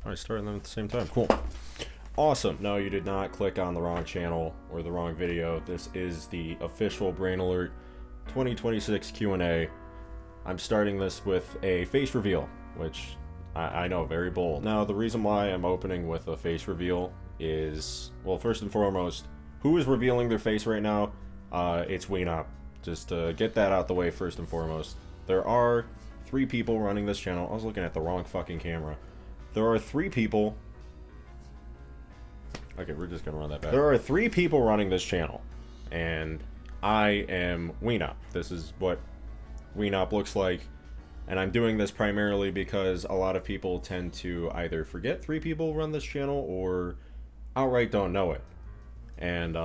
I started them at the same time. Cool. Awesome. No, you did not click on the wrong channel or the wrong video. This is the official Brain Alert 2026 Q&A. I'm starting this with a face reveal, which I know, very bold. Now, the reason why I'm opening with a face reveal is, well, first and foremost, who is revealing their face right now? It's Weenop. Just to get that out the way first and foremost. There are 3 people running this channel. I was looking at the wrong fucking camera. There are 3 people. Okay, we're just gonna run that back. There are 3 people running this channel, and I am Weenop. This is what Weenop looks like, and I'm doing this primarily because a lot of people tend to either forget 3 people run this channel or outright don't know it. And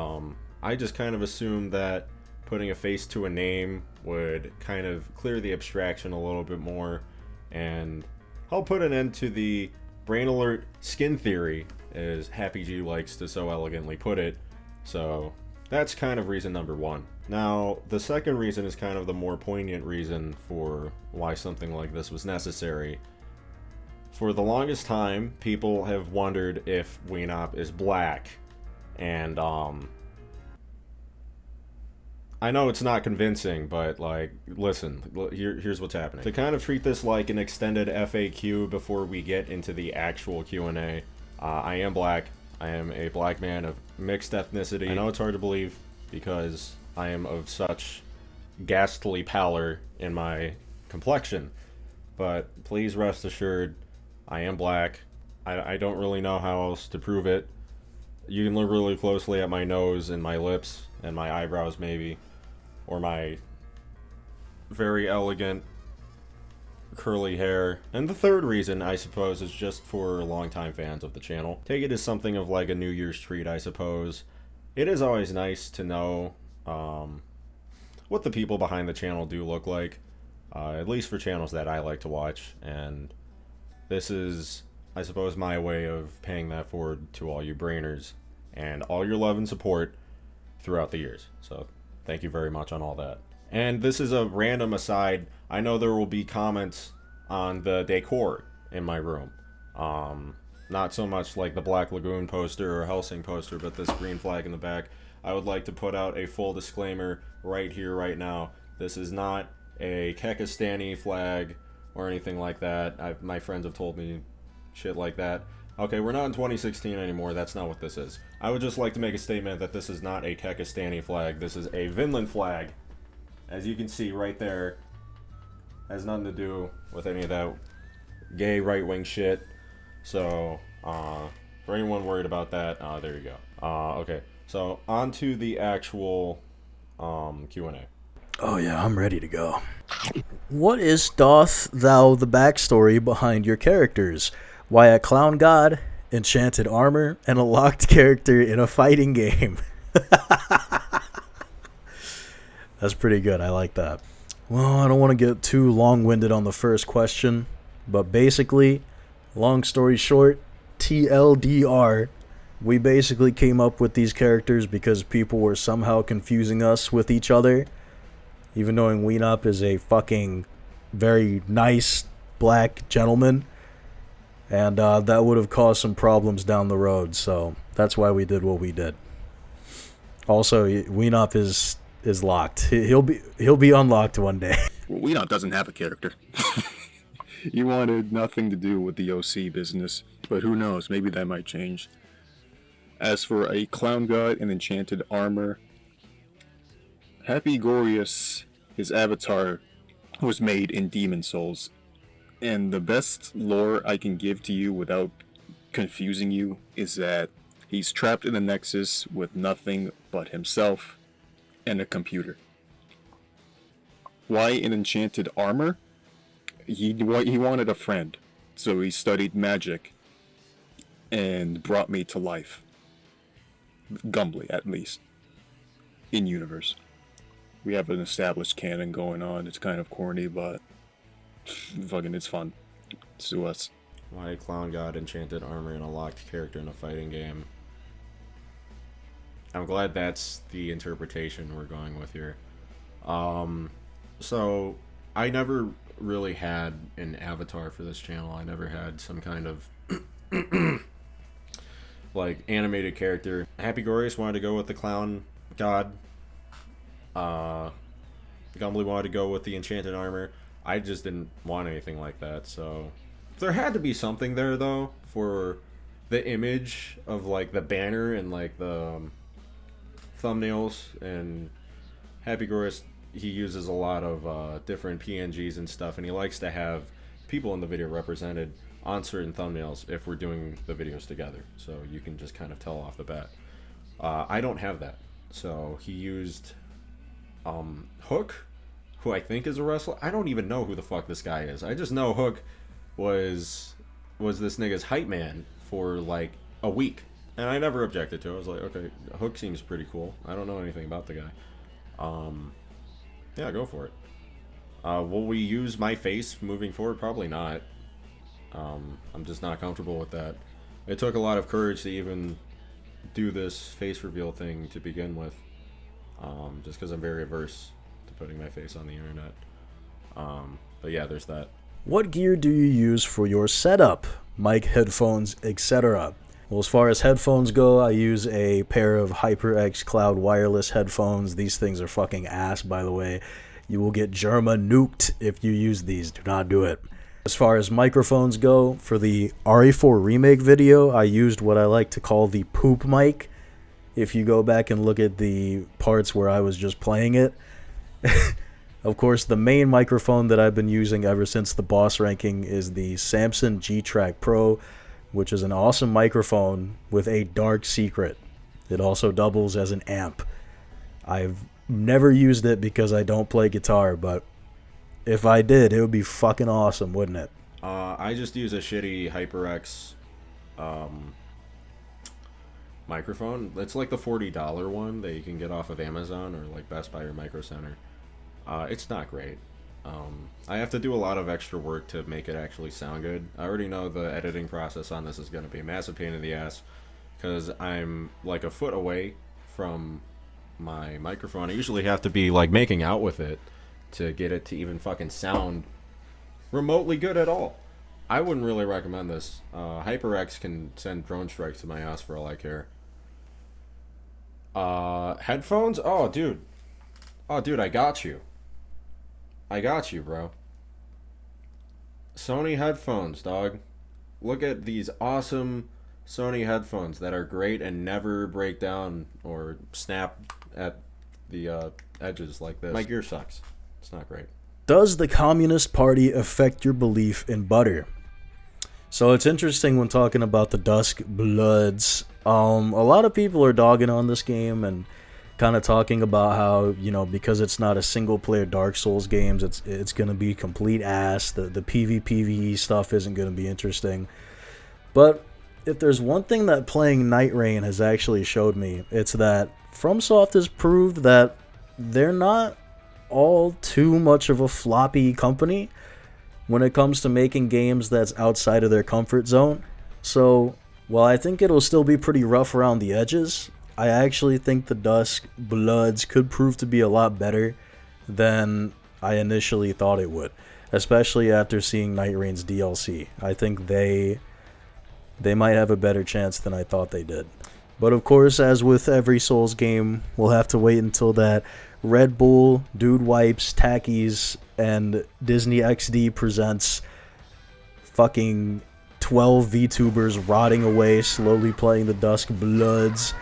I just kind of assumed that putting a face to a name would kind of clear the abstraction a little bit more and help put an end to the Brain Alert skin theory, as Happy G likes to so elegantly put it. So that's kind of reason number 1. Now, the second reason is kind of the more poignant reason for why something like this was necessary. For the longest time, people have wondered if Weenop is black, and I know it's not convincing, but, like, listen, here's what's happening. To kind of treat this like an extended FAQ before we get into the actual Q&A, I am black. I am a black man of mixed ethnicity. I know it's hard to believe because I am of such ghastly pallor in my complexion, but please rest assured, I am black. I don't really know how else to prove it. You can look really closely at my nose and my lips and my eyebrows maybe, or my very elegant curly hair. And the third reason, I suppose, is just for longtime fans of the channel. Take it as something of like a New Year's treat, I suppose. It is always nice to know what the people behind the channel do look like, at least for channels that I like to watch, and this is, I suppose, my way of paying that forward to all you brainers and all your love and support throughout the years. So thank you very much on all that. And this is a random aside. I know there will be comments on the decor in my room. Not so much like the Black Lagoon poster or Helsing poster, but this green flag in the back. I would like to put out a full disclaimer right here, right now. This is not a Kekistani flag or anything like that. My friends have told me shit like that. Okay, we're not in 2016 anymore. That's not what this is. I would just like to make a statement that this is not a Kekistani flag. This is a Vinland flag. As you can see right there, has nothing to do with any of that gay right-wing shit. So, for anyone worried about that, there you go. Okay, so on to the actual Q&A. Oh yeah, I'm ready to go. What is doth thou the backstory behind your characters? Why a clown god, enchanted armor, and a locked character in a fighting game? That's pretty good. I like that. Well, I don't want to get too long-winded on the first question, but basically, long story short, TLDR, we basically came up with these characters because people were somehow confusing us with each other, even knowing Weenop is a fucking very nice black gentleman, and that would have caused some problems down the road, so that's why we did what we did. Also, Weenop is locked. He'll be unlocked one day. Well, Weenop doesn't have a character. He wanted nothing to do with the OC business, but who knows, maybe that might change. As for a clown god and enchanted armor, Hapygourious, his avatar, was made in Demon Souls, and the best lore I can give to you without confusing you is that he's trapped in a nexus with nothing but himself and a computer. Why an enchanted armor? He wanted a friend, so he studied magic and brought me to life. Gumbly, at least. In universe. We have an established canon going on. It's kind of corny, but fucking it's fun. Sue us. Why a clown god, enchanted armor, and a locked character in a fighting game? I'm glad that's the interpretation we're going with here. So I never really had an avatar for this channel. I never had some kind of like animated character. Hapygourious wanted to go with the clown god. Gumbly wanted to go with the enchanted armor. I just didn't want anything like that, so there had to be something there though for the image of like the banner and like the thumbnails. And Hapygourious, he uses a lot of different PNGs and stuff, and he likes to have people in the video represented on certain thumbnails if we're doing the videos together, so you can just kind of tell off the bat. I don't have that, so he used Hook, who I think is a wrestler. I don't even know who the fuck this guy is. I just know Hook was this nigga's hype man for like a week, and I never objected to it. I was like, okay, Hook seems pretty cool. I don't know anything about the guy. Yeah, go for it. Will we use my face moving forward? Probably not. I'm just not comfortable with that. It took a lot of courage to even do this face reveal thing to begin with. Just because I'm very averse to putting my face on the internet. But yeah, there's that. What gear do you use for your setup? Mic, headphones, etc. Well, as far as headphones go, I use a pair of HyperX Cloud wireless headphones. These things are fucking ass, by the way. You will get Germa nuked if you use these. Do not do it. As far as microphones go, for the RE4 remake video, I used what I like to call the poop mic. If you go back and look at the parts where I was just playing it. Of course, the main microphone that I've been using ever since the boss ranking is the Samson G-Track Pro, which is an awesome microphone with a dark secret. It also doubles as an amp. I've never used it because I don't play guitar, but if I did, it would be fucking awesome, wouldn't it? I just use a shitty HyperX microphone. It's like the $40 one that you can get off of Amazon or like Best Buy or Micro Center. It's not great. I have to do a lot of extra work to make it actually sound good. I already know the editing process on this is going to be a massive pain in the ass because I'm like a foot away from my microphone. I usually have to be like making out with it to get it to even fucking sound remotely good at all. I wouldn't really recommend this. HyperX can send drone strikes to my ass for all I care. Headphones? Oh, dude, I got you. Bro. Sony headphones, dog. Look at these awesome Sony headphones that are great and never break down or snap at the edges like this. My gear sucks. It's not great. Does the Communist Party affect your belief in butter? So it's interesting when talking about the Dusk Bloods. A lot of people are dogging on this game and kind of talking about how, you know, because it's not a single player Dark Souls games, it's going to be complete ass. The PvPvE stuff isn't going to be interesting. But if there's one thing that playing Night Rain has actually showed me, it's that FromSoft has proved that they're not all too much of a floppy company when it comes to making games that's outside of their comfort zone. So while I think it'll still be pretty rough around the edges, I actually think the Dusk Bloods could prove to be a lot better than I initially thought it would, especially after seeing Night Rain's DLC. I think they might have a better chance than I thought they did. But of course, as with every Souls game, we'll have to wait until that Red Bull, Dude Wipes, Tackies, and Disney XD presents fucking 12 VTubers rotting away, slowly playing the Dusk Bloods,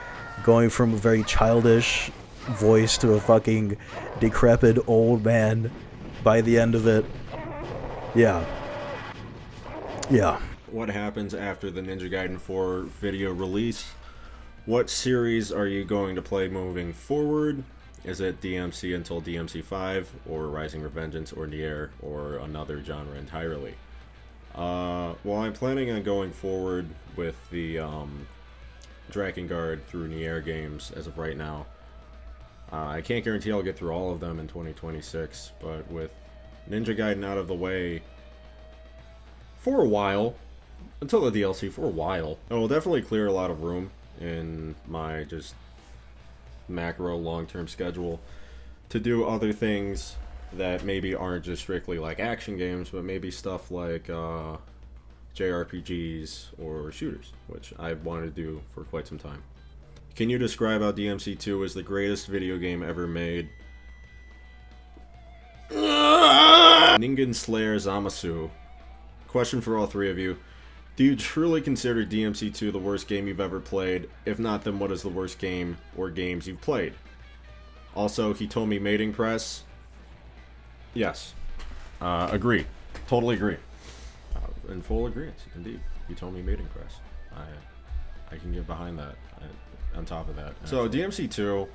going from a very childish voice to a fucking decrepit old man by the end of it. Yeah. What happens after the Ninja Gaiden 4 video release? What series are you going to play moving forward? Is it DMC until DMC 5, or Rising Revengeance, or Nier, or another genre entirely? Well, I'm planning on going forward with the Drakengard through Nier games as of right now. I can't guarantee I'll get through all of them in 2026, but with Ninja Gaiden out of the way for a while, until the DLC, for a while, it will definitely clear a lot of room in my just macro long-term schedule to do other things that maybe aren't just strictly like action games, but maybe stuff like JRPGs or shooters, which I've wanted to do for quite some time. Can you describe how DMC2 is the greatest video game ever made? Ningen Slayer Zamasu. Question for all three of you. Do you truly consider DMC2 the worst game you've ever played? If not, then what is the worst game or games you've played? Also, Hitomi Mating Press. Yes. Agree. Totally agree. In full agreement, indeed. Hitomi Mating Press. I can get behind that. On top of that. So, DMC2,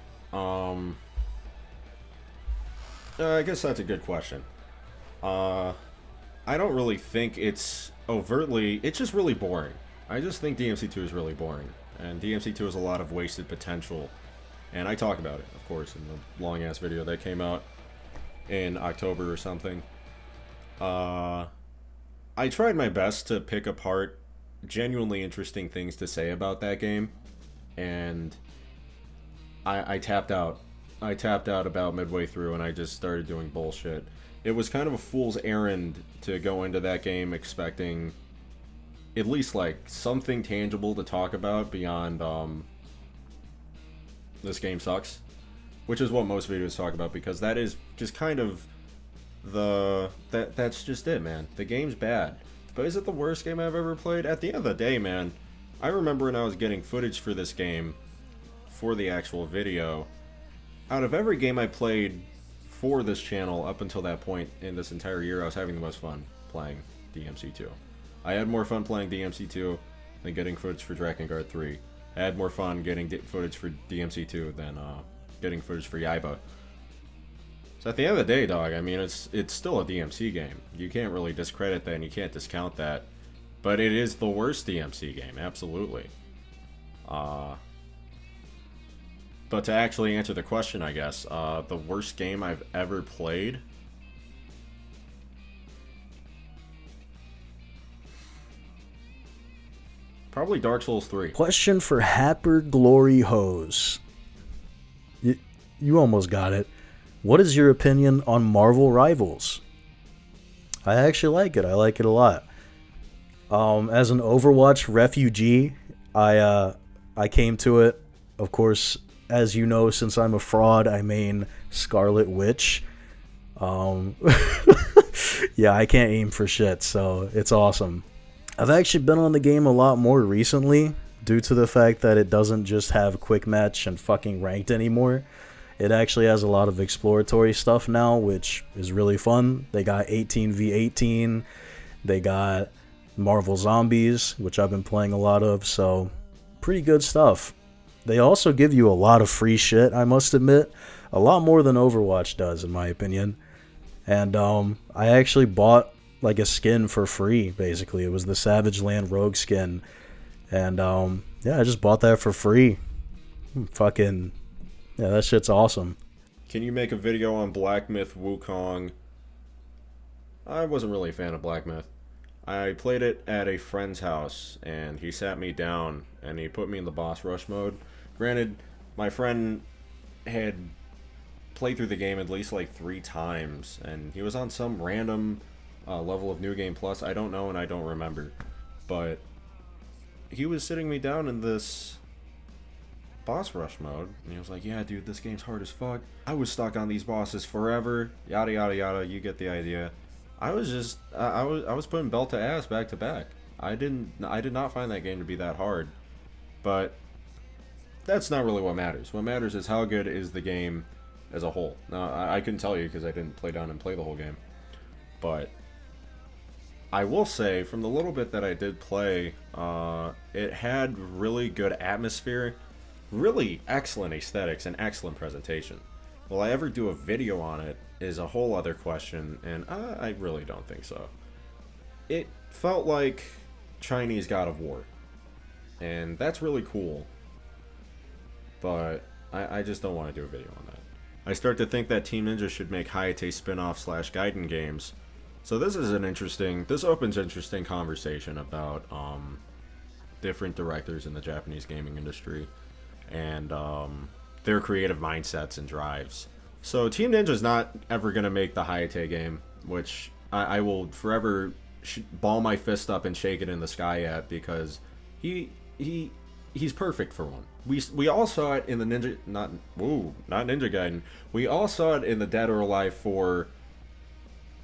I guess that's a good question. I don't really think it's overtly... It's just really boring. I just think DMC2 is really boring. And DMC2 has a lot of wasted potential. And I talk about it, of course, in the long-ass video that came out in October or something. I tried my best to pick apart genuinely interesting things to say about that game. And I tapped out. I tapped out about midway through, and I just started doing bullshit. It was kind of a fool's errand to go into that game expecting at least, like, something tangible to talk about beyond, this game sucks. Which is what most videos talk about, because that is just kind of that's just it, man. The game's bad. But is it the worst game I've ever played? At the end of the day, man, I remember when I was getting footage for this game, for the actual video, out of every game I played for this channel up until that point in this entire year, I was having the most fun playing DMC2. I had more fun playing DMC2 than getting footage for Drakengard 3. I had more fun getting footage for DMC2 than getting footage for Yaiba. So at the end of the day, dog, I mean, it's still a DMC game. You can't really discredit that, and you can't discount that. But it is the worst DMC game, absolutely. But to actually answer the question, I guess, the worst game I've ever played... Probably Dark Souls 3. Question for Hapygourious. You almost got it. What is your opinion on Marvel Rivals? I actually like it. I like it a lot. As an Overwatch refugee, I came to it, of course, as you know, since I'm a fraud, I main Scarlet Witch. Yeah, I can't aim for shit, so it's awesome. I've actually been on the game a lot more recently, due to the fact that it doesn't just have quick match and fucking ranked anymore. It actually has a lot of exploratory stuff now, which is really fun. They got 18v18, they got Marvel Zombies, which I've been playing a lot of, so pretty good stuff. They also give you a lot of free shit, I must admit. A lot more than Overwatch does, in my opinion. And I actually bought like a skin for free, basically. It was the Savage Land Rogue skin. And yeah, I just bought that for free. Fucking, yeah, that shit's awesome. Can you make a video on Black Myth Wukong? I wasn't really a fan of Black Myth. I played it at a friend's house, and he sat me down, and he put me in the boss rush mode. Granted, my friend had played through the game at least like 3 times, and he was on some random level of New Game Plus. I don't know, and I don't remember. But he was sitting me down in this boss rush mode, and he was like, yeah, dude, this game's hard as fuck. I was stuck on these bosses forever, yada yada yada, you get the idea. I was just, I was putting belt to ass back to back. I did not find that game to be that hard. But that's not really what matters. What matters is how good is the game as a whole. Now, I couldn't tell you because I didn't play down and play the whole game. But I will say, from the little bit that I did play, it had really good atmosphere, really excellent aesthetics, and excellent presentation. Will I ever do a video on it is a whole other question, and I really don't think so. It felt like Chinese God of War, and that's really cool, but I just don't want to do a video on that. I start to think that Team Ninja should make Hayate spin-off / Gaiden games. So this opens interesting conversation about different directors in the Japanese gaming industry and their creative mindsets and drives. So Team Ninja's not ever going to make the Hayate game, which I will forever ball my fist up and shake it in the sky at, because he's perfect for one. We all saw it in the not Ninja Gaiden. We all saw it in the Dead or Alive 4.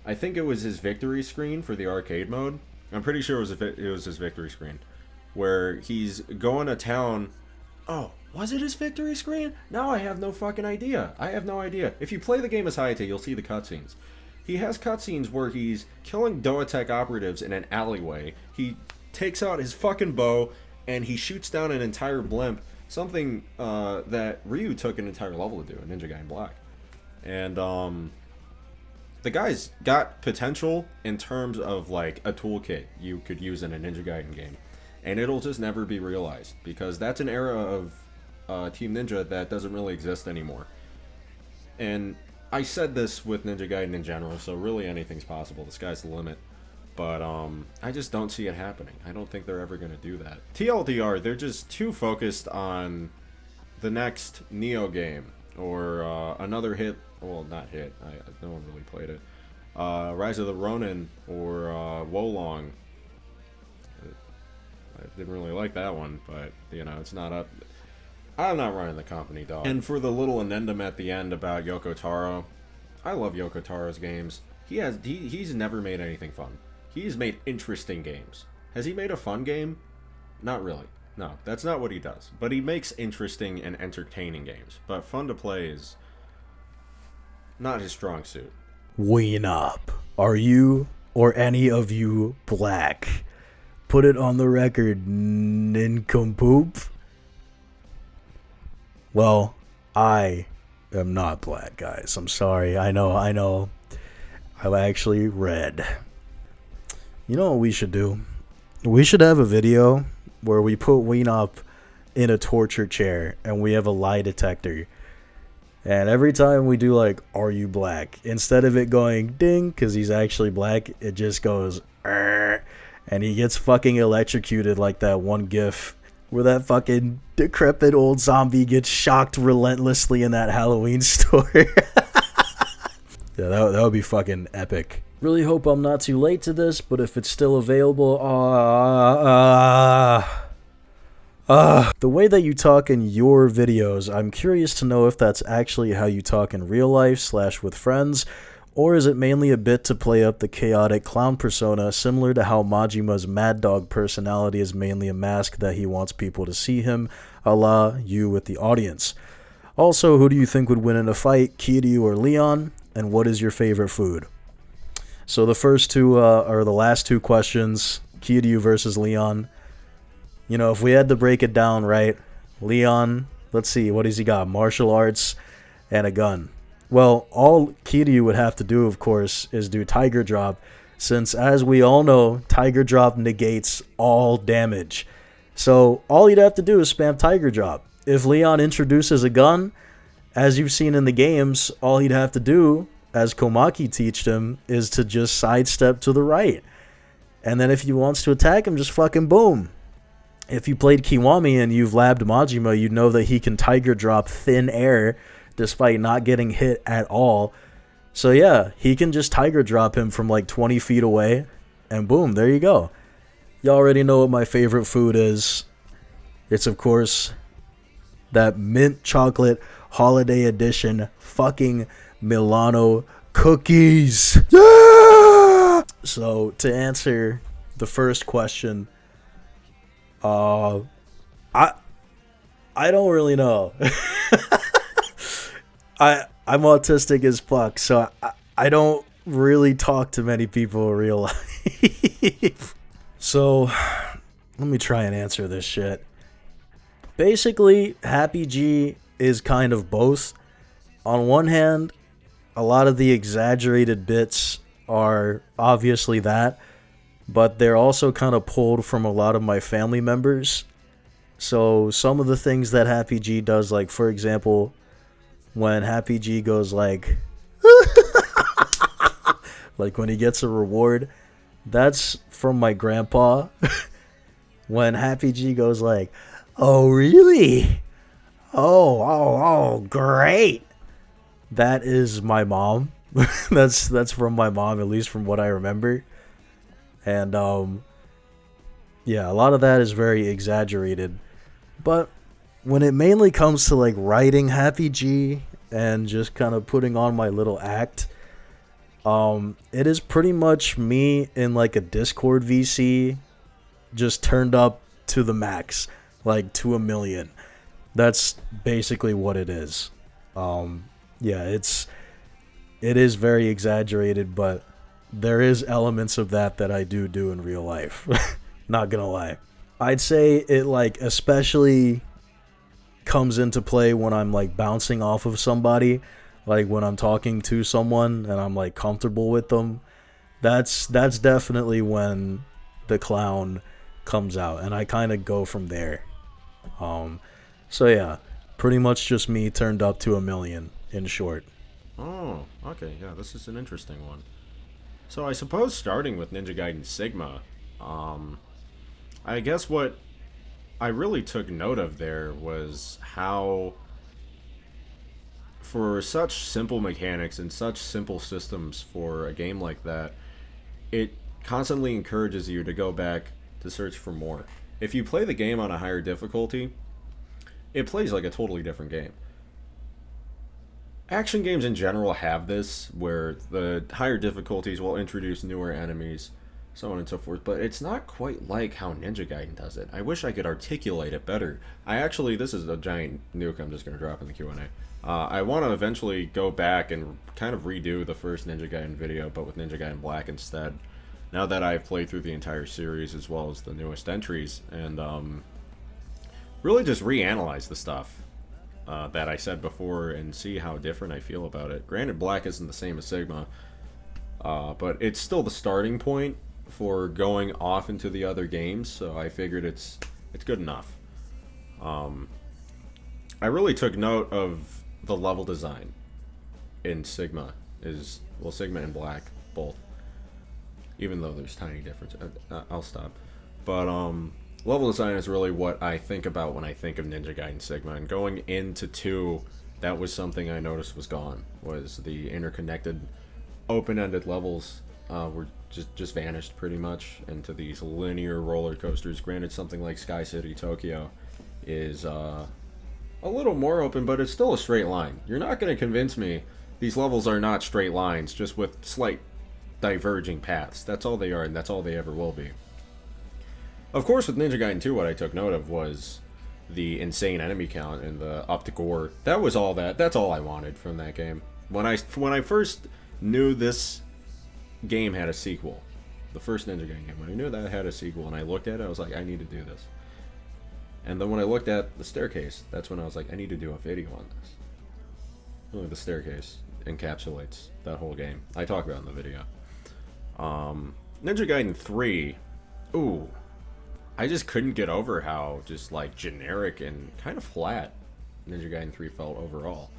I think it was his victory screen for the arcade mode. I'm pretty sure it was his victory screen, where he's going to town. Oh, was it his victory screen? Now I have no fucking idea. I have no idea. If you play the game as Hayate, you'll see the cutscenes. He has cutscenes where he's killing Doatech operatives in an alleyway. He takes out his fucking bow and he shoots down an entire blimp. Something that Ryu took an entire level to do in Ninja Gaiden Black. And the guy's got potential in terms of like a toolkit you could use in a Ninja Gaiden game. And it'll just never be realized, because that's an era of Team Ninja that doesn't really exist anymore. And I said this with Ninja Gaiden in general, so really anything's possible. The sky's the limit. But I just don't see it happening. I don't think they're ever going to do that. TLDR, they're just too focused on the next Nioh game, or another hit. Well, not hit. No one really played it. Rise of the Ronin, or Wolong. I didn't really like that one, but, you know, it's not up. I'm not running the company, dog. And for the little addendum at the end about Yoko Taro, I love Yoko Taro's games. He's never made anything fun. He's made interesting games. Has he made a fun game? Not really. No, that's not what he does. But he makes interesting and entertaining games. But fun to play is not his strong suit. Weenop, are you or any of you black? Put it on the record, nincompoop. Well, I am not black, guys. I'm sorry. I know. I'm actually red. You know what we should do? We should have a video where we put Weenop in a torture chair and we have a lie detector. And every time we do like, are you black? Instead of it going ding, because he's actually black, it just goes, and he gets fucking electrocuted like that one gif where that fucking decrepit old zombie gets shocked relentlessly in that Halloween store. Yeah, that would be fucking epic. Really hope I'm not too late to this, but if it's still available, the way that you talk in your videos, I'm curious to know if that's actually how you talk in real life / with friends, or is it mainly a bit to play up the chaotic clown persona, similar to how Majima's Mad Dog personality is mainly a mask that he wants people to see him, a la you with the audience. Also, who do you think would win in a fight, Kiryu or Leon, and what is your favorite food? So the first two, or the last two questions, Kiryu versus Leon. You know, if we had to break it down, right, Leon, let's see, what has he got? Martial arts and a gun. Well, all Kiryu would have to do, of course, is do Tiger Drop, since, as we all know, Tiger Drop negates all damage. So all you'd have to do is spam Tiger Drop. If Leon introduces a gun, as you've seen in the games, all he'd have to do, as Komaki teached him, is to just sidestep to the right. And then if he wants to attack him, just fucking boom. If you played Kiwami and you've labbed Majima, you know that he can Tiger Drop thin air despite not getting hit at all. So yeah, he can just Tiger Drop him from like 20 feet away, and boom, there you go. You already know what my favorite food is. It's, of course, that mint chocolate holiday edition fucking Milano cookies. Yeah! So to answer the first question, I don't really know. I'm autistic as fuck, so I don't really talk to many people in real life. So let me try and answer this shit. Basically, Happy G is kind of both. On one hand, a lot of the exaggerated bits are obviously that, but they're also kind of pulled from a lot of my family members. So some of the things that Happy G does, like for example, when Happy G goes like like when he gets a reward, that's from my grandpa. When Happy G goes like, oh really? Oh, great. That is my mom. That's from my mom, at least from what I remember. And yeah, a lot of that is very exaggerated. But when it mainly comes to like writing Happy G and just kind of putting on my little act, it is pretty much me in like a Discord VC just turned up to the max, like to 1,000,000. That's basically what it is. Yeah, it is very exaggerated, but there is elements of that I do in real life. Not gonna lie. I'd say it like especially comes into play when I'm like bouncing off of somebody, like when I'm talking to someone and I'm like comfortable with them. That's definitely when the clown comes out, and I kind of go from there. So yeah, pretty much just me turned up to 1,000,000 in short. Oh, okay, yeah, this is an interesting one. So I suppose starting with Ninja Gaiden Sigma, I guess what I really took note of there was how, for such simple mechanics and such simple systems for a game like that, it constantly encourages you to go back to search for more. If you play the game on a higher difficulty, it plays like a totally different game. Action games in general have this, where the higher difficulties will introduce newer enemies, so on and so forth, but it's not quite like how Ninja Gaiden does it. I wish I could articulate it better. This is a giant nuke I'm just going to drop in the Q&A. I want to eventually go back and kind of redo the first Ninja Gaiden video, but with Ninja Gaiden Black instead, now that I've played through the entire series as well as the newest entries, and really just reanalyze the stuff that I said before and see how different I feel about it. Granted, Black isn't the same as Sigma, but it's still the starting point for going off into the other games, so I figured it's good enough. I really took note of the level design in Sigma, Sigma and Black, both. Even though there's tiny difference. I'll stop. But level design is really what I think about when I think of Ninja Gaiden Sigma, and going into 2, that was something I noticed was gone, was the interconnected open-ended levels were just vanished pretty much into these linear roller coasters. Granted, something like Sky City Tokyo is a little more open, but it's still a straight line. You're not going to convince me these levels are not straight lines, just with slight diverging paths. That's all they are, and that's all they ever will be. Of course, with Ninja Gaiden 2, what I took note of was the insane enemy count and the up to gore. That's all I wanted from that game. When I first knew this game had a sequel, the first Ninja Gaiden game, when I knew that had a sequel and I looked at it, I was like, I need to do this. And then when I looked at the staircase, that's when I was like, I need to do a video on this. Really, the staircase encapsulates that whole game. I talk about it in the video. Ninja Gaiden 3, ooh, I just couldn't get over how just like generic and kind of flat Ninja Gaiden 3 felt overall.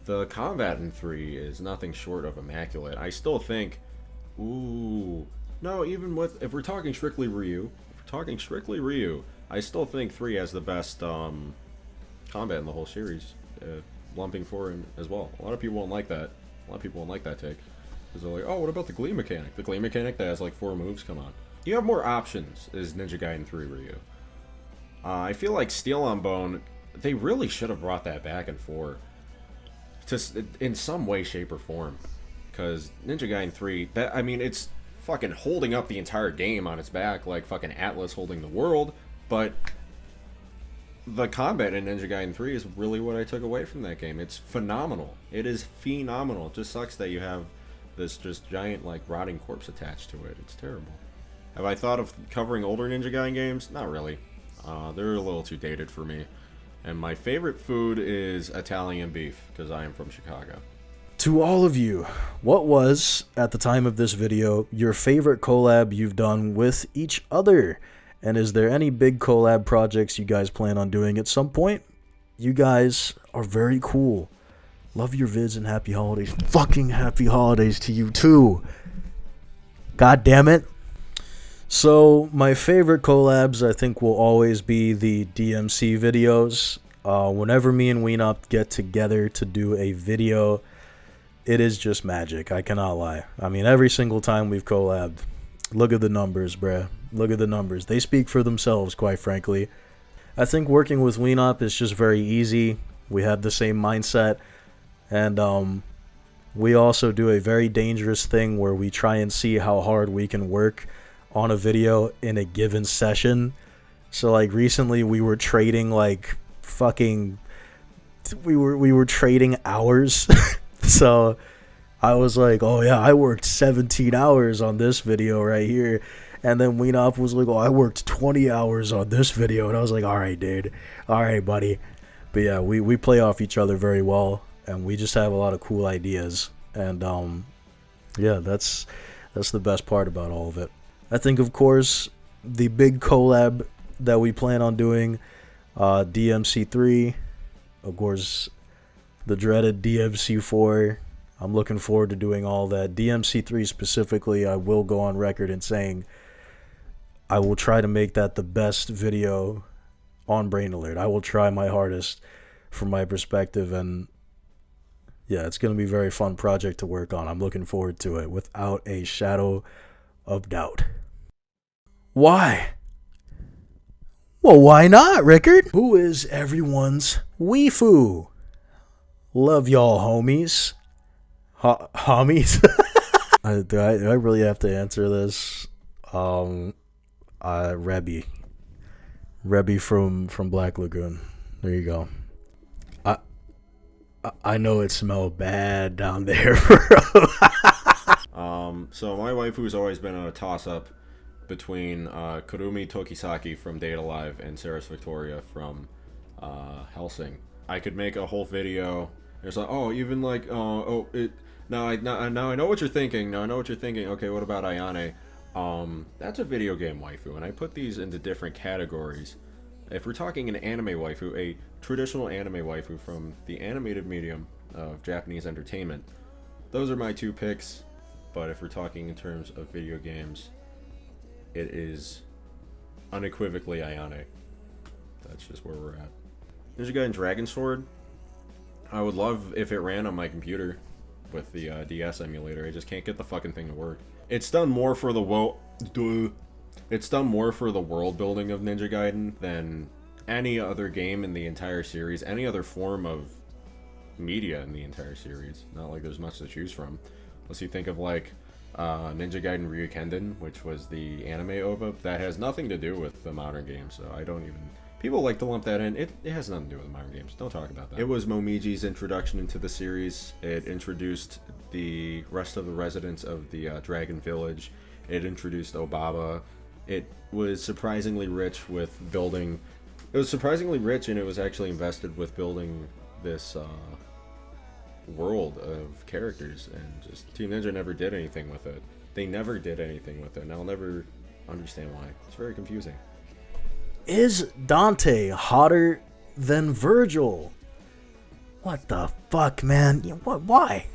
The combat in 3 is nothing short of immaculate. I still think, if we're talking strictly Ryu, I still think 3 has the best combat in the whole series, lumping 4 in as well. A lot of people won't like that. Take. Because they're like, oh, what about the Glee mechanic? The Glee mechanic that has like 4 moves come on. You have more options as Ninja Gaiden 3 Ryu. I feel like Steel on Bone, they really should have brought that back in 4. In some way, shape, or form. Because Ninja Gaiden 3, it's fucking holding up the entire game on its back like fucking Atlas holding the world, but the combat in Ninja Gaiden 3 is really what I took away from that game. It's phenomenal. It is phenomenal. It just sucks that you have this just giant like rotting corpse attached to it. It's terrible. Have I thought of covering older Ninja Gaiden games? Not really. They're a little too dated for me. And my favorite food is Italian beef, because I am from Chicago. To all of you, what was, at the time of this video, your favorite collab you've done with each other? And is there any big collab projects you guys plan on doing at some point? You guys are very cool. Love your vids and happy holidays. Fucking happy holidays to you too. God damn it. So, my favorite collabs I think will always be the DMC videos. Whenever me and Weenop get together to do a video, it is just magic. I cannot lie. I mean, every single time we've collabed, Look at the numbers, bruh. Look at the numbers. They speak for themselves, quite frankly. I think working with Weenop is just very easy. We have the same mindset. And we also do a very dangerous thing where we try and see how hard we can work on a video in a given session. So like recently we were trading like fucking we were trading hours. So I was like, oh yeah, I worked 17 hours on this video right here. And then Weenop was like, oh, I worked 20 hours on this video. And I was like, all right, dude. All right, buddy. But yeah, we play off each other very well. And we just have a lot of cool ideas. And yeah, that's the best part about all of it. I think, of course, the big collab that we plan on doing, DMC3, of course, the dreaded DMC4. I'm looking forward to doing all that. DMC3 specifically, I will go on record in saying I will try to make that the best video on Brain Alert. I will try my hardest from my perspective, and yeah, it's going to be a very fun project to work on. I'm looking forward to it without a shadow of doubt. Why? Well, why not, Rickard? Who is everyone's waifu? Love y'all, homies. Homies? Do I really have to answer this? Rebby. Rebby from Black Lagoon. There you go. I know it smelled bad down there, bro. So my waifu's always been a toss-up between Kurumi Tokisaki from Date Alive and Ceres Victoria from Hellsing. I could make a whole video. It's like, oh, even like, now I know what you're thinking. Now I know what you're thinking. Okay, what about Ayane? That's a video game waifu, and I put these into different categories. If we're talking an anime waifu, a traditional anime waifu from the animated medium of Japanese entertainment, those are my two picks. But if we're talking in terms of video games, it is unequivocally Ayane. That's just where we're at. Ninja Gaiden Dragon Sword. I would love if it ran on my computer with the DS emulator. I just can't get the fucking thing to work. It's done more for the It's done more for the world building of Ninja Gaiden than any other game in the entire series, any other form of media in the entire series. Not like there's much to choose from. Unless you think of like Ninja Gaiden Ryukenden, which was the anime OVA. That has nothing to do with the modern game, so I don't even... People like to lump that in. It has nothing to do with modern games. Don't talk about that. It was Momiji's introduction into the series. It introduced the rest of the residents of the Dragon Village. It introduced Obaba. It was surprisingly rich with building... It was surprisingly rich, and it was actually invested with building this world of characters, and just Team Ninja never did anything with it. They never did anything with it, and I'll never understand why. It's very confusing. Is Dante hotter than Virgil? What the fuck, man? What? Why?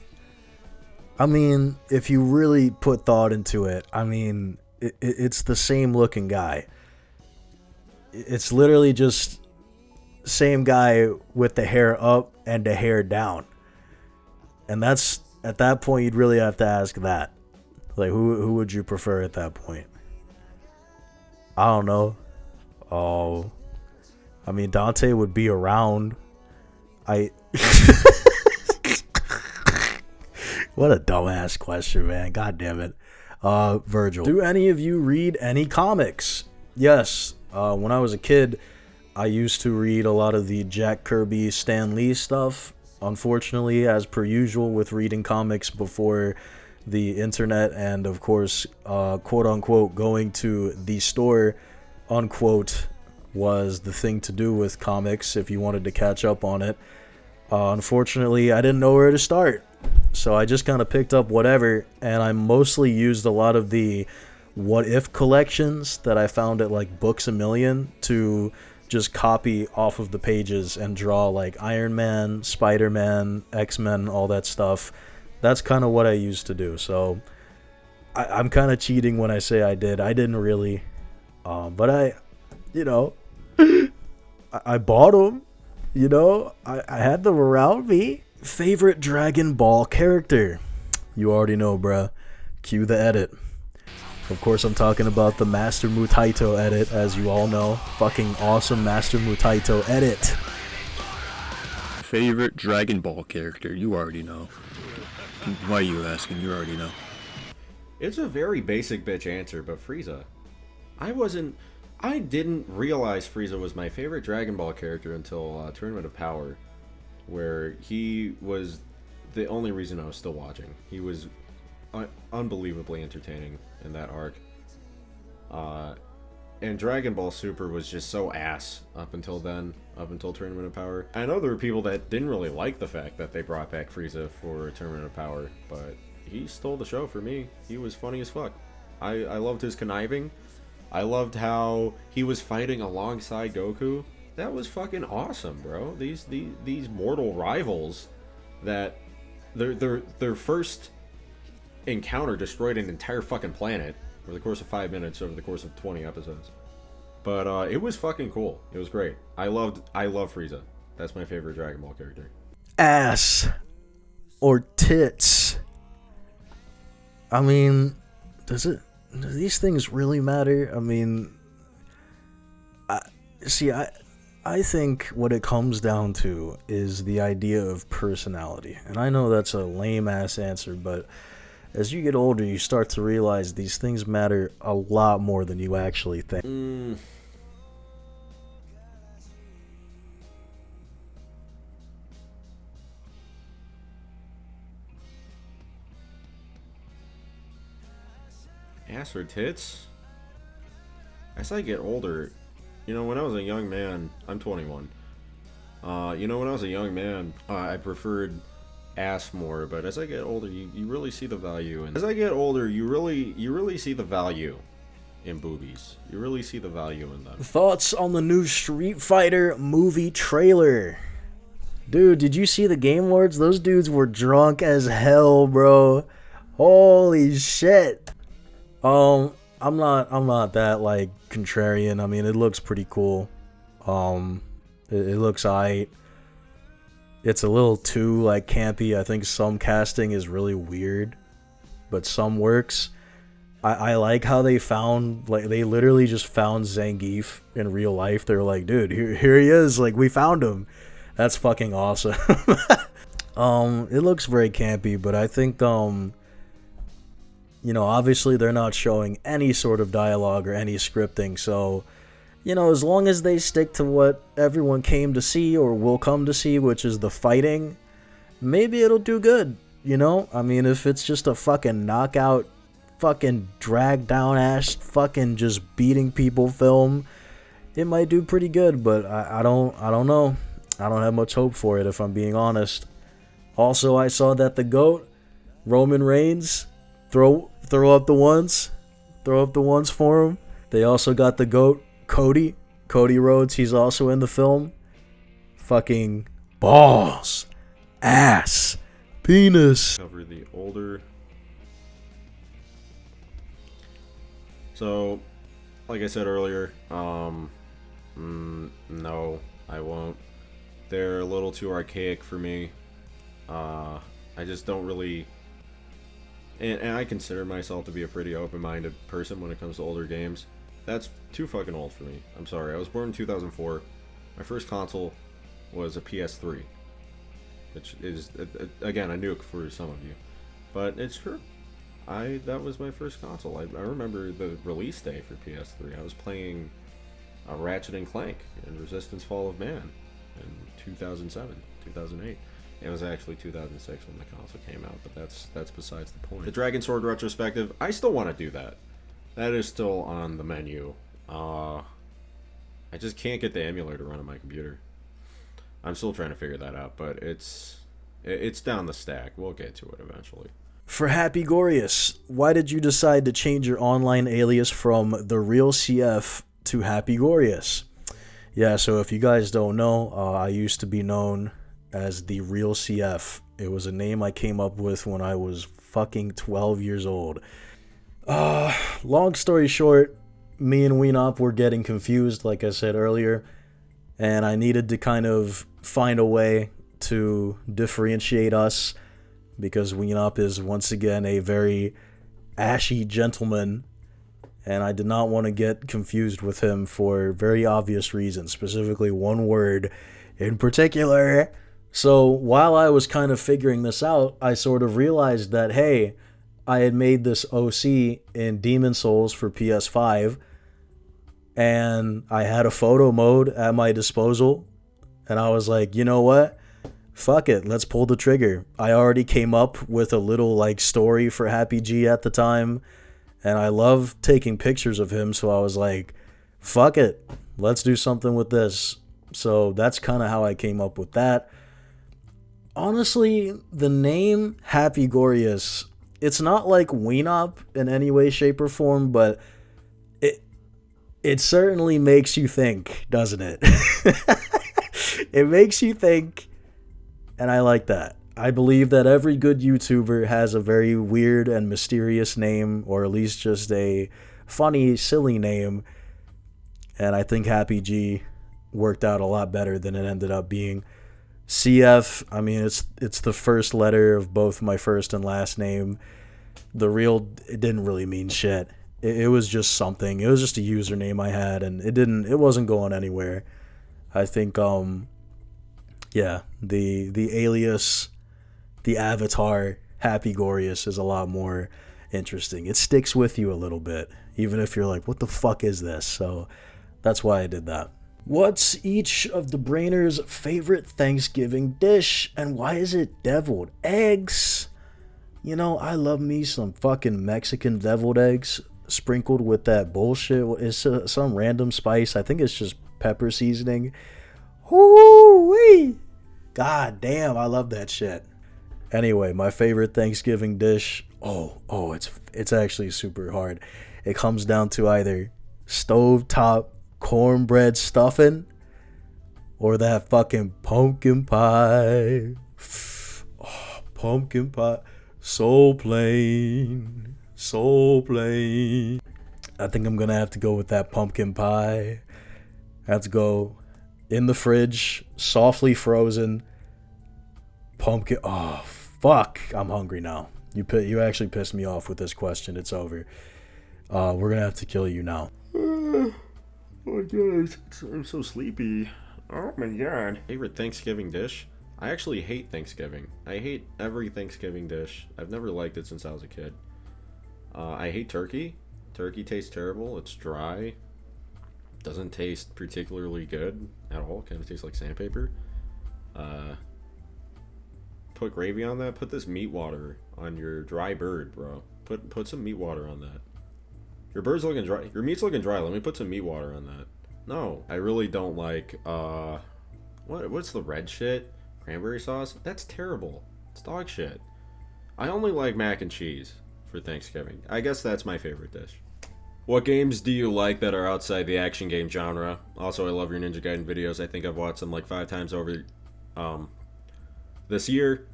I mean, if you really put thought into it, I mean, it's the same looking guy. It's literally just same guy with the hair up and the hair down. And that's, at that point, you'd really have to ask that. Like, who would you prefer at that point? I don't know. Oh, I mean, Dante would be around. What a dumbass question, man. God damn it. Virgil. Do any of you read any comics? Yes. When I was a kid, I used to read a lot of the Jack Kirby, Stan Lee stuff. Unfortunately, as per usual with reading comics before the internet and, of course, quote-unquote, going to the store, unquote, was the thing to do with comics if you wanted to catch up on it. Unfortunately, I didn't know where to start. So I just kind of picked up whatever, and I mostly used a lot of the What If collections that I found at like Books A Million to just copy off of the pages and draw like Iron Man, Spider-Man, X-Men, all that stuff. That's kind of what I used to do. So I'm kind of cheating when I say I did. I didn't really, but I bought them. I had them around me. Favorite Dragon Ball character? You already know, bruh. Cue the edit. Of course, I'm talking about the Master Mutaito edit, as you all know. Fucking awesome Master Mutaito edit. Favorite Dragon Ball character? You already know. Why are you asking? You already know. It's a very basic bitch answer, but Frieza. I didn't realize Frieza was my favorite Dragon Ball character until Tournament of Power, where he was the only reason I was still watching. He was unbelievably entertaining in that arc. And Dragon Ball Super was just so ass up until then, up until Tournament of Power. I know there were people that didn't really like the fact that they brought back Frieza for Tournament of Power, but he stole the show for me. He was funny as fuck. I loved his conniving. I loved how he was fighting alongside Goku. That was fucking awesome, bro. These mortal rivals that their first encounter destroyed an entire fucking planet over the course of 5 minutes, over the course of 20 episodes. But it was fucking cool. It was great. I love Frieza. That's my favorite Dragon Ball character. Ass or tits? I mean, do these things really matter? I mean, I think what it comes down to is the idea of personality. And I know that's a lame ass answer, but as you get older, you start to realize these things matter a lot more than you actually think. Ass or tits? As I get older, when I was a young man, I'm 21. When I was a young man, I preferred ass more, but as I get older, you really see the value in. As I get older, you really see the value in boobies. You really see the value in them. Thoughts on the new Street Fighter movie trailer? Dude, did you see the Game Lords? Those dudes were drunk as hell, bro. Holy shit. I'm not that like contrarian. I mean, it looks pretty cool. It looks aight. It's a little too like campy. I think some casting is really weird, but some works. I like how they literally just found Zangief in real life. They're like, dude, here he is. Like, we found him. That's fucking awesome. It looks very campy, but I think obviously they're not showing any sort of dialogue or any scripting, so as long as they stick to what everyone came to see or will come to see, which is the fighting, maybe it'll do good, I mean, if it's just a fucking knockout, fucking drag down ass, fucking just beating people film, it might do pretty good, but I don't know. I don't have much hope for it, if I'm being honest. Also, I saw that the GOAT, Roman Reigns, throw up the ones for him. They also got the GOAT, Cody Rhodes. He's also in the film. Fucking balls, ass, penis. Cover the older. So, like I said earlier, no, I won't. They're a little too archaic for me. I just don't really. And I consider myself to be a pretty open-minded person when it comes to older games. That's too fucking old for me. I'm sorry. I was born in 2004. My first console was a PS3. Which is, again, a nuke for some of you. But it's true. That was my first console. I remember the release day for PS3. I was playing Ratchet and Clank and Resistance Fall of Man in 2007, 2008. It was actually 2006 when the console came out, but that's besides the point. The Dragon Sword retrospective, I still want to do that. That is still on the menu. I just can't get the emulator to run on my computer. I'm still trying to figure that out, but it's down the stack. We'll get to it eventually. For Hapygourious, why did you decide to change your online alias from The Real CF to Hapygourious? Yeah, so if you guys don't know, I used to be known as The Real CF. It was a name I came up with when I was fucking 12 years old. Long story short, me and Weenop were getting confused, like I said earlier, and I needed to kind of find a way to differentiate us, because Weenop is once again a very ashy gentleman, and I did not want to get confused with him for very obvious reasons, specifically one word in particular. So while I was kind of figuring this out, I sort of realized that, hey, I had made this OC in Demon Souls for PS5, and I had a photo mode at my disposal, and I was like, you know what? Fuck it, let's pull the trigger. I already came up with a little like story for Happy G at the time, and I love taking pictures of him, so I was like, fuck it, let's do something with this. So that's kind of how I came up with that. Honestly, the name Hapygourious, it's not like Weenop in any way, shape, or form, but it certainly makes you think, doesn't it? It makes you think, and I like that. I believe that every good YouTuber has a very weird and mysterious name, or at least just a funny, silly name, and I think Happy G worked out a lot better than it ended up being. CF, I mean, it's the first letter of both my first and last name. It didn't really mean shit. It was just something. It was just a username I had, and it wasn't going anywhere. I think, yeah, the alias, the avatar, Hapygourious is a lot more interesting. It sticks with you a little bit, even if you're like, what the fuck is this? So that's why I did that. What's each of the Brainers' favorite Thanksgiving dish, and why is it deviled eggs? You know, I love me some fucking Mexican deviled eggs sprinkled with that bullshit. It's some random spice. I think it's just pepper seasoning. Woo-wee! God damn, I love that shit. Anyway, my favorite Thanksgiving dish. It's actually super hard. It comes down to either stovetop cornbread stuffing or that fucking pumpkin pie. Oh, pumpkin pie. So plain. So plain. I think I'm gonna have to go with that pumpkin pie. I have to go in the fridge, softly frozen. Pumpkin. Oh, fuck. I'm hungry now. You actually pissed me off with this question. It's over. We're gonna have to kill you now. Oh my god, I'm so sleepy. Oh my god. Favorite Thanksgiving dish? I actually hate Thanksgiving. I hate every Thanksgiving dish. I've never liked it since I was a kid. I hate turkey. Turkey tastes terrible. It's dry. Doesn't taste particularly good at all. Kind of tastes like sandpaper. Put gravy on that. Put this meat water on your dry bird, bro. Put some meat water on that. Your bird's looking dry. Your meat's looking dry. Let me put some meat water on that. No, I really don't like, what's the red shit? Cranberry sauce? That's terrible. It's dog shit. I only like mac and cheese for Thanksgiving. I guess that's my favorite dish. What games do you like that are outside the action game genre? Also, I love your Ninja Gaiden videos. I think I've watched them like 5 times over this year.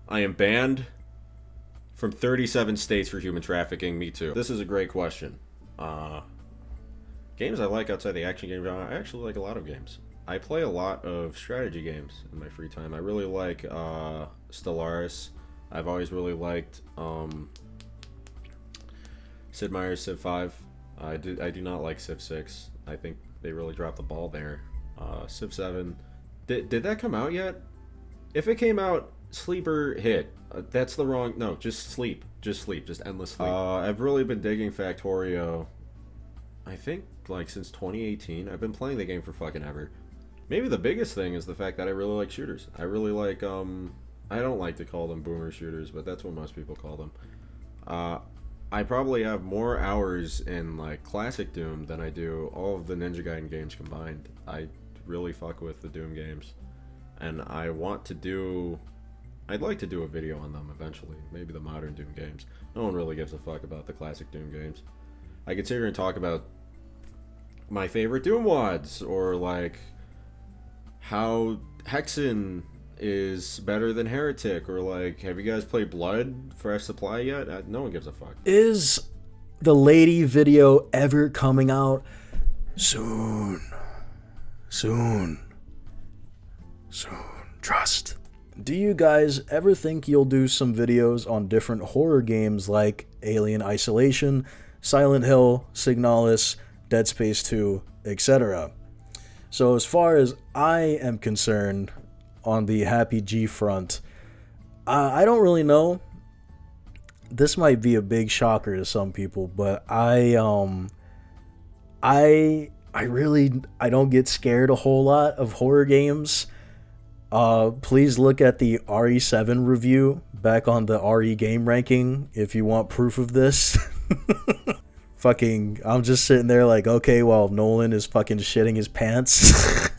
I am banned from 37 states for human trafficking. Me too. This is a great question. Games I like outside the action game genre. I actually like a lot of games. I play a lot of strategy games in my free time. I really like Stellaris. I've always really liked Sid Meier's Civ 5. I do not like Civ 6. I think they really dropped the ball there. Civ 7. Did that come out yet? If it came out, sleeper hit. That's the wrong... No, just sleep. Just sleep. Just endless sleep. I've really been digging Factorio, I think, like, since 2018. I've been playing the game for fucking ever. Maybe the biggest thing is the fact that I really like shooters. I really like, I don't like to call them boomer shooters, but that's what most people call them. I probably have more hours in, like, classic Doom than I do all of the Ninja Gaiden games combined. I really fuck with the Doom games. And I'd like to do a video on them eventually. Maybe the modern Doom games. No one really gives a fuck about the classic Doom games. I could sit here and talk about my favorite Doom wads, or, like, how Hexen is better than Heretic, or like, have you guys played Blood Fresh Supply yet? No one gives a fuck. Is the lady video ever coming out? Soon. Trust. Do you guys ever think you'll do some videos on different horror games like Alien Isolation, Silent Hill, Signalis, Dead Space 2, etc. So as far as I am concerned on the Happy G front, I don't really know. This might be a big shocker to some people, but I don't get scared a whole lot of horror games. Please look at the RE7 review back on the RE game ranking if you want proof of this. I'm just sitting there like, okay, while Nolan is fucking shitting his pants.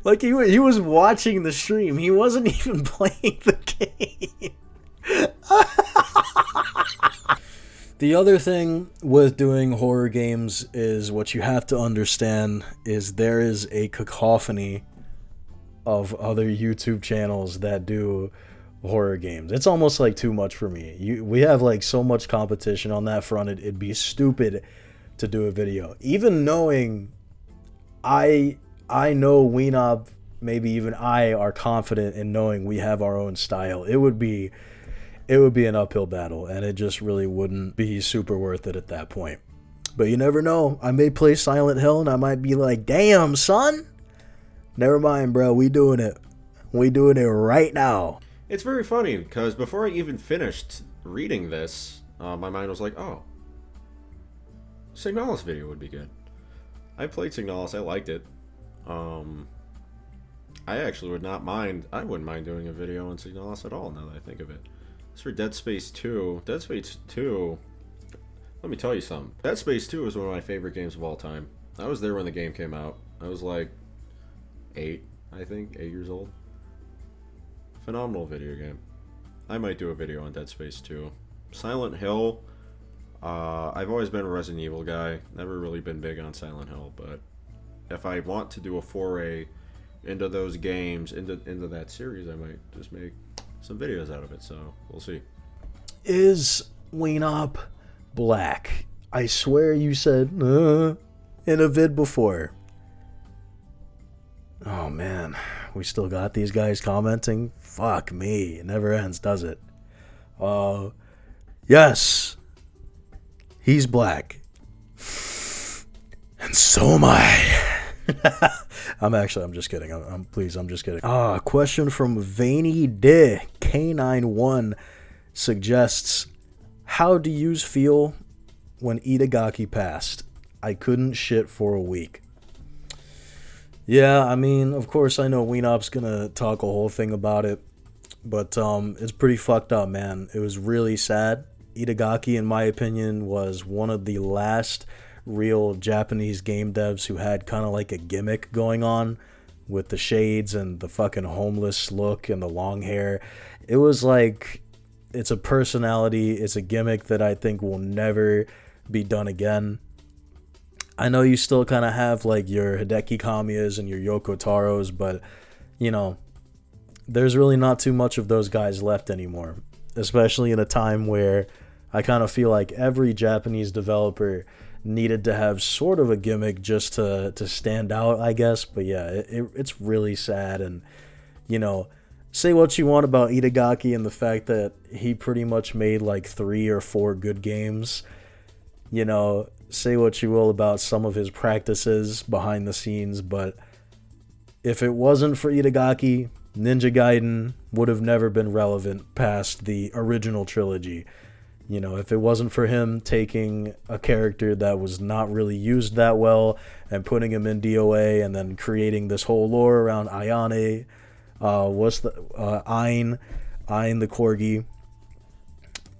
Like he was watching the stream. He wasn't even playing the game. The other thing with doing horror games is what you have to understand is there is a cacophony of other YouTube channels that do horror games. It's almost like too much for me. We have like so much competition on that front. It'd be stupid to do a video. Even knowing I know Weenop, maybe even I are confident in knowing we have our own style. It would be an uphill battle, and it just really wouldn't be super worth it at that point. But you never know. I may play Silent Hill, and I might be like, damn, son. Never mind, bro. We doing it. We doing it right now. It's very funny, because before I even finished reading this, my mind was like, oh, Signalis video would be good. I played Signalis. I liked it. I actually wouldn't mind doing a video on Signalis at all, now that I think of it. As for Dead Space 2, let me tell you something. Dead Space 2 is one of my favorite games of all time. I was there when the game came out. I was like 8 years old. Phenomenal video game. I might do a video on Dead Space 2. Silent Hill, I've always been a Resident Evil guy. Never really been big on Silent Hill, but if I want to do a foray into those games, into that series, I might just make some videos out of it, so we'll see. Is Weenop black? I swear you said in a vid before. Oh man, we still got these guys commenting? Fuck me, it never ends, does it? Yes, he's black. And so am I. I'm just kidding. I'm just kidding. Question from Veiny De K91 suggests, how do yous feel when Itagaki passed? I couldn't shit for a week. Yeah, I mean, of course I know Weenop's gonna talk a whole thing about it, but it's pretty fucked up, man. It was really sad. Itagaki, in my opinion, was one of the last real Japanese game devs who had kind of like a gimmick going on with the shades and the fucking homeless look and the long hair. It was like, it's a personality, it's a gimmick that I think will never be done again. I know you still kind of have like your Hideki Kamiyas and your Yoko Taros, but you know, there's really not too much of those guys left anymore, especially in a time where I kind of feel like every Japanese developer needed to have sort of a gimmick just to stand out, I guess. But yeah, it's really sad. And you know, say what you want about Itagaki and the fact that he pretty much made like 3 or 4 good games. You know, say what you will about some of his practices behind the scenes, but if it wasn't for Itagaki, Ninja Gaiden would have never been relevant past the original trilogy. You know, if it wasn't for him taking a character that was not really used that well and putting him in DOA and then creating this whole lore around Ayane, Ain the Corgi,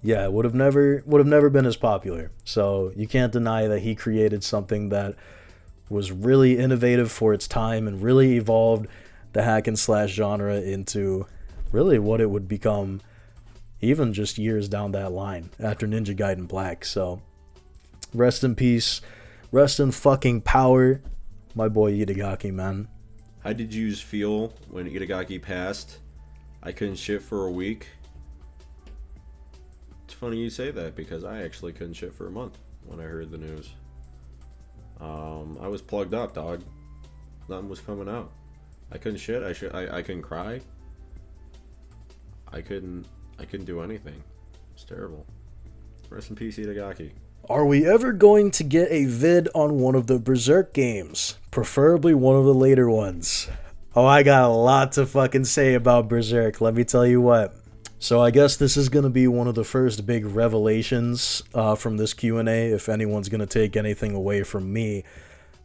yeah, it would have never been as popular. So you can't deny that he created something that was really innovative for its time and really evolved the hack and slash genre into really what it would become even just years down that line after Ninja Gaiden Black. So rest in peace, rest in fucking power, my boy Itagaki, man. How did you feel when Itagaki passed? I couldn't shit for a week. It's funny you say that, because I actually couldn't shit for a month when I heard the news. I was plugged up, dog. Nothing was coming out. I couldn't shit. I couldn't cry. I couldn't do anything. It's terrible. Rest in peace, Itagaki. Are we ever going to get a vid on one of the Berserk games? Preferably one of the later ones. Oh, I got a lot to fucking say about Berserk, let me tell you what. So I guess this is going to be one of the first big revelations from this Q&A, if anyone's going to take anything away from me.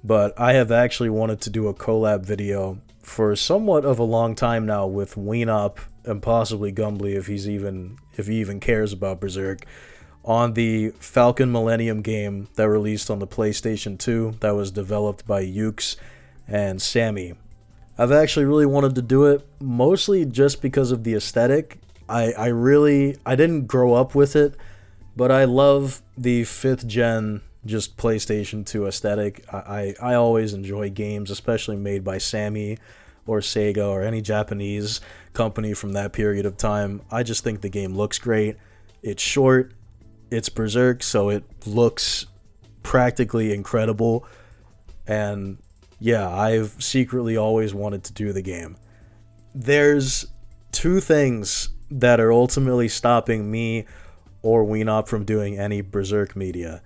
But I have actually wanted to do a collab video for somewhat of a long time now with Weenop and possibly Gumbly if he even cares about Berserk, on the Falcon Millennium game that released on the PlayStation 2 that was developed by Ukes and Sammy. I've actually really wanted to do it, mostly just because of the aesthetic. I didn't grow up with it, but I love the 5th gen just PlayStation 2 aesthetic. I always enjoy games, especially made by Sammy or Sega or any Japanese company from that period of time. I just think the game looks great. It's short. It's Berserk, so it looks practically incredible. And yeah, I've secretly always wanted to do the game. There's 2 things that are ultimately stopping me or Weenop from doing any Berserk media.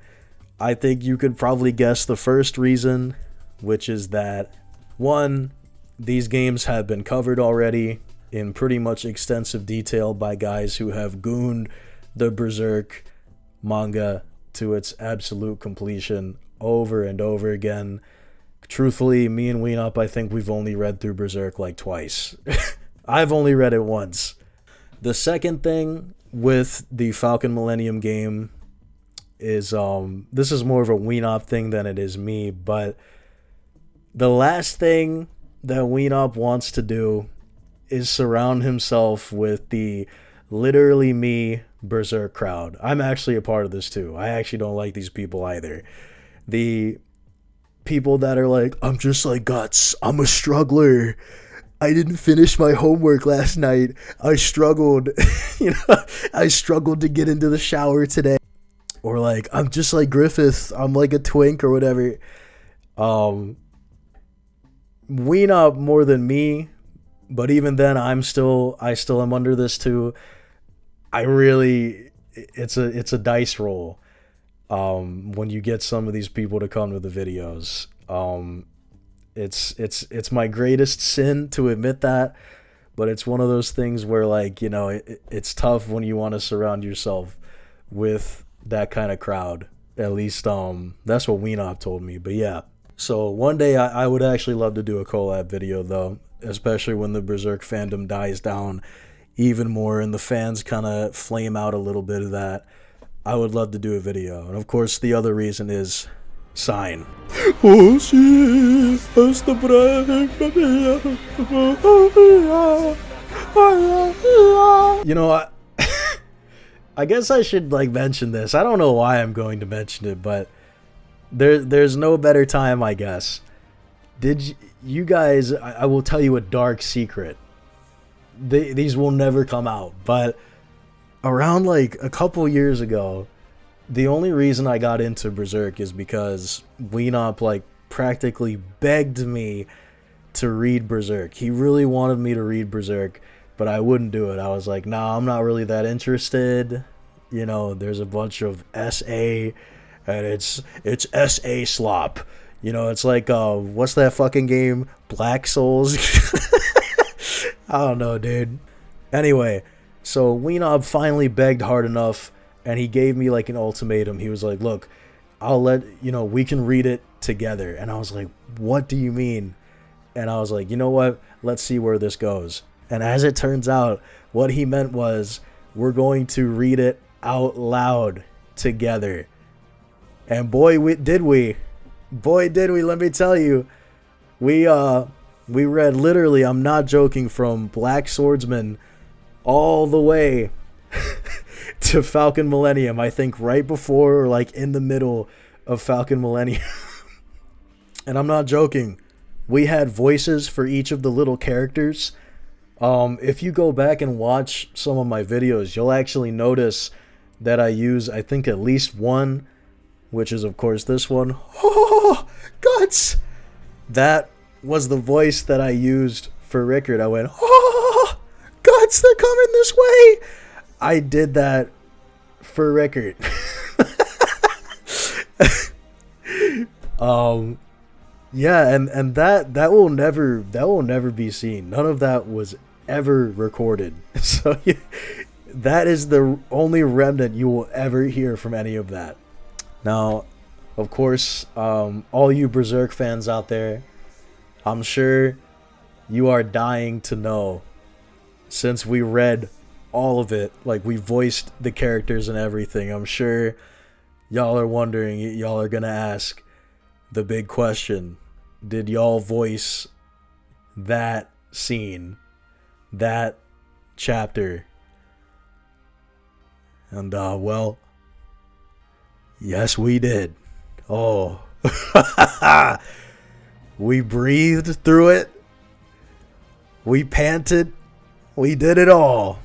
I think you could probably guess the first reason, which is that, 1, these games have been covered already in pretty much extensive detail by guys who have gooned the Berserk manga to its absolute completion over and over again. Truthfully, me and Weenop, I think we've only read through Berserk like twice. I've only read it once. The second thing with the Falcon Millennium game is, this is more of a Weenop thing than it is me, but the last thing that Weenop wants to do is surround himself with the literally me Berserk crowd. I'm actually a part of this too. I actually don't like these people either. The people that are like, I'm just like Guts, I'm a struggler, I didn't finish my homework last night, I struggled I struggled to get into the shower today. Or like, I'm just like Griffith, I'm like a twink or whatever. Weenop more than me, but even then I still am under this too. It's a dice roll when you get some of these people to come to the videos. It's my greatest sin to admit that, but it's one of those things where, like, it's tough when you want to surround yourself with that kind of crowd. At least that's what Weenop told me. But yeah, so one day I would actually love to do a collab video though, especially when the Berserk fandom dies down even more and the fans kind of flame out a little bit of that. I would love to do a video. And of course the other reason is sign. Oh shit, it's the I guess I should like mention this. I don't know why I'm going to mention it, but there's no better time, I guess. Did you guys, I will tell you a dark secret. These will never come out, but around like a couple years ago, the only reason I got into Berserk is because Weenop like practically begged me to read Berserk. He really wanted me to read Berserk, but I wouldn't do it. I was like, nah, I'm not really that interested. There's a bunch of SA, and it's SA slop. It's like, what's that fucking game? Black Souls? I don't know, dude. Anyway, so Weenop finally begged hard enough, and he gave me like an ultimatum. He was like, look, I'll let, we can read it together. And I was like, what do you mean? And I was like, you know what? Let's see where this goes. And as it turns out, what he meant was, we're going to read it out loud together. And boy, did we, let me tell you. We read literally, I'm not joking, from Black Swordsman all the way to Falcon Millennium. I think right before or like in the middle of Falcon Millennium. And I'm not joking. We had voices for each of the little characters. If you go back and watch some of my videos, you'll actually notice that I use, I think, at least one, which is of course this one. Oh, Guts! That was the voice that I used for Rickard. I went, oh, Guts, they're coming this way! I did that for Rickard. Yeah, and that will never be seen. None of that was ever recorded. So that is the only remnant you will ever hear from any of that. Now, of course, all you Berserk fans out there, I'm sure you are dying to know, since we read all of it, like we voiced the characters and everything, I'm sure y'all are wondering, y'all are gonna ask the big question: did y'all voice that scene, that chapter? And well, yes, we did. Oh, we breathed through it. We panted. We did it all.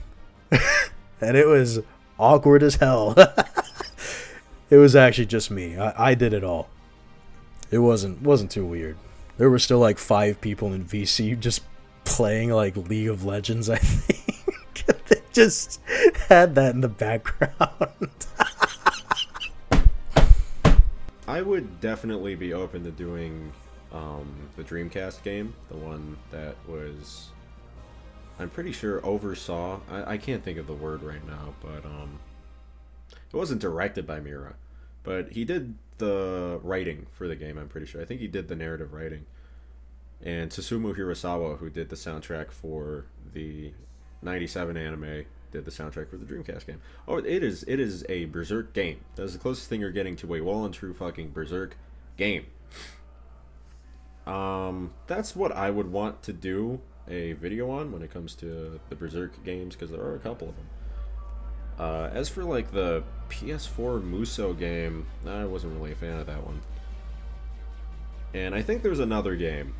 And it was awkward as hell. It was actually just me. I did it all. It wasn't too weird. There were still like 5 people in VC just playing like League of Legends, I think. They just had that in the background. I would definitely be open to doing the Dreamcast game, the one that was, I'm pretty sure, oversaw. I can't think of the word right now, but it wasn't directed by Mira, but he did the writing for the game, I'm pretty sure. I think he did the narrative writing. And Susumu Hirasawa, who did the soundtrack for the 97 anime, did the soundtrack for the Dreamcast game. Oh, it is a Berserk game. That's the closest thing you're getting to a well and true fucking Berserk game. That's what I would want to do a video on when it comes to the Berserk games, because there are a couple of them. As for like the PS4 Muso game, I wasn't really a fan of that one. And I think there's another game.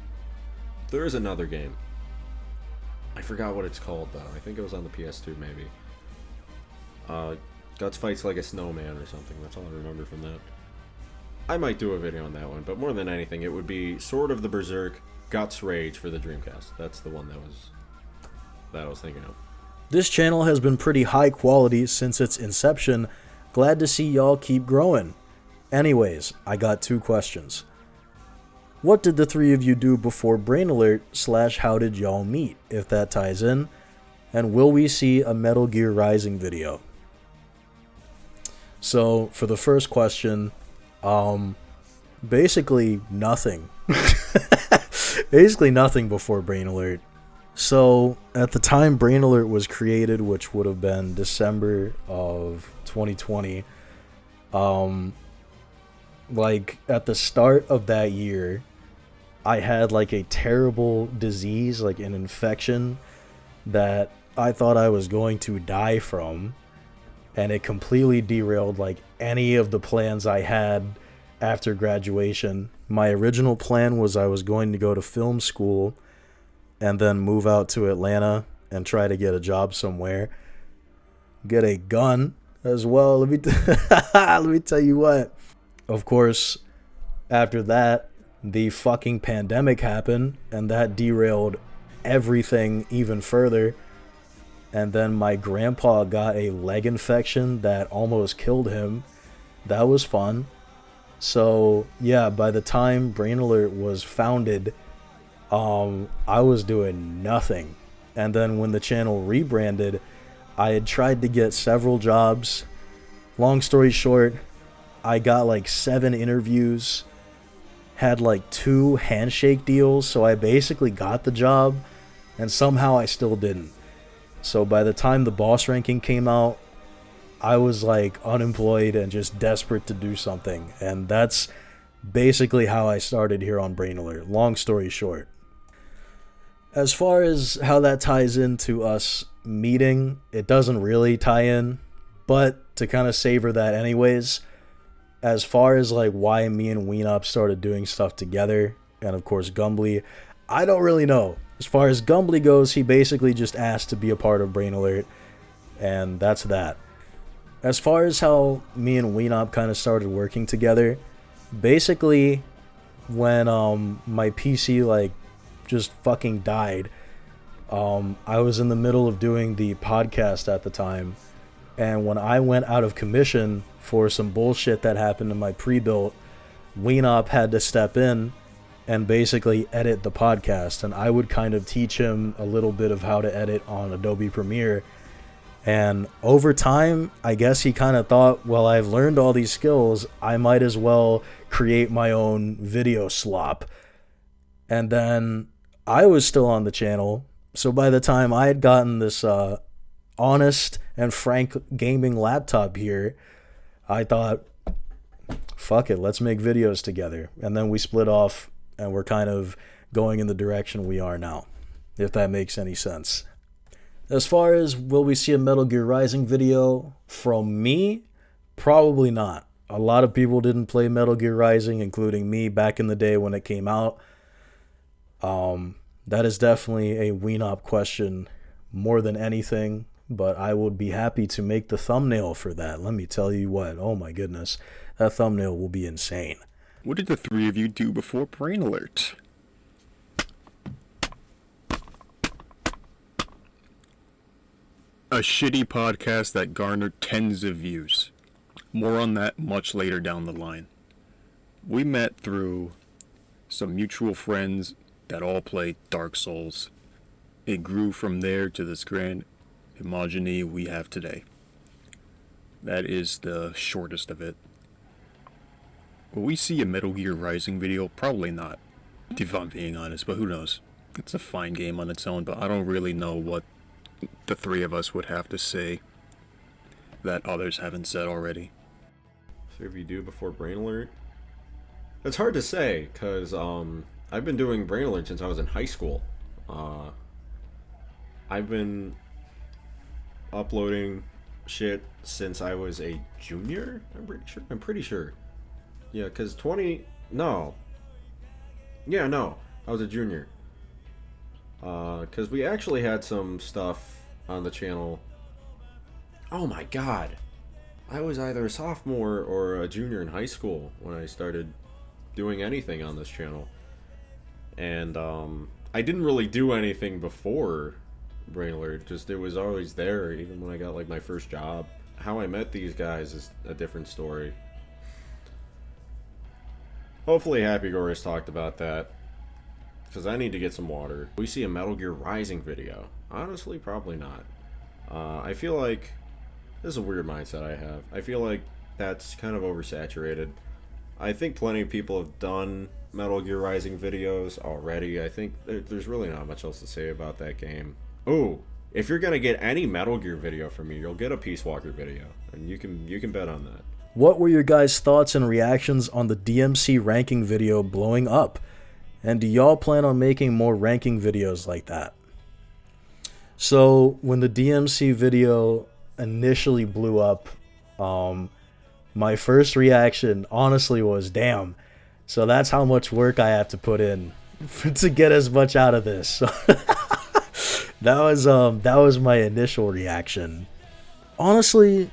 There is another game. I forgot what it's called though. I think it was on the PS2 maybe. Guts fights like a snowman or something. That's all I remember from that. I might do a video on that one, but more than anything, it would be Sword of the Berserk Guts Rage for the Dreamcast. That's the one that I was thinking of. This channel has been pretty high quality since its inception. Glad to see y'all keep growing. Anyways, I got 2 questions. What did the 3 of you do before Brain Alert / how did y'all meet, if that ties in? And will we see a Metal Gear Rising video? So, for the first question, basically nothing. Basically nothing before Brain Alert. So, at the time Brain Alert was created, which would have been December of 2020, like, at the start of that year, I had, like, a terrible disease, like an infection, that I thought I was going to die from, and it completely derailed, like, any of the plans I had after graduation. My original plan was I was going to go to film school and then move out to Atlanta and try to get a job somewhere. Get a gun as well. Let me tell you what. Of course, after that, the fucking pandemic happened, and that derailed everything even further. And then my grandpa got a leg infection that almost killed him. That was fun. So, yeah, by the time Brain Alert was founded, I was doing nothing. And then when the channel rebranded, I had tried to get several jobs. Long story short, I got like 7 interviews, had like 2 handshake deals, so I basically got the job, and somehow I still didn't. So by the time the boss ranking came out, I was like unemployed and just desperate to do something. And that's basically how I started here on Brain Alert. Long story short. As far as how that ties into us meeting, it doesn't really tie in, but to kind of savor that anyways, as far as like why me and Weenop started doing stuff together, and of course Gumbly, I don't really know. As far as Gumbly goes, he basically just asked to be a part of Brain Alert, and that's that. As far as how me and Weenop kind of started working together, basically when my PC like just fucking died, I was in the middle of doing the podcast at the time, and when I went out of commission for some bullshit that happened in my pre-built, Weenop had to step in and basically edit the podcast, and I would kind of teach him a little bit of how to edit on Adobe Premiere. And over time, I guess he kind of thought, well, I've learned all these skills, I might as well create my own video slop. And then I was still on the channel, so by the time I had gotten this honest and frank gaming laptop here, I thought, fuck it, let's make videos together. And then we split off, and we're kind of going in the direction we are now, if that makes any sense. As far as will we see a Metal Gear Rising video from me, probably not. A lot of people didn't play Metal Gear Rising, including me back in the day when it came out. That is definitely a Weenop question more than anything, but I would be happy to make the thumbnail for that. Let me tell you what, oh my goodness, that thumbnail will be insane. What did the three of you do before Brain Alert? A shitty podcast that garnered tens of views. More on that much later down the line. We met through some mutual friends that all played Dark Souls. It grew from there to this grand homogeny we have today. That is the shortest of it. Will we see a Metal Gear Rising video? Probably not, if I'm being honest, but who knows. It's a fine game on its own, but I don't really know what the three of us would have to say that others haven't said already. So if you do before Brain Alert? It's hard to say, because I've been doing Brain Alert since I was in high school. I've been uploading shit since I was a junior, I'm pretty sure. Yeah, because I was a junior. Because we actually had some stuff on the channel. Oh my god. I was either a sophomore or a junior in high school when I started doing anything on this channel. And I didn't really do anything before Brain Alert, just it was always there, even when I got like my first job. How I met these guys is a different story. Hopefully Hapygourious talked about that, because I need to get some water. We see a Metal Gear Rising video. Honestly, probably not. I feel like this is a weird mindset I have. I feel like that's kind of oversaturated. I think plenty of people have done Metal Gear Rising videos already. I think there's really not much else to say about that game. Oh, if you're gonna get any Metal Gear video from me, you'll get a Peace Walker video, and you can bet on that. What were your guys' thoughts and reactions on the DMC ranking video blowing up? And do y'all plan on making more ranking videos like that? So when the DMC video initially blew up, my first reaction honestly was, damn, so that's how much work I have to put in to get as much out of this. That was my initial reaction. Honestly,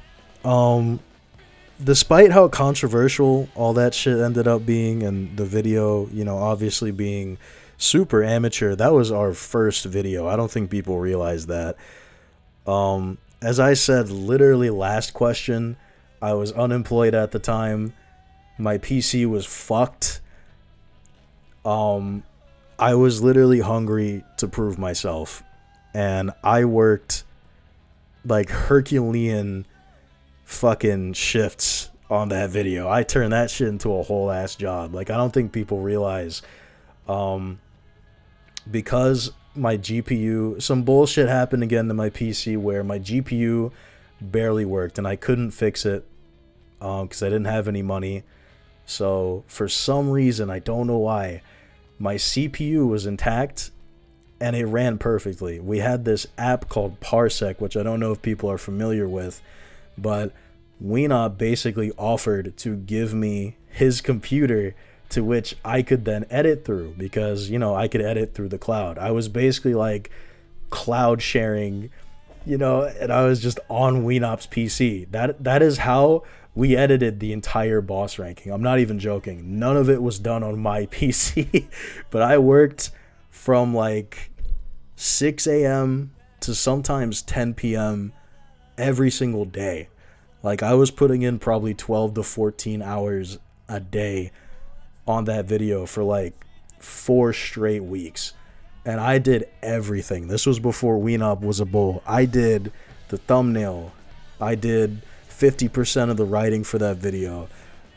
despite how controversial all that shit ended up being, and the video, obviously being super amateur, that was our first video. I don't think people realize that. As I said, literally last question, I was unemployed at the time. My PC was fucked. I was literally hungry to prove myself. And I worked like Herculean fucking shifts on that video. I turned that shit into a whole ass job. Like, I don't think people realize, because my GPU, some bullshit happened again to my PC where my GPU barely worked and I couldn't fix it because I didn't have any money. So for some reason, I don't know why, my CPU was intact and it ran perfectly. We had this app called Parsec, which I don't know if people are familiar with, but Weenop basically offered to give me his computer to which I could then edit through, because, I could edit through the cloud. I was basically like cloud sharing, and I was just on Weenop's PC. That is how we edited the entire boss ranking. I'm not even joking. None of it was done on my PC, but I worked from like 6 a.m. to sometimes 10 p.m. every single day. Like, I was putting in probably 12 to 14 hours a day on that video for like 4 straight weeks. And I did everything. This was before Weenop was a bull. I did the thumbnail. I did 50% of the writing for that video.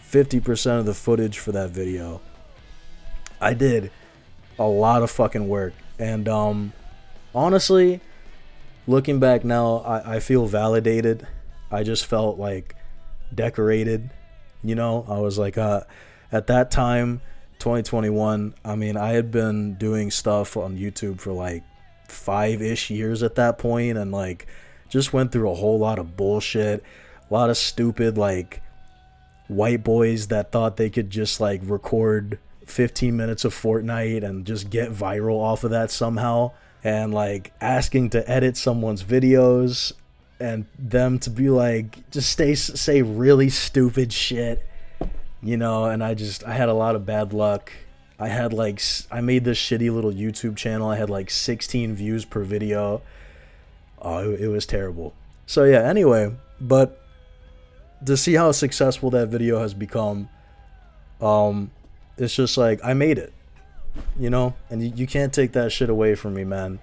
50% of the footage for that video. I did a lot of fucking work. And honestly, looking back now, I feel validated. I just felt like decorated. You know, I was like, at that time, 2021, I mean, I had been doing stuff on YouTube for like 5-ish years at that point, and like just went through a whole lot of bullshit, a lot of stupid like white boys that thought they could just like record 15 minutes of Fortnite and just get viral off of that somehow, and like asking to edit someone's videos and them to be like, just say really stupid shit, you know. And I had a lot of bad luck. I made this shitty little YouTube channel. I had like 16 views per video. Oh, it was terrible. So yeah, anyway, but to see how successful that video has become, it's just like, I made it, you know. And you can't take that shit away from me, man.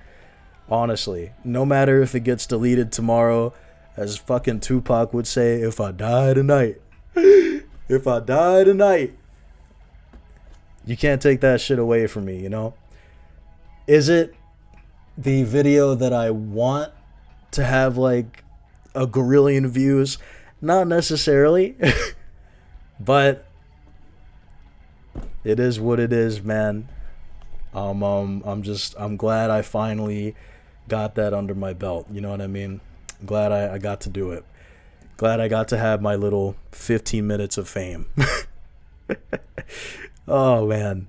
Honestly, no matter if it gets deleted tomorrow, as fucking Tupac would say, if I die tonight, if I die tonight, you can't take that shit away from me, you know? Is it the video that I want to have like a gorillion views? Not necessarily, but it is what it is, man. I'm glad I finally got that under my belt. You know what I mean? I'm glad I got to do it. Glad I got to have my little 15 minutes of fame. Oh, man.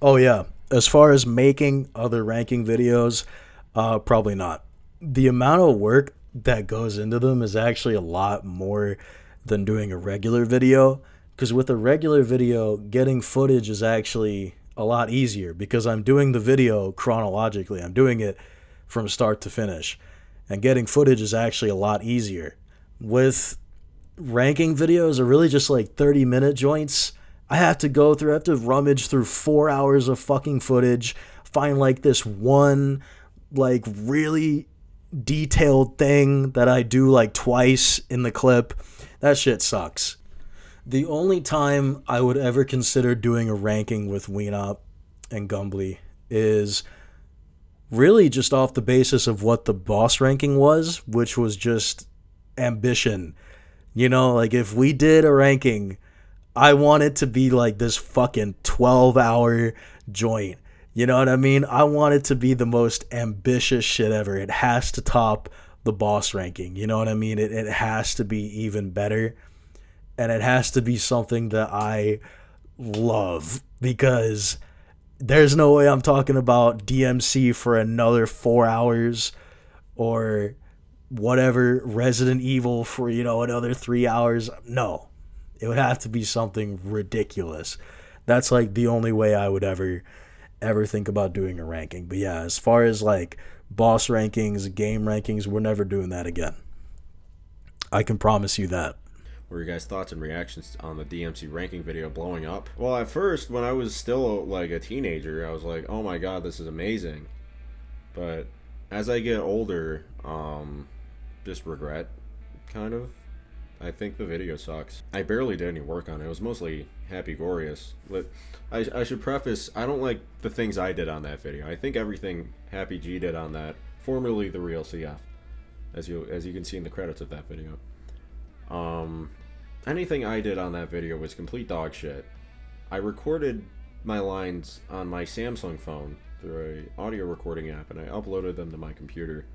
Oh, yeah. As far as making other ranking videos, probably not. The amount of work that goes into them is actually a lot more than doing a regular video. Because with a regular video, getting footage is actually a lot easier because I'm doing the video chronologically. I'm doing it from start to finish. And getting footage is actually a lot easier. With ranking videos are really just like 30-minute joints. I have to rummage through 4 hours of fucking footage, find like this one like really detailed thing that I do like twice in the clip. That shit sucks. The only time I would ever consider doing a ranking with Weenop and Gumbly is really just off the basis of what the boss ranking was, which was just ambition. You know, like if we did a ranking, I want it to be like this fucking 12-hour joint. You know what I mean? I want it to be the most ambitious shit ever. It has to top the boss ranking. You know what I mean? It has to be even better. And it has to be something that I love, because there's no way I'm talking about DMC for another 4 hours or whatever, Resident Evil for, you know, another 3 hours. No, it would have to be something ridiculous. That's like the only way I would ever think about doing a ranking. But yeah, as far as like boss rankings, game rankings, we're never doing that again. I can promise you that. What were your guys' thoughts and reactions on the DMC ranking video blowing up? Well, at first, when I was still like a teenager, I was like, oh my god, this is amazing. But as I get older, just regret, kind of. I think the video sucks. I barely did any work on it. It was mostly Hapygourious. But I should preface, I don't like the things I did on that video. I think everything Happy G did on that, formerly the real CF, as you can see in the credits of that video. Anything I did on that video was complete dog shit. I recorded my lines on my Samsung phone through an audio recording app, and I uploaded them to my computer.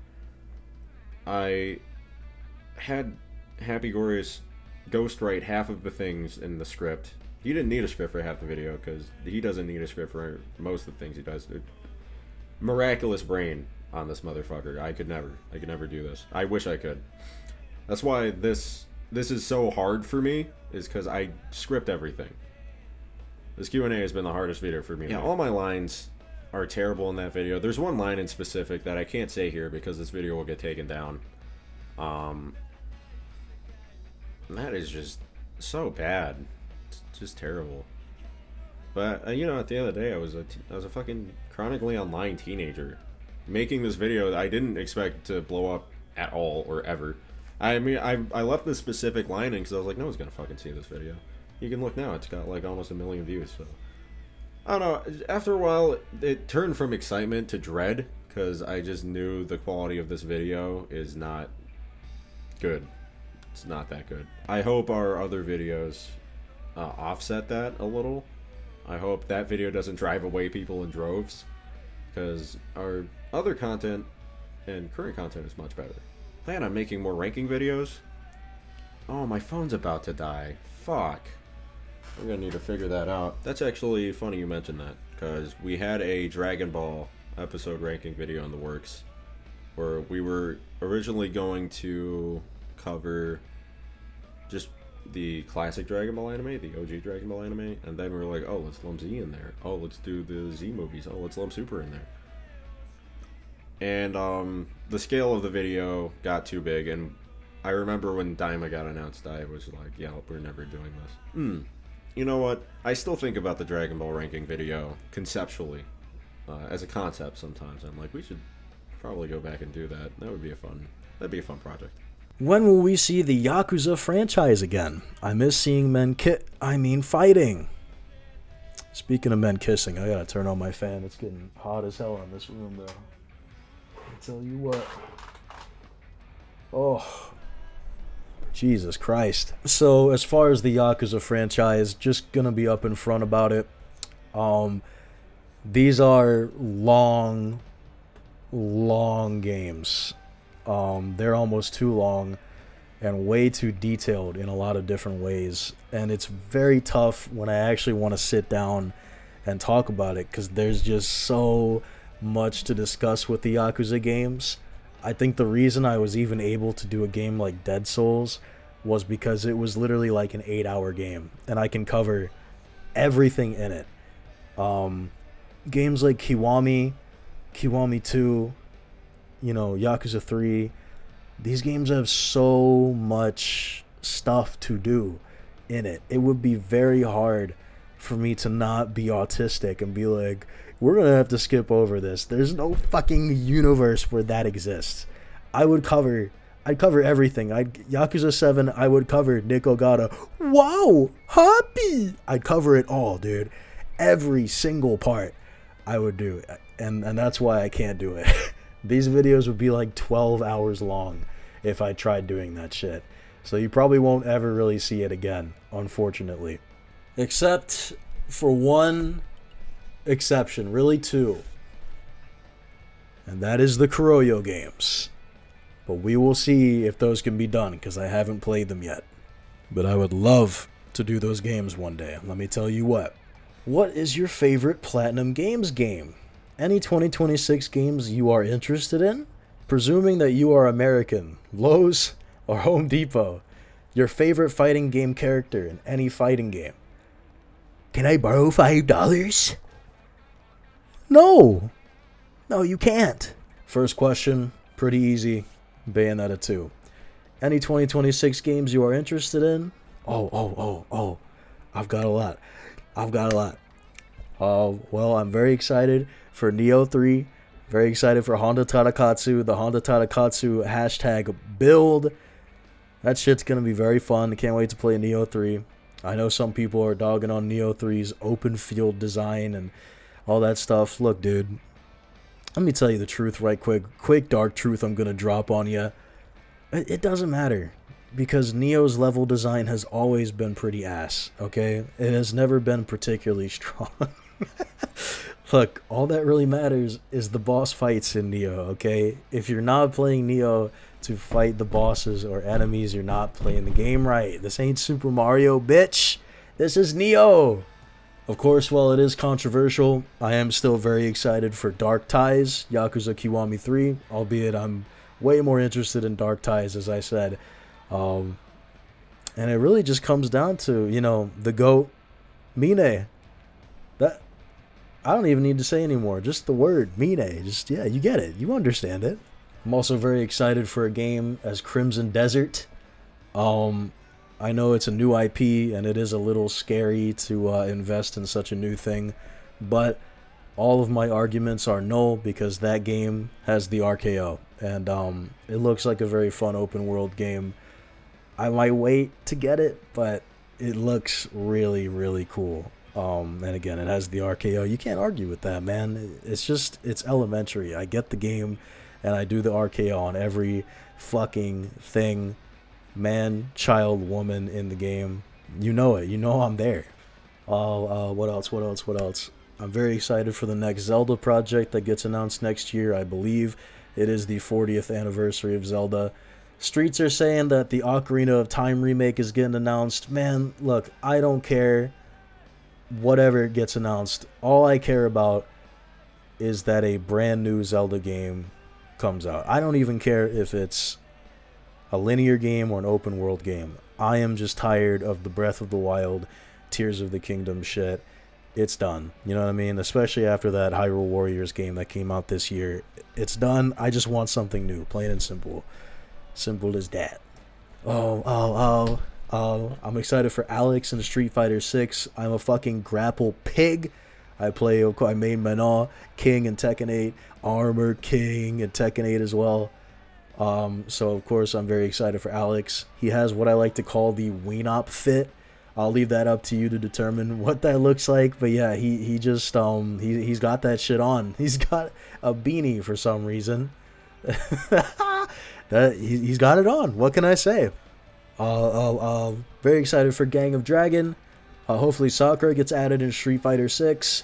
I had Hapygourious ghostwrite half of the things in the script. He didn't need a script for half the video, because he doesn't need a script for most of the things he does. Miraculous brain on this motherfucker. I could never do this. I wish I could. That's why this is so hard for me, is because I script everything. This Q&A has been the hardest video for me. Yeah, all my lines are terrible in that video. There's one line in specific that I can't say here because this video will get taken down. That is just so bad. It's just terrible. But you know, at the end of the day, I was a fucking chronically online teenager making this video. I didn't expect to blow up at all or ever. I mean, I left this specific line in because I was like, no one's gonna fucking see this video. You can look now; it's got like almost 1 million views. So I don't know. After a while, it turned from excitement to dread because I just knew the quality of this video is not good. It's not that good. I hope our other videos offset that a little. I hope that video doesn't drive away people in droves, because our other content and current content is much better. Plan on making more ranking videos. Oh, my phone's about to die. Fuck. We're gonna need to figure that out. That's actually funny you mentioned that, because we had a Dragon Ball episode ranking video in the works, where we were originally going to cover just the classic Dragon Ball anime, the OG Dragon Ball anime, and then we were like, oh, let's lump Z in there. Oh, let's do the Z movies. Oh, let's lump Super in there. And the scale of the video got too big, and I remember when Daima got announced, I was like, yeah, we're never doing this. You know what? I still think about the Dragon Ball ranking video conceptually, as a concept sometimes. I'm like, we should probably go back and do that. That'd be a fun project. When will we see the Yakuza franchise again? I miss seeing men fighting. Speaking of men kissing, I gotta turn on my fan. It's getting hot as hell in this room, though. I tell you what. Oh, Jesus Christ. So, as far as the Yakuza franchise, just gonna be up in front about it. These are long games. They're almost too long and way too detailed in a lot of different ways, and it's very tough when I actually want to sit down and talk about it, because there's just so much to discuss with the Yakuza games. I think the reason I was even able to do a game like Dead Souls was because it was literally like an 8-hour game, and I can cover everything in it. Games like Kiwami 2, you know, Yakuza 3, these games have so much stuff to do in it. It would be very hard for me to not be autistic and be like, we're gonna have to skip over this. There's no fucking universe where that exists. I'd cover everything. Yakuza 7, I would cover Nick Ogata. Wow, happy. I'd cover it all, dude. Every single part I would do. And that's why I can't do it. These videos would be like 12 hours long if I tried doing that shit. So you probably won't ever really see it again, unfortunately. Except for one exception, really two. And that is the Kuroyo games. But we will see if those can be done, because I haven't played them yet. But I would love to do those games one day. Let me tell you what. What is your favorite Platinum Games game? Any 2026 games you are interested in? Presuming that you are American, Lowe's or Home Depot. Your favorite fighting game character in any fighting game. Can I borrow $5? No, you can't. First question, pretty easy. Bayonetta 2. Any 2026 games you are interested in? Oh. I've got a lot. Well, I'm very excited for Nioh 3. Very excited for Honda Tadakatsu. The Honda Tadakatsu hashtag build. That shit's going to be very fun. Can't wait to play Nioh 3. I know some people are dogging on Nioh 3's open field design and all that stuff. Look, dude. Let me tell you the truth right quick. Quick dark truth I'm going to drop on you. It doesn't matter. Because Nioh's level design has always been pretty ass, okay? It has never been particularly strong. Look, all that really matters is the boss fights in Nioh, okay? If you're not playing Nioh to fight the bosses or enemies, you're not playing the game right. This ain't Super Mario, bitch. This is Nioh. Of course, while it is controversial, I am still very excited for Dark Ties, Yakuza Kiwami 3, albeit I'm way more interested in Dark Ties, as I said. And it really just comes down to, you know, the GOAT, Mine. That, I don't even need to say anymore. Just the word, Mine. Just, yeah, you get it. You understand it. I'm also very excited for a game as Crimson Desert. I know it's a new IP and it is a little scary to invest in such a new thing, but all of my arguments are no, because that game has the RKO, and it looks like a very fun open world game. I might wait to get it, but it looks really, really cool. And again, it has the RKO. You can't argue with that, man. It's elementary. I get the game, and I do the RKO on every fucking thing, man, child, woman in the game. You know it. You know I'm there. What else? I'm very excited for the next Zelda project that gets announced next year. I believe it is the 40th anniversary of Zelda. Streets are saying that the Ocarina of Time remake is getting announced. Man, look, I don't care whatever gets announced. All I care about is that a brand new Zelda game comes out. I don't even care if it's a linear game or an open world game. I am just tired of the Breath of the Wild, Tears of the Kingdom shit. It's done. You know what I mean? Especially after that Hyrule Warriors game that came out this year. It's done. I just want something new. Plain and simple. Simple as that. I'm excited for Alex in Street Fighter 6. I'm a fucking grapple pig. I main Nioh, King in Tekken 8, Armor King in Tekken 8 as well. So of course I'm very excited for Alex. He has what I like to call the Weenop fit. I'll leave that up to you to determine what that looks like. But yeah, he's got that shit on. He's got a beanie for some reason. He's got it on. What can I say? Very excited for Gang of Dragon. Hopefully Sakura gets added in Street Fighter 6.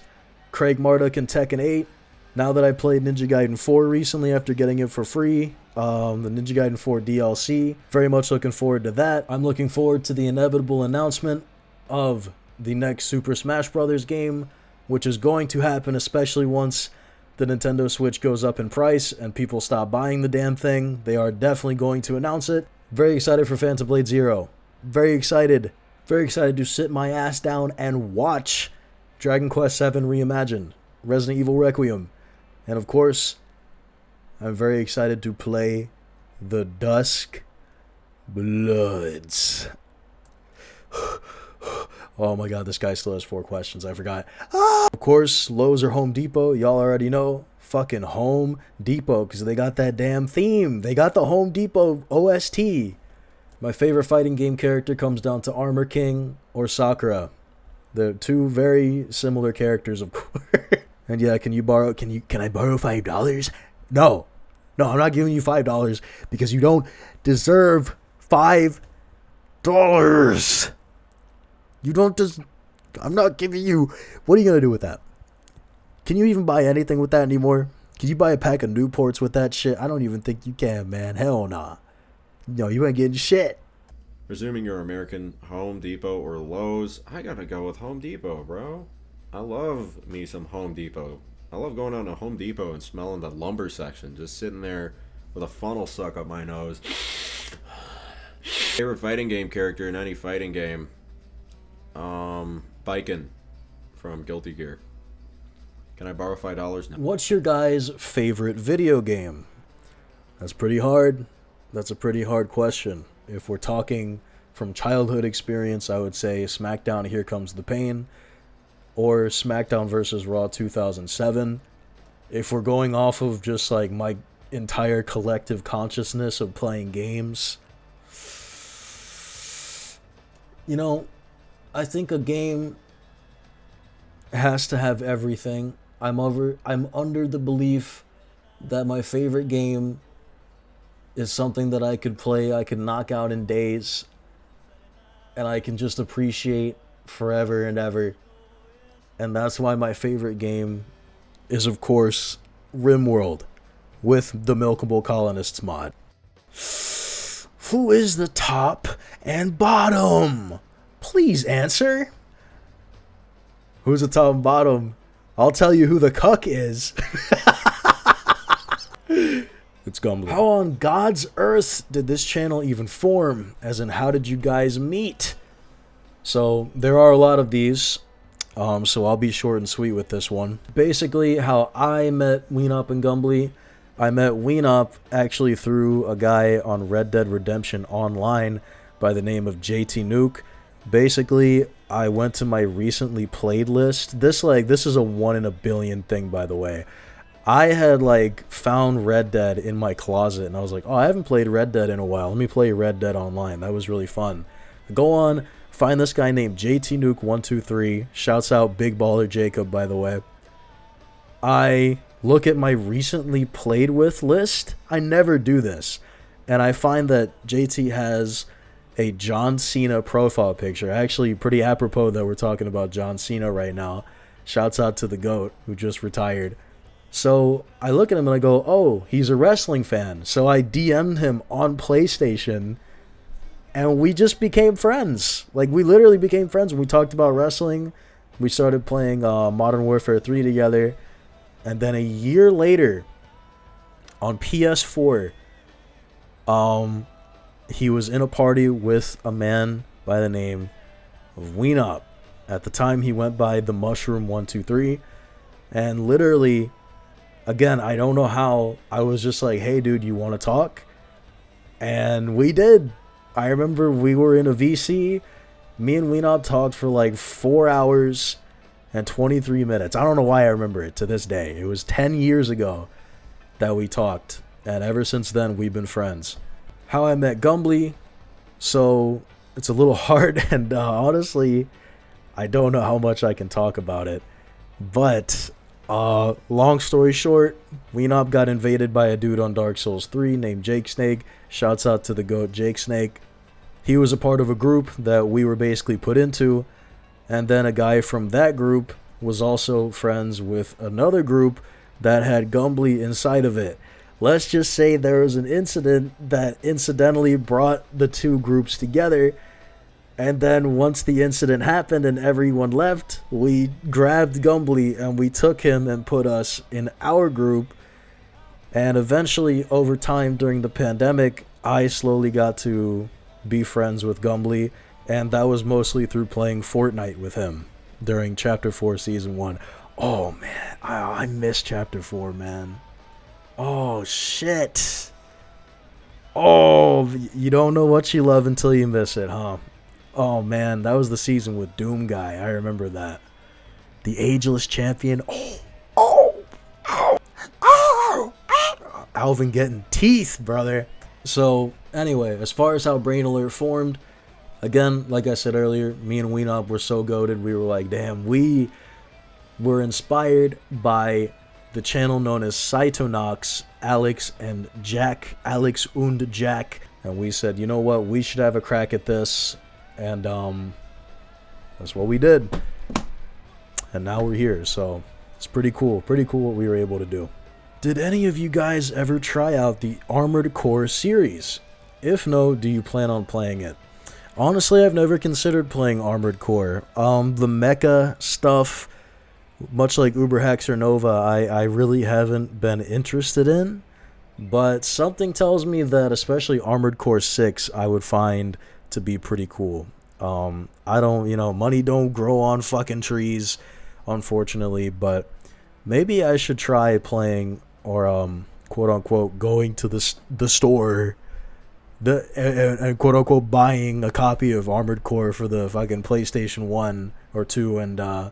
Craig Marduk in Tekken 8. Now that I played Ninja Gaiden 4 recently after getting it for free, the Ninja Gaiden 4 DLC, very much looking forward to that. I'm looking forward to the inevitable announcement of the next Super Smash Bros. Game, which is going to happen especially once the Nintendo Switch goes up in price and people stop buying the damn thing. They are definitely going to announce it. Very excited for Phantom Blade Zero. Very excited to sit my ass down and watch Dragon Quest VII Reimagined, Resident Evil Requiem. And of course, I'm very excited to play the Dusk Bloods. Oh my god, this guy still has 4 questions. I forgot. Of course, Lowe's or Home Depot. Y'all already know. Fucking Home Depot, because they got that damn theme. They got the Home Depot OST. My favorite fighting game character comes down to Armor King or Sakura. They're two very similar characters, of course. And yeah, can I borrow $5? No, I'm not giving you $5 because you don't deserve $5. You don't I'm not giving you. What are you gonna do with that? Can you even buy anything with that anymore? Can you buy a pack of Newports with that shit? I don't even think you can, man. Hell nah. No, you ain't getting shit. Resuming your American Home Depot or Lowe's, I gotta go with Home Depot, bro. I love me some Home Depot. I love going on to Home Depot and smelling the lumber section, just sitting there with a funnel stuck up my nose. Favorite fighting game character in any fighting game? Biken from Guilty Gear. Can I borrow $5 now? What's your guys' favorite video game? That's pretty hard. That's a pretty hard question. If we're talking from childhood experience, I would say SmackDown Here Comes the Pain or SmackDown vs. Raw 2007. If we're going off of just like my entire collective consciousness of playing games, you know, I think a game has to have everything. I'm under the belief that my favorite game is something that I could play, I could knock out in days, and I can just appreciate forever and ever. And that's why my favorite game is, of course, RimWorld with the Milkable Colonists mod. Who is the top and bottom? Please answer. Who's the top and bottom? I'll tell you who the cuck is. It's Gumbly. How on God's earth did this channel even form? As in, how did you guys meet? So, there are a lot of these. So I'll be short and sweet with this one. Basically, how I met Weenop and Gumbly. I met Weenop actually through a guy on Red Dead Redemption Online by the name of JT Nuke. Basically, I went to my recently played list. This is a 1 in a billion thing, by the way. I had found Red Dead in my closet, and I was like, oh, I haven't played Red Dead in a while. Let me play Red Dead Online. That was really fun. Go on, find this guy named JT Nuke 123. Shouts out Big Baller Jacob, by the way. I look at my recently played with list. I never do this. And I find that JT has a John Cena profile picture. Actually, pretty apropos that we're talking about John Cena right now. Shouts out to the GOAT who just retired. So I look at him and I go, oh, he's a wrestling fan. So I DM'd him on PlayStation and we just became friends. We literally became friends when we talked about wrestling. We started playing Modern Warfare 3 together. And then a year later, on PS4, he was in a party with a man by the name of Weenop. At the time, he went by the Mushroom 123. And literally, again, I don't know how, I was just like, hey, dude, you want to talk? And we did. I remember we were in a VC. Me and Weenop talked for 4 hours and 23 minutes. I don't know why I remember it to this day. It was 10 years ago that we talked. And ever since then, we've been friends. How I met Gumbly. So it's a little hard. And honestly, I don't know how much I can talk about it. But long story short, Weenop got invaded by a dude on Dark Souls 3 named Jake Snake. Shouts out to the GOAT Jake Snake. He was a part of a group that we were basically put into. And then a guy from that group was also friends with another group that had Gumbly inside of it. Let's just say there was an incident that incidentally brought the two groups together. And then once the incident happened and everyone left, we grabbed Gumbly and we took him and put us in our group. And eventually, over time during the pandemic, I slowly got to be friends with Gumbly. And that was mostly through playing Fortnite with him during Chapter 4 Season 1. Oh, man. I miss Chapter 4, man. Oh, shit. Oh, you don't know what you love until you miss it, huh? Oh, man. That was the season with Doom Guy. I remember that. The Ageless Champion. Alvin getting teeth, brother. So, anyway, as far as how Brain Alert formed, again, like I said earlier, me and Weenop were so goated. We were like, damn, we were inspired by the channel known as Cytonox, Alex and Jack, Alex und Jack. And we said, you know what, we should have a crack at this. And that's what we did. And now we're here, so it's pretty cool. Pretty cool what we were able to do. Did any of you guys ever try out the Armored Core series? If no, do you plan on playing it? Honestly, I've never considered playing Armored Core. The mecha stuff, much like Uber Haxer Nova, I really haven't been interested in. But something tells me that especially Armored Core 6 I would find to be pretty cool. I don't, money don't grow on fucking trees, unfortunately. But maybe I should try playing or quote unquote going to the store and quote unquote buying a copy of Armored Core for the fucking PlayStation 1 or 2 and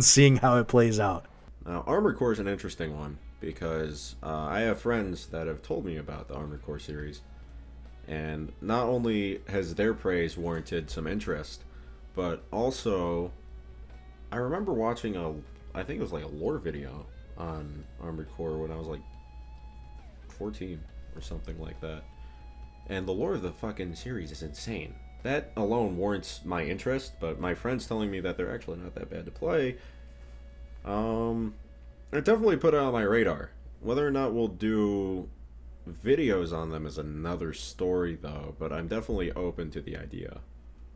seeing how it plays out. Now, Armored Core is an interesting one because I have friends that have told me about the Armored Core series, and not only has their praise warranted some interest, but also I remember watching I think it was like a lore video on Armored Core when I was like 14 or something like that. And the lore of the fucking series is insane. That alone warrants my interest, but my friends telling me that they're actually not that bad to play, it definitely put it on my radar. Whether or not we'll do videos on them is another story, though, but I'm definitely open to the idea.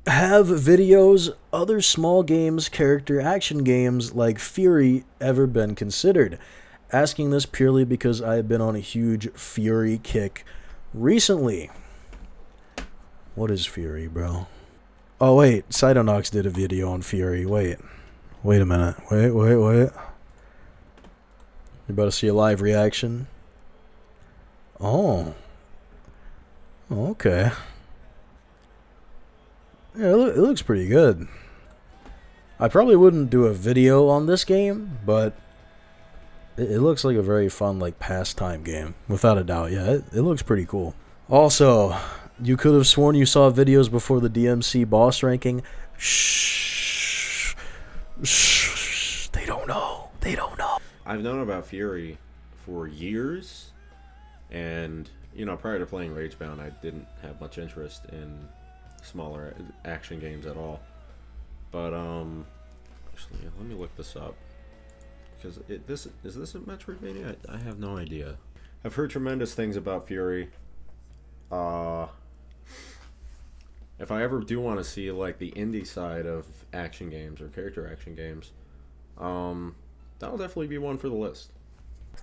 Have videos, other small games, character action games like Fury ever been considered? Asking this purely because I have been on a huge Fury kick recently. What is Fury, bro? Oh, wait. Cytonox did a video on Fury. Wait a minute. Wait. You're about to see a live reaction. Oh. Okay. Yeah, it looks pretty good. I probably wouldn't do a video on this game, but it looks like a very fun, like, pastime game. Without a doubt, yeah, it looks pretty cool. Also, you could have sworn you saw videos before the DMC boss ranking. Shh. Shh. They don't know. They don't know. I've known about Fury for years, and, you know, prior to playing Ragebound, I didn't have much interest in smaller action games at all. But, actually, let me look this up. Because is this a Metroidvania? I have no idea. I've heard tremendous things about Fury. If I ever do want to see like the indie side of action games or character action games, that'll definitely be one for the list.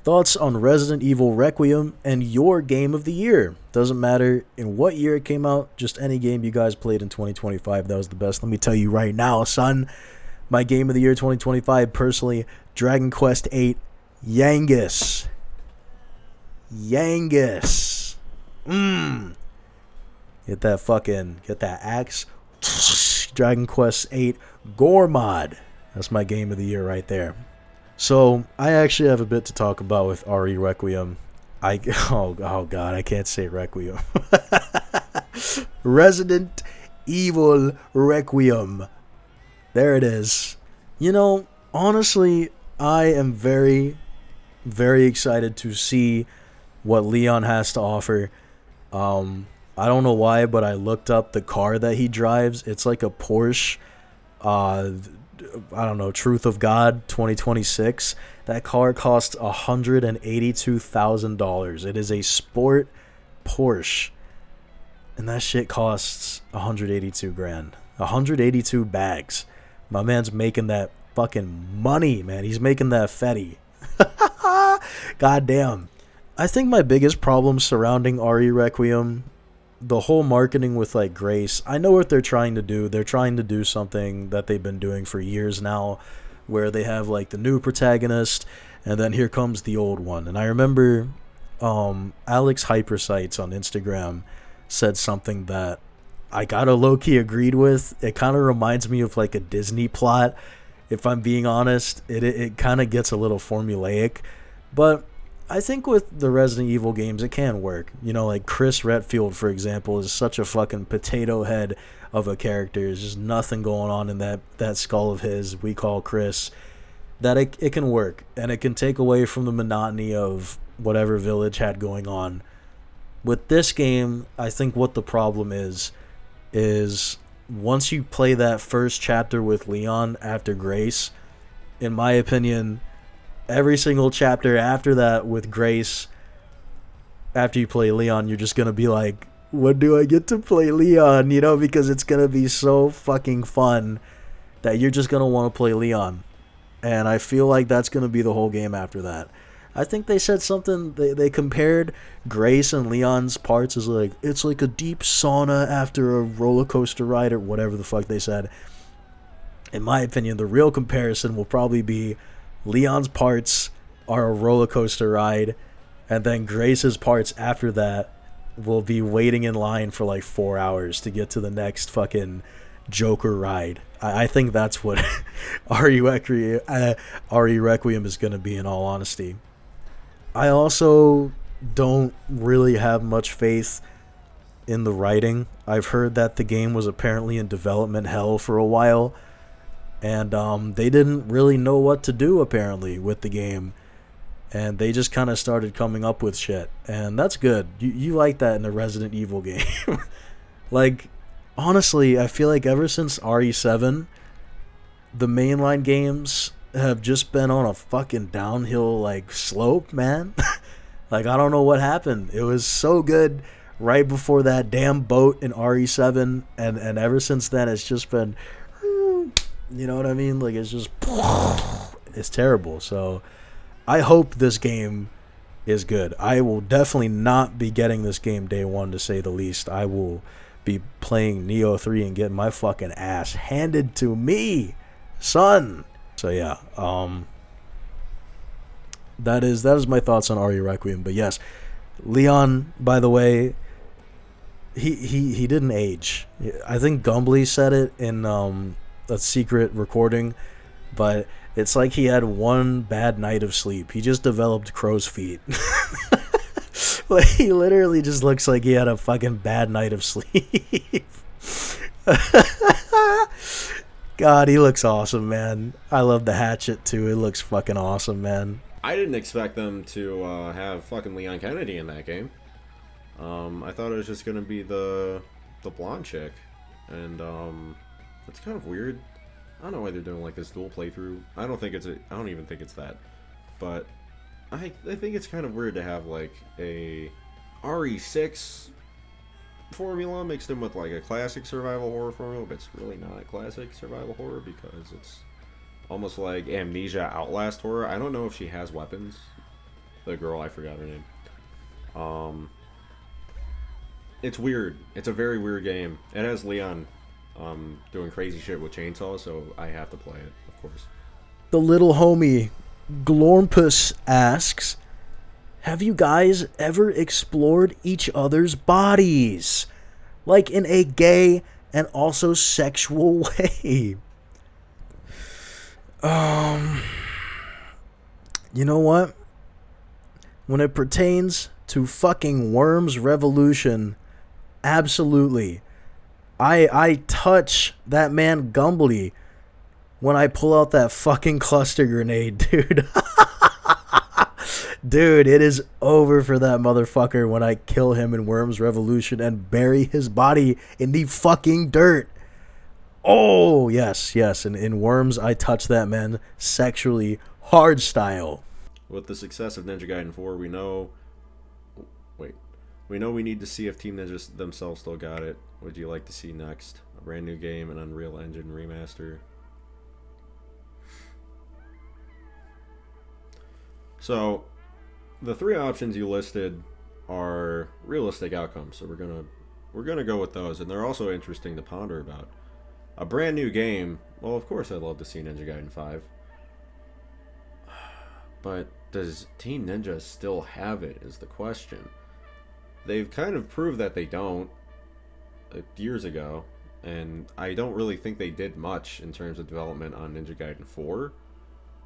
Thoughts on Resident Evil Requiem and your game of the year? Doesn't matter in what year it came out, just any game you guys played in 2025 that was the best. Let me tell you right now, son, my game of the year 2025, personally, Dragon Quest VIII, Yangus. Get that axe. Dragon Quest VIII, Gore Mod. That's my game of the year right there. So, I actually have a bit to talk about with RE Requiem. Oh god, I can't say Requiem. Resident Evil Requiem. There it is. You know, honestly, I am very, very excited to see what Leon has to offer. I don't know why, but I looked up the car that he drives. It's like a Porsche. I don't know, Truth of God 2026. That car costs $182,000. It is a sport Porsche, and that shit costs 182 grand. 182 bags. My man's making that fucking money, man. He's making that fetty. God damn. I think my biggest problem surrounding RE Requiem, the whole marketing with like Grace, I know what they're trying to do. They're trying to do something that they've been doing for years now, where they have like the new protagonist and then here comes the old one. And I remember Alex Hypersights on Instagram said something that I gotta low-key agreed with. It kind of reminds me of like a Disney plot, if I'm being honest. It kind of gets a little formulaic, but I think with the Resident Evil games, it can work. You know, like Chris Redfield, for example, is such a fucking potato head of a character. There's just nothing going on in that skull of his, we call Chris, that it can work. And it can take away from the monotony of whatever Village had going on. With this game, I think what the problem is once you play that first chapter with Leon after Grace, in my opinion, every single chapter after that with Grace, after you play Leon, you're just going to be like, when do I get to play Leon? You know, because it's going to be so fucking fun that you're just going to want to play Leon. And I feel like that's going to be the whole game after that. I think they said something, they compared Grace and Leon's parts as like, it's like a deep sauna after a roller coaster ride or whatever the fuck they said. In my opinion, the real comparison will probably be Leon's parts are a roller coaster ride, and then Grace's parts after that will be waiting in line for like 4 hours to get to the next fucking Joker ride. I think that's what RE Requiem is going to be, in all honesty. I also don't really have much faith in the writing. I've heard that the game was apparently in development hell for a while, and they didn't really know what to do apparently with the game, and they just kind of started coming up with shit, and that's good. You like that in a Resident Evil game. Like, honestly, I feel like ever since RE7, the mainline games have just been on a fucking downhill like slope, man. Like, I don't know what happened. It was so good right before that damn boat in RE7, and ever since then it's just been, you know what I mean? Like, it's just, it's terrible. So I hope this game is good. I will definitely not be getting this game day one, to say the least. I will be playing Nioh 3 and getting my fucking ass handed to me, son. So yeah, that is my thoughts on RE Requiem. But yes, Leon, by the way, he didn't age. I think Gumbly said it in a secret recording, but it's like he had one bad night of sleep. He just developed crow's feet. Like, he literally just looks like he had a fucking bad night of sleep. God, he looks awesome, man. I love the hatchet too. It looks fucking awesome, man. I didn't expect them to have fucking Leon Kennedy in that game. I thought it was just gonna be the blonde chick, and it's kind of weird. I don't know why they're doing like this dual playthrough. I don't even think it's that, but I think it's kind of weird to have like a RE6 formula mixed in with like a classic survival horror formula, but it's really not a classic survival horror because it's almost like Amnesia Outlast horror. I don't know if she has weapons. The girl, I forgot her name. It's weird. It's a very weird game. It has Leon doing crazy shit with chainsaws, so I have to play it, of course. The little homie Glormpus asks, have you guys ever explored each other's bodies? Like in a gay and also sexual way? You know what? When it pertains to fucking Worms Revolution, absolutely. I touch that man Gumbly when I pull out that fucking cluster grenade, dude. Dude, it is over for that motherfucker when I kill him in Worms Revolution and bury his body in the fucking dirt. Oh, yes. In Worms, I touch that man sexually, hard style. With the success of Ninja Gaiden 4, we know we need to see if Team Ninja themselves still got it. What would you like to see next? A brand new game, an Unreal Engine remaster? So, the three options you listed are realistic outcomes, so we're gonna go with those, and they're also interesting to ponder about. A brand new game, well, of course I'd love to see Ninja Gaiden 5. But does Team Ninja still have it is the question. They've kind of proved that they don't years ago, and I don't really think they did much in terms of development on Ninja Gaiden 4.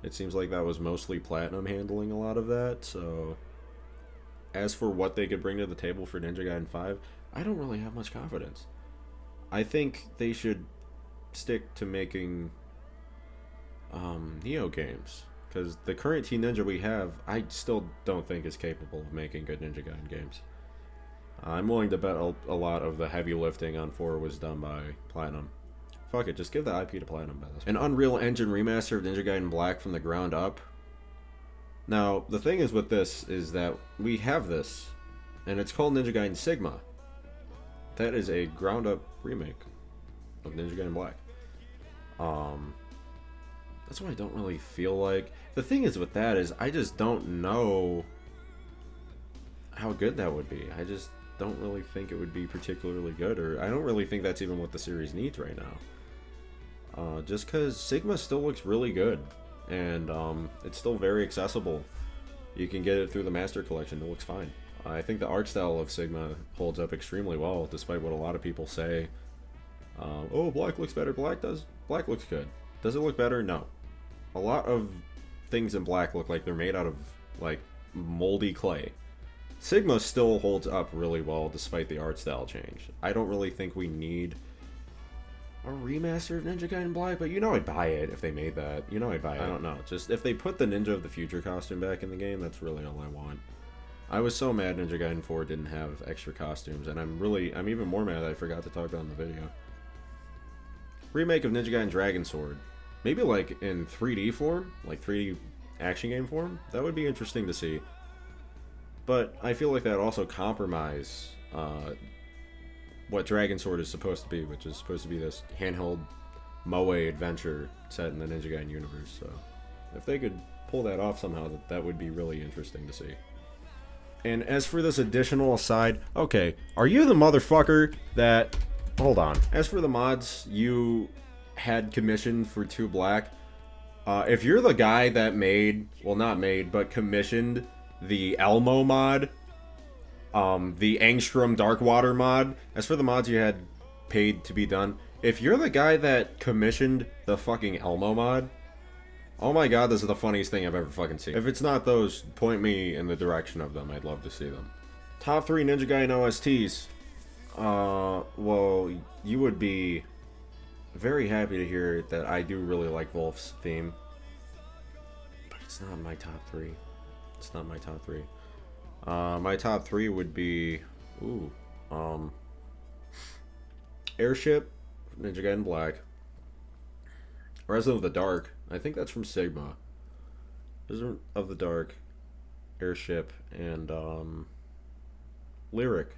It seems like that was mostly Platinum handling a lot of that, so as for what they could bring to the table for Ninja Gaiden 5, I don't really have much confidence. I think they should stick to making Nioh games, because the current Team Ninja we have, I still don't think is capable of making good Ninja Gaiden games. I'm willing to bet a lot of the heavy lifting on 4 was done by Platinum. Fuck it, just give the IP to Platinum. An Unreal Engine remaster of Ninja Gaiden Black from the ground up. Now, the thing is with this is that we have this, and it's called Ninja Gaiden Sigma. That is a ground up remake of Ninja Gaiden Black. That's what I don't really feel like. The thing is with that is I just don't know how good that would be. I just don't really think it would be particularly good, or I don't really think that's even what the series needs right now. Just because Sigma still looks really good, and it's still very accessible. You can get it through the Master Collection, it looks fine. I think the art style of Sigma holds up extremely well, despite what a lot of people say. Oh, Black looks better. Black looks good. Does it look better? No. A lot of things in Black look like they're made out of, like, moldy clay. Sigma still holds up really well despite the art style change. I don't really think we need a remaster of Ninja Gaiden Black, but you know I'd buy it if they made that. You know I'd buy it. I don't know. Just if they put the Ninja of the Future costume back in the game, that's really all I want. I was so mad Ninja Gaiden 4 didn't have extra costumes, and I'm even more mad that I forgot to talk about in the video. Remake of Ninja Gaiden Dragon Sword. Maybe like in 3D form, like 3D action game form. That would be interesting to see. But I feel like that also compromise what Dragon Sword is supposed to be, which is supposed to be this handheld moe adventure set in the Ninja Gaiden universe. So if they could pull that off somehow, that would be really interesting to see. And as for this additional aside, okay, are you the motherfucker that... Hold on. As for the mods you had commissioned for 2 Black, if you're the guy that made, well not made, but commissioned the Elmo mod, The Angstrom Darkwater mod. As for the mods you had paid to be done, if you're the guy that commissioned the fucking Elmo mod, oh my god, this is the funniest thing I've ever fucking seen. If it's not those, point me in the direction of them. I'd love to see them. Top 3 Ninja Gaiden OSTs. Well, you would be very happy to hear that I do really like Wolf's theme. But it's not my top 3. It's not my top 3. My top 3 would be... Airship, Ninja Gaiden Black. Resident of the Dark. I think that's from Sigma. Resident of the Dark, Airship, and Lyric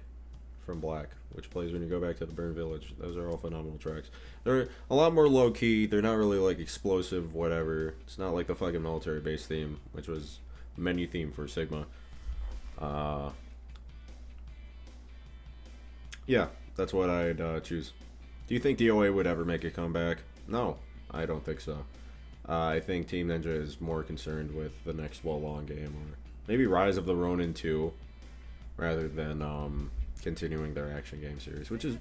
from Black, which plays when you go back to the Burn Village. Those are all phenomenal tracks. They're a lot more low-key. They're not really, like, explosive, whatever. It's not like the fucking military base theme, which was menu theme for Sigma. Yeah, that's what I'd choose. Do you think DOA would ever make a comeback? No, I don't think so. I think Team Ninja is more concerned with the next Wolong game, or maybe Rise of the Ronin 2, rather than continuing their action game series, which is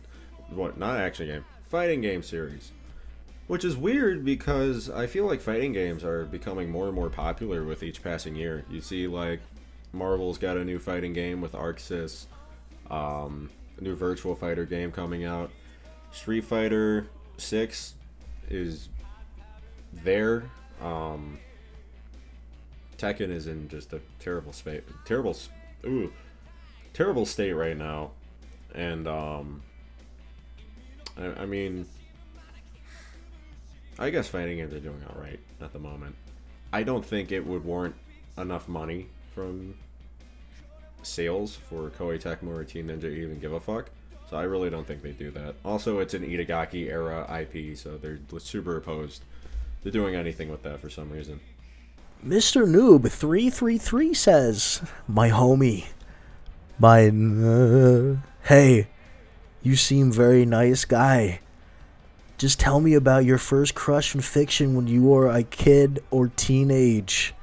not action game, fighting game series, which is weird because I feel like fighting games are becoming more and more popular with each passing year. You see, like, Marvel's got a new fighting game with ArcSys, a new Virtual Fighter game coming out. Street Fighter 6 is there. Tekken is in just a terrible state right now, and I mean, I guess fighting games are doing all right at the moment. I don't think it would warrant enough money from sales for Koei Tecmo or Team Ninja to even give a fuck. So I really don't think they do that. Also, it's an Itagaki era IP, so they're super opposed to doing anything with that for some reason. Mr. Noob 333 says, "My homie, hey, you seem very nice guy. Just tell me about your first crush in fiction when you were a kid or teenage.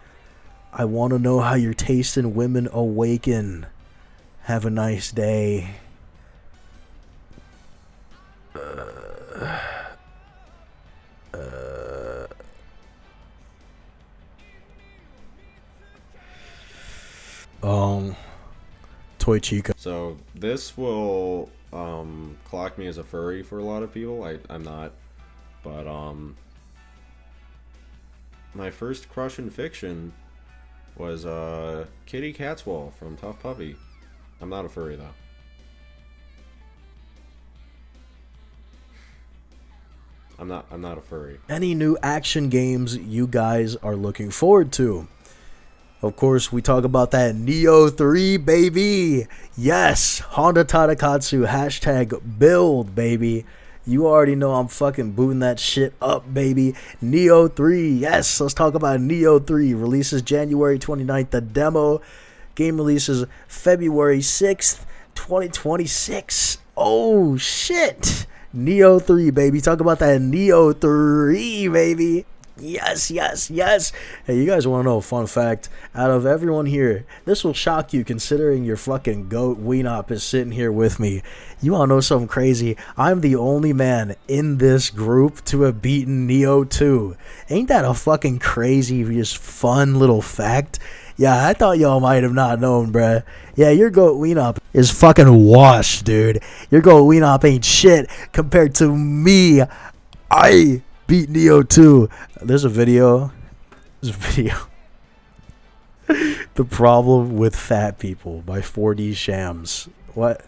I want to know how your taste in women awaken. Have a nice day." Toy Chica. So this will clock me as a furry for a lot of people. I'm not, but my first crush in fiction was Kitty Catswell from Tough Puppy. I'm not a furry though. I'm not a furry. Any new action games you guys are looking forward to? Of course, we talk about that Nioh 3, baby. Yes, Honda Tadakatsu, #build, baby. You already know I'm fucking booting that shit up, baby. Nioh 3, yes, let's talk about Nioh 3. Releases January 29th, the demo. Game releases February 6th, 2026. Oh, shit. Nioh 3, baby. Talk about that Nioh 3, baby. Yes, yes, yes. Hey, you guys want to know a fun fact? Out of everyone here, this will shock you considering your fucking goat Weenop is sitting here with me. You want to know something crazy? I'm the only man in this group to have beaten Nioh 2. Ain't that a fucking crazy, just fun little fact? Yeah, I thought y'all might have not known, bruh. Yeah, your goat Weenop is fucking washed, dude. Your goat Weenop ain't shit compared to me. I beat Nioh 2. There's a video. The Problem with Fat People by 4D Shams. What?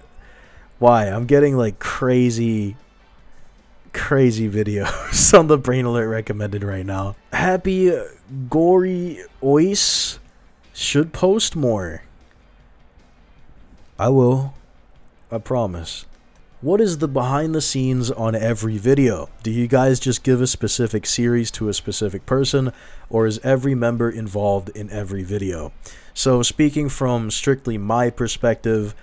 Why? I'm getting like crazy videos on the Brain Alert recommended right now. Hapygourious should post more. I will. I promise. What is the behind the scenes on every video? Do you guys just give a specific series to a specific person, or is every member involved in every video? So speaking from strictly my perspective,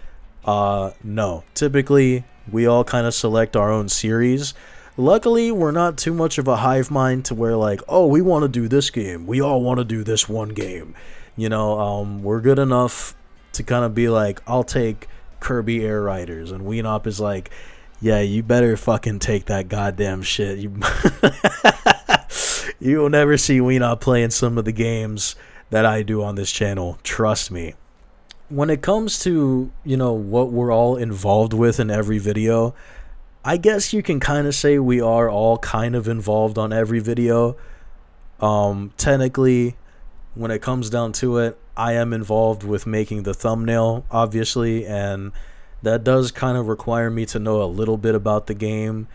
no. Typically, we all kind of select our own series. Luckily, we're not too much of a hive mind to where like, oh, we want to do this game. We all want to do this one game. You know, we're good enough to kind of be like, I'll take Kirby Air Riders, and Weenop is like, yeah, you better fucking take that goddamn shit. You you will never see Weenop playing some of the games that I do on this channel. Trust me. When it comes to, what we're all involved with in every video, I guess you can kind of say we are all kind of involved on every video. Technically, when it comes down to it, I am involved with making the thumbnail, obviously, and that does kind of require me to know a little bit about the game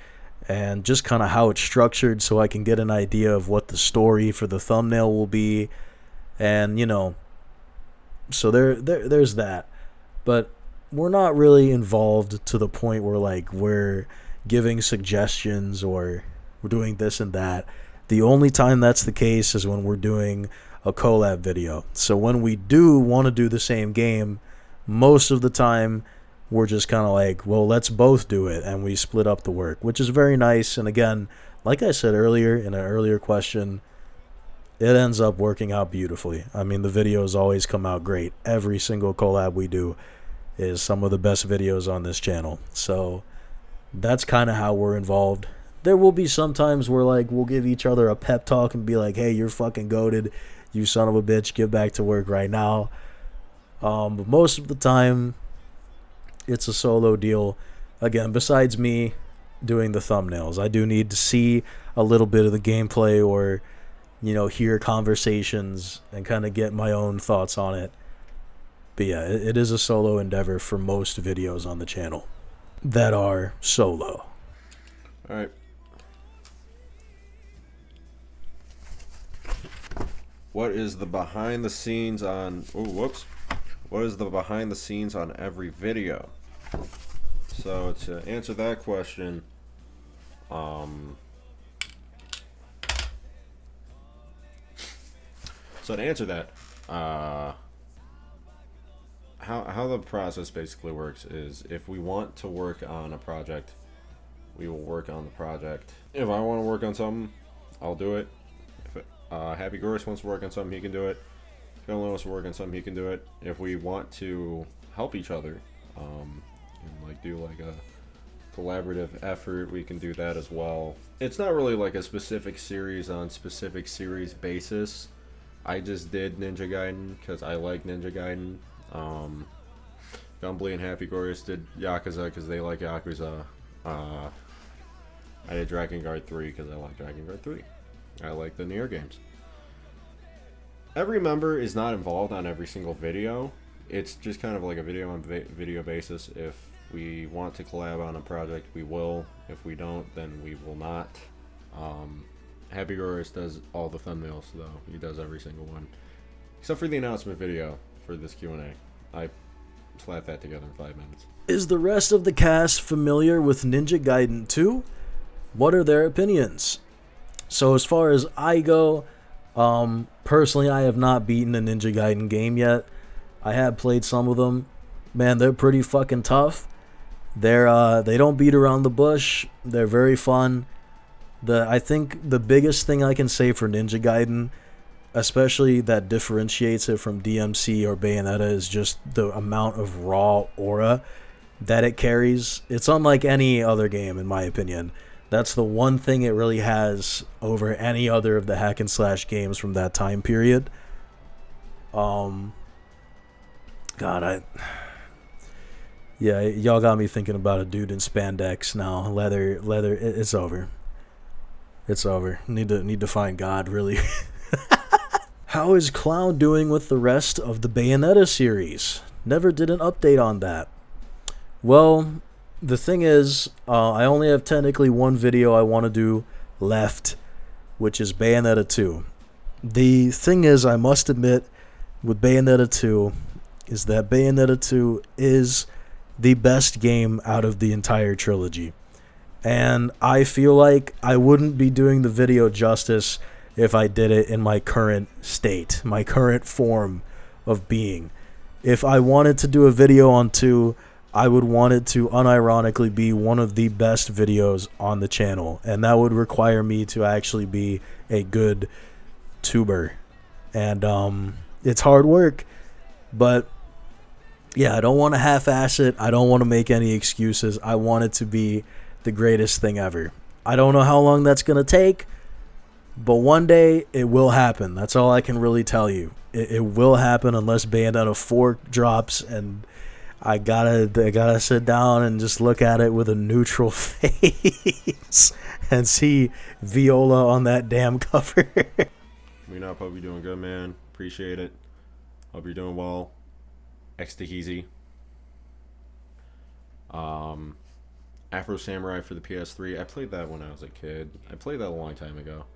and just kind of how it's structured so I can get an idea of what the story for the thumbnail will be. And, so there's that. But we're not really involved to the point where, like, we're giving suggestions or we're doing this and that. The only time that's the case is when we're doing a collab video. So when we do want to do the same game, most of the time we're just kind of like, well, let's both do it, and we split up the work, which is very nice. And again, like I said earlier in an earlier question, it ends up working out beautifully. I mean, the videos always come out great. Every single collab we do is some of the best videos on this channel. So that's kind of how we're involved. There will be some times where, like, we'll give each other a pep talk and be like, hey, you're fucking goated, you son of a bitch, get back to work right now. But most of the time, it's a solo deal. Again, besides me doing the thumbnails, I do need to see a little bit of the gameplay or, hear conversations and kind of get my own thoughts on it. But yeah, it is a solo endeavor for most videos on the channel that are solo. All right. What is the behind the scenes on... Oh, whoops. What is the behind the scenes on every video? So to answer that question, so to answer that, how the process basically works is, if we want to work on a project, we will work on the project. If I want to work on something, I'll do it. If Hapygourious wants to work on something, he can do it. If Gumbly wants to work on something, he can do it. If we want to help each other, and like do like a collaborative effort, we can do that as well. It's not really like a specific series on specific series basis. I just did Ninja Gaiden because I like Ninja Gaiden. Gumbly and Hapygourious did Yakuza because they like Yakuza. I did Dragon Guard 3 because I like Dragon Guard 3. I like the Nioh games. Every member is not involved on every single video. It's just kind of like a video on video basis. If we want to collab on a project, we will. If we don't, then we will not. Hapygourious does all the thumbnails, though. He does every single one. Except for the announcement video for this Q&A. I slapped that together in 5 minutes. Is the rest of the cast familiar with Ninja Gaiden 2? What are their opinions? So as far as I go, personally, I have not beaten a Ninja Gaiden game yet. I have played some of them. Man, they're pretty fucking tough. They don't beat around the bush. They're very fun. I think the biggest thing I can say for Ninja Gaiden, especially that differentiates it from DMC or Bayonetta, is just the amount of raw aura that it carries. It's unlike any other game, in my opinion. That's the one thing it really has over any other of the hack and slash games from that time period. Yeah, y'all got me thinking about a dude in spandex now. Leather. It's over. It's over. Need to find God, really. How is Clown doing with the rest of the Bayonetta series? Never did an update on that. Well, the thing is, I only have technically one video I want to do left, which is Bayonetta 2. The thing is, I must admit, with Bayonetta 2, is that Bayonetta 2 is the best game out of the entire trilogy. And I feel like I wouldn't be doing the video justice if I did it in my current state, my current form of being. If I wanted to do a video on 2, I would want it to unironically be one of the best videos on the channel, and that would require me to actually be a good tuber. And it's hard work, but yeah, I don't want to half-ass it. I don't want to make any excuses. I want it to be the greatest thing ever. I don't know how long that's going to take, but one day it will happen. That's all I can really tell you. It will happen unless Bayonetta 4 drops, and I gotta sit down and just look at it with a neutral face and see Viola on that damn cover. Weenop, hope you're doing good, man. Appreciate it. Hope you're doing well. Ecstasy. Afro Samurai for the PS3. I played that when I was a kid. I played that a long time ago.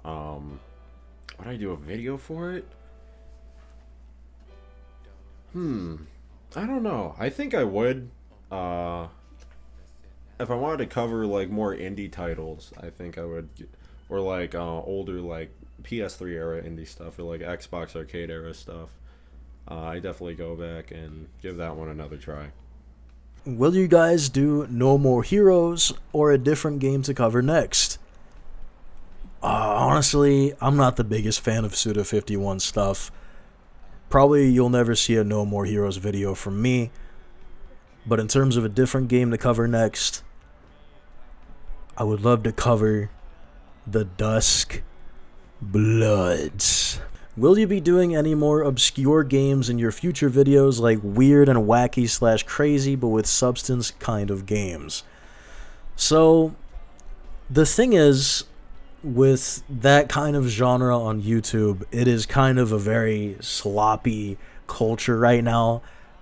Would I do a video for it? I don't know. I think I would. If I wanted to cover like more indie titles, I think I would, or like older like PS3 era indie stuff, or like Xbox Arcade era stuff. I definitely go back and give that one another try. Will you guys do No More Heroes or a different game to cover next? Honestly, I'm not the biggest fan of Suda51 stuff. Probably you'll never see a No More Heroes video from me. But in terms of a different game to cover next, I would love to cover the Dusk Bloods. Will you be doing any more obscure games in your future videos, like weird and wacky / crazy but with substance kind of games? So, the thing is, with that kind of genre on YouTube, it is kind of a very sloppy culture right now.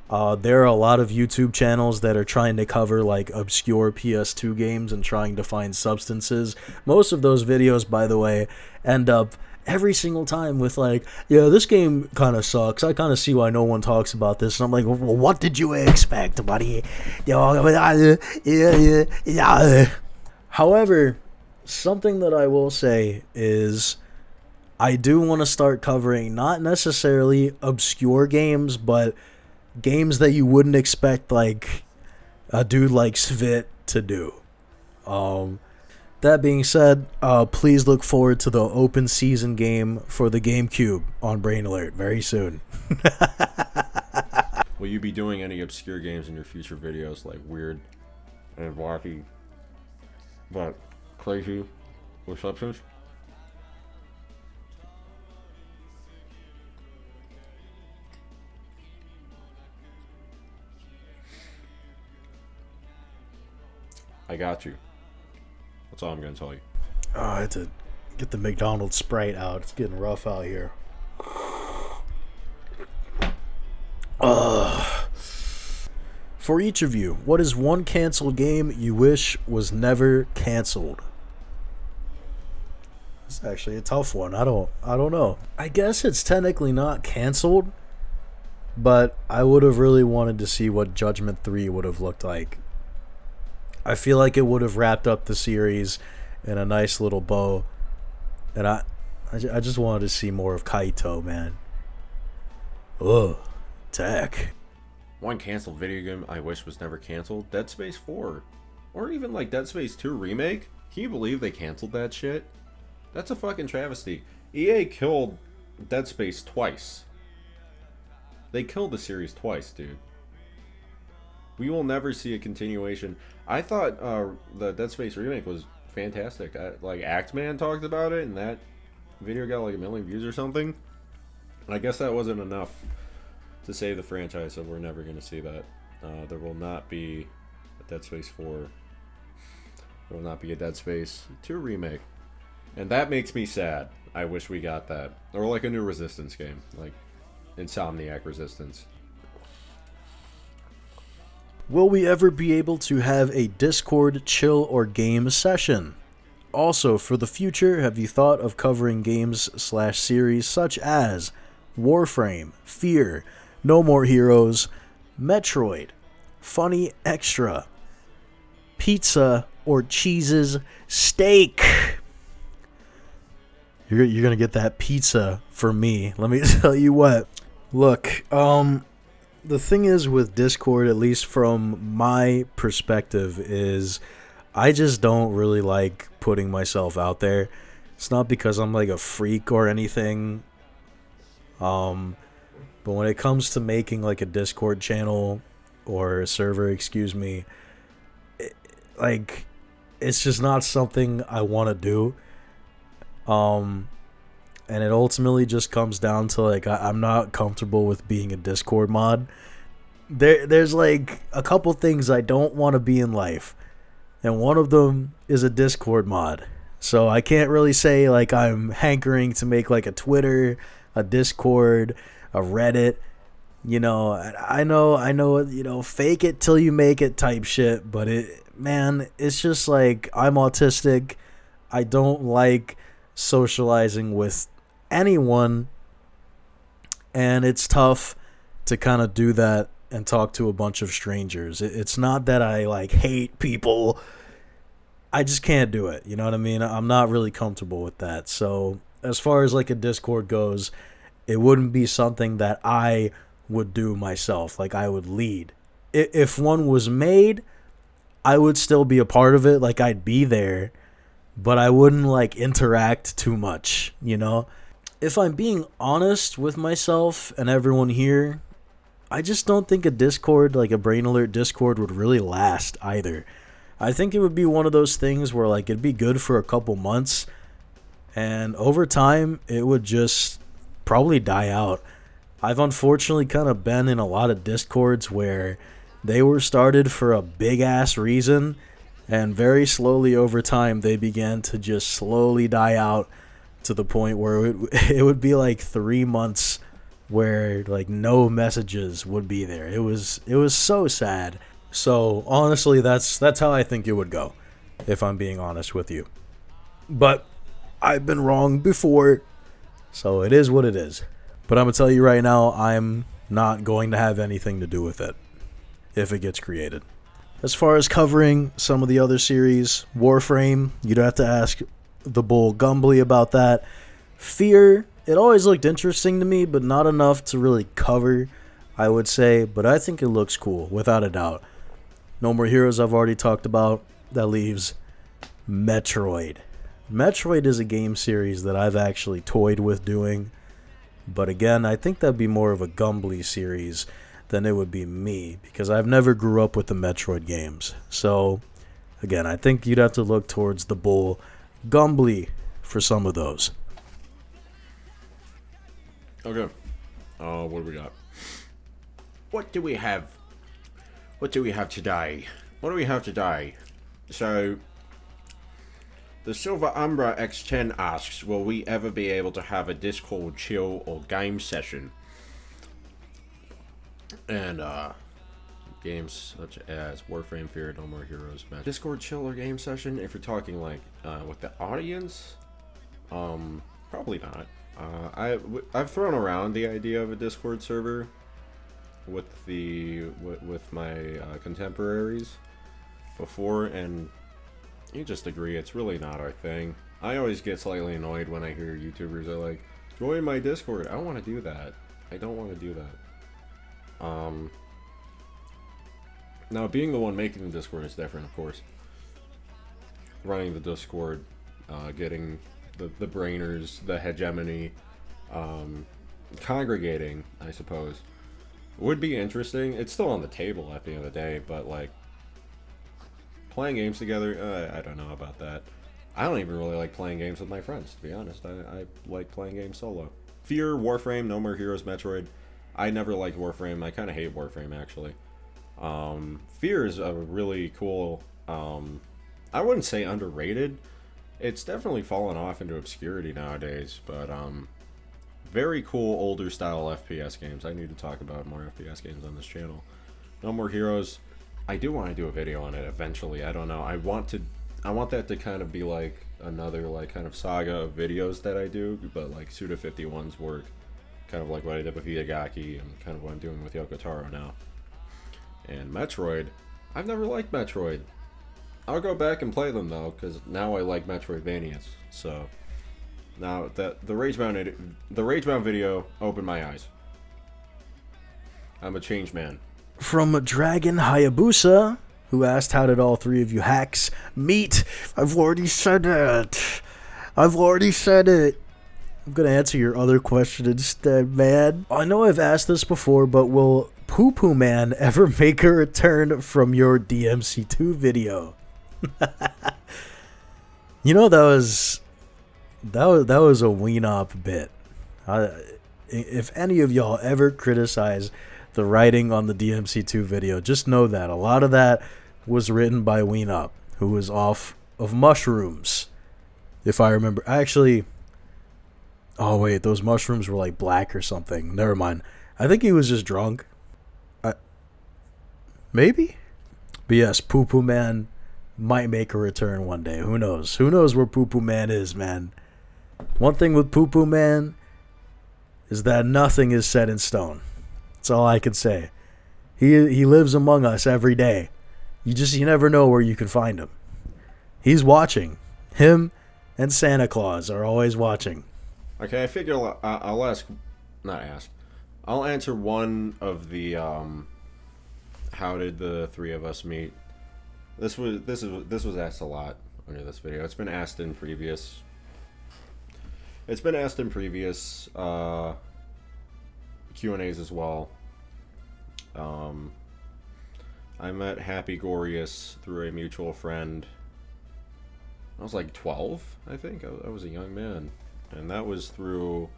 There are a lot of YouTube channels that are trying to cover like obscure PS2 games and trying to find substances. Most of those videos, by the way, end up every single time with like, yeah, this game kind of sucks. I kind of see why no one talks about this. And I'm like, well, what did you expect, buddy? However, something that I will say is I do want to start covering not necessarily obscure games, but games that you wouldn't expect like a dude like Svit to do. That being said, please look forward to the open season game for the GameCube on Brain Alert very soon. Will you be doing any obscure games in your future videos, like weird and wacky but crazy with substance? I got you. That's all I'm going to tell you. Oh, I had to get the McDonald's Sprite out. It's getting rough out here. For each of you, what is one canceled game you wish was never canceled? It's actually a tough one. I don't know. I guess it's technically not canceled, but I would have really wanted to see what Judgment 3 would have looked like. I feel like it would have wrapped up the series in a nice little bow. And I just wanted to see more of Kaito, man. Ugh. Tech. One canceled video game I wish was never canceled, Dead Space 4. Or even like Dead Space 2 Remake. Can you believe they canceled that shit? That's a fucking travesty. EA killed Dead Space twice. They killed the series twice, dude. We will never see a continuation. I thought the Dead Space remake was fantastic. Like Axeman talked about it, and that video got like 1 million views or something. I guess that wasn't enough to save the franchise, so we're never going to see that. There will not be a Dead Space 4. There will not be a Dead Space 2 remake. And that makes me sad. I wish we got that. Or like a new Resistance game, like Insomniac Resistance. Will we ever be able to have a Discord chill or game session? Also, for the future, have you thought of covering games / series such as Warframe, Fear, No More Heroes, Metroid, Funny Extra, Pizza or Cheese's Steak? You're gonna get that pizza for me. Let me tell you what. Look, the thing is with Discord, at least from my perspective, is I just don't really like putting myself out there. It's not because I'm like a freak or anything. But when it comes to making like a Discord channel or a server, excuse me, like it's just not something I want to do. And it ultimately just comes down to like I'm not comfortable with being a Discord mod. There's like a couple things I don't want to be in life, and one of them is a Discord mod. So I can't really say like I'm hankering to make like a Twitter, a Discord, a Reddit. I know, fake it till you make it type shit, but it's just like I'm autistic. I don't like socializing with anyone, and it's tough to kind of do that and talk to a bunch of strangers. It's not that I like hate people. I just can't do it. You know what I mean? I'm not really comfortable with that. So as far as like a Discord goes, it wouldn't be something that I would do myself. Like I would lead. If one was made, I would still be a part of it. Like I'd be there, but I wouldn't like interact too much, If I'm being honest with myself and everyone here, I just don't think a Discord, like a Brain Alert Discord, would really last either. I think it would be one of those things where like it'd be good for a couple months, and over time it would just probably die out. I've unfortunately kind of been in a lot of Discords where they were started for a big ass reason, and very slowly over time they began to just slowly die out to the point where it would be like 3 months where like no messages would be there. It was so sad. So honestly, that's how I think it would go, if I'm being honest with you. But I've been wrong before, so it is what it is. But I'm gonna tell you right now, I'm not going to have anything to do with it if it gets created. As far as covering some of the other series, Warframe, you'd have to ask the bull Gumbly about that. Fear, it always looked interesting to me, but not enough to really cover, I would say. But I think it looks cool, without a doubt. No More Heroes I've already talked about. That leaves Metroid. Metroid is a game series that I've actually toyed with doing. But again, I think that'd be more of a Gumbly series than it would be me, because I've never grew up with the Metroid games. So, again, I think you'd have to look towards the bull Gumbly for some of those. Okay. What do we got? What do we have? What do we have today? What do we have today? So, the Silver Umbra X10 asks, will we ever be able to have a Discord chill or game session? And, games such as Warframe, Fear, No More Heroes, Match. Discord chill or game session? If you're talking, like, with the audience? Probably not. I've thrown around the idea of a Discord server with my contemporaries before, and you just agree it's really not our thing. I always get slightly annoyed when I hear YouTubers are like, join my Discord. I don't want to do that. I don't want to do that. Now, being the one making the Discord is different, of course. Running the Discord, getting the brainers, the hegemony, congregating, I suppose, would be interesting. It's still on the table at the end of the day, but like playing games together, I don't know about that. I don't even really like playing games with my friends, to be honest. I like playing games solo. Fear, Warframe, No More Heroes, Metroid. I never liked Warframe. I kind of hate Warframe, actually. Fear is a really cool, I wouldn't say underrated. It's definitely fallen off into obscurity nowadays, but very cool older style FPS games. I need to talk about more FPS games on this channel. No More Heroes, I do want to do a video on it eventually. I don't know. I want that to kind of be like another like kind of saga of videos that I do, but like Suda51's work, kind of like what I did with Itagaki and kind of what I'm doing with Yoko Taro now. And Metroid, I've never liked Metroid. I'll go back and play them though, because now I like Metroidvanias. So now that the Ragebound video opened my eyes. I'm a changed man. From Dragon Hayabusa, who asked, how did all three of you hacks meet? I've already said it. I'm gonna answer your other question instead, man. I know I've asked this before, but will Poo Poo Man ever make a return from your DMC2 video? You know, that was a Weenop bit. If any of y'all ever criticize the writing on the DMC2 video, just know that a lot of that was written by Weenop, who was off of mushrooms, if I remember. Actually, oh wait, those mushrooms were like black or something. Never mind. I think he was just drunk. Maybe? But yes, Poo Poo Man might make a return one day. Who knows? Who knows where Poo Poo Man is, man? One thing with Poo Poo Man is that nothing is set in stone. That's all I can say. He lives among us every day. You never know where you can find him. He's watching. Him and Santa Claus are always watching. Okay, I figure I'll answer one of the how did the three of us meet? This was asked a lot under this video. It's been asked in previous Q&As as well. I met Hapygourious through a mutual friend. I was like 12, I think. I was a young man. And that was through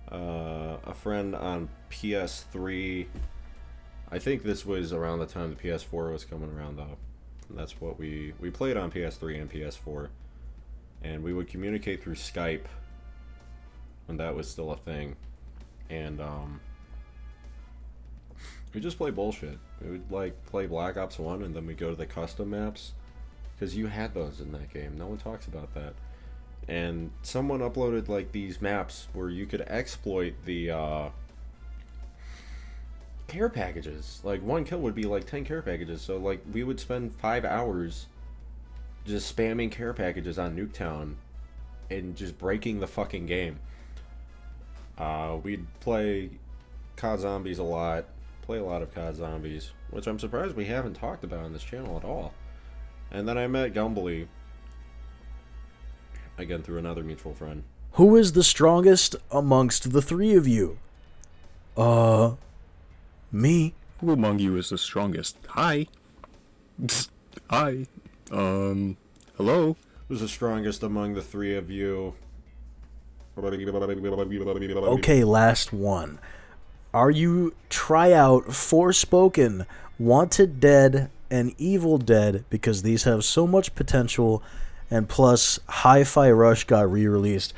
a friend on PS3. I think this was around the time the PS4 was coming around, though. And that's what we played on PS3 and PS4. And we would communicate through Skype when that was still a thing. And we just play bullshit. We would like play Black Ops 1 and then we go to the custom maps. Because you had those in that game. No one talks about that. And someone uploaded like these maps where you could exploit the care packages. Like one kill would be like 10 care packages. So like we would spend 5 hours just spamming care packages on Nuketown and just breaking the fucking game. We'd play COD Zombies a lot. Play a lot of COD Zombies, which I'm surprised we haven't talked about on this channel at all. And then I met Gumbly, again through another mutual friend. Who is the strongest amongst the three of you? Me. Who among you is the strongest? Hi. Hi. Hello? Who's the strongest among the three of you? Okay, last one. Are you tryout Forspoken, Wanted Dead, and Evil Dead because these have so much potential, and plus Hi-Fi Rush got re-released?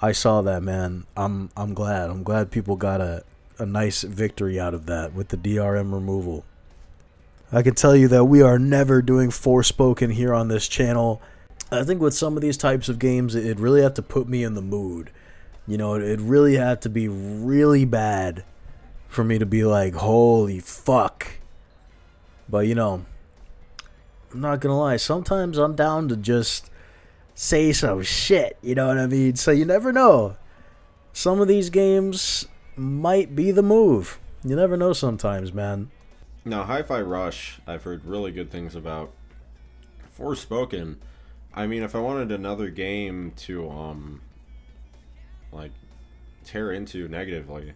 I saw that, man. I'm glad. I'm glad people got a nice victory out of that with the DRM removal. I can tell you that we are never doing Forspoken here on this channel. I think with some of these types of games, it really have to put me in the mood. You know, it really had to be really bad for me to be like, holy fuck. But, you know, I'm not gonna lie. Sometimes I'm down to just say some shit. You know what I mean? So you never know. Some of these games might be the move. You never know sometimes, man. Now, Hi-Fi Rush, I've heard really good things about. Forspoken, I mean, if I wanted another game to, like, tear into negatively,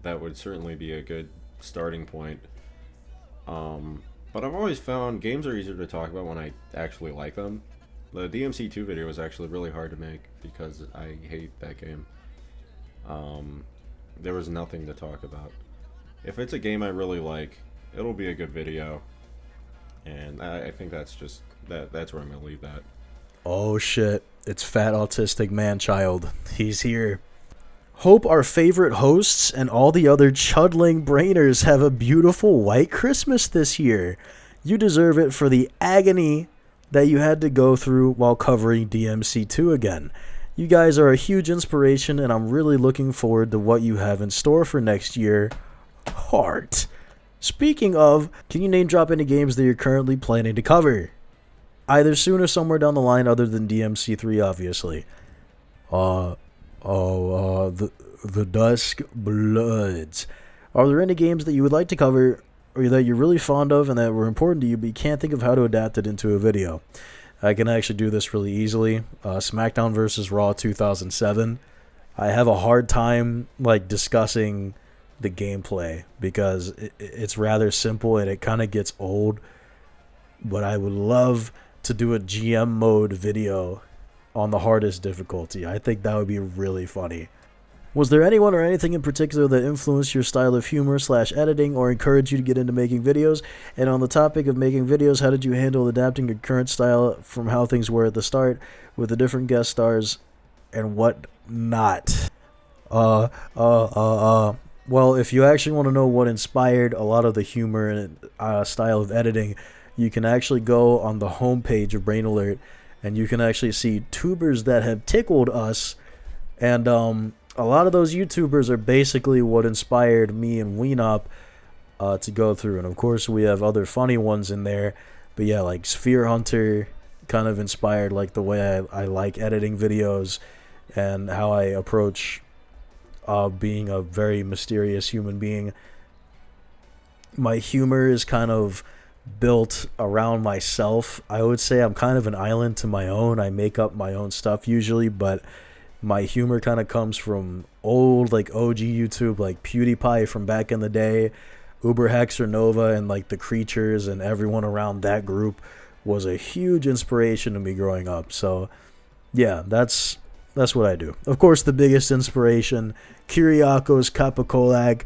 that would certainly be a good starting point. But I've always found games are easier to talk about when I actually like them. The DMC2 video was actually really hard to make because I hate that game. There was nothing to talk about. If it's a game I really like, it'll be a good video. And I think that's just, that's where I'm going to leave that. Oh shit, it's Fat Autistic Man-Child. He's here. Hope our favorite hosts and all the other chudling brainers have a beautiful white Christmas this year. You deserve it for the agony that you had to go through while covering DMC2 again. You guys are a huge inspiration, and I'm really looking forward to what you have in store for next year. Heart. Speaking of, can you name drop any games that you're currently planning to cover? Either soon or somewhere down the line other than DMC3, obviously. The Dusk Bloods. Are there any games that you would like to cover or that you're really fond of and that were important to you but you can't think of how to adapt it into a video? I can actually do this really easily. SmackDown vs. Raw 2007. I have a hard time like discussing the gameplay because it's rather simple and it kind of gets old. But I would love to do a GM mode video on the hardest difficulty. I think that would be really funny. Was there anyone or anything in particular that influenced your style of humor / editing or encouraged you to get into making videos? And on the topic of making videos, how did you handle adapting your current style from how things were at the start with the different guest stars and what not? Well, if you actually want to know what inspired a lot of the humor and style of editing, you can actually go on the homepage of Brain Alert and you can actually see tubers that have tickled us. And a lot of those YouTubers are basically what inspired me and Weenop to go through. And of course, we have other funny ones in there. But yeah, like Sphere Hunter kind of inspired like the way I like editing videos and how I approach being a very mysterious human being. My humor is kind of built around myself. I would say I'm kind of an island to my own. I make up my own stuff usually, but my humor kind of comes from old like OG YouTube, like PewDiePie from back in the day, Uber Hexer Nova, and like the Creatures and everyone around that group was a huge inspiration to me growing up. So yeah, that's what I do. Of course, the biggest inspiration, Kyriakos Kapakolag.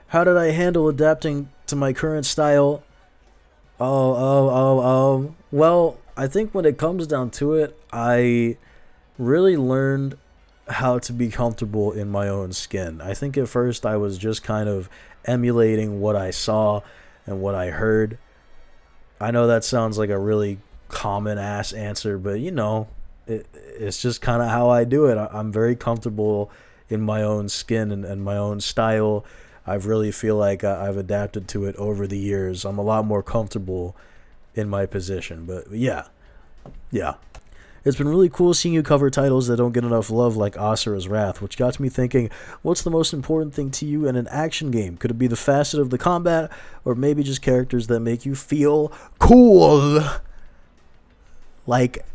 How did I handle adapting to my current style? Well, I think when it comes down to it, I really learned how to be comfortable in my own skin. I think at first I was just kind of emulating what I saw and what I heard. I know that sounds like a really common ass answer, but you know, it's just kind of how I do it. I'm very comfortable in my own skin and my own style. I really feel like I've adapted to it over the years. I'm a lot more comfortable in my position. But yeah. It's been really cool seeing you cover titles that don't get enough love like Asura's Wrath, which got me thinking, what's the most important thing to you in an action game? Could it be the facet of the combat, or maybe just characters that make you feel cool? Like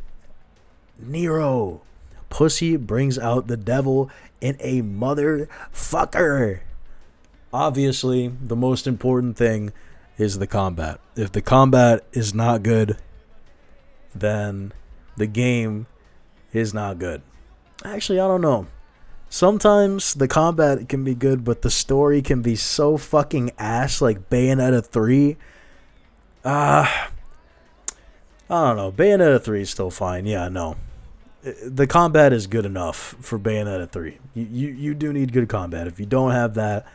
Nioh. Pussy brings out the devil in a motherfucker. Obviously, the most important thing is the combat. If the combat is not good, then the game is not good. Actually, I don't know. Sometimes the combat can be good, but the story can be so fucking ass, like Bayonetta 3. I don't know. Bayonetta 3 is still fine. Yeah, no. The combat is good enough for Bayonetta 3. You do need good combat. If you don't have that,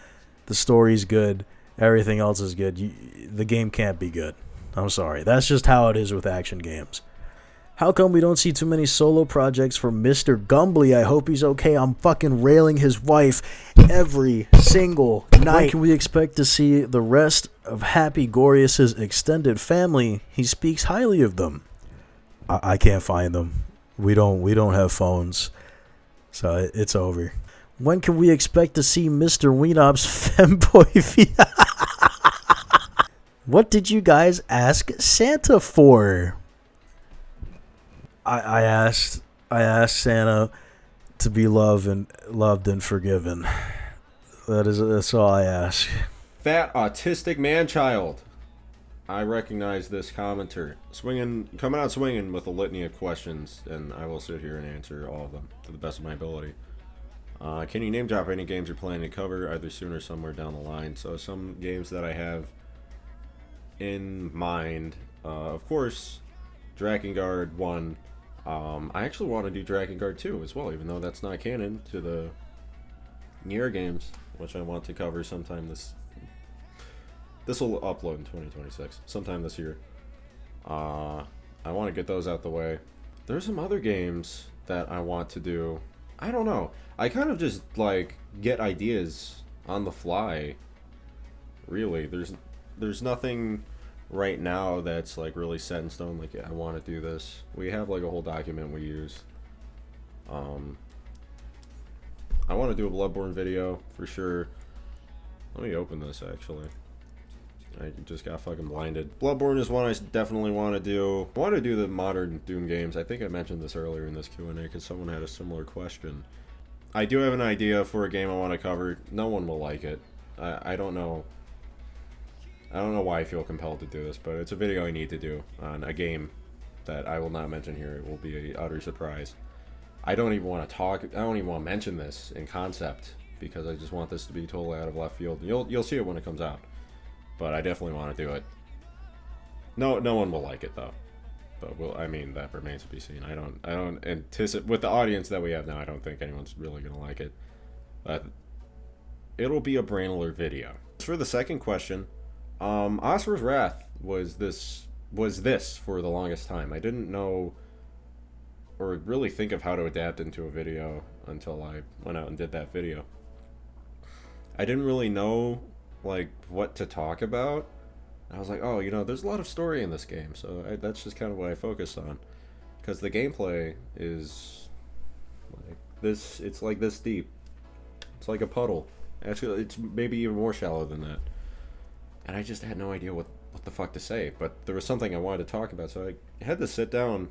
the story's good, everything else is good, the game can't be good. I'm sorry. That's just how it is with action games. How come we don't see too many solo projects for Mr. Gumbly? I hope he's okay. I'm fucking railing his wife every single night. When can we expect to see the rest of Hapygourious' extended family? He speaks highly of them. I can't find them. We don't have phones, so it's over. When can we expect to see Mr. Weenop's femboy feet? What did you guys ask Santa for? I asked Santa to be loved and forgiven. That's all I ask. Fat autistic man-child. I recognize this commenter. Coming out swinging with a litany of questions, and I will sit here and answer all of them to the best of my ability. Can you name drop any games you're planning to cover, either soon or somewhere down the line? So some games that I have in mind, of course, Drakengard 1. I actually want to do Drakengard 2 as well, even though that's not canon to the Nioh games, which I want to cover sometime this will upload in 2026, sometime this year. I want to get those out the way. There's some other games that I want to do. I don't know. I kind of just like get ideas on the fly. Really, there's nothing right now that's like really set in stone. Like, yeah, I want to do this. We have like a whole document we use. I want to do a Bloodborne video for sure. Let me open this actually. I just got fucking blinded. Bloodborne is one I definitely want to do. I want to do the modern Doom games. I think I mentioned this earlier in this Q&A because someone had a similar question. I do have an idea for a game I want to cover. No one will like it. I don't know. I don't know why I feel compelled to do this, but it's a video I need to do on a game that I will not mention here. It will be an utter surprise. I don't even want to talk. I don't even want to mention this in concept because I just want this to be totally out of left field. You'll see it when it comes out, but I definitely want to do it. No one will like it though. But I mean, that remains to be seen. I don't anticipate with the audience that we have now. I don't think anyone's really gonna like it. But it'll be a brain alert video. For the second question, Asura's Wrath was this for the longest time. I didn't know or really think of how to adapt into a video until I went out and did that video. I didn't really know like what to talk about. I was like, oh, there's a lot of story in this game, so that's just kind of what I focused on. Because the gameplay is like this, it's like this deep. It's like a puddle. Actually, it's maybe even more shallow than that. And I just had no idea what the fuck to say, but there was something I wanted to talk about, so I had to sit down.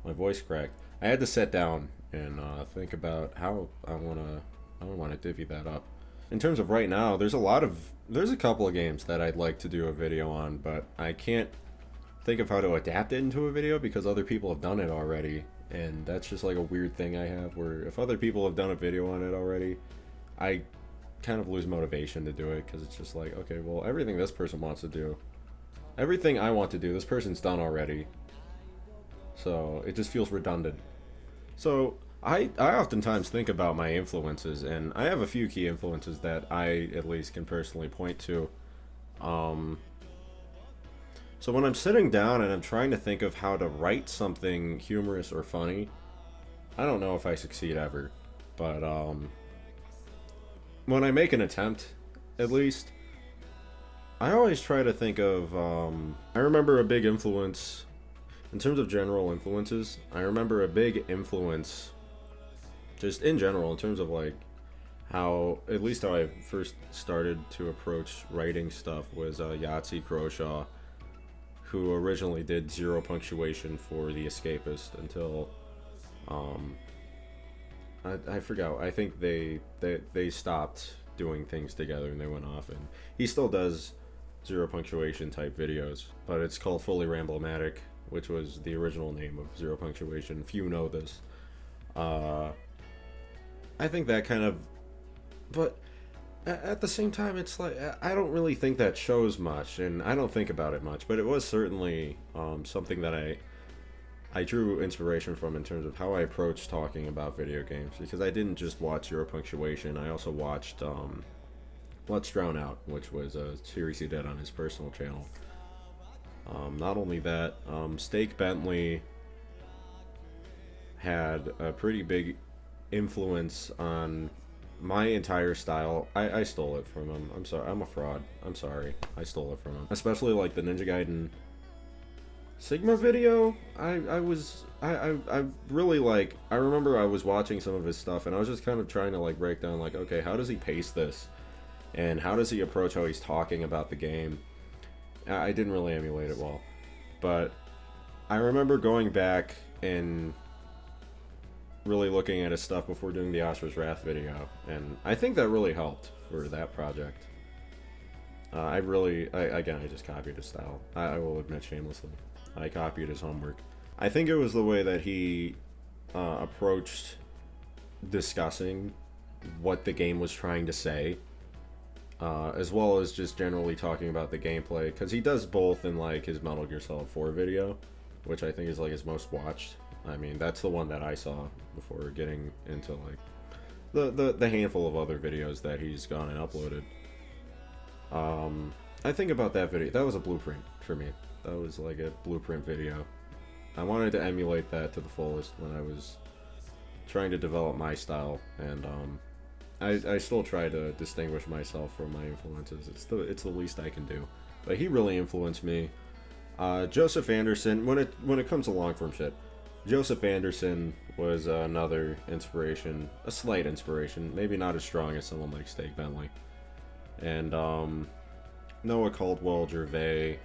My voice cracked. I had to sit down and think about how I want to divvy that up. In terms of right now, there's a couple of games that I'd like to do a video on, but I can't think of how to adapt it into a video because other people have done it already, and that's just like a weird thing I have where if other people have done a video on it already, I kind of lose motivation to do it because it's just like, okay, well, everything this person wants to do, everything I want to do, this person's done already, so it just feels redundant. So I oftentimes think about my influences, and I have a few key influences that I at least can personally point to. So when I'm sitting down and I'm trying to think of how to write something humorous or funny, I don't know if I succeed ever, but when I make an attempt, at least, I always try to think of, I remember a big influence, in terms of general influences, I remember a big influence just in general, in terms of like how, at least how I first started to approach writing stuff was Yahtzee Croshaw, who originally did Zero Punctuation for The Escapist until I forgot. I think they stopped doing things together and they went off, and he still does Zero Punctuation type videos, but it's called Fully Ramblomatic, which was the original name of Zero Punctuation. Few know this. I think that kind of, but at the same time, it's like, I don't really think that shows much, and I don't think about it much, but it was certainly something that I drew inspiration from in terms of how I approach talking about video games, because I didn't just watch Zero Punctuation, I also watched Let's Drown Out, which was a series he did on his personal channel. Not only that, Steak Bentley had a pretty big influence on my entire style. I stole it from him. I'm sorry. I'm a fraud. I'm sorry. I stole it from him. Especially like the Ninja Gaiden Sigma video. I really like, I remember I was watching some of his stuff and I was just kind of trying to like break down like, okay, how does he pace this? And how does he approach how he's talking about the game? I didn't really emulate it well. But I remember going back and really looking at his stuff before doing the Asura's Wrath video, and I think that really helped for that project. I just copied his style. I will admit shamelessly. I copied his homework. I think it was the way that he approached discussing what the game was trying to say, as well as just generally talking about the gameplay, because he does both in like his Metal Gear Solid 4 video, which I think is like his most watched. I mean, that's the one that I saw before getting into like the handful of other videos that he's gone and uploaded. I think about that video. That was a blueprint for me. That was like a blueprint video. I wanted to emulate that to the fullest when I was trying to develop my style, and I still try to distinguish myself from my influences. It's the least I can do. But he really influenced me. Joseph Anderson, when it comes to long form shit, Joseph Anderson was another inspiration, a slight inspiration, maybe not as strong as someone like Steak Bentley. And Noah Caldwell-Gervais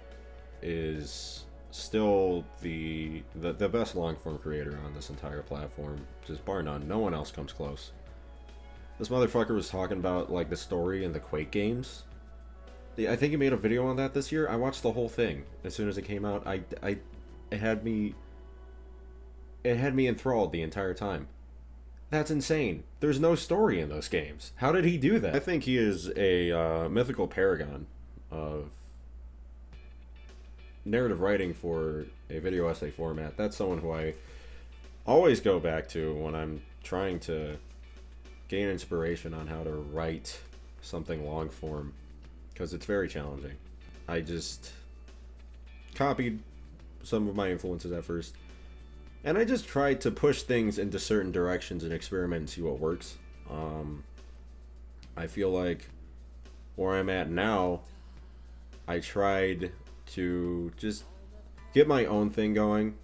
is still the best long-form creator on this entire platform, just bar none. No one else comes close. This motherfucker was talking about, like, the story in the Quake games. I think he made a video on that this year. I watched the whole thing as soon as it came out. It had me enthralled the entire time. That's insane. There's no story in those games. How did he do that? I think he is a mythical paragon of narrative writing for a video essay format. That's someone who I always go back to when I'm trying to gain inspiration on how to write something long form, because it's very challenging. I just copied some of my influences at first, and I just tried to push things into certain directions and experiment and see what works. I feel like where I'm at now, I tried to just get my own thing going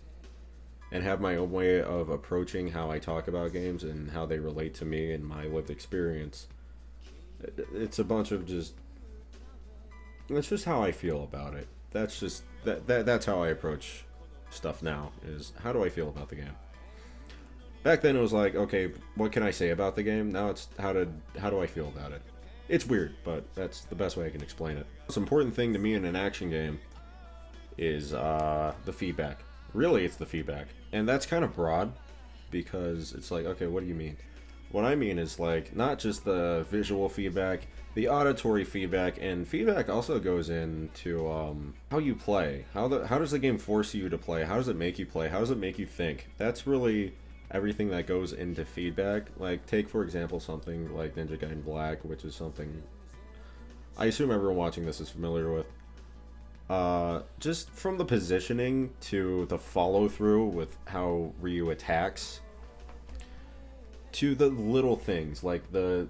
and have my own way of approaching how I talk about games and how they relate to me and my lived experience. It's a bunch of that's just how I feel about it. That's just that's how I approach stuff now, is how do I feel about the game. Back then it was like, okay, what can I say about the game? Now it's how do I feel about it. It's weird, but that's the best way I can explain it. The most important thing to me in an action game is the feedback. Really, it's the feedback. And that's kind of broad, because it's like, okay, what do you mean? What I mean is, like, not just the visual feedback, the auditory feedback, and feedback also goes into how you play. How does the game force you to play? How does it make you play? How does it make you think? That's really everything that goes into feedback. Like, take, for example, something like Ninja Gaiden Black, which is something I assume everyone watching this is familiar with. Just from the positioning to the follow-through with how Ryu attacks, to the little things, like the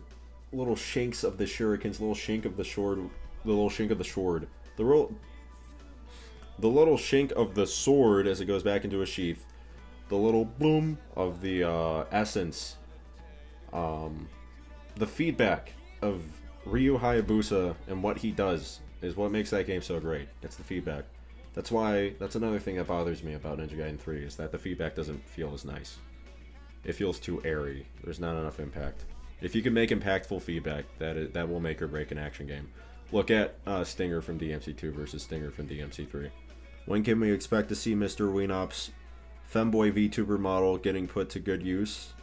little shanks of the shurikens, the little shink of the sword, the little shink of the sword, the little shink of the sword as it goes back into a sheath, the little bloom of the essence, the feedback of Ryu Hayabusa and what he does is what makes that game so great. It's the feedback. That's another thing that bothers me about Ninja Gaiden 3, is that the feedback doesn't feel as nice. It feels too airy. There's not enough impact. If you can make impactful feedback, that will make or break an action game. Look at Stinger from DMC2 versus Stinger from DMC3. When can we expect to see Mr. Weenop's femboy VTuber model getting put to good use?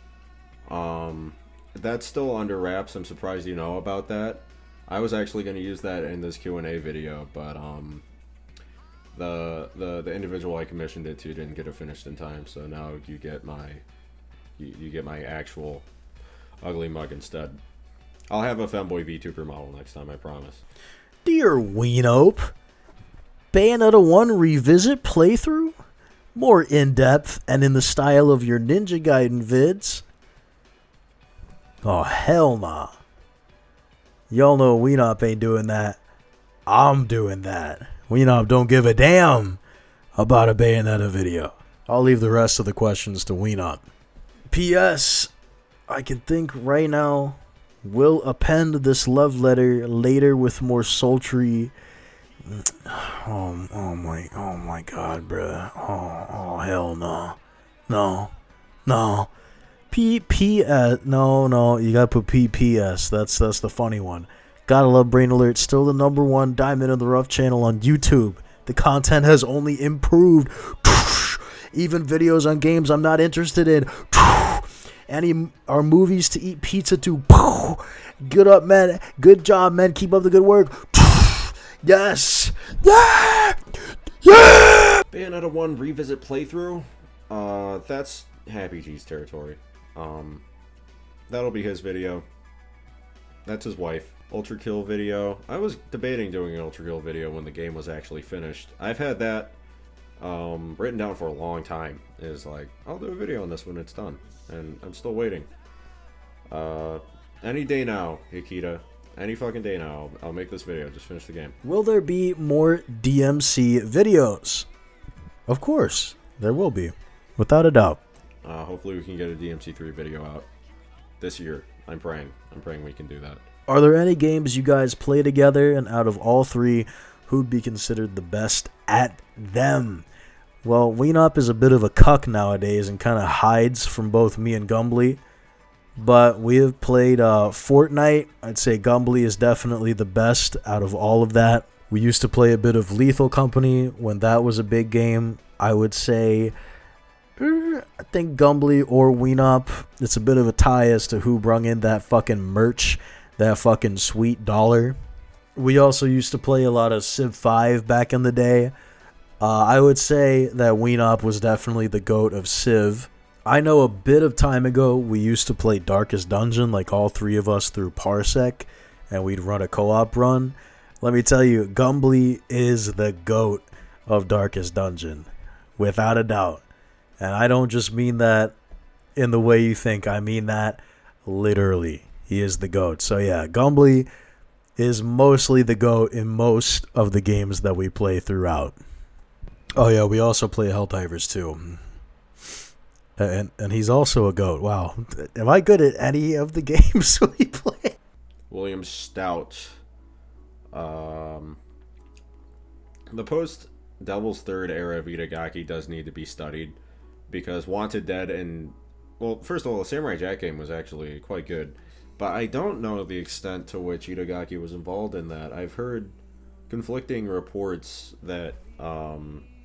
That's still under wraps. I'm surprised you know about that. I was actually going to use that in this Q&A video, but the individual I commissioned it to didn't get it finished in time, so now you get my actual ugly mug instead. I'll have a femboy VTuber model next time, I promise. Dear Weenop, Bayonetta 1 Revisit playthrough? More in-depth and in the style of your Ninja Gaiden vids? Oh, hell nah. Y'all know Weenop ain't doing that. I'm doing that. Weenop don't give a damn about a Bayonetta video. I'll leave the rest of the questions to Weenop. P.S. I can think right now. Will append this love letter later with more sultry. Oh my God, bruh. Oh hell no. No. P.P.S. No, you gotta put P.P.S. That's the funny one. Gotta love Brain Alert. Still the #1 Diamond in the Rough channel on YouTube. The content has only improved. Even videos on games I'm not interested in. Any are movies to eat pizza to. Good up, man. Good job, man. Keep up the good work. Yes. Yeah. Bayonetta 1 Revisit playthrough. That's Happy G's territory. That'll be his video. That's his wife. Ultra Kill video. I was debating doing an Ultra Kill video when the game was actually finished. I've had that written down for a long time. Is like, I'll do a video on this when it's done, and I'm still waiting. Any day now, Hikita. Any fucking day now, I'll make this video. Just finish the game. Will there be more DMC videos? Of course, there will be, without a doubt. Hopefully we can get a DMC3 video out this year. I'm praying we can do that. Are there any games you guys play together, and out of all three, who'd be considered the best at them? Well, Weenop is a bit of a cuck nowadays and kind of hides from both me and Gumbly. But we have played Fortnite. I'd say Gumbly is definitely the best out of all of that. We used to play a bit of Lethal Company when that was a big game. I would say, I think Gumbly or Weenop. It's a bit of a tie as to who brung in that fucking merch, that fucking sweet dollar. We also used to play a lot of Civ 5 back in the day. I would say that Weenop was definitely the GOAT of Civ. I know a bit of time ago we used to play Darkest Dungeon, like all three of us through Parsec, and we'd run a co-op run. Let me tell you, Gumbly is the GOAT of Darkest Dungeon, without a doubt. And I don't just mean that in the way you think, I mean that literally. He is the GOAT. So yeah, Gumbly is mostly the GOAT in most of the games that we play throughout. Oh yeah, we also play Helldivers too. And he's also a GOAT. Wow. Am I good at any of the games we play? William Stout. The post-Devil's Third era of Itagaki does need to be studied, because Wanted Dead and... Well, first of all, the Samurai Jack game was actually quite good, but I don't know the extent to which Itagaki was involved in that. I've heard conflicting reports that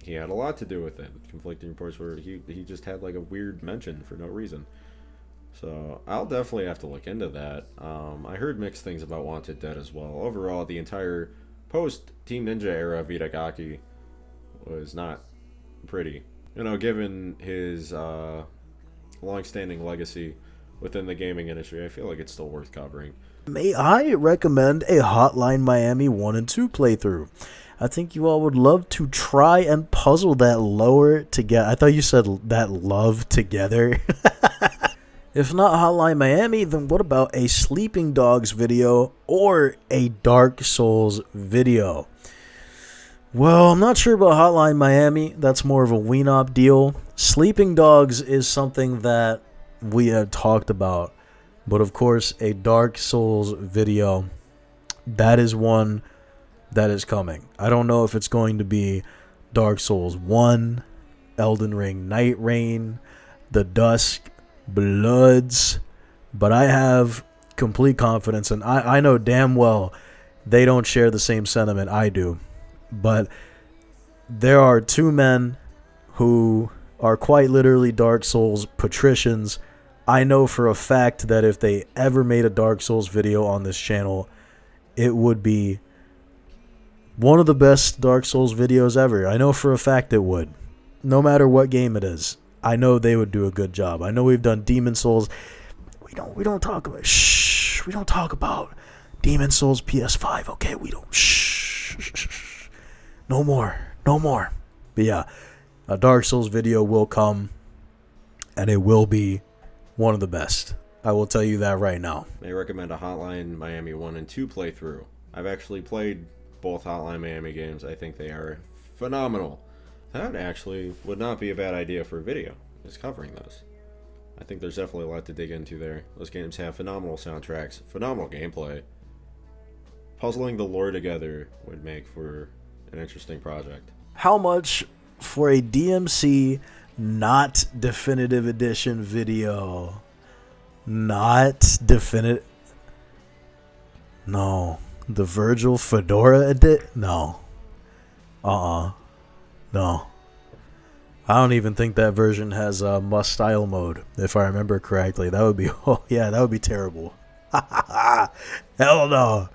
he had a lot to do with it. Conflicting reports where he just had like a weird mention for no reason. So I'll definitely have to look into that. I heard mixed things about Wanted Dead as well. Overall, the entire post Team Ninja era of Itagaki was not pretty. You know, given his long-standing legacy within the gaming industry, I feel like it's still worth covering. May I recommend a Hotline Miami 1 and 2 playthrough? I think you all would love to try and puzzle that lower together. I thought you said that love together. If not Hotline Miami, then what about a Sleeping Dogs video or a Dark Souls video? Well, I'm not sure about Hotline Miami. That's more of a Weenop deal. Sleeping Dogs is something that we had talked about. But of course, a Dark Souls video, that is one that is coming. I don't know if it's going to be Dark Souls 1, Elden Ring Night Rain, The Dusk, Bloods, but I have complete confidence, and I know damn well they don't share the same sentiment I do. But there are two men who are quite literally Dark Souls patricians. I know for a fact that if they ever made a Dark Souls video on this channel, it would be one of the best Dark Souls videos ever. I know for a fact it would. No matter what game it is, I know they would do a good job. I know we've done Demon Souls. We don't talk about we don't talk about Demon Souls PS5, okay? We don't No more. But yeah, a Dark Souls video will come, and it will be one of the best. I will tell you that right now. I recommend a Hotline Miami 1 and 2 playthrough. I've actually played both Hotline Miami games. I think they are phenomenal. That actually would not be a bad idea for a video, is covering those. I think there's definitely a lot to dig into there. Those games have phenomenal soundtracks, phenomenal gameplay. Puzzling the lore together would make for an interesting project. How much for a DMC not definitive edition video? Not definitive. No. The Virgil Fedora edit? No. No. I don't even think that version has a must style mode, if I remember correctly. That would be, oh yeah, that would be terrible. Hell no.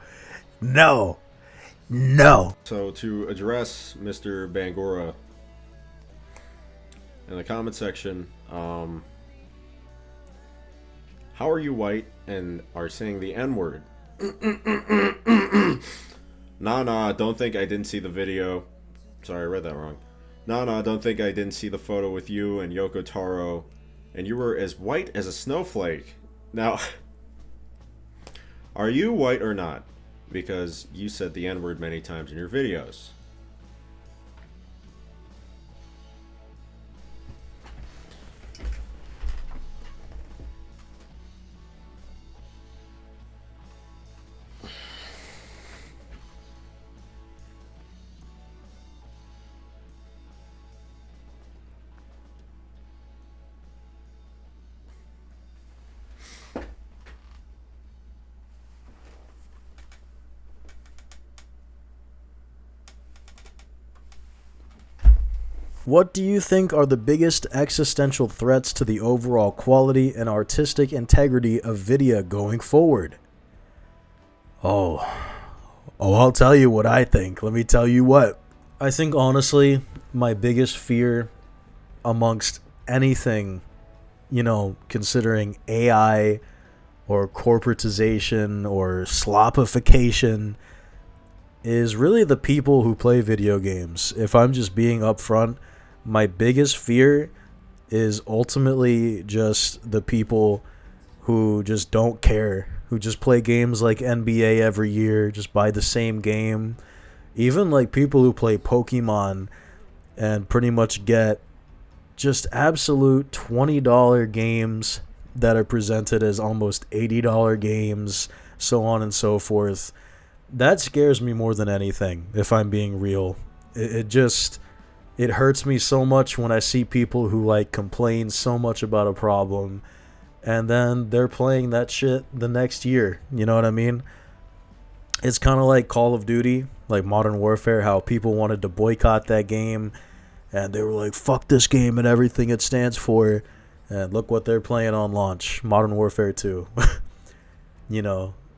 No. So to address Mr. Bangura in the comment section, how are you white and are saying the N-word? Nah, don't think I didn't see the video. Sorry, I read that wrong. Nah, don't think I didn't see the photo with you and Yoko Taro, and you were as white as a snowflake. Now, are you white or not? Because you said the N-word many times in your videos. What do you think are the biggest existential threats to the overall quality and artistic integrity of video going forward? Oh, I'll tell you what I think. Let me tell you what. I think, honestly, my biggest fear amongst anything, considering AI or corporatization or slopification, is really the people who play video games. If I'm just being upfront, my biggest fear is ultimately just the people who just don't care, who just play games like NBA every year, just buy the same game. Even like people who play Pokemon and pretty much get just absolute $20 games that are presented as almost $80 games, so on and so forth. That scares me more than anything, if I'm being real. It hurts me so much when I see people who like complain so much about a problem and then they're playing that shit the next year. You know what I mean? It's kind of like Call of Duty, like Modern Warfare, how people wanted to boycott that game and they were like, fuck this game and everything it stands for. And look what they're playing on launch. Modern Warfare 2.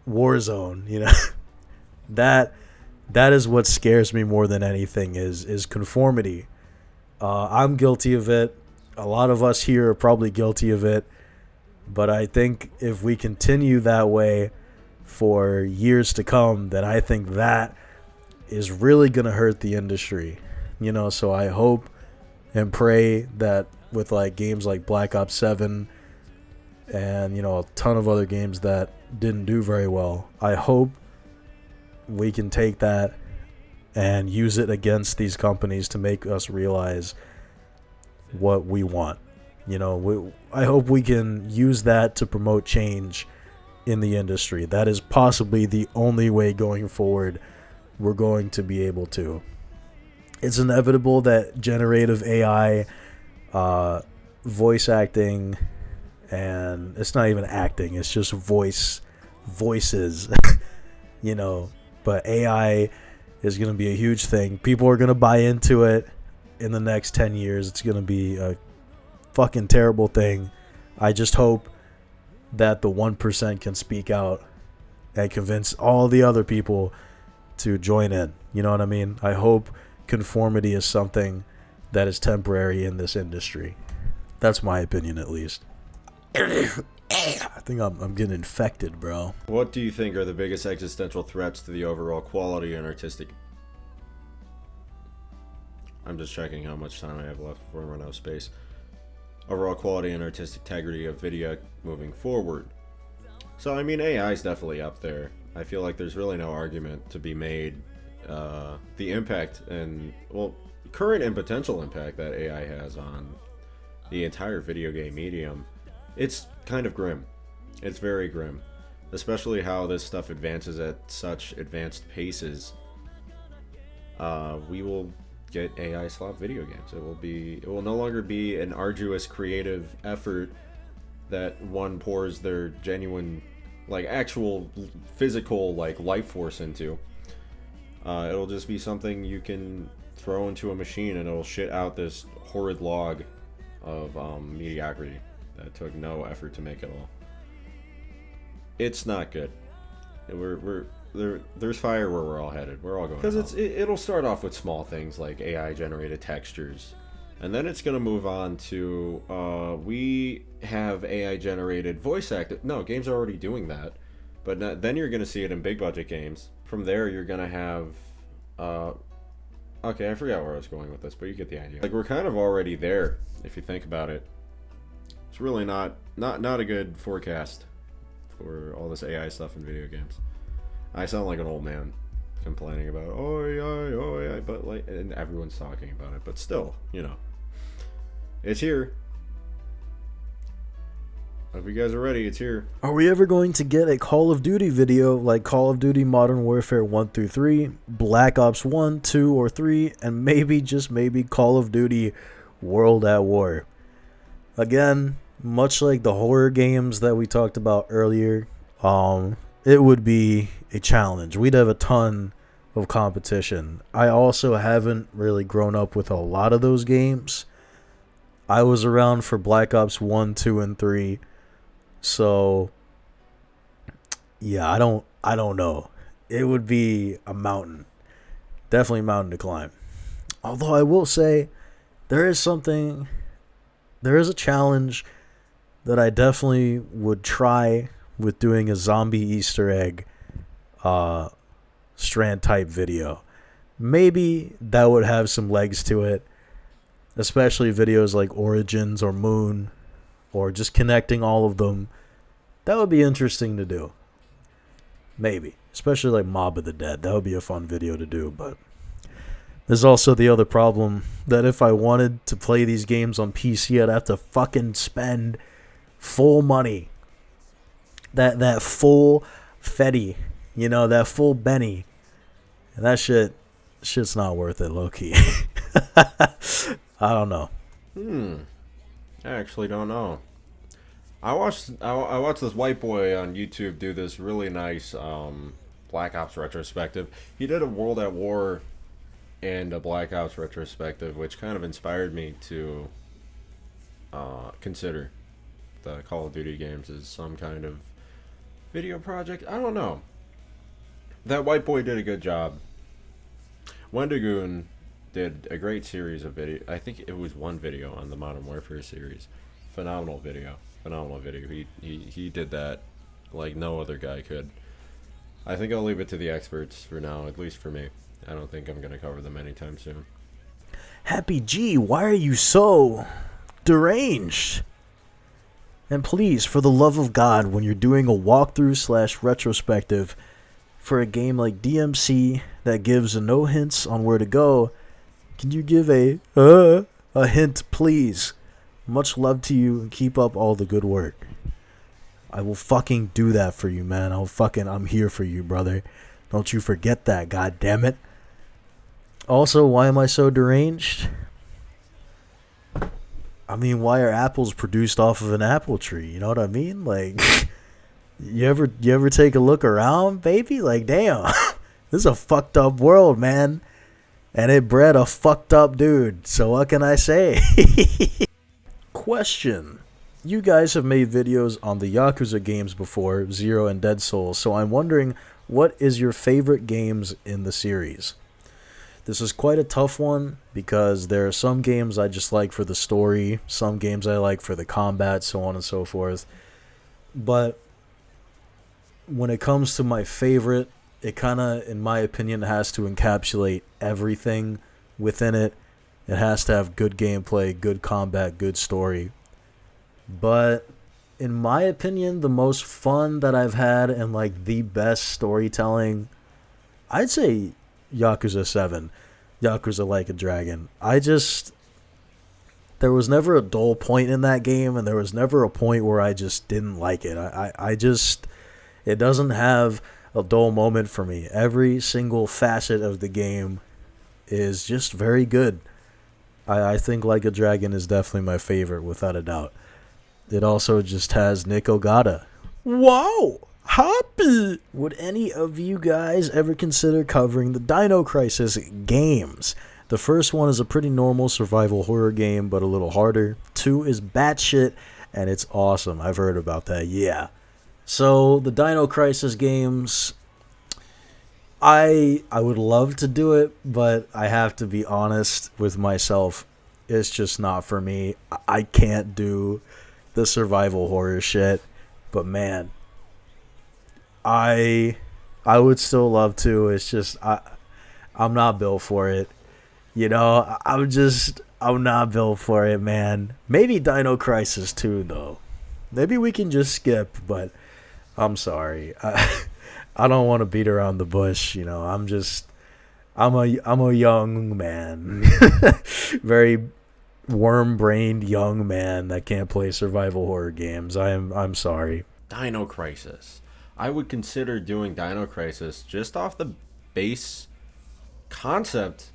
Warzone, That is what scares me more than anything is conformity. I'm guilty of it. A lot of us here are probably guilty of it. But I think if we continue that way for years to come, then I think that is really going to hurt the industry. So I hope and pray that with like games like Black Ops 7 and, a ton of other games that didn't do very well, I hope we can take that and use it against these companies to make us realize what we want. I hope we can use that to promote change in the industry. That is possibly the only way going forward we're going to be able to. It's inevitable that generative AI, voice acting, and it's not even acting, it's just voices, but AI is going to be a huge thing. People are going to buy into it in the next 10 years. It's going to be a fucking terrible thing. I just hope that the 1% can speak out and convince all the other people to join in. You know what I mean? I hope conformity is something that is temporary in this industry. That's my opinion, at least. I think I'm getting infected, bro. What do you think are the biggest existential threats to the overall quality and artistic... I'm just checking how much time I have left before I run out of space. Overall quality and artistic integrity of video moving forward. So, AI is definitely up there. I feel like there's really no argument to be made. The impact and, current and potential impact that AI has on the entire video game medium, it's kind of grim. It's very grim. Especially how this stuff advances at such advanced paces. We will get AI slop video games. It will no longer be an arduous creative effort that one pours their genuine, actual physical, life force into. It'll just be something you can throw into a machine and it'll shit out this horrid log of mediocrity that took no effort to make at all. It's not good. There's fire where we're all headed. We're all going. Because it'll start off with small things like AI generated textures, and then it's gonna move on to we have AI generated voice acting. No, games are already doing that, but then you're gonna see it in big budget games. From there, you're gonna have okay, I forgot where I was going with this, but you get the idea. We're kind of already there if you think about it. It's really not a good forecast for all this AI stuff in video games. I sound like an old man complaining about AI, but and everyone's talking about it, but still, it's here. Hope you guys are ready. It's here. Are we ever going to get a Call of Duty video like Call of Duty Modern Warfare 1 through 3, Black Ops 1, 2, or 3, and maybe, just maybe, Call of Duty World at War? Again, much like the horror games that we talked about earlier, it would be a challenge. We'd have a ton of competition. I also haven't really grown up with a lot of those games. I was around for Black Ops 1, 2, and 3. So yeah, I don't know. It would be a mountain. Definitely a mountain to climb. Although I will say there is a challenge that I definitely would try with doing a zombie Easter egg strand type video. Maybe that would have some legs to it, especially videos like Origins or Moon, or just connecting all of them. That would be interesting to do. Maybe, especially like Mob of the Dead. That would be a fun video to do. But there's also the other problem that if I wanted to play these games on PC, I'd have to fucking spend full money. That full Fetty, that full Benny. And that shit's not worth it, low key. I don't know. I actually don't know. I watched this white boy on YouTube do this really nice Black Ops retrospective. He did a World at War and a Black Ops retrospective, which kind of inspired me to consider the Call of Duty games as some kind of video project. I don't know. That white boy did a good job. Wendigoon did a great series of video. I think it was one video on the Modern Warfare series. Phenomenal video. He did that like no other guy could. I think I'll leave it to the experts for now, at least for me. I don't think I'm going to cover them anytime soon. Happy G, why are you so deranged? And please, for the love of God, when you're doing a walkthrough / retrospective for a game like DMC that gives no hints on where to go, can you give a hint, please? Much love to you and keep up all the good work. I will fucking do that for you, man. I'm here for you, brother. Don't you forget that, god damn it. Also, why am I so deranged? I mean, why are apples produced off of an apple tree? You know what I mean? Like, you ever take a look around, baby? Like, damn, this is a fucked up world, man. And it bred a fucked up dude. So what can I say? Question. You guys have made videos on the Yakuza games before, Zero and Dead Souls, so I'm wondering, what is your favorite games in the series? This is quite a tough one, because there are some games I just like for the story, some games I like for the combat, so on and so forth. But when it comes to my favorite, it kind of, in my opinion, has to encapsulate everything within it. It has to have good gameplay, good combat, good story. But in my opinion, the most fun that I've had and like the best storytelling, I'd say Yakuza 7, Yakuza Like a Dragon. There was never a dull point in that game, and there was never a point where I just didn't like it. It doesn't have a dull moment for me. Every single facet of the game is just very good. I think Like a Dragon is definitely my favorite, without a doubt. It also just has Nick Ogata. Wow! Happy! Would any of you guys ever consider covering the Dino Crisis games? The first one is a pretty normal survival horror game, but a little harder. 2 is batshit, and it's awesome. I've heard about that, yeah. So, the Dino Crisis games, I would love to do it, but I have to be honest with myself. It's just not for me. I can't do the survival horror shit, but man, I would still love to. It's just I'm not built for it. I'm not built for it, man. Maybe Dino Crisis 2 though. Maybe we can just skip, but I'm sorry. I don't want to beat around the bush, I'm a young man. Very worm-brained young man that can't play survival horror games. I'm sorry. Dino Crisis. I would consider doing Dino Crisis just off the base concept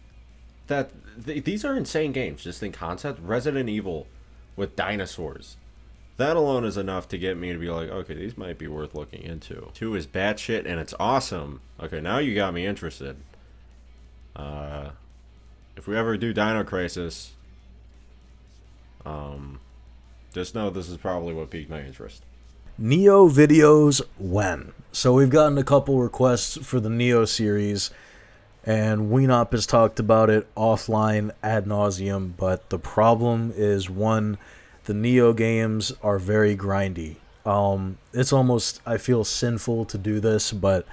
that these are insane games. Just in concept, Resident Evil with dinosaurs. That alone is enough to get me to be like, okay, these might be worth looking into. 2 is batshit and it's awesome. Okay, now you got me interested. if we ever do Dino Crisis, just know this is probably what piqued my interest. Nioh videos when? So we've gotten a couple requests for the Nioh series, and Weenop has talked about it offline ad nauseum, but the problem is, one, the Nioh games are very grindy. It's almost, I feel, sinful to do this, but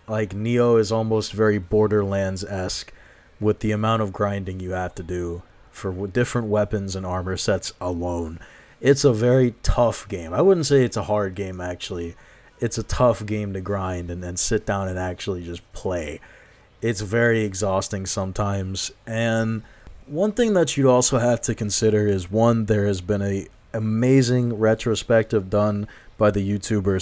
like Nioh is almost very Borderlands-esque with the amount of grinding you have to do for different weapons and armor sets alone. It's a very tough game. I wouldn't say it's a hard game, actually. It's a tough game to grind and then sit down and actually just play. It's very exhausting sometimes. And one thing that you'd also have to consider is, one, there has been a amazing retrospective done by the YouTuber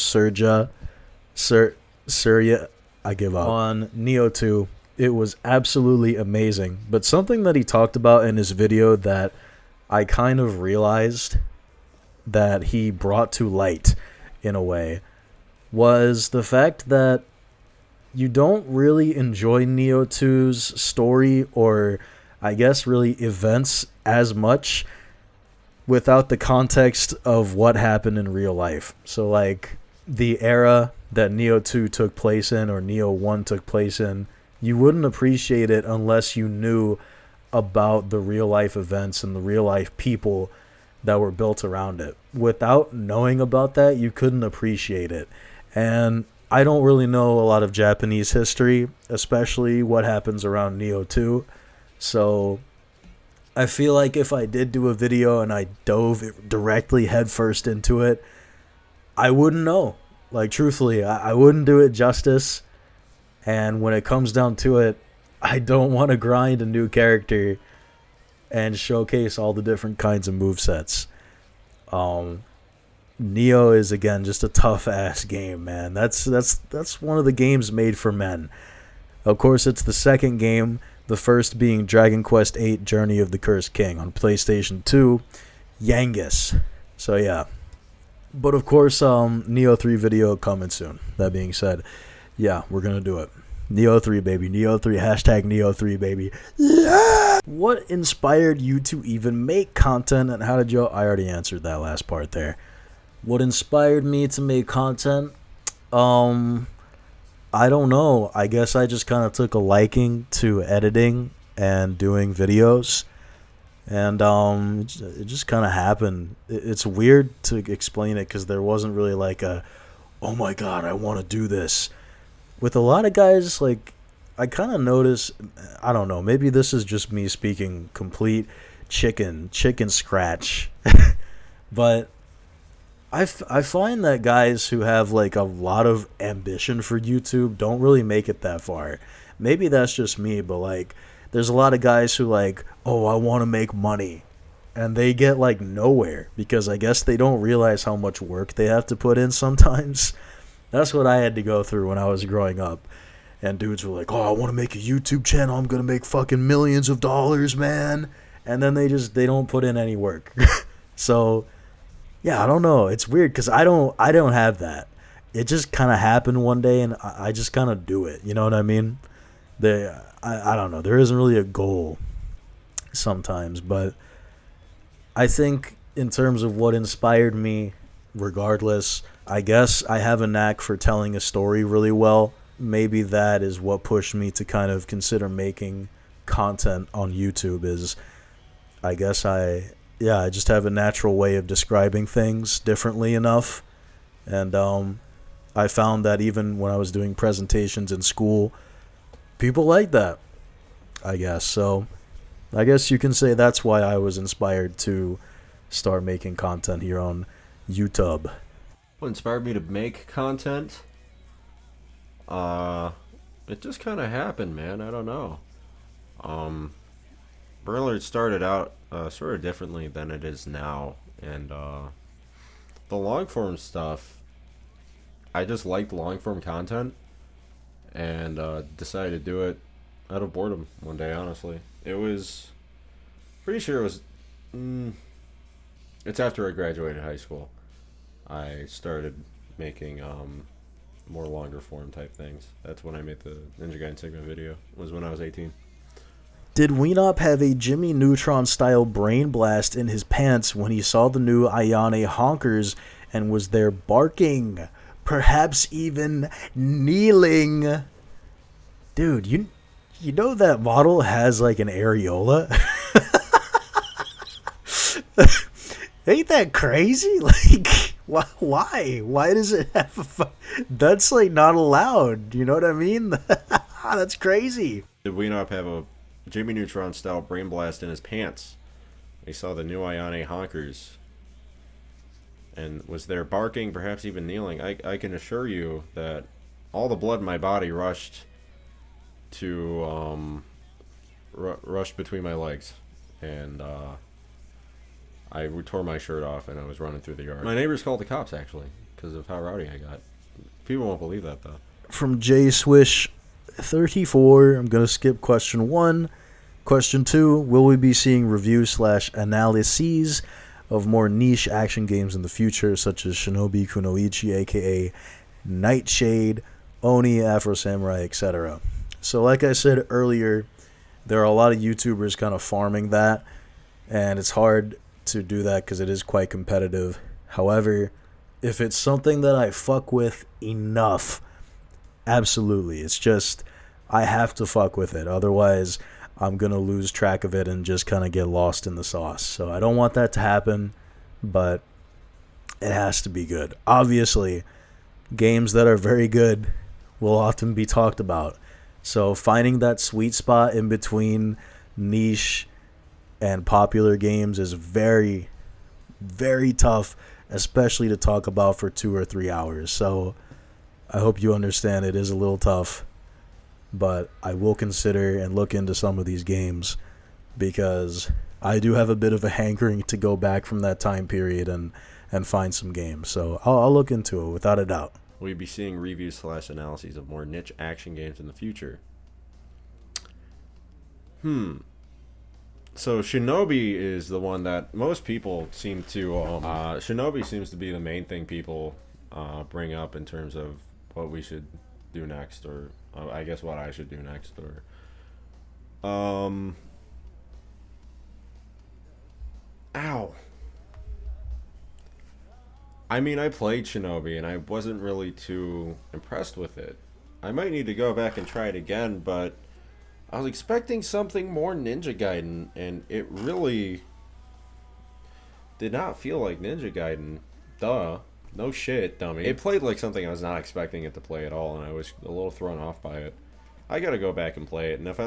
Surya, I give up, on Nioh 2. It was absolutely amazing. But something that he talked about in his video that I kind of realized that he brought to light in a way was the fact that you don't really enjoy Nioh 2's story, or I guess really events, as much without the context of what happened in real life. So like the era that Nioh 2 took place in, or Nioh 1 took place in, you wouldn't appreciate it unless you knew about the real life events and the real life people that were built around it. Without knowing about that, you couldn't appreciate it. And I don't really know a lot of Japanese history, especially what happens around Nioh 2. So I feel like if I did do a video and I dove directly headfirst into it, I wouldn't know. Like, truthfully, I wouldn't do it justice. And when it comes down to it, I don't want to grind a new character and showcase all the different kinds of movesets. Nioh is, again, just a tough-ass game, man. That's one of the games made for men. Of course, it's the second game, the first being Dragon Quest VIII Journey of the Cursed King on PlayStation 2, Yangus. So, yeah. But, of course, Nioh 3 video coming soon. That being said, yeah, we're going to do it. Nioh 3, baby. Nioh 3. Hashtag Nioh 3, baby. Yeah! What inspired you to even make content, and how did you... I already answered that last part there. What inspired me to make content? I don't know. I guess I just kind of took a liking to editing and doing videos. And it just kind of happened. It's weird to explain it because there wasn't really like a, oh my god, I want to do this. With a lot of guys, like, I kind of notice, I don't know, maybe this is just me speaking complete chicken scratch. But I find that guys who have like a lot of ambition for YouTube don't really make it that far. Maybe that's just me, but like there's a lot of guys who like, oh, I want to make money, and they get like nowhere because I guess they don't realize how much work they have to put in sometimes. That's what I had to go through when I was growing up. And dudes were like, oh, I want to make a YouTube channel, I'm gonna make fucking millions of dollars, man. And then they don't put in any work. So yeah, I don't know. It's weird because I don't have that. It just kind of happened one day, and I just kind of do it. You know what I mean? I don't know. There isn't really a goal sometimes, but I think in terms of what inspired me, regardless, I guess I have a knack for telling a story really well. Maybe that is what pushed me to kind of consider making content on YouTube. Is I guess I just have a natural way of describing things differently enough. And I found that even when I was doing presentations in school, people like that, I guess. So I guess you can say that's why I was inspired to start making content here on YouTube. What inspired me to make content? It just kind of happened, man. I don't know. Brainlord started out sort of differently than it is now, and the long form stuff, I just liked long form content, and decided to do it out of boredom one day. Honestly, it was pretty sure it was. It's after I graduated high school. I started making more longer form type things. That's when I made the Ninja Gaiden Sigma video. Was when I was 18. Did Weenop have a Jimmy Neutron-style brain blast in his pants when he saw the new Ayane honkers and was there barking, perhaps even kneeling? Dude, you know that model has like an areola? Ain't that crazy? Like, why? Why does it have that's like not allowed? You know what I mean? That's crazy. Did Weenop have a Jimmy Neutron style brain blast in his pants? He saw the new Ayane honkers and was there barking, perhaps even kneeling. I can assure you that all the blood in my body rushed to rushed between my legs, and I tore my shirt off and I was running through the yard. My neighbors called the cops, actually, because of how rowdy I got. People won't believe that, though. From J Swish 34, I'm going to skip question 1. Question 2, will we be seeing review/analyses of more niche action games in the future, such as Shinobi Kunoichi, aka Nightshade, Oni, Afro Samurai, etc.? So like I said earlier, there are a lot of YouTubers kind of farming that, and it's hard to do that because it is quite competitive. However, if it's something that I fuck with enough, absolutely. It's just, I have to fuck with it. Otherwise, I'm going to lose track of it and just kind of get lost in the sauce. So I don't want that to happen, but it has to be good. Obviously, games that are very good will often be talked about. So finding that sweet spot in between niche and popular games is very, very tough, especially to talk about for 2 or 3 hours. So I hope you understand it is a little tough, but I will consider and look into some of these games because I do have a bit of a hankering to go back from that time period and find some games. So I'll look into it without a doubt. Will you be seeing reviews/analyses of more niche action games in the future? So Shinobi is the one that most people seem to Shinobi seems to be the main thing people bring up in terms of what we should do next, or I guess what I should do next, or ow. I mean, I played Shinobi and I wasn't really too impressed with it. I might need to go back and try it again, but I was expecting something more Ninja Gaiden, and it really did not feel like Ninja Gaiden. Duh. No shit, dummy. It played like something I was not expecting it to play at all, and I was a little thrown off by it. I gotta go back and play it, and if I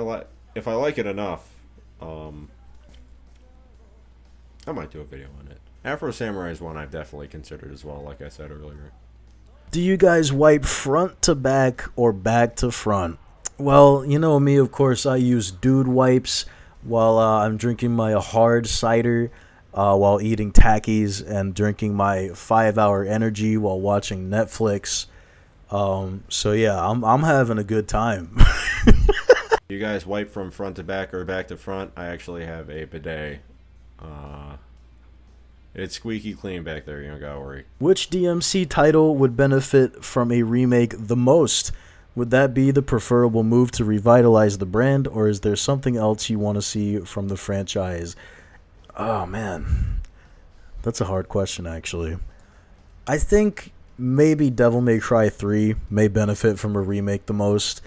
like it enough, I might do a video on it. Afro Samurai is one I've definitely considered as well, like I said earlier. Do you guys wipe front to back or back to front? Well, you know me, of course, I use dude wipes while I'm drinking my hard cider, while eating Takis, and drinking my 5-hour energy while watching Netflix. So yeah, I'm having a good time. You guys wipe from front to back or back to front? I actually have a bidet. It's squeaky clean back there, you don't gotta worry. Which DMC title would benefit from a remake the most? Would that be the preferable move to revitalize the brand, or is there something else you want to see from the franchise? Oh man, that's a hard question, actually. I think maybe Devil May Cry 3 may benefit from a remake the most.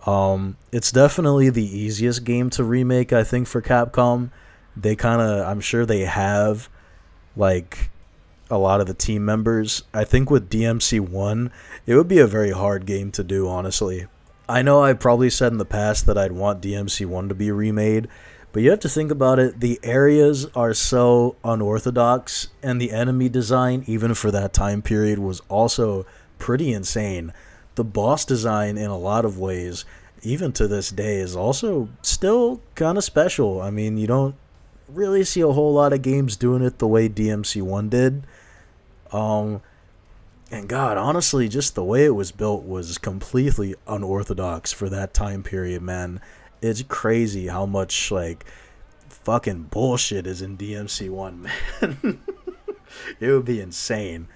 It's definitely the easiest game to remake, I think, for Capcom. They kind of, I'm sure they have like a lot of the team members. I think with DMC1, it would be a very hard game to do, honestly. I know I've probably said in the past that I'd want DMC1 to be remade, but you have to think about it. The areas are so unorthodox, and the enemy design, even for that time period, was also pretty insane. The boss design, in a lot of ways, even to this day, is also still kind of special. I mean, you don't really see a whole lot of games doing it the way DMC1 did. And God, honestly, just the way it was built was completely unorthodox for that time period, man. It's crazy how much, like, fucking bullshit is in DMC1, man. It would be insane.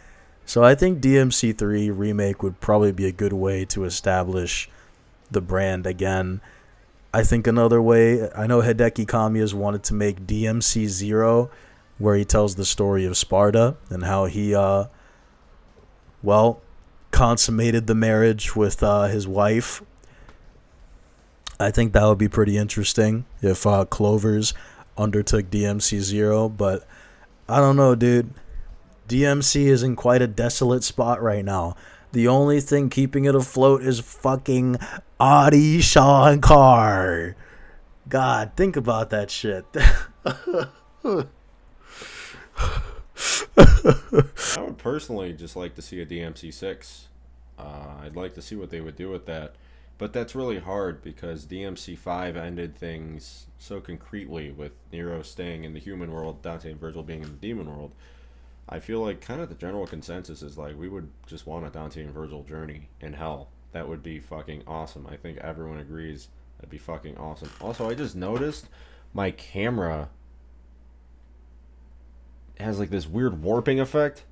So I think DMC3 remake would probably be a good way to establish the brand again. I think another way, I know Hideki Kamiya's wanted to make DMC 0, where he tells the story of Sparta and how he, consummated the marriage with his wife. I think that would be pretty interesting if Clovers undertook DMC 0, but I don't know, dude. DMC is in quite a desolate spot right now. The only thing keeping it afloat is fucking Adi Shankar. God, think about that shit. I would personally just like to see a DMC 6. I'd like to see what they would do with that. But that's really hard because DMC 5 ended things so concretely with Nero staying in the human world, Dante and Virgil being in the demon world. I feel like kind of the general consensus is like we would just want a Dante and Virgil journey in hell. That would be fucking awesome. I think everyone agrees that'd be fucking awesome. Also, I just noticed my camera has like this weird warping effect.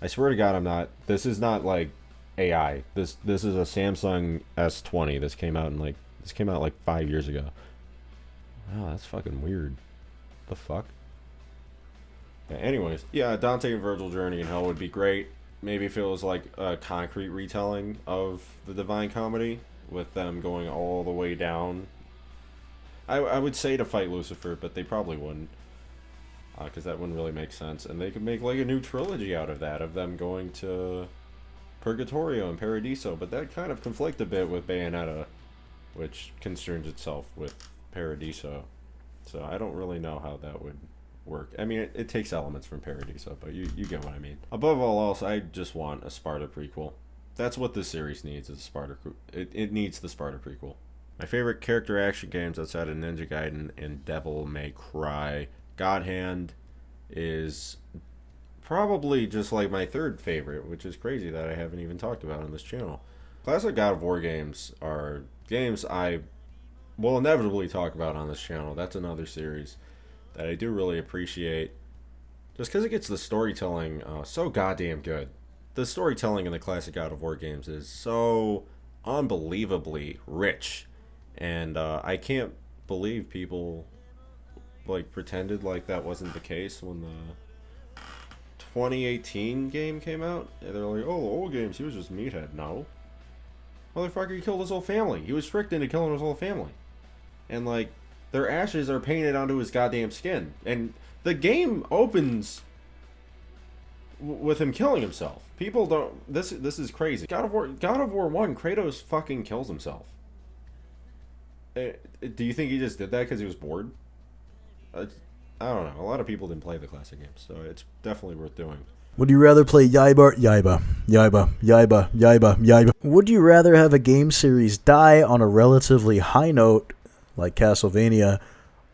I swear to God, this is not like AI. This is a Samsung S20. This came out like 5 years ago. Wow, that's fucking weird. The fuck? Yeah, anyways, yeah, Dante and Virgil Journey in Hell would be great. Maybe if it was like a concrete retelling of the Divine Comedy with them going all the way down. I would say to fight Lucifer, but they probably wouldn't. Because that wouldn't really make sense. And they could make like a new trilogy out of that, of them going to Purgatorio and Paradiso, but that kind of conflict a bit with Bayonetta, which concerns itself with Paradiso. So I don't really know how that would work. I mean, it takes elements from Paradiso, but you get what I mean. Above all else, I just want a Sparta prequel. That's what this series needs, is a Sparta. It needs the Sparta prequel. My favorite character action games outside of Ninja Gaiden and Devil May Cry, God Hand is probably just like my third favorite, which is crazy that I haven't even talked about on this channel. Classic God of War games are games I will inevitably talk about on this channel. That's another series that I do really appreciate, just because it gets the storytelling so goddamn good. The storytelling in the classic God of War games is so unbelievably rich, and I can't believe people like pretended like that wasn't the case when the 2018 game came out. And they're like, oh, the old games, he was just meathead. No. Motherfucker, he killed his whole family. He was tricked into killing his whole family. And, like, their ashes are painted onto his goddamn skin. And the game opens with him killing himself. People don't... This is crazy. God of War 1, Kratos fucking kills himself. Do you think he just did that because he was bored? I don't know. A lot of people didn't play the classic games, so it's definitely worth doing. Would you rather play Yiba? Would you rather have a game series die on a relatively high note, like Castlevania,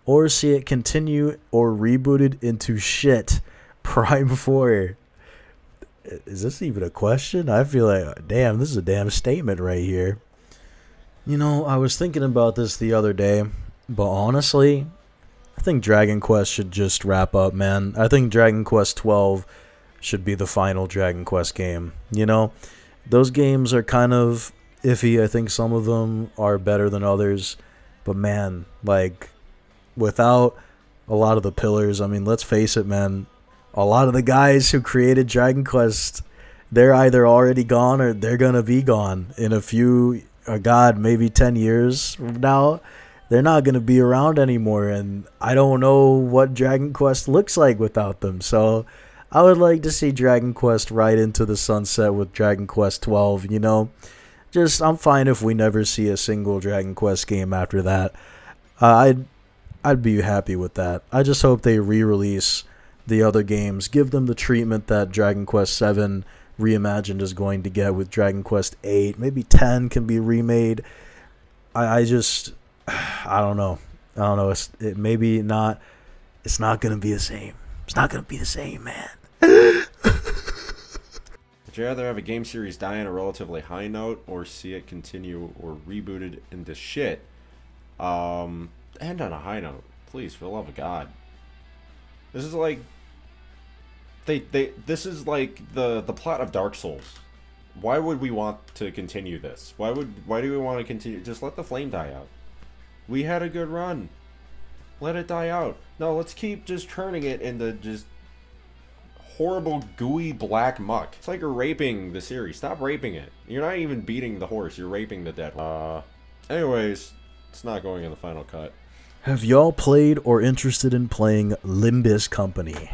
or see it continue or rebooted into shit? Prime 4. Is this even a question? I feel like, damn, this is a damn statement right here. You know, I was thinking about this the other day, but honestly, I think Dragon Quest should just wrap up, man. I think Dragon Quest 12 should be the final Dragon Quest game. You know, those games are kind of iffy. I think some of them are better than others. But man, like, without a lot of the pillars, I mean, let's face it, man. A lot of the guys who created Dragon Quest, they're either already gone or they're going to be gone in a few, maybe 10 years from now. They're not going to be around anymore, and I don't know what Dragon Quest looks like without them. So I would like to see Dragon Quest right into the sunset with Dragon Quest 12, you know. I'm fine if we never see a single Dragon Quest game after that. I'd be happy with that. I just hope they re-release the other games, give them the treatment that Dragon Quest 7 Reimagined is going to get with Dragon Quest 8. Maybe 10 can be remade. I don't know. It's not going to be the same. It's not going to be the same, man. Would you rather have a game series die on a relatively high note or see it continue or rebooted into shit? End on a high note. Please, for the love of God. This is like... This is like the plot of Dark Souls. Why would we want to continue this? Why do we want to continue? Just let the flame die out. We had a good run. Let it die out. No, let's keep just turning it into just horrible, gooey, black muck. It's like you're raping the series. Stop raping it. You're not even beating the horse. You're raping the dead horse. Anyways, it's not going in the final cut. Have y'all played or interested in playing Limbus Company?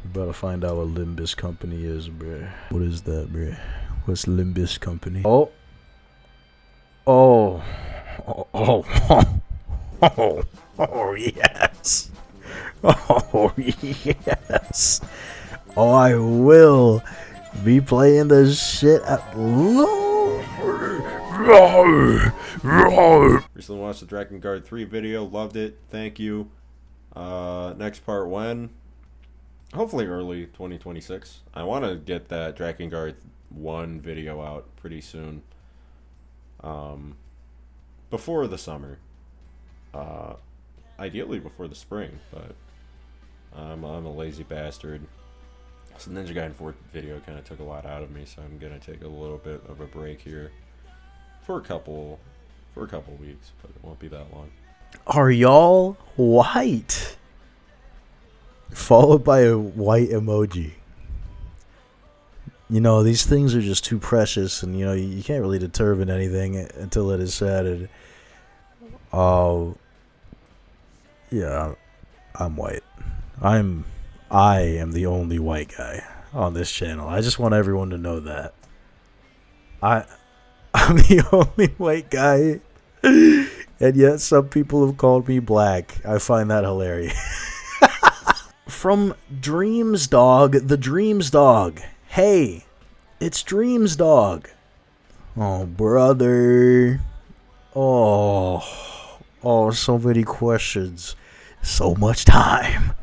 About to find out what Limbus Company is, bruh. What is that, bruh? What's Limbus Company? Oh. Oh. Oh. Oh. Oh. Oh, yes. Oh, yes. Oh, I will be playing this shit at Recently watched the Dragon Guard 3 video. Loved it. Thank you. Next part when? Hopefully early 2026. I want to get that Dragon Guard 1 video out pretty soon. Before the summer. Ideally before the spring, but I'm a lazy bastard. So Ninja Gaiden 4 video kind of took a lot out of me, so I'm gonna take a little bit of a break here for a couple weeks, but it won't be that long. Are y'all white? Followed by a white emoji. You know, these things are just too precious, and you know you can't really determine anything until it is said. And yeah, I'm white. I am the only white guy on this channel. I just want everyone to know that. I'm the only white guy, and yet some people have called me black. I find that hilarious. From Dreams Dog, the Dreams Dog. Hey, it's Dreams Dog. Oh, brother. Oh, so many questions. So much time.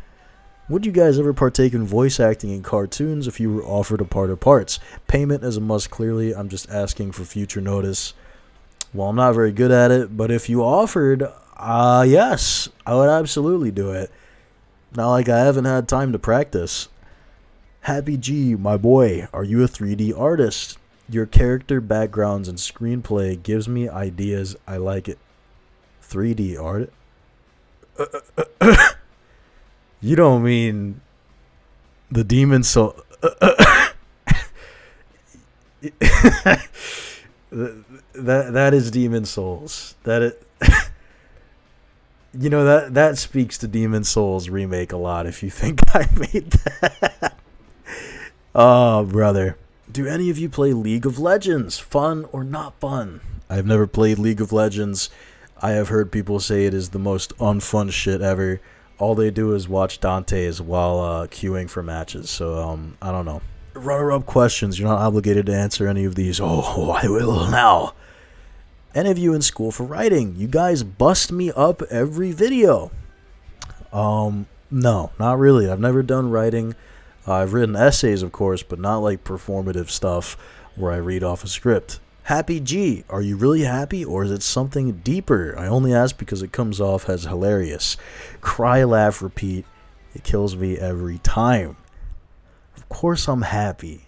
Would you guys ever partake in voice acting in cartoons if you were offered a part or parts? Payment is a must, clearly. I'm just asking for future notice. Well, I'm not very good at it, but if you offered, yes, I would absolutely do it. Not like I haven't had time to practice. Happy G, my boy, are you a 3D artist? Your character backgrounds and screenplay gives me ideas. I like it. 3D art? You don't mean the Demon Soul? that is Demon Souls. That is. You know, that speaks to Demon Souls remake a lot if you think I made that. Oh, brother. Do any of you play League of Legends? Fun or not fun? I've never played League of Legends. I have heard people say it is the most unfun shit ever. All they do is watch Dante's while queuing for matches. So, I don't know. Runner-up questions. You're not obligated to answer any of these. Oh, I will now. Any of you in school for writing? You guys bust me up every video. No, not really. I've never done writing. I've written essays, of course, but not like performative stuff where I read off a script. Happy G, are you really happy or is it something deeper? I only ask because it comes off as hilarious. Cry, laugh, repeat. It kills me every time. Of course I'm happy.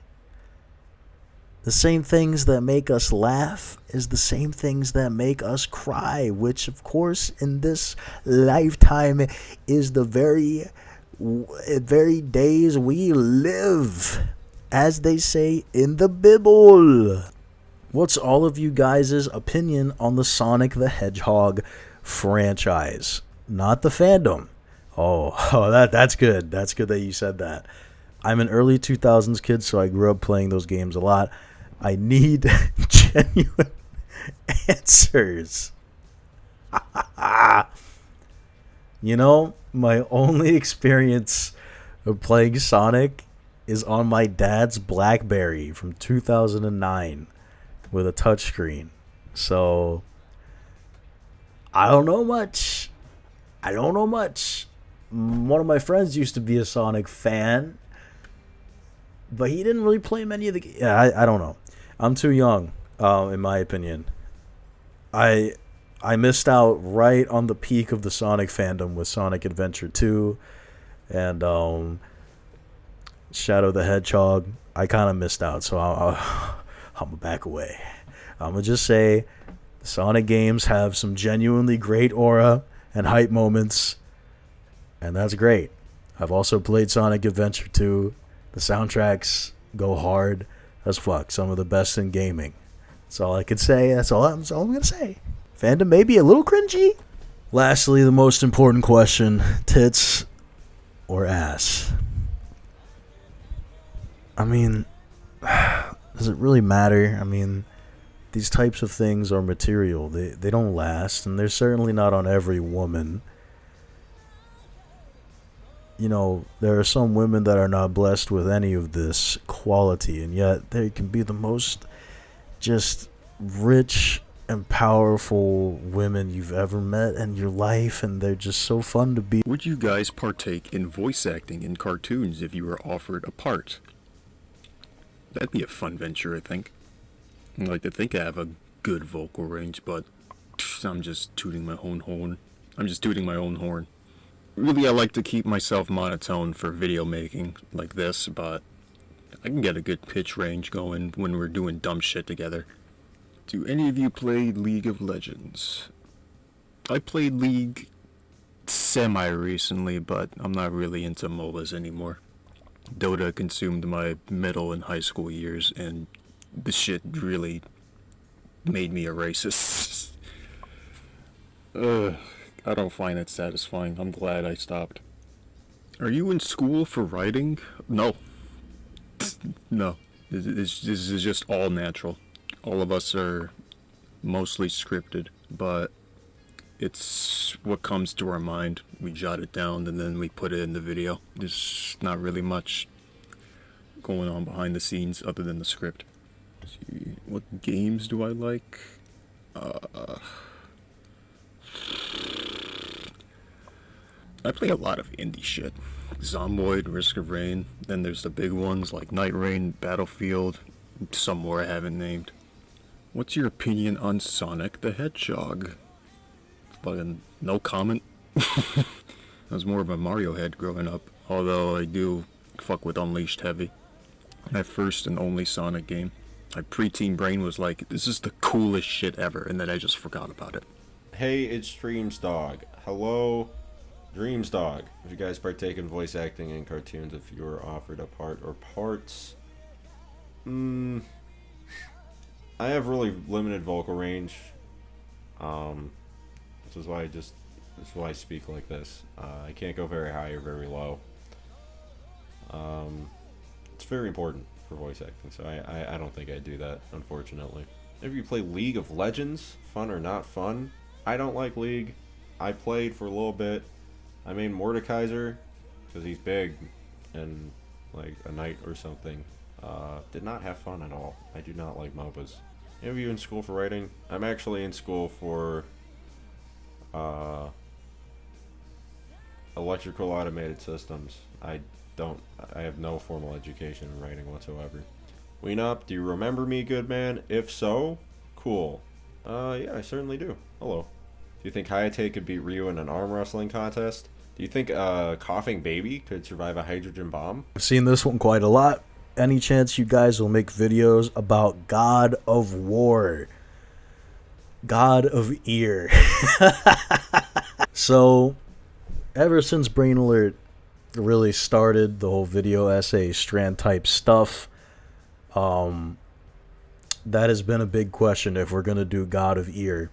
The same things that make us laugh is the same things that make us cry, which of course in this lifetime is the very days we live, as they say in the Bible. What's all of you guys' opinion on the Sonic the Hedgehog franchise? Not the fandom. Oh, that's good. That's good that you said that. I'm an early 2000s kid, so I grew up playing those games a lot. I need genuine answers. You know, my only experience of playing Sonic is on my dad's BlackBerry from 2009 with a touchscreen. So, I don't know much. One of my friends used to be a Sonic fan, but he didn't really play many of the games. Yeah, I don't know. I'm too young, in my opinion. I missed out right on the peak of the Sonic fandom with Sonic Adventure 2 and Shadow the Hedgehog. I kind of missed out, so I'm going to back away. I'm going to just say The Sonic games have some genuinely great aura and hype moments, and that's great. I've also played Sonic Adventure 2. The soundtracks go hard as fuck. Some of the best in gaming. That's all I could say. That's all I'm going to say. Fandom may be a little cringy. Lastly, the most important question. Tits or ass? I mean, does it really matter? I mean, these types of things are material. They don't last, and they're certainly not on every woman. You know, there are some women that are not blessed with any of this quality, and yet they can be the most just rich and powerful women you've ever met in your life, and they're just so fun to be. Would you guys partake in voice acting in cartoons if you were offered a part? That'd be a fun venture, I think. I like to think I have a good vocal range, but I'm just tooting my own horn. Really, I like to keep myself monotone for video making like this, but I can get a good pitch range going when we're doing dumb shit together. Do any of you play League of Legends? I played League semi-recently, but I'm not really into MOBAs anymore. Dota consumed my middle and high school years, and the shit really made me a racist. I don't find it satisfying. I'm glad I stopped. Are you in school for writing? No. No. This is just all natural. All of us are mostly scripted, but it's what comes to our mind. We jot it down and then we put it in the video. There's not really much going on behind the scenes other than the script. Let's see, what games do I like? I play a lot of indie shit. Zomboid, Risk of Rain. Then there's the big ones like Night Rain, Battlefield, some more I haven't named. What's your opinion on Sonic the Hedgehog? Fucking no comment. I was more of a Mario head growing up, although I do fuck with Unleashed heavy. My first and only Sonic game. My preteen brain was like, this is the coolest shit ever, and then I just forgot about it. Hey, it's Dreams Dog. Hello, Dreams Dog. If you guys partake in voice acting in cartoons, if you were offered a part or parts, I have really limited vocal range. This is why I speak like this. I can't go very high or very low. It's very important for voice acting, so I don't think I do that, unfortunately. If you play League of Legends, fun or not fun, I don't like League. I played for a little bit. I made Mordekaiser, because he's big, and like a knight or something. Did not have fun at all. I do not like MOBAs. Any of you in school for writing? I'm actually in school for electrical automated systems. I have no formal education in writing whatsoever. Weenop, do you remember me, good man? If so, cool. Yeah, I certainly do. Hello. Do you think Hayate could beat Ryu in an arm wrestling contest? Do you think Coughing Baby could survive a hydrogen bomb? I've seen this one quite a lot. Any chance you guys will make videos about God of War? God of Ear. So, ever since Brain Alert really started the whole video essay strand type stuff, that has been a big question if we're gonna do God of Ear.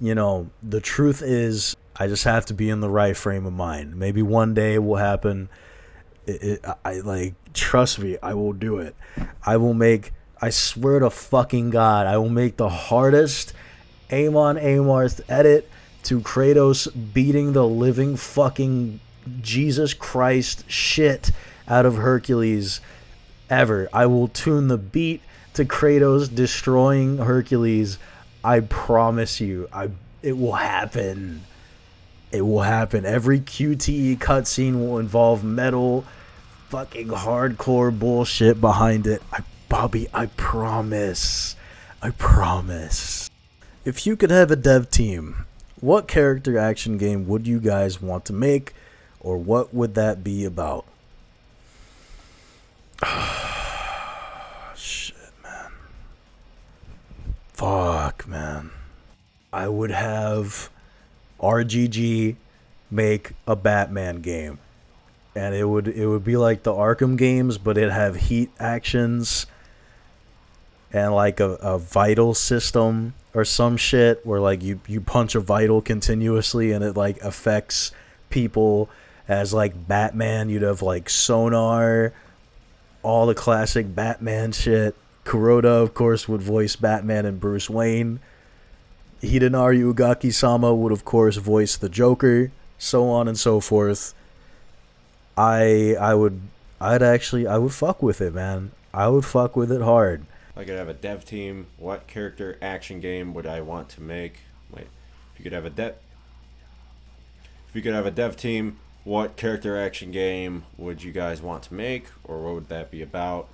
You know, the truth is, I just have to be in the right frame of mind. Maybe one day it will happen. Trust me, I will do it. I swear to fucking God, I will make the hardest Amon Amarth edit to Kratos beating the living fucking Jesus Christ shit out of Hercules ever. I will tune the beat to Kratos destroying Hercules. I promise you, it will happen. It will happen. Every QTE cutscene will involve metal, fucking hardcore bullshit behind it. Bobby, I promise. I promise. If you could have a dev team, what character action game would you guys want to make, or what would that be about? Shit, man. Fuck, man. I would have RGG make a Batman game. And it would be like the Arkham games, but it'd have heat actions and like a vital system or some shit where like you punch a vital continuously and it like affects people. As like Batman, you'd have like sonar, all the classic Batman shit. Kuroda, of course, would voice Batman and Bruce Wayne. Hidenari Ugaki-sama would, of course, voice the Joker, so on and so forth. I would fuck with it, man. I would fuck with it hard. If I could have a dev team, what character action game would I want to make? Wait, if you could have a dev team, what character action game would you guys want to make, or what would that be about?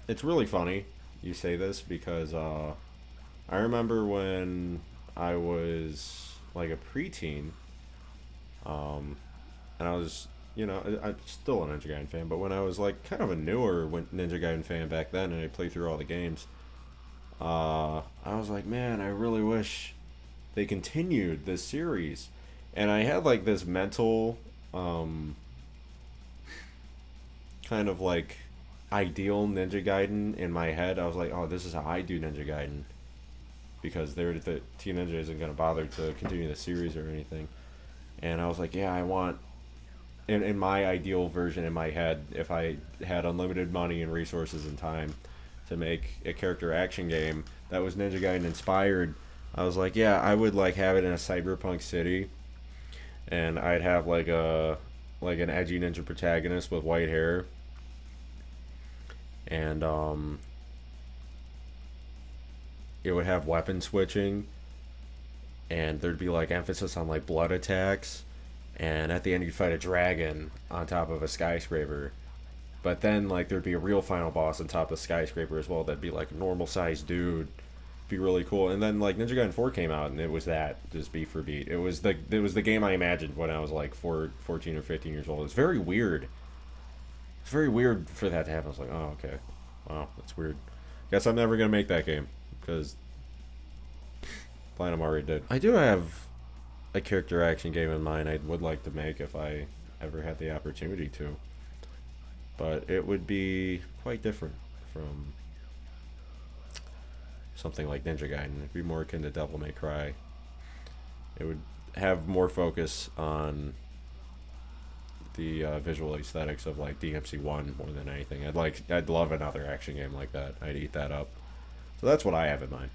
It's really funny you say this because I remember when I was like a preteen, and I was, I'm still a Ninja Gaiden fan, but when I was like kind of a newer Ninja Gaiden fan back then and I played through all the games, I was like, man, I really wish they continued this series. And I had like this mental kind of like ideal Ninja Gaiden in my head. I was like, oh, this is how I do Ninja Gaiden, because the Team Ninja isn't going to bother to continue the series or anything. And I was like, yeah, I want, in my ideal version in my head, if I had unlimited money and resources and time to make a character action game that was Ninja Gaiden inspired, I was like, yeah, I would like have it in a cyberpunk city. And I'd have like an edgy ninja protagonist with white hair, and it would have weapon switching, and there'd be like emphasis on like blood attacks, and at the end you'd fight a dragon on top of a skyscraper, but then like there'd be a real final boss on top of the skyscraper as well. That'd be like a normal sized dude. Be really cool. And then like Ninja Gaiden 4 came out and it was that, just beat for beat. It was the game I imagined when I was like 14 or 15 years old. It's very weird. It's very weird for that to happen. I was like, oh, okay. Wow, that's weird. Guess I'm never gonna make that game because Platinum already did. I do have a character action game in mind I would like to make if I ever had the opportunity to. But it would be quite different from something like Ninja Gaiden. It'd be more akin to Devil May Cry. It would have more focus on the visual aesthetics of like DMC1 more than anything. I'd love another action game like that. I'd eat that up. So that's what I have in mind.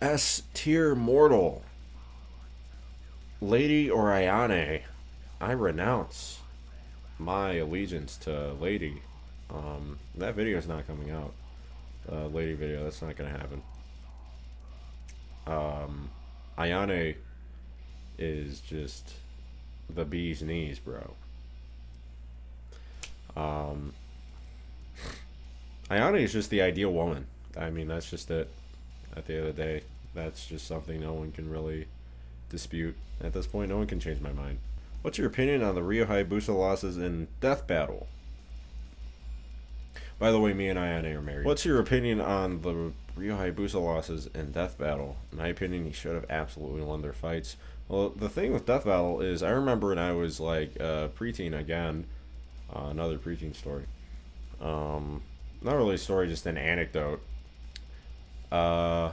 S tier mortal. Lady or Ayane? I renounce my allegiance to Lady. That video is not coming out. Lady video, that's not gonna happen. Ayane is just the bee's knees, bro. Ayane is just the ideal woman. I mean, that's just it. At the end of the day, that's just something no one can really dispute. At this point, no one can change my mind. What's your opinion on the Ryo Hayabusa losses in Death Battle? By the way, me and Ayane are married. What's your opinion on the Ryo Hayabusa losses in Death Battle? In my opinion, he should have absolutely won their fights. Well, the thing with Death Battle is, I remember when I was like preteen again, another preteen story. Not really a story, just an anecdote. I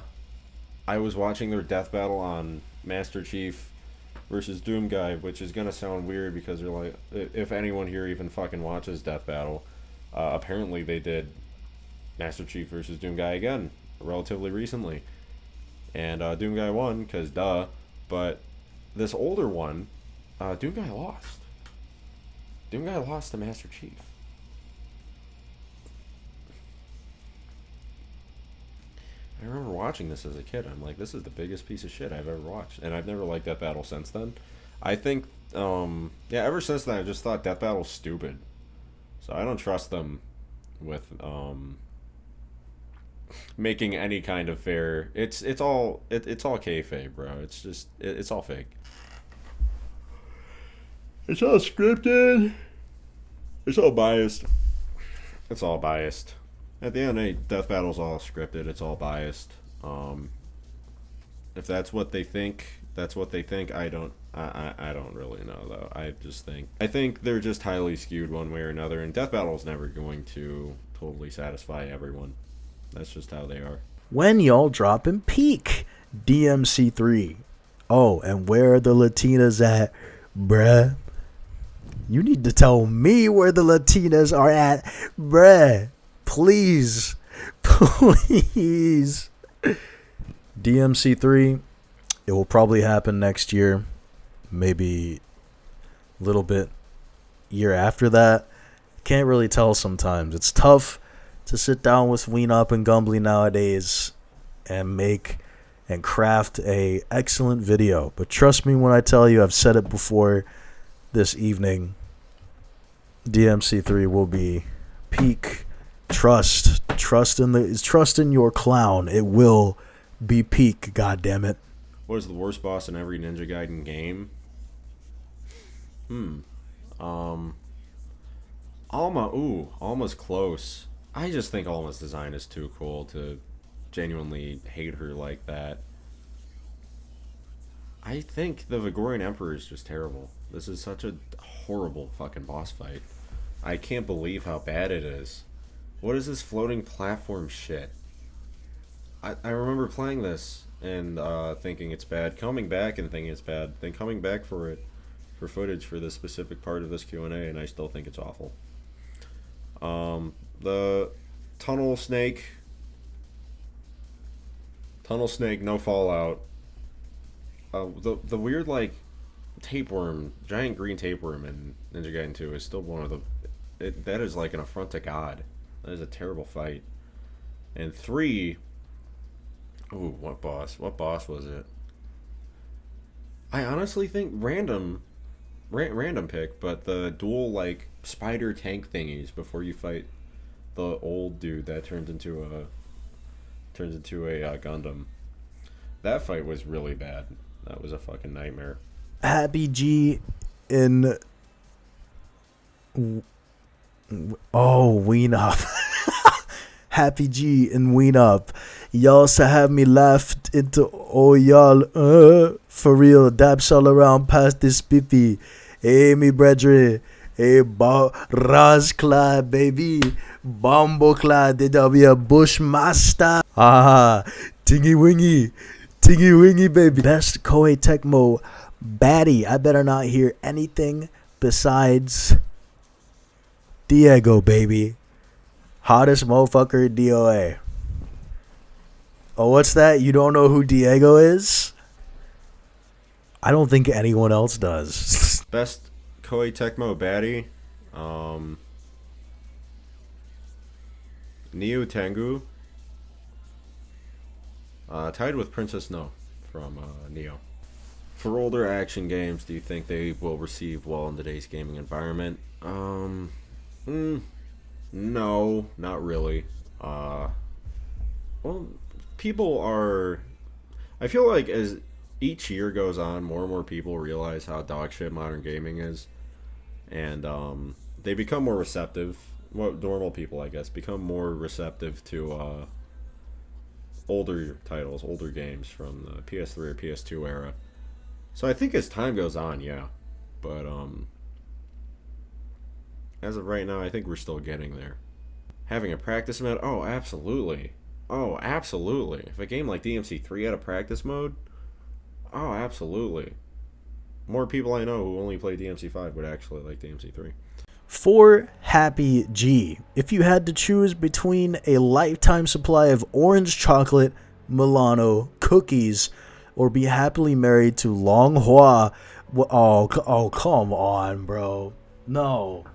was watching their Death Battle on Master Chief versus Doom Guy, which is gonna sound weird because they're like, if anyone here even fucking watches Death Battle. Apparently they did Master Chief versus Doom Guy again relatively recently, and Doom Guy won because duh. But this older one, Doom Guy lost. Doom Guy lost to Master Chief. I remember watching this as a kid. I'm like, this is the biggest piece of shit I've ever watched, and I've never liked Death Battle since then. I think, ever since then I just thought Death Battle's stupid. So I don't trust them with making any kind of fair. It's all kayfabe, bro. It's just it's all fake. It's all scripted. It's all biased. It's all biased. At the end of the day, Death Battle's all scripted. It's all biased. If that's what they think, that's what they think. I don't really know though. I think they're just highly skewed one way or another, and Death Battle's never going to totally satisfy everyone. That's just how they are. When y'all dropping Peak DMC3? Oh, and where are the Latinas at, bruh? You need to tell me where the Latinas are at, bruh. Please. Please. DMC3, it will probably happen next year. Maybe a little bit year after that. Can't really tell sometimes. It's tough to sit down with Weenop and Gumbly nowadays and make and craft a excellent video. But trust me when I tell you, I've said it before this evening, DMC3 will be peak. Trust in your clown. It will be peak, goddammit. What is the worst boss in every Ninja Gaiden game? Alma. Ooh, Alma's close. I just think Alma's design is too cool to genuinely hate her like that. I think the Vigorian Emperor is just terrible. This is such a horrible fucking boss fight. I can't believe how bad it is. What is this floating platform shit? I remember playing this and thinking it's bad, coming back and thinking it's bad, then coming back for footage for this specific part of this Q&A, and I still think it's awful. The Tunnel Snake, no fallout. The weird like tapeworm, giant green tapeworm in Ninja Gaiden 2 is still one of the. That is like an affront to God. That is a terrible fight. And 3. Ooh, what boss? What boss was it? I honestly think random pick, but the dual like spider tank thingies before you fight the old dude that turns into a Gundam. That fight was really bad. That was a fucking nightmare. Happy G in Weenop. Happy G and Weenop. Y'all so have me laughed into y'all for real. Daps all around past this pippy. Hey me brethren. Hey Razclad baby. Bomboclad did I be a Bushmaster? Tingy wingy baby. That's Koei Tecmo baddie. I better not hear anything besides Diego baby. Hottest motherfucker DOA. Oh, what's that? You don't know who Diego is? I don't think anyone else does. Best Koei Tecmo baddie. Nioh Tengu. Tied with Princess No from Nioh. For older action games, do you think they will receive well in today's gaming environment? No, not really. Well, people are. I feel like as each year goes on, more and more people realize how dog shit modern gaming is, and they become more receptive. Well, normal people, I guess, become more receptive to older titles, older games from the PS3 or PS2 era. So I think as time goes on, yeah, but as of right now, I think we're still getting there. Having a practice mode? Oh, absolutely. Oh, absolutely. If a game like DMC3 had a practice mode, oh, absolutely. More people I know who only play DMC5 would actually like DMC3. For Happy G, if you had to choose between a lifetime supply of orange chocolate Milano cookies or be happily married to Long Hua, oh, come on, bro. No.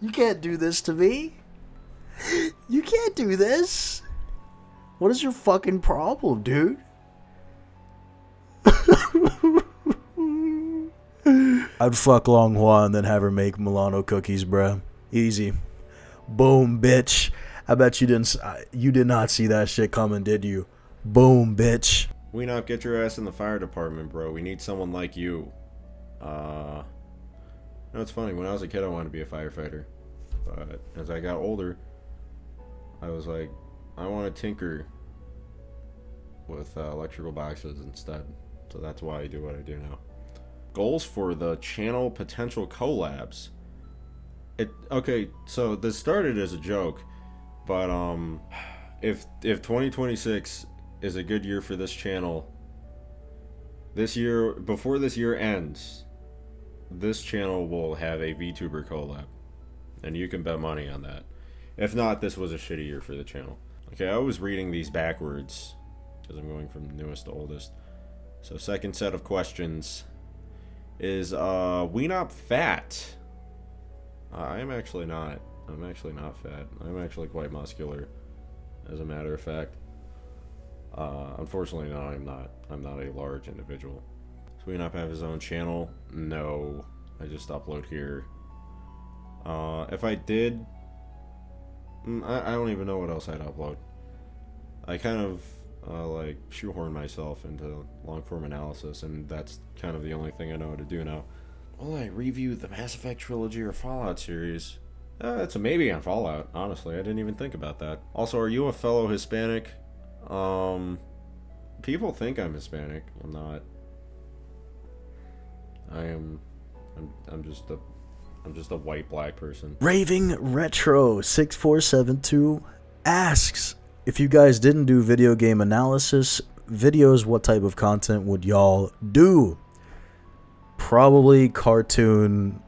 You can't do this to me. You can't do this. What is your fucking problem, dude? I'd fuck Long Hua and then have her make Milano cookies, bruh. Easy. Boom, bitch. I bet you did not see that shit coming, did you? Boom, bitch. Weenop, get your ass in the fire department, bro. We need someone like you. know, it's funny. When I was a kid, I wanted to be a firefighter. But as I got older, I was like, I want to tinker with electrical boxes instead. So that's why I do what I do now. Goals for the channel potential collabs. Okay, so this started as a joke, but if 2026 is a good year for this channel, this year, before this year ends, this channel will have a VTuber collab, and you can bet money on that. If not, this was a shitty year for the channel. Okay, I was reading these backwards because I'm going from newest to oldest. So second set of questions is Weenop fat? I'm actually not. I'm actually not fat. I'm actually quite muscular, as a matter of fact. Unfortunately, no, I'm not. I'm not a large individual. Does Weenop have his own channel? No. I just upload here. If I did, I don't even know what else I'd upload. I kind of like shoehorn myself into long form analysis, and that's kind of the only thing I know how to do now. Will I review the Mass Effect trilogy or Fallout series? It's a maybe on Fallout, honestly. I didn't even think about that. Also, are you a fellow Hispanic? People think I'm Hispanic. I'm not. I'm just a white black person. Raving Retro 6472 asks, if you guys didn't do video game analysis videos, what type of content would y'all do? Probably cartoon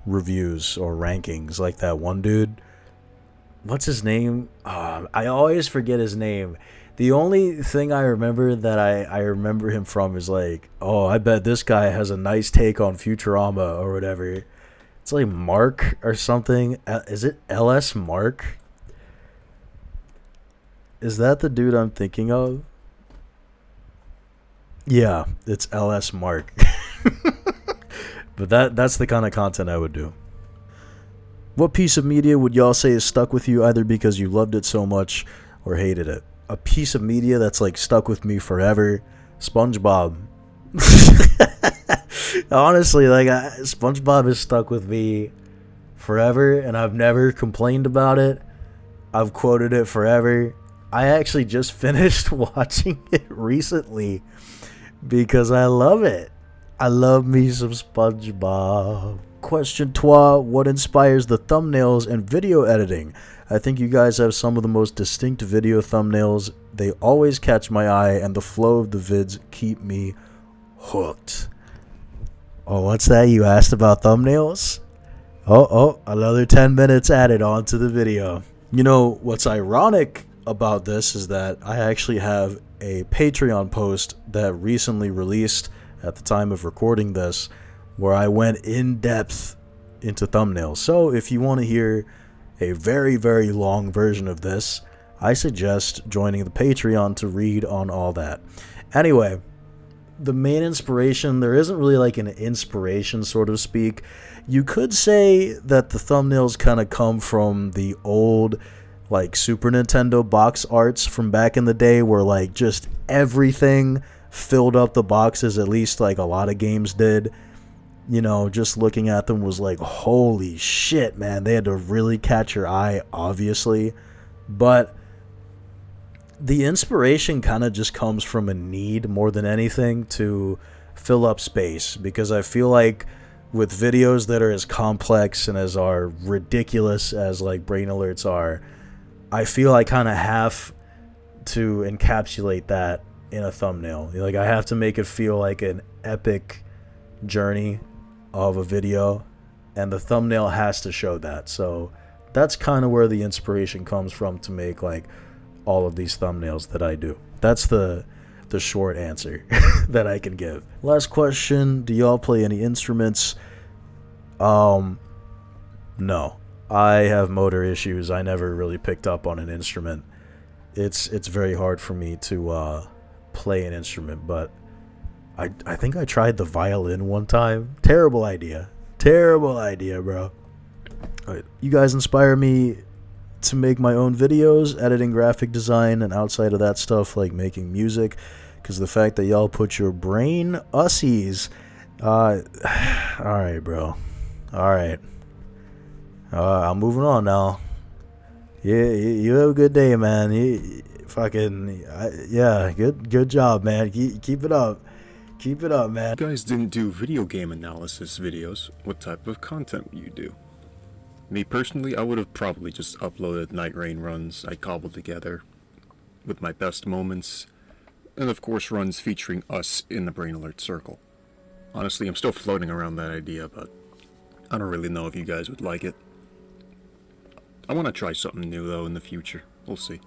reviews or rankings, like that one dude. What's his name? I always forget his name. The only thing I remember that I remember him from is like, oh, I bet this guy has a nice take on Futurama or whatever. It's like Mark or something. Is it LS Mark? Is that the dude I'm thinking of? Yeah, it's LS Mark. But that's the kind of content I would do. What piece of media would y'all say is stuck with you either because you loved it so much or hated it? A piece of media that's like stuck with me forever? SpongeBob. Honestly, like SpongeBob has stuck with me forever, and I've never complained about it. I've quoted it forever. I actually just finished watching it recently because I love it. I love me some SpongeBob. Question 2. What inspires the thumbnails and video editing? I think you guys have some of the most distinct video thumbnails. They always catch my eye, and the flow of the vids keep me hooked. Oh, what's that? You asked about thumbnails? Oh, another 10 minutes added onto the video. You know, what's ironic about this is that I actually have a Patreon post that recently released at the time of recording this, where I went in depth into thumbnails. So if you want to hear a very, very long version of this, I suggest joining the Patreon to read on all that. Anyway, the main inspiration, there isn't really like an inspiration, so to speak. You could say that the thumbnails kind of come from the old like Super Nintendo box arts from back in the day, where like just everything filled up the boxes, at least like a lot of games did. You know, just looking at them was like, holy shit, man. They had to really catch your eye, obviously. But the inspiration kind of just comes from a need more than anything to fill up space, because I feel like with videos that are as complex and as are ridiculous as like Brain Alerts are, I feel I kind of have to encapsulate that in a thumbnail. Like, I have to make it feel like an epic journey of a video, and the thumbnail has to show that. So that's kind of where the inspiration comes from to make like all of these thumbnails that I do. That's the short answer that I can give. Last question, do y'all play any instruments? No. I have motor issues. I never really picked up on an instrument. It's very hard for me to play an instrument, but I think I tried the violin one time. Terrible idea, bro. All right, you guys inspire me to make my own videos, editing, graphic design, and outside of that stuff, like making music, because the fact that y'all put your brain ussies, all right, bro. All right. I'm moving on now. Yeah, you have a good day, man. Yeah, good job, man. Keep it up. Keep it up, man. You guys didn't do video game analysis videos. What type of content you do? Me personally, I would have probably just uploaded night rain runs I cobbled together with my best moments, and of course runs featuring us in the Brain Alert Circle. Honestly, I'm still floating around that idea, but I don't really know if you guys would like it. I want to try something new though in the future. We'll see.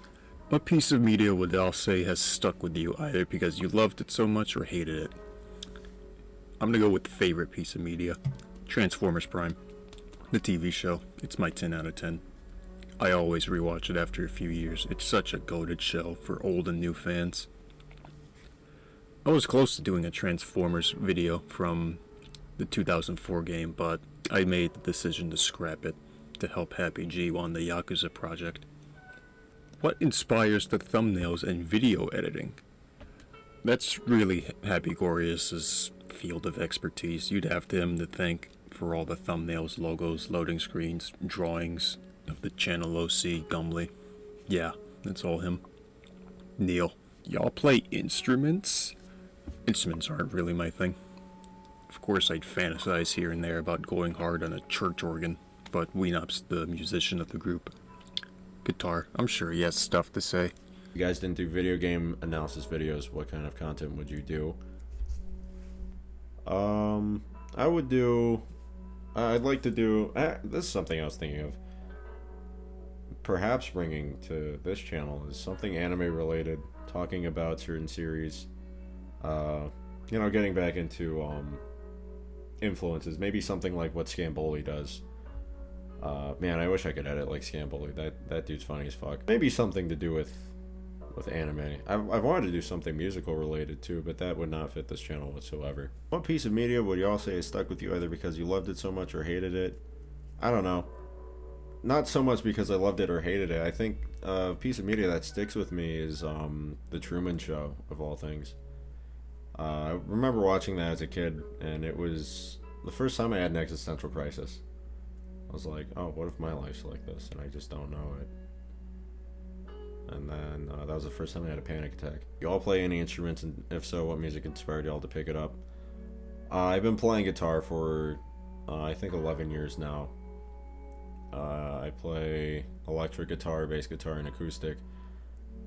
What piece of media would y'all say has stuck with you, either because you loved it so much or hated it? I'm gonna go with favorite piece of media. Transformers Prime. The TV show. It's my 10 out of 10. I always rewatch it after a few years. It's such a goated show for old and new fans. I was close to doing a Transformers video from the 2004 game, but I made the decision to scrap it to help Happy G on the Yakuza project. What inspires the thumbnails and video editing? That's really Hapygourious' field of expertise. You'd have him to thank for all the thumbnails, logos, loading screens, drawings of the channel OC, Gumbly. Yeah, that's all him. Nioh, y'all play instruments? Instruments aren't really my thing. Of course I'd fantasize here and there about going hard on a church organ, but Weenop's the musician of the group. Guitar, I'm sure he has stuff to say. You guys didn't do video game analysis videos. What kind of content would you do? I would do... I'd like to do... this is something I was thinking of. Perhaps bringing to this channel is something anime related. Talking about certain series. Getting back into influences. Maybe something like what Scamboli does. Man, I wish I could edit like Scamboli. That dude's funny as fuck. Maybe something to do with anime. I've wanted to do something musical related too, but that would not fit this channel whatsoever. What piece of media would y'all say is stuck with you either because you loved it so much or hated it? I don't know. Not so much because I loved it or hated it. I think a piece of media that sticks with me is The Truman Show, of all things. I remember watching that as a kid, and it was the first time I had an existential crisis. I was like, oh, what if my life's like this and I just don't know it? And then that was the first time I had a panic attack. You all play any instruments, and if so, what music inspired y'all to pick it up? I've been playing guitar for, I think 11 years now. I play electric guitar, bass guitar, and acoustic.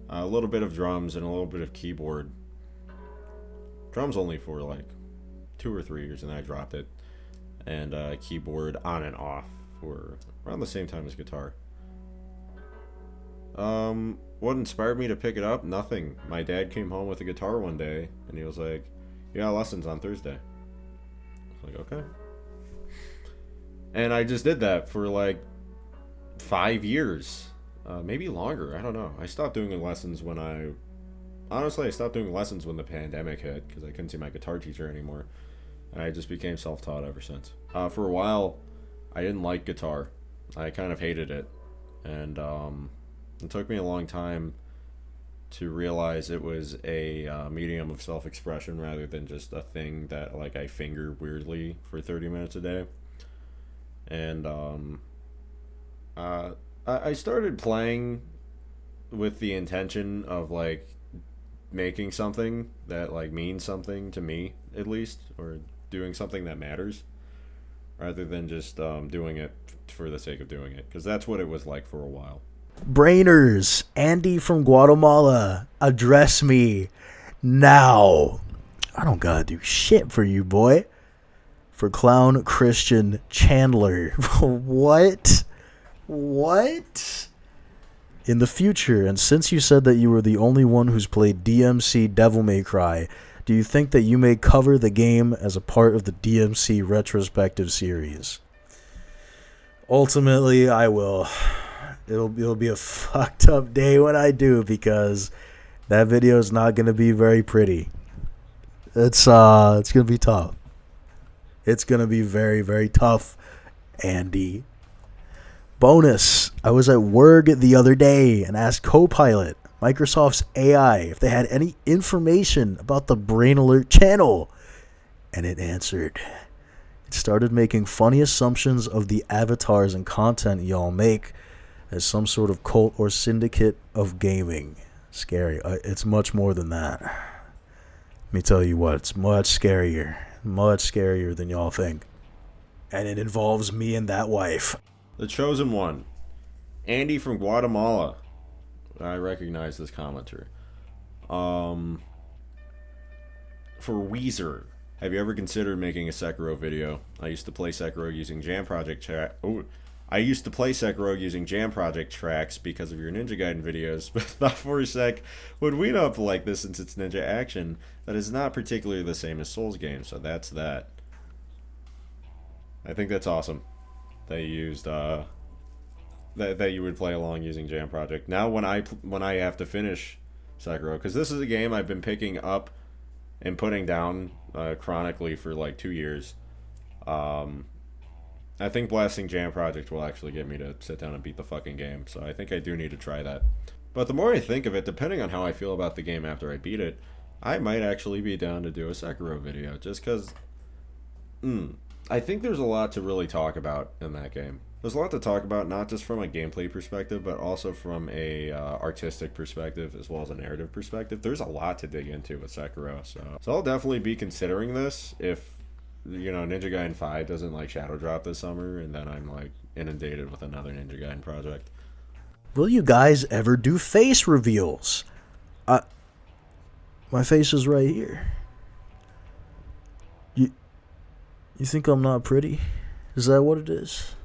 A little bit of drums and a little bit of keyboard. Drums only for like 2 or 3 years, and then I dropped it. And keyboard on and off for around the same time as guitar. What inspired me to pick it up? Nothing. My dad came home with a guitar one day, and he was like, you got lessons on Thursday. I was like, okay. And I just did that for like 5 years. Maybe longer, I don't know. I stopped doing lessons when I stopped doing lessons when the pandemic hit, because I couldn't see my guitar teacher anymore. And I just became self-taught ever since. For a while, I didn't like guitar. I kind of hated it. And it took me a long time to realize it was a medium of self-expression rather than just a thing that like I finger weirdly for 30 minutes a day. And I started playing with the intention of like making something that like means something to me, at least, or doing something that matters, rather than just doing it for the sake of doing it, because that's what it was like for a while. Brainers, Andy from Guatemala, address me now. I don't gotta do shit for you, boy. For Clown Christian Chandler. What? In the future, and since you said that you were the only one who's played DMC Devil May Cry, do you think that you may cover the game as a part of the DMC retrospective series? Ultimately, I will. It'll be a fucked up day when I do, because that video is not going to be very pretty. It's going to be tough. It's going to be very, very tough, Andy. Bonus, I was at work the other day and asked Copilot, Microsoft's AI, if they had any information about the Brain Alert channel. And it answered, started making funny assumptions of the avatars and content y'all make as some sort of cult or syndicate of gaming. Scary. It's much more than that. Let me tell you what, it's much scarier than y'all think. And it involves me and that wife. The chosen one, Andy from Guatemala. I recognize this commenter. For Weezer, have you ever considered making a Sekiro video? I used to play Sekiro using Jam Project tracks because of your Ninja Gaiden videos, but thought for a sec, would Weenop like this since it's ninja action that is not particularly the same as Souls games, so that's that. I think that's awesome that you used that you would play along using Jam Project. Now when I have to finish Sekiro, because this is a game I've been picking up and putting down chronically for like 2 years, I think blasting Jam Project will actually get me to sit down and beat the fucking game, so I think I do need to try that. But the more I think of it, depending on how I feel about the game after I beat it, I might actually be down to do a Sekiro video, just because I think there's a lot to really talk about in that game. There's a lot to talk about, not just from a gameplay perspective, but also from a artistic perspective, as well as a narrative perspective. There's a lot to dig into with Sekiro, so I'll definitely be considering this if, Ninja Gaiden 5 doesn't like shadow drop this summer, and then I'm like inundated with another Ninja Gaiden project. Will you guys ever do face reveals? My face is right here. You think I'm not pretty? Is that what it is?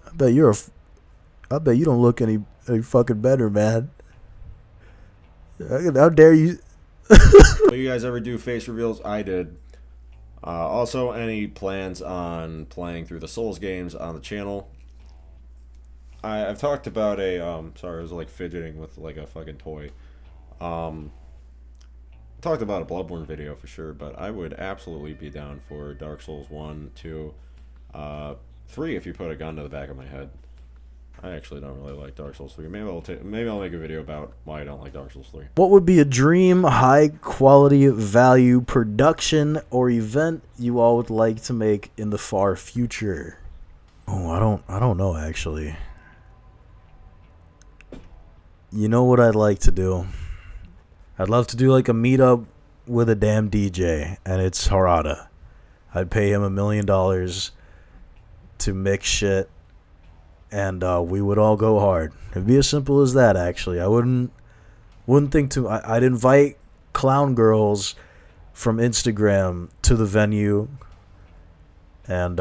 I bet you don't look any fucking better, man. How dare you? Will you guys ever do face reveals? I did. Also, any plans on playing through the Souls games on the channel? I've talked about sorry, I was like fidgeting with like a fucking toy. Talked about a Bloodborne video for sure, but I would absolutely be down for Dark Souls 1, 2, 3 if you put a gun to the back of my head. I actually don't really like Dark Souls 3. Maybe I'll make a video about why I don't like Dark Souls 3. What would be a dream high quality value production or event you all would like to make in the far future? Oh, I don't know actually. You know what I'd like to do? I'd love to do like a meetup with a damn DJ, and it's Harada. I'd pay him $1 million to mix shit, and we would all go hard. It'd be as simple as that, actually. I wouldn't think too. I'd invite clown girls from Instagram to the venue, and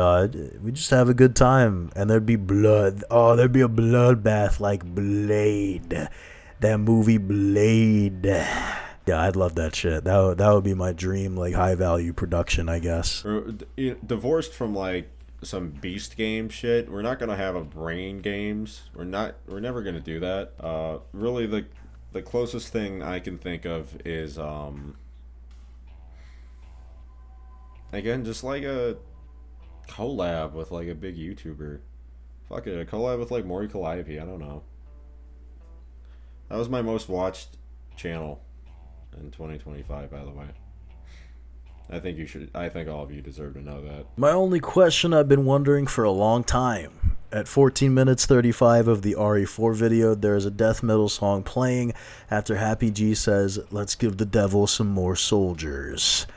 we just have a good time. And there'd be blood. Oh, there'd be a bloodbath like Blade. That movie Blade. Yeah, I'd love that shit. That would be my dream, like high value production, I guess. Divorced from like some beast game shit, we're not gonna have a brain games. We're never gonna do that. Really, the closest thing I can think of is again, just like a collab with like a big YouTuber. Fuck it, a collab with like Mori Calliope. I don't know. That was my most watched channel in 2025, by the way. I think all of you deserve to know that. My only question I've been wondering for a long time. At 14 minutes 35 of the RE4 video, there is a death metal song playing after Happy G says, "Let's give the devil some more soldiers."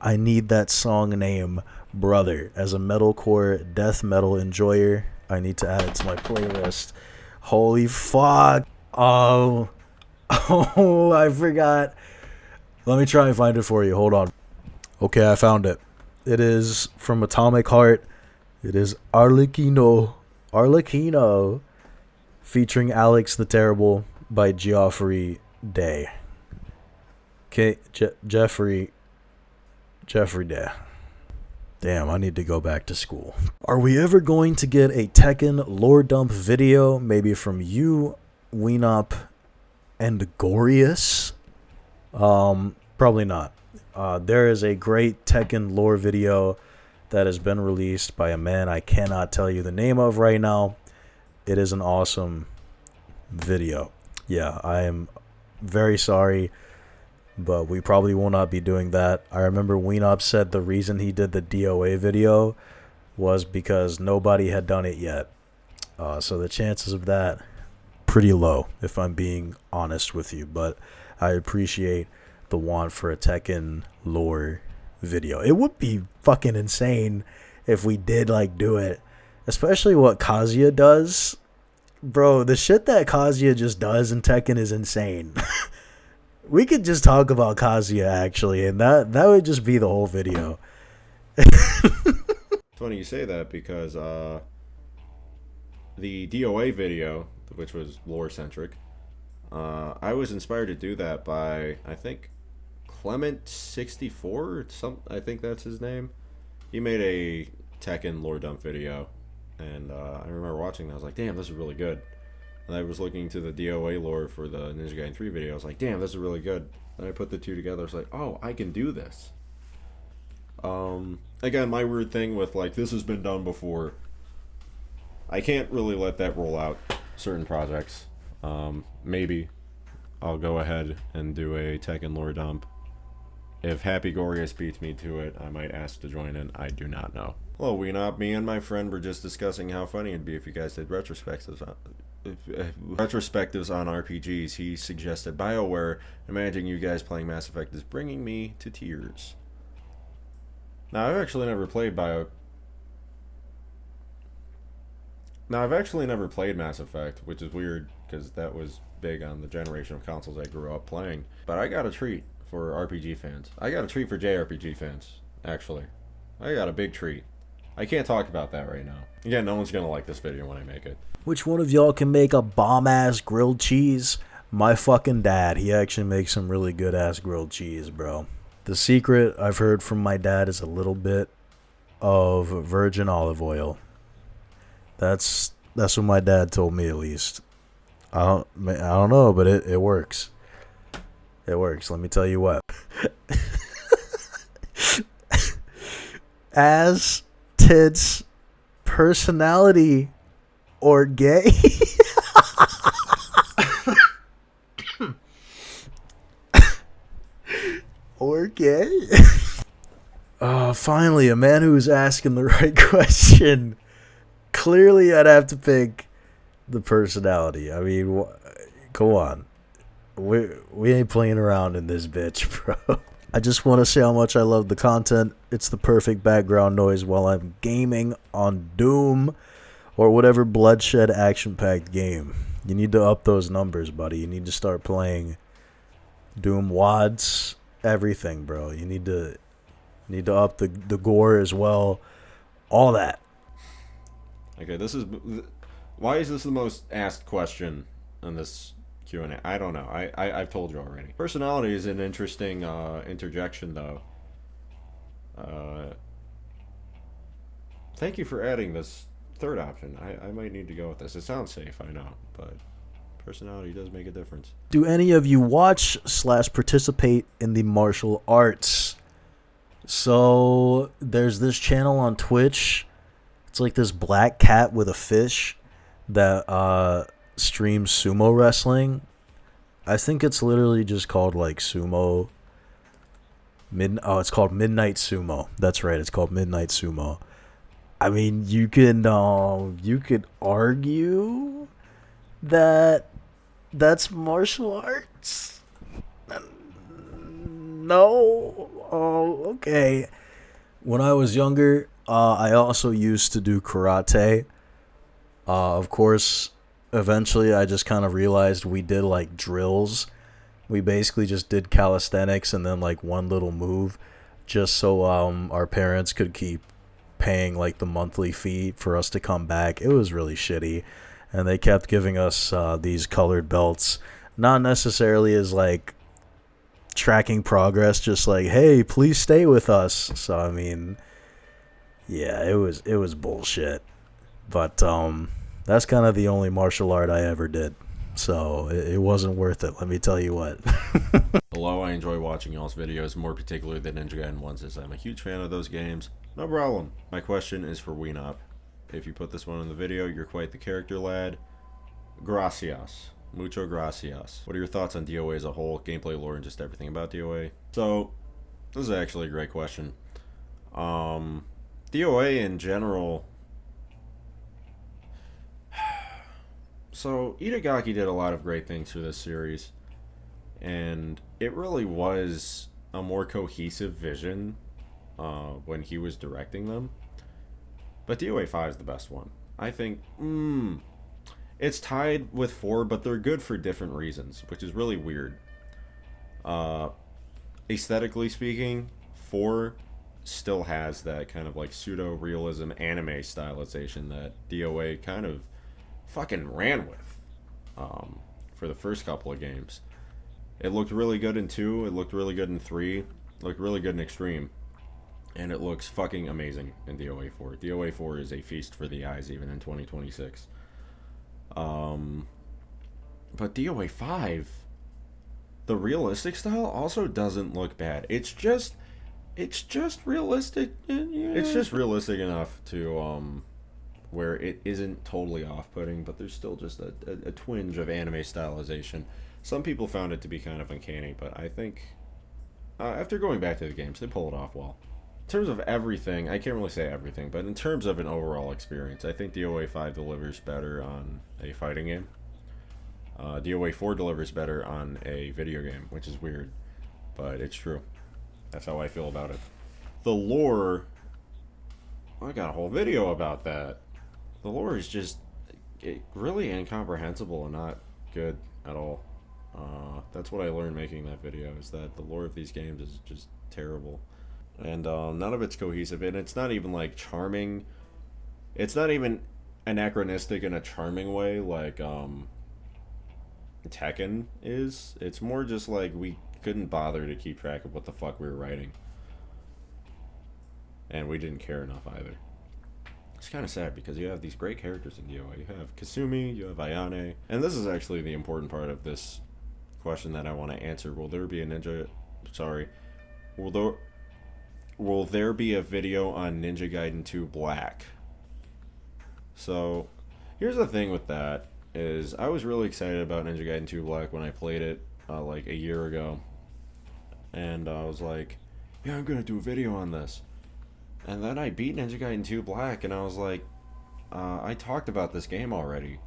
I need that song name, Brother. As a metalcore death metal enjoyer, I need to add it to my playlist. Holy fuck. Oh, I forgot. Let me try and find it for you. Hold on. Okay, I found it. It is from Atomic Heart. It is Arlecchino, featuring Alex the Terrible by Geoffrey Day. Okay, Jeffrey Day. Damn, I need to go back to school. Are we ever going to get a Tekken lore dump video, maybe from you, Weenop, and Gorius? Probably not. There is a great Tekken lore video that has been released by a man I cannot tell you the name of right now. It is an awesome video. Yeah, I am very sorry. but we probably will not be doing that. I remember Weenop said the reason he did the DOA video was because nobody had done it yet. So the chances of that, pretty low, if I'm being honest with you. But I appreciate the want for a Tekken lore video. It would be fucking insane if we did like do it, especially what Kazuya does. Bro, the shit that Kazuya just does in Tekken is insane. We could just talk about Kazuya actually, and that would just be the whole video. It's funny you say that because the DOA video, which was lore centric, I was inspired to do that by, I think, Clement64, I think that's his name. He made a Tekken lore dump video, and I remember watching that. I was like, damn, this is really good. And I was looking to the DOA lore for the Ninja Gaiden 3 video. I was like, damn, this is really good. And I put the two together. I was like, oh, I can do this. Again, my weird thing with, like, this has been done before. I can't really let that roll out certain projects. Maybe I'll go ahead and do a Tekken lore dump. If Hapygourious beats me to it, I might ask to join in. I do not know. Hello, Weenop. Me and my friend were just discussing how funny it'd be if you guys did retrospectives on RPGs. He suggested BioWare. Imagining you guys playing Mass Effect is bringing me to tears. Now, I've actually never played Mass Effect, which is weird because that was big on the generation of consoles I grew up playing. But I got a treat for RPG fans. I got a treat for JRPG fans, actually. I got a big treat. I can't talk about that right now. Again, no one's gonna like this video when I make it. Which one of y'all can make a bomb-ass grilled cheese? My fucking dad. He actually makes some really good-ass grilled cheese, bro. The secret I've heard from my dad is a little bit of virgin olive oil. That's what my dad told me, at least. I don't know, but it works. It works. Let me tell you what. Ass, tits, personality, or gay? Or gay? Finally, a man who's asking the right question. Clearly, I'd have to pick the personality. I mean, come on. We ain't playing around in this bitch, bro. I just want to say how much I love the content. It's the perfect background noise while I'm gaming on Doom or whatever bloodshed action-packed game. You need to up those numbers, buddy. You need to start playing Doom WADs, everything, bro. You need to up the gore as well. All that. Okay, why is this the most asked question in this Q&A? I don't know. I've told you already. Personality is an interesting interjection, though. Thank you for adding this third option. I might need to go with this. It sounds safe, I know, but personality does make a difference. Do any of you watch / participate in the martial arts? So there's this channel on Twitch. It's like this black cat with a fish that streams sumo wrestling. I think it's literally just called like sumo. It's called Midnight Sumo. That's right. It's called Midnight Sumo. I mean, you could argue that that's martial arts. No. Oh, okay. When I was younger, I also used to do karate. Of course, eventually I just kind of realized we did like drills. We basically just did calisthenics and then like one little move just so our parents could keep paying like the monthly fee for us to come back. It was really shitty. And they kept giving us these colored belts. Not necessarily as like tracking progress, just like, hey, please stay with us. So I mean, yeah, it was bullshit. But that's kind of the only martial art I ever did. So it wasn't worth it, let me tell you what. Hello, I enjoy watching y'all's videos, more particularly the Ninja Gaiden ones, as I'm a huge fan of those games. No problem. My question is for Weenop. If you put this one in the video, you're quite the character, lad. Gracias. Mucho gracias. What are your thoughts on DOA as a whole, gameplay, lore, and just everything about DOA? So, this is actually a great question. DOA in general. So, Itagaki did a lot of great things for this series, and it really was a more cohesive vision when he was directing them. But DOA 5 is the best one. I think, it's tied with 4, but they're good for different reasons, which is really weird. Aesthetically speaking, 4 still has that kind of like pseudo-realism anime stylization that DOA kind of fucking ran with for the first couple of games. It looked really good in 2, it looked really good in 3, it looked really good in Extreme, and it looks fucking amazing in DOA 4. DOA 4 is a feast for the eyes even in 2026. But DOA 5, the realistic style also doesn't look bad. It's just realistic. It's just realistic enough to where it isn't totally off-putting, but there's still just a twinge of anime stylization. Some people found it to be kind of uncanny, but I think after going back to the games, they pull it off well. In terms of everything, I can't really say everything, but in terms of an overall experience, I think DOA 5 delivers better on a fighting game. DOA 4 delivers better on a video game, which is weird, but it's true. That's how I feel about it. The lore, I got a whole video about that. The lore is just really incomprehensible and not good at all. That's what I learned making that video, is that the lore of these games is just terrible. And none of it's cohesive, and it's not even like charming. It's not even anachronistic in a charming way like Tekken is. It's more just like we couldn't bother to keep track of what the fuck we were writing, and we didn't care enough either. It's kind of sad because you have these great characters in DOA. You have Kasumi, you have Ayane, and this is actually the important part of this question that I want to answer. Will there be a Ninja? Sorry, will there be a video on Ninja Gaiden 2 Black? So, here's the thing with that, is I was really excited about Ninja Gaiden 2 Black when I played it, like a year ago. And I was like, yeah, I'm gonna do a video on this. And then I beat Ninja Gaiden 2 Black, and I was like, I talked about this game already.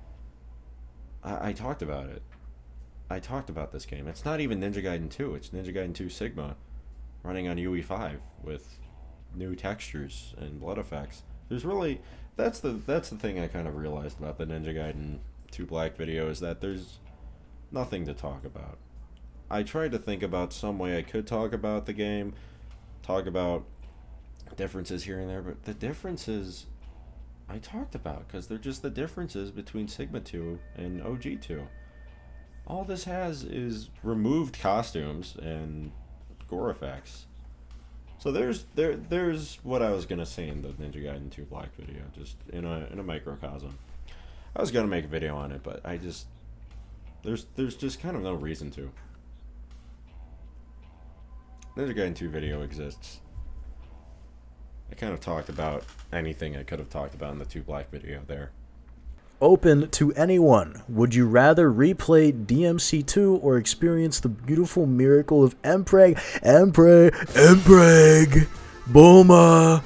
I talked about it. I talked about this game. It's not even Ninja Gaiden 2, it's Ninja Gaiden 2 Sigma, running on UE5 with new textures and blood effects. There's really, that's the thing I kind of realized about the Ninja Gaiden 2 Black video, is that there's nothing to talk about. I tried to think about some way I could talk about the game, talk about differences here and there, but the differences I talked about, because they're just the differences between Sigma 2 and OG 2. All this has is removed costumes and gore effects. So there's what I was gonna say in the Ninja Gaiden 2 Black video, just in a microcosm. I was gonna make a video on it, but I just there's just kind of no reason to. Ninja Gaiden 2 video exists. I kind of talked about anything I could have talked about in the 2 Black video there. Open to anyone. Would you rather replay DMC2 or experience the beautiful miracle of Empreg? Bulma.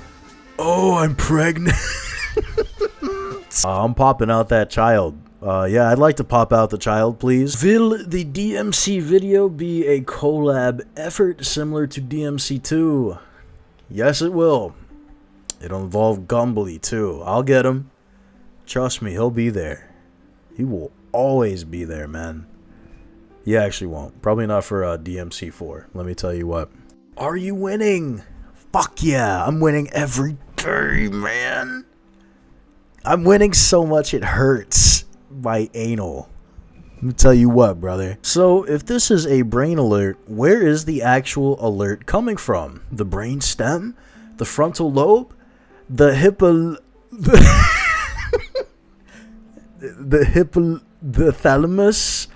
Oh, I'm pregnant. I'm popping out that child. Yeah, I'd like to pop out the child, please. Will the DMC video be a collab effort similar to DMC2? Yes, it will. It'll involve Gumbly, too. I'll get him. Trust me, he'll be there. He will always be there, man. He actually won't. Probably not for DMC4. Let me tell you what. Are you winning? Fuck yeah, I'm winning every day, man. I'm winning so much it hurts my anal. Let me tell you what, brother. So, if this is a brain alert, where is the actual alert coming from? The brain stem? The frontal lobe? The the thalamus,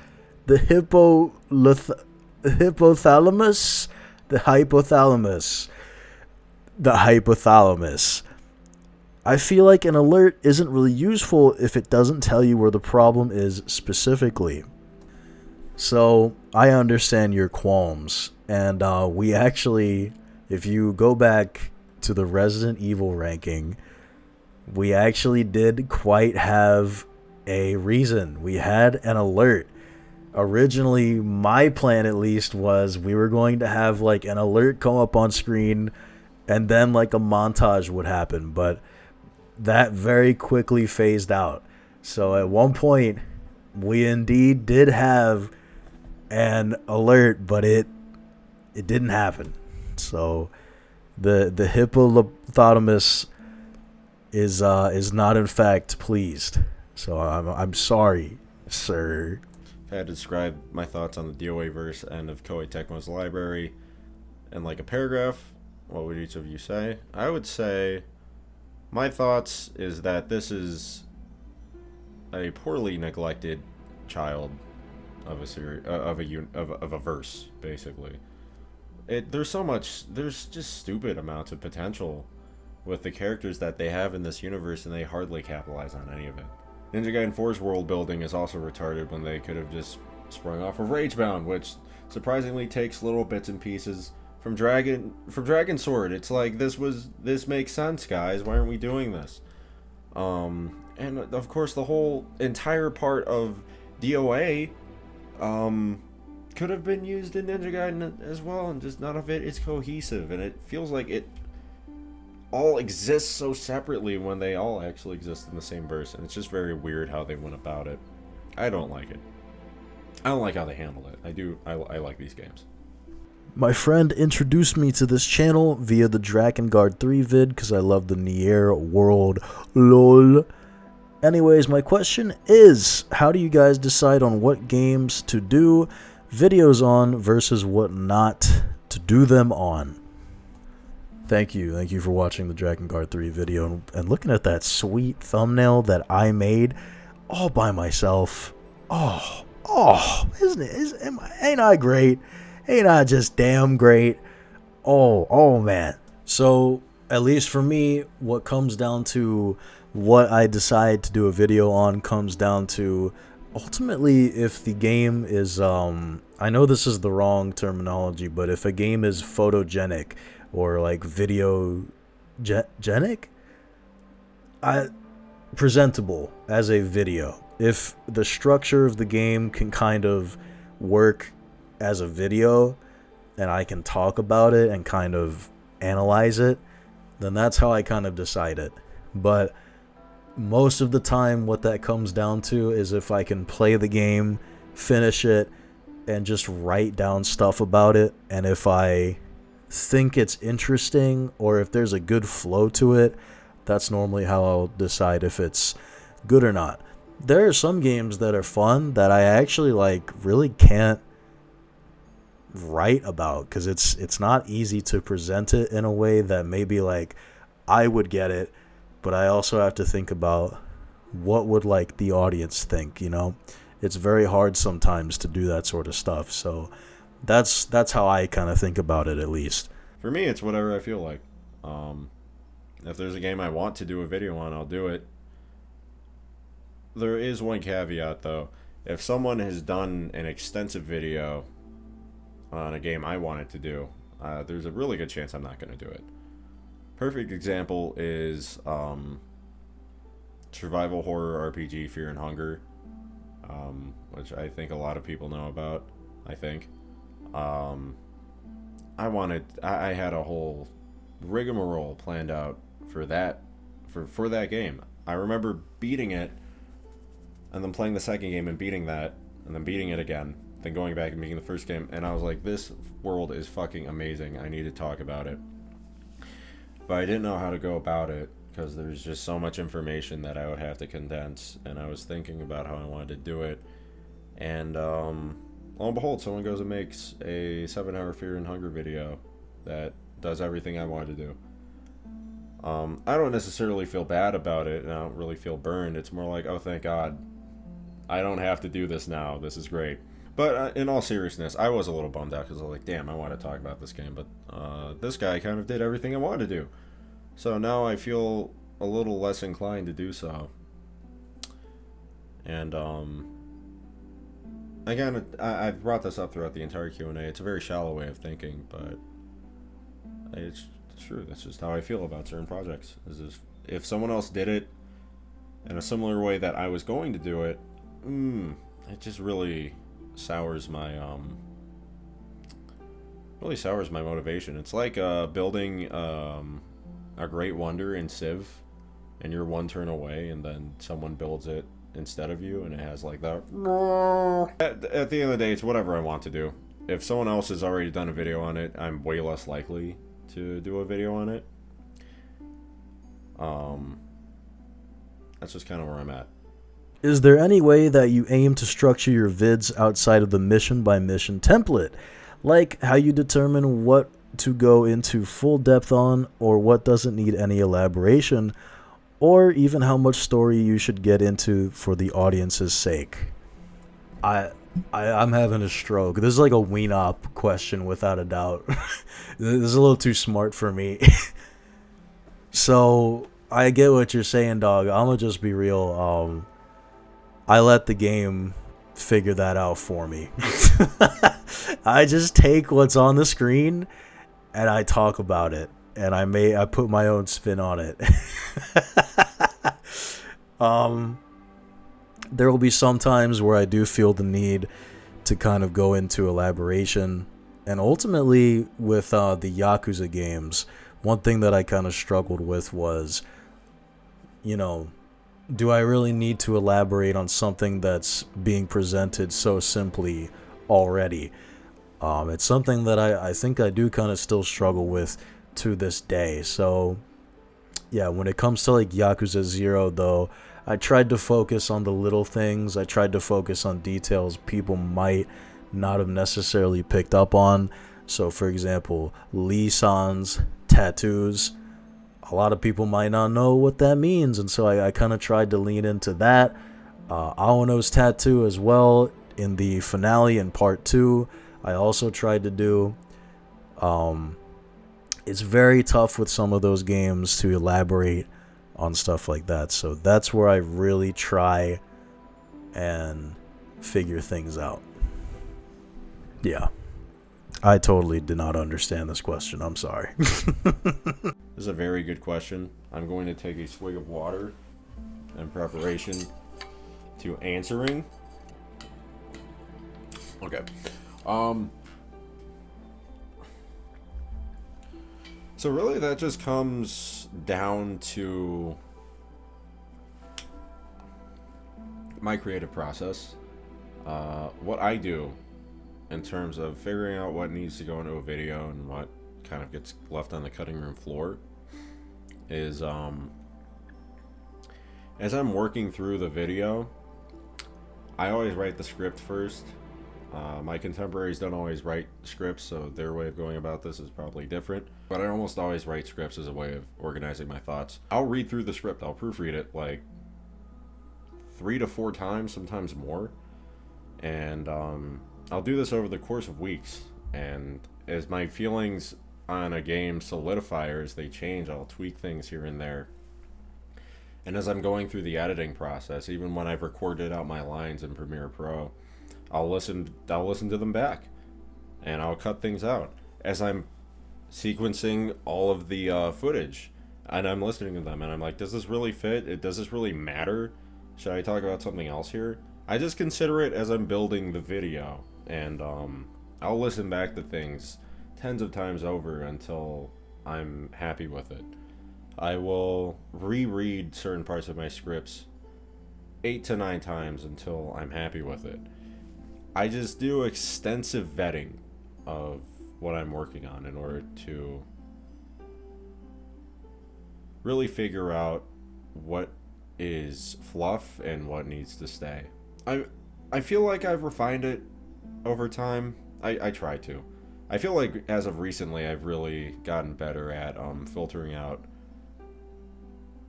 the hypothalamus, the hypothalamus. I feel like an alert isn't really useful if it doesn't tell you where the problem is specifically. So I understand your qualms, and we actually, if you go back to the Resident Evil ranking, we actually did quite have a reason. We had an alert. Originally, my plan at least was we were going to have like an alert come up on screen, and then like a montage would happen, but that very quickly phased out. So at one point, we indeed did have an alert, but it didn't happen. So the hippopotamus is not in fact pleased. So I'm sorry, sir. If I had to describe my thoughts on the DOA verse and of Koei Tecmo's library in like a paragraph, what would each of you say? I would say my thoughts is that this is a poorly neglected child of a series of a verse, basically. There's just stupid amounts of potential with the characters that they have in this universe, and they hardly capitalize on any of it. Ninja Gaiden 4's world building is also retarded when they could have just sprung off of Ragebound, which surprisingly takes little bits and pieces from Dragon Sword. It's like this makes sense, guys. Why aren't we doing this? And of course the whole entire part of DOA could have been used in Ninja Gaiden as well, and just none of it is cohesive, and it feels like it all exists so separately when they all actually exist in the same verse, and it's just very weird how they went about it. I don't like it. I don't like how they handle it. I like these games. My friend introduced me to this channel via the Drakengard 3 vid because I love the Nioh world. LOL. Anyways, my question is, how do you guys decide on what games to do videos on versus what not to do them on? Thank you for watching the Drakengard 3 video and looking at that sweet thumbnail that I made all by myself. Ain't I great? Ain't I just damn great? Oh man. So at least for me, what comes down to what I decide to do a video on comes down to ultimately if the game is I know this is the wrong terminology, but if a game is photogenic or like video genic, presentable as a video. If the structure of the game can kind of work as a video and I can talk about it and kind of analyze it, then that's how I kind of decide it. But most of the time what that comes down to is if I can play the game, finish it, and just write down stuff about it, and if I think it's interesting or if there's a good flow to it, that's normally how I'll decide if it's good or not. There are some games that are fun that I actually like really can't write about because it's not easy to present it in a way that maybe like I would get it, but I also have to think about what would like the audience think, you know? It's very hard sometimes to do that sort of stuff. So that's how I kind of think about it, at least. For me, it's whatever I feel like. If there's a game I want to do a video on, I'll do it. There is one caveat, though. If someone has done an extensive video on a game I wanted to do, there's a really good chance I'm not going to do it. Perfect example is survival horror RPG Fear and Hunger, which I think a lot of people know about, I think. I had a whole rigmarole planned out for that game. I remember beating it, and then playing the second game and beating that, and then beating it again, then going back and beating the first game, and I was like, this world is fucking amazing, I need to talk about it. But I didn't know how to go about it, because there's just so much information that I would have to condense, and I was thinking about how I wanted to do it, and lo and behold, someone goes and makes a 7-hour Fear and Hunger video that does everything I wanted to do. I don't necessarily feel bad about it, and I don't really feel burned. It's more like, oh, thank God, I don't have to do this now. This is great. But in all seriousness, I was a little bummed out because I was like, damn, I want to talk about this game, but this guy kind of did everything I wanted to do. So now I feel a little less inclined to do so. And again, I've brought this up throughout the entire Q&A. It's a very shallow way of thinking, but it's true. That's just how I feel about certain projects. If someone else did it in a similar way that I was going to do it, it just really sours my motivation. It's like building a great wonder in Civ, and you're one turn away, and then someone builds it instead of you, and it has like that. At the end of the day, it's whatever I want to do. If someone else has already done a video on it, I'm way less likely to do a video on it. That's just kind of where I'm at. Is there any way that you aim to structure your vids outside of the mission by mission template? Like how you determine what to go into full depth on, or what doesn't need any elaboration, or even how much story you should get into for the audience's sake? I'm having a stroke. This is like a Weenop question without a doubt. This is a little too smart for me. So I get what you're saying, dog. I'm gonna just be real. I let the game figure that out for me. I just take what's on the screen and I talk about it, and I put my own spin on it. There will be some times where I do feel the need to kind of go into elaboration, and ultimately with the Yakuza games, one thing that I kind of struggled with was, do I really need to elaborate on something that's being presented so simply already? It's something that I think I do kind of still struggle with to this day. So yeah, when it comes to like Yakuza 0 though, I tried to focus on the little things. I tried to focus on details people might not have necessarily picked up on. So for example, Lee-san's tattoos, a lot of people might not know what that means, and so I kind of tried to lean into that. Aono's tattoo as well in the finale in part 2, I also tried to do. It's very tough with some of those games to elaborate on stuff like that, so that's where I really try and figure things out. Yeah, I totally did not understand this question. I'm sorry. This is a very good question. I'm going to take a swig of water in preparation to answering. Okay. So really that just comes down to my creative process. What I do in terms of figuring out what needs to go into a video and what kind of gets left on the cutting room floor is as I'm working through the video, I always write the script first. My contemporaries don't always write scripts, so their way of going about this is probably different, but I almost always write scripts as a way of organizing my thoughts. I'll read through the script, I'll proofread it like 3 to 4 times, sometimes more, and I'll do this over the course of weeks, and as my feelings on a game solidify or as they change, I'll tweak things here and there. And as I'm going through the editing process, even when I've recorded out my lines in Premiere Pro, I'll listen to them back, and I'll cut things out as I'm sequencing all of the footage, and I'm listening to them, and I'm like, does this really fit? Does this really matter? Should I talk about something else here? I just consider it as I'm building the video, and I'll listen back to things tens of times over until I'm happy with it. I will reread certain parts of my scripts 8 to 9 times until I'm happy with it. I just do extensive vetting of what I'm working on in order to really figure out what is fluff and what needs to stay. I feel like I've refined it over time. I try to. I feel like as of recently I've really gotten better at filtering out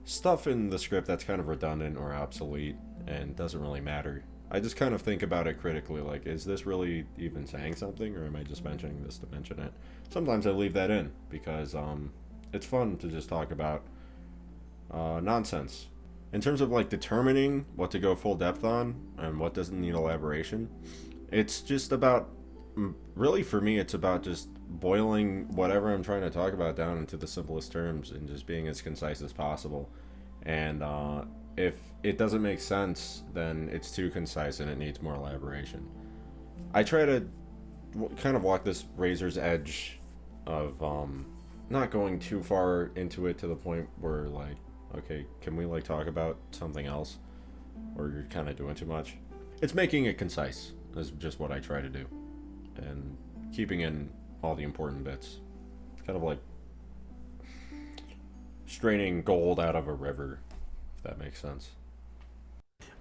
stuff in the script that's kind of redundant or obsolete and doesn't really matter. I just kind of think about it critically, like, is this really even saying something, or am I just mentioning this to mention it? Sometimes I leave that in, because it's fun to just talk about nonsense. In terms of, like, determining what to go full depth on, and what doesn't need elaboration, It's just about, really for me, it's about just boiling whatever I'm trying to talk about down into the simplest terms and just being as concise as possible. And if it doesn't make sense, then it's too concise and it needs more elaboration. I try to kind of walk this razor's edge of not going too far into it to the point where, like, okay, can we, like, talk about something else? Or you're kind of doing too much. It's making it concise is just what I try to do. And keeping in all the important bits. Kind of like straining gold out of a river, if that makes sense.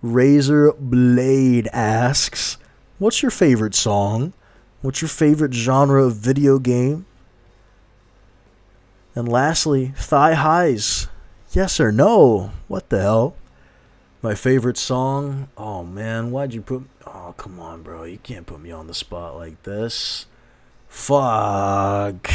Razor Blade asks, what's your favorite song? What's your favorite genre of video game? And lastly, thigh highs. Yes or no? What the hell? My favorite song? Oh man, why'd you put... Oh, come on, bro. You can't put me on the spot like this. Fuck.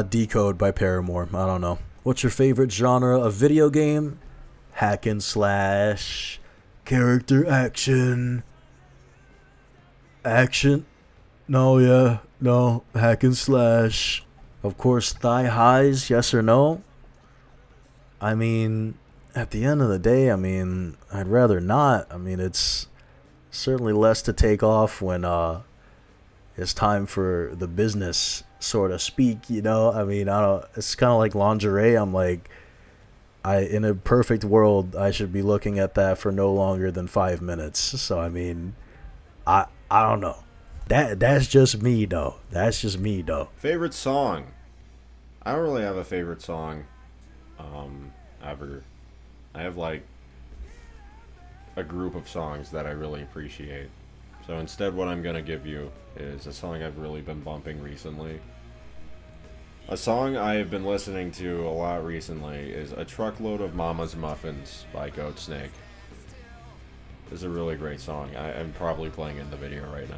Decode by Paramore. I don't know. What's your favorite genre of video game? Hack and slash. Character action. Action? No, yeah. No. Hack and slash. Of course, thigh highs. Yes or no? I mean, at the end of the day, I mean, I'd rather not. I mean, it's certainly less to take off when it's time for the business, sort of speak, you know? I mean, I don't. It's kind of like lingerie. I'm like, in a perfect world, I should be looking at that for no longer than 5 minutes. So I mean, I don't know. That's just me though. That's just me though. Favorite song? I don't really have a favorite song. Ever. I have like a group of songs that I really appreciate. So instead, what I'm gonna give you is a song I've really been bumping recently. A song I have been listening to a lot recently is A Truckload of Mama's Muffins by Goat Snake. It's a really great song. I'm probably playing it in the video right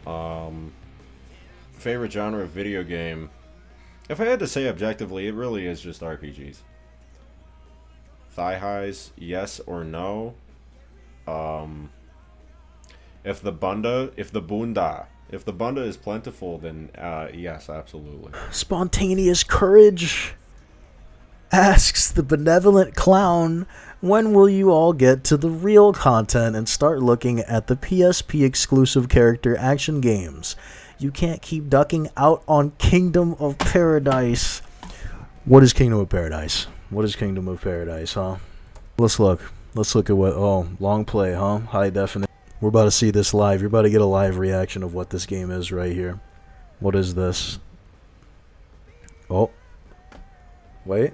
now. Favorite genre of video game? If I had to say objectively, it really is just RPGs. Thigh highs, yes or no? If the bunda is plentiful, then yes, absolutely. Spontaneous Courage asks the benevolent clown, when will you all get to the real content and start looking at the PSP exclusive character action games? You can't keep ducking out on Kingdom of Paradise. What is Kingdom of Paradise? What is Kingdom of Paradise, huh? Let's look at what... Oh, long play, huh? High definition. We're about to see this live. You're about to get a live reaction of what this game is right here. What is this? Oh. Wait.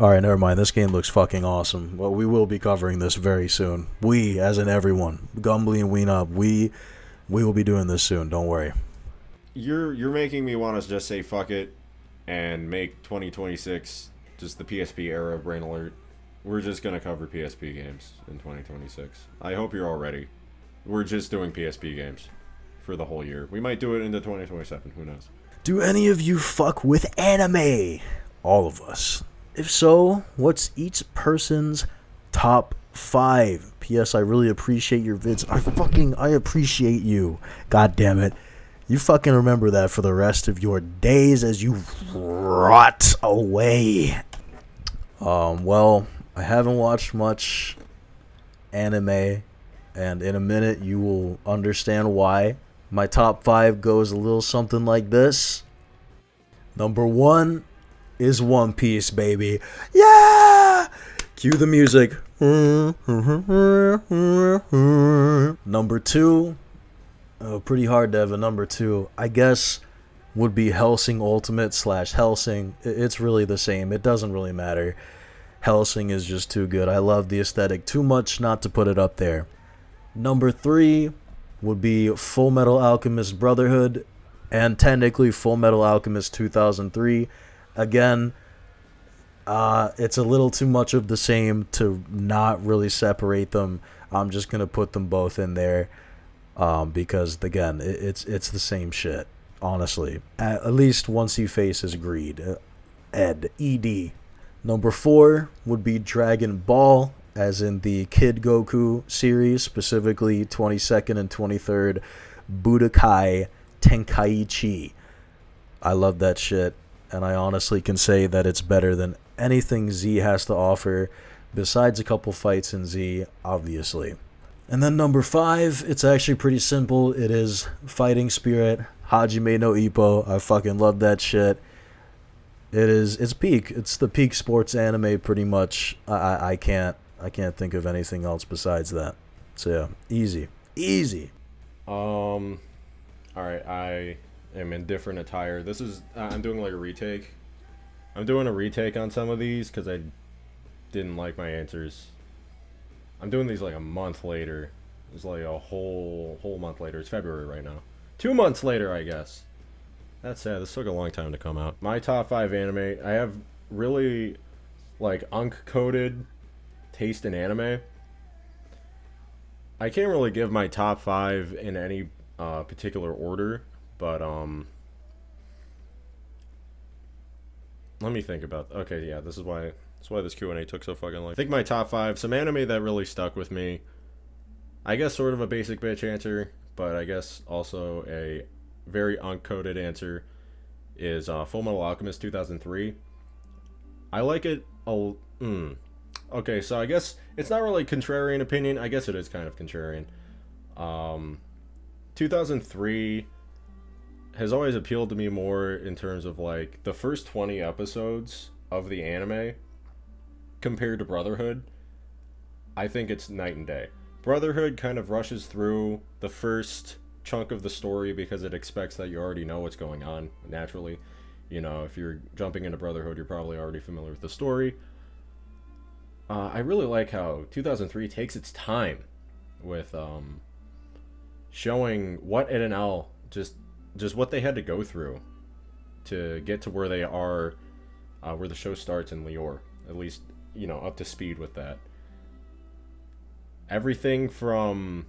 Alright, never mind. This game looks fucking awesome. Well, we will be covering this very soon. We, as in everyone. Gumbly and Weenop, we will be doing this soon. Don't worry. You're making me want to just say fuck it and make 2026 just the PSP era of Brain Alert. We're just going to cover PSP games in 2026. I hope you're all ready. We're just doing PSP games for the whole year. We might do it into 2027. Who knows? Do any of you fuck with anime? All of us. If so, what's each person's top 5? P.S. I really appreciate your vids. I appreciate you. God damn it. You fucking remember that for the rest of your days as you rot away. Well, I haven't watched much anime, and in a minute you will understand why. My top 5 goes a little something like this. Number 1 is One Piece, baby. Yeah! Cue the music. Number 2, pretty hard to have a number 2. I guess would be Hellsing Ultimate / Hellsing. It's really the same. It doesn't really matter. Hellsing is just too good. I love the aesthetic too much not to put it up there. Number 3 would be Full Metal Alchemist Brotherhood, and technically Full Metal Alchemist 2003. again, it's a little too much of the same to not really separate them. I'm just gonna put them both in there, because again, it's the same shit. Honestly, at least once he faces greed, Ed. Number 4 would be Dragon Ball, as in the Kid Goku series, specifically 22nd and 23rd Budokai Tenkaichi. I love that shit, and I honestly can say that it's better than anything Z has to offer, besides a couple fights in Z, obviously. And then number 5, it's actually pretty simple. It is Fighting Spirit, Hajime no Ippo. I fucking love that shit. It's peak. It's the peak sports anime, pretty much. I can't think of anything else besides that. So yeah, easy. All right, I am in different attire. This is I'm doing like a retake. I'm doing a retake on some of these because I didn't like my answers. I'm doing these like a month later. It's like a whole month later. It's February right now. 2 months later, I guess. That's sad. This took a long time to come out. My top 5 anime. I have really like unk-coded taste in anime. I can't really give my top 5 in any particular order, but let me think about. Okay, yeah, that's why this Q&A took so fucking long. I think my top 5, some anime that really stuck with me. I guess sort of a basic bitch answer, but I guess also a very uncoded answer is Full Metal Alchemist 2003. I like it. Okay, so I guess it's not really contrarian opinion. I guess it is kind of contrarian. 2003 has always appealed to me more in terms of like the first 20 episodes of the anime compared to Brotherhood. I think it's night and day. Brotherhood kind of rushes through the first chunk of the story because it expects that you already know what's going on naturally. You know, if you're jumping into Brotherhood, you're probably already familiar with the story. I really like how 2003 takes its time with showing what Ed and Al just what they had to go through to get to where they are, where the show starts in Lior. At least, you know, up to speed with that. Everything from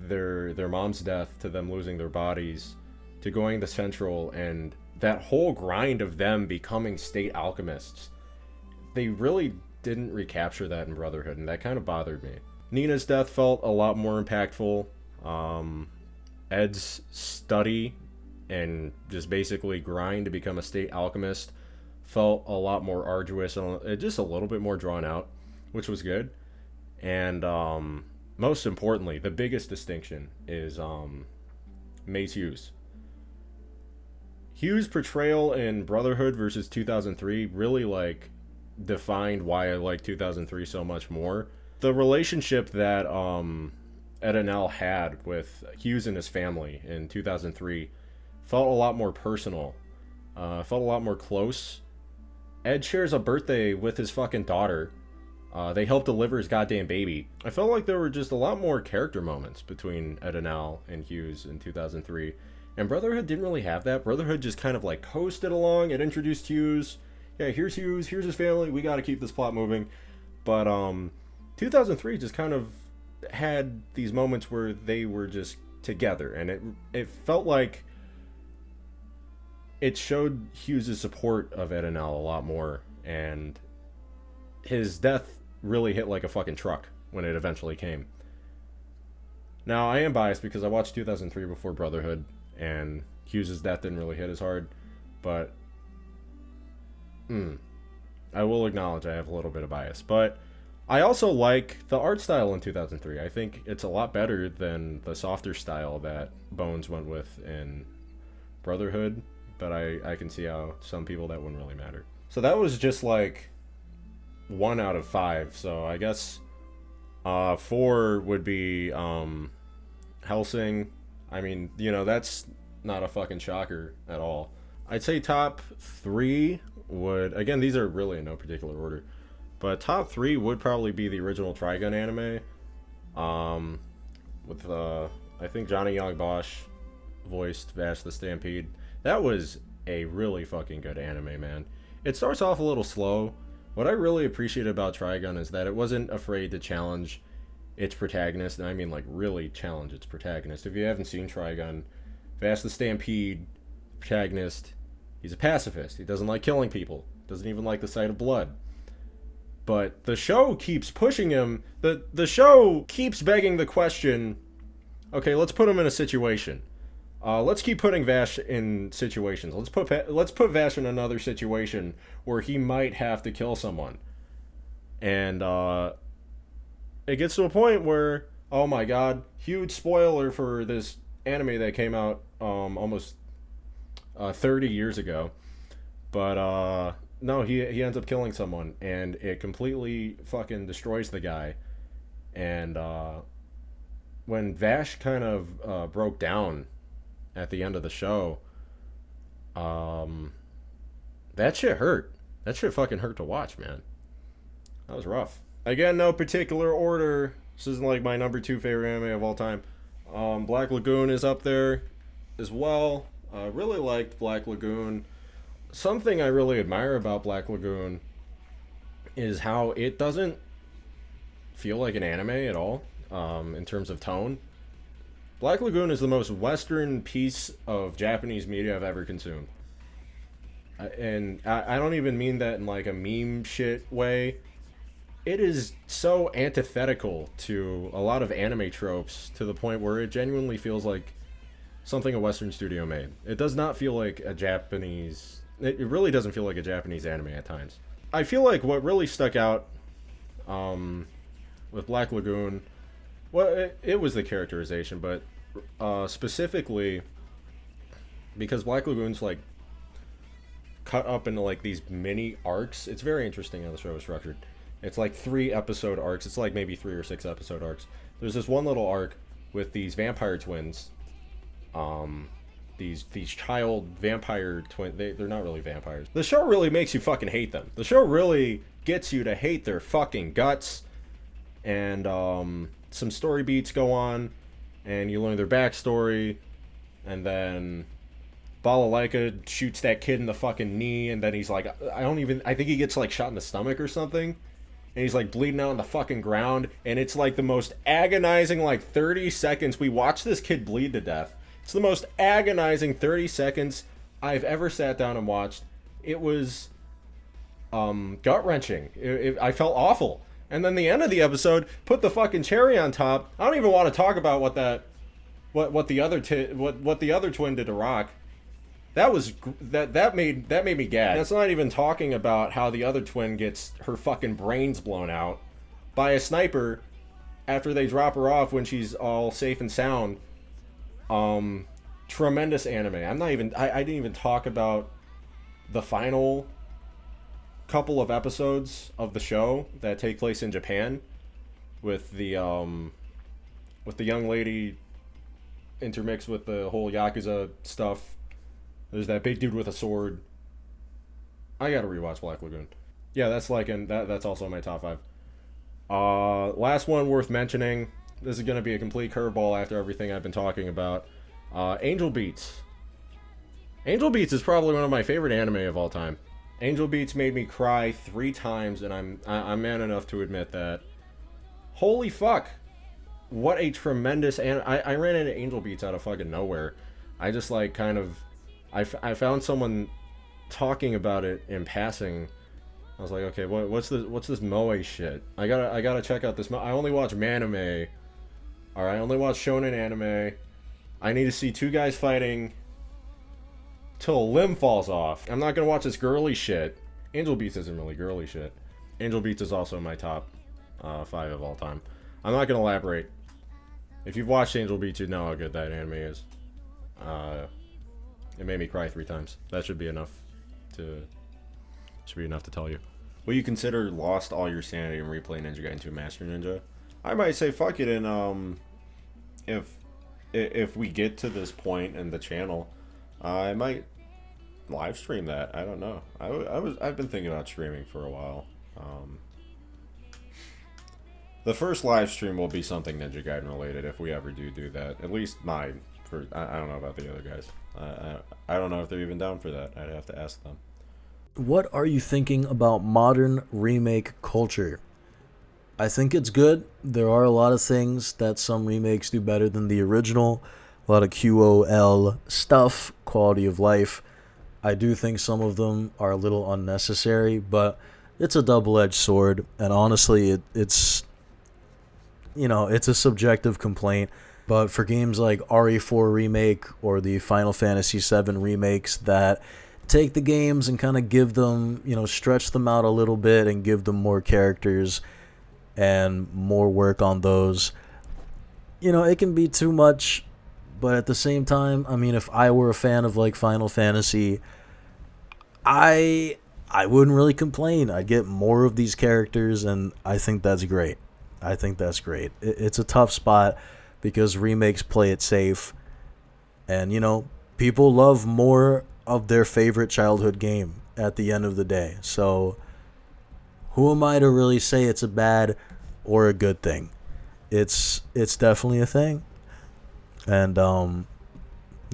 their mom's death to them losing their bodies to going to Central and that whole grind of them becoming state alchemists. They really didn't recapture that in Brotherhood, and that kind of bothered me. Nina's death felt a lot more impactful. Ed's study and just basically grind to become a state alchemist felt a lot more arduous and just a little bit more drawn out, which was good. And most importantly, the biggest distinction is Mace Hughes. Hughes' portrayal in Brotherhood versus 2003 really like defined why I like 2003 so much more. The relationship that Ed and Al had with Hughes and his family in 2003 felt a lot more personal, felt a lot more close. Ed shares a birthday with his fucking daughter. They helped deliver his goddamn baby. I felt like there were just a lot more character moments between Ed and Al and Hughes in 2003. And Brotherhood didn't really have that. Brotherhood just kind of like coasted along. It introduced Hughes. Yeah, here's Hughes, here's his family. We gotta keep this plot moving. But 2003 just kind of had these moments where they were just together. And it felt like it showed Hughes' support of Ed and Al a lot more. And his death really hit like a fucking truck when it eventually came. Now, I am biased because I watched 2003 before Brotherhood, and Hughes' death didn't really hit as hard, but I will acknowledge I have a little bit of bias. But I also like the art style in 2003. I think it's a lot better than the softer style that Bones went with in Brotherhood, but I can see how some people that wouldn't really matter. So that was just like 1 out of 5, so I guess 4 would be Hellsing. I mean, you know, that's not a fucking shocker at all. I'd say top 3 would, again, these are really in no particular order, but top 3 would probably be the original Trigun anime, with I think Johnny Young Bosch voiced Vash the Stampede. That was a really fucking good anime, man. It starts off a little slow. What I really appreciate about Trigun is that it wasn't afraid to challenge its protagonist, and I mean like really challenge its protagonist. If you haven't seen Trigun, Vash the Stampede protagonist, he's a pacifist. He doesn't like killing people. Doesn't even like the sight of blood. But the show keeps pushing him. The show keeps begging the question, okay, let's put him in a situation. Let's keep putting Vash in situations. Let's put Vash in another situation where he might have to kill someone. And it gets to a point where, oh my god, huge spoiler for this anime that came out almost 30 years ago. But no, he ends up killing someone, and it completely fucking destroys the guy. And when Vash kind of broke down at the end of the show, that shit hurt. That shit fucking hurt to watch, man. That was rough. Again, no particular order. This isn't like my number 2 favorite anime of all time. Black Lagoon is up there as well. I really liked Black Lagoon. Something I really admire about Black Lagoon is how it doesn't feel like an anime at all, in terms of tone. Black Lagoon is the most Western piece of Japanese media I've ever consumed. And I don't even mean that in like a meme shit way. It is so antithetical to a lot of anime tropes to the point where it genuinely feels like something a Western studio made. It does not feel like a Japanese... It really doesn't feel like a Japanese anime at times. I feel like what really stuck out with Black Lagoon, well, it was the characterization, but specifically because Black Lagoon's like cut up into like these mini arcs. It's very interesting how the show is structured. It's like 3 episode arcs. It's like maybe 3 or 6 episode arcs. There's this one little arc with these vampire twins. These child vampire twins. They're not really vampires. The show really makes you fucking hate them. The show really gets you to hate their fucking guts. And some story beats go on, and you learn their backstory, and then Balalaika shoots that kid in the fucking knee, and then he's like, I think he gets like shot in the stomach or something. And he's like bleeding out on the fucking ground. And it's like the most agonizing like 30 seconds. We watch this kid bleed to death. It's the most agonizing 30 seconds I've ever sat down and watched. It was gut-wrenching. I felt awful. And then the end of the episode put the fucking cherry on top. I don't even want to talk about what the other twin did to Rock. That made me gag. That's not even talking about how the other twin gets her fucking brains blown out by a sniper after they drop her off when she's all safe and sound. Tremendous anime. I didn't even talk about the final couple of episodes of the show that take place in Japan with the young lady intermixed with the whole Yakuza stuff. There's that big dude with a sword. I gotta rewatch Black Lagoon. Yeah, that's also my top 5. Last one worth mentioning. This is gonna be a complete curveball after everything I've been talking about. Angel Beats. Angel Beats is probably one of my favorite anime of all time. Angel Beats made me cry 3 times, and I'm man enough to admit that. Holy fuck. What a tremendous I ran into Angel Beats out of fucking nowhere. I just like kind of I found someone talking about it in passing. I was like, okay, what's this moe shit? I gotta check out this. I only watch manime. All right, I only watch shonen anime. I need to see 2 guys fighting till a limb falls off. I'm not gonna watch this girly shit. Angel Beats isn't really girly shit. Angel Beats is also my top 5 of all time. I'm not gonna elaborate. If you've watched Angel Beats, you know how good that anime is. It made me cry 3 times. That should be enough to tell you. Will you consider lost all your sanity and replay Ninja Gaiden 2 Master Ninja? I might say fuck it, and if we get to this point in the channel, I might live stream that. I don't know. I've been thinking about streaming for a while. The first live stream will be something Ninja Gaiden related if we ever do that. At least my For I don't know about the other guys. I don't know if they're even down for that. I'd have to ask them. What are you thinking about modern remake culture? I think it's good. There are a lot of things that some remakes do better than the original. A lot of QOL stuff, quality of life. I do think some of them are a little unnecessary, but it's a double-edged sword. And honestly, it's it's a subjective complaint. But for games like RE4 Remake or the Final Fantasy VII remakes that take the games and kind of give them, stretch them out a little bit and give them more characters and more work on those, it can be too much. But at the same time, I mean, if I were a fan of like Final Fantasy, I wouldn't really complain. I'd get more of these characters, and I think that's great. It's a tough spot because remakes play it safe, and people love more of their favorite childhood game at the end of the day. So who am I to really say it's a bad or a good thing? It's definitely a thing. And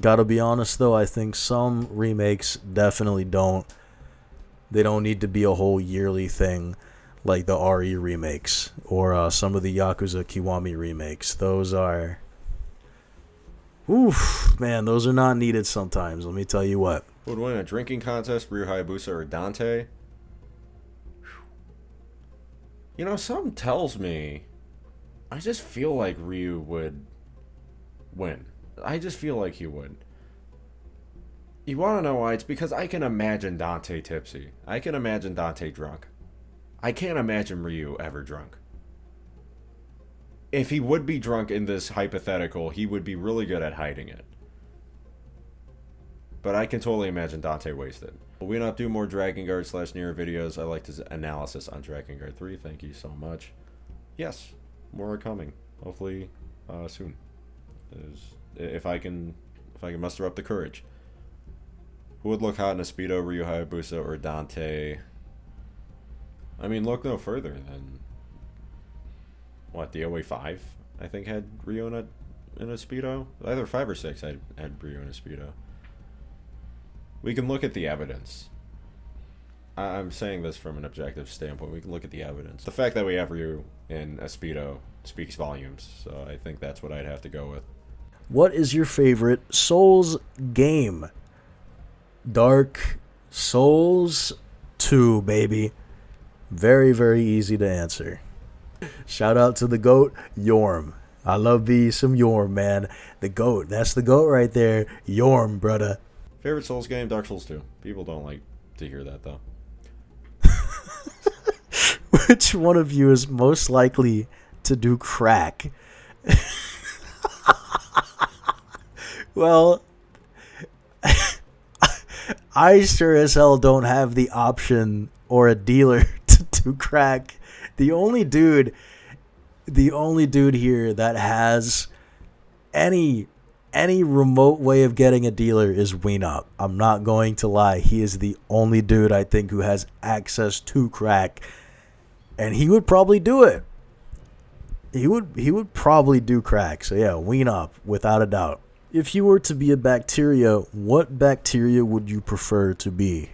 gotta be honest though, I think some remakes definitely don't need to be a whole yearly thing like the RE remakes or some of the Yakuza Kiwami remakes. Those are those are not needed sometimes, let me tell you what. Who would win a drinking contest, Ryu Hayabusa or Dante? Something tells me I just feel like Ryu would win. I just feel like he would. You want to know why? It's because I can imagine Dante tipsy. I can imagine Dante drunk. I can't imagine Ryu ever drunk. If he would be drunk in this hypothetical, he would be really good at hiding it. But I can totally imagine Dante wasted. Will we not do more Drakengard / Nioh videos? I liked his analysis on Drakengard 3. Thank you so much. Yes, more are coming. Hopefully soon. If I can muster up the courage. Who would look hot in a Speedo, Ryu Hayabusa or Dante? I mean, look no further than DOA 5, I think, had Ryu in a Speedo. Either 5 or 6 had Ryu in a Speedo. We can look at the evidence. I'm saying this from an objective standpoint. We can look at the evidence. The fact that we have Ryu in a Speedo speaks volumes, so I think that's what I'd have to go with. What is your favorite Souls game? Dark Souls 2, baby. Very, very easy to answer. Shout out to the GOAT, Yorm. I love me some Yorm, man. The GOAT. That's the GOAT right there. Yorm, brother. Favorite Souls game? Dark Souls 2. People don't like to hear that, though. Which one of you is most likely to do crack? Well, I sure as hell don't have the option or a dealer to do crack. The only dude here that has any remote way of getting a dealer is Weenop. I'm not going to lie. He is the only dude I think who has access to crack, and he would probably do it. He would probably do crack. So yeah, Weenop without a doubt. If you were to be a bacteria, what bacteria would you prefer to be?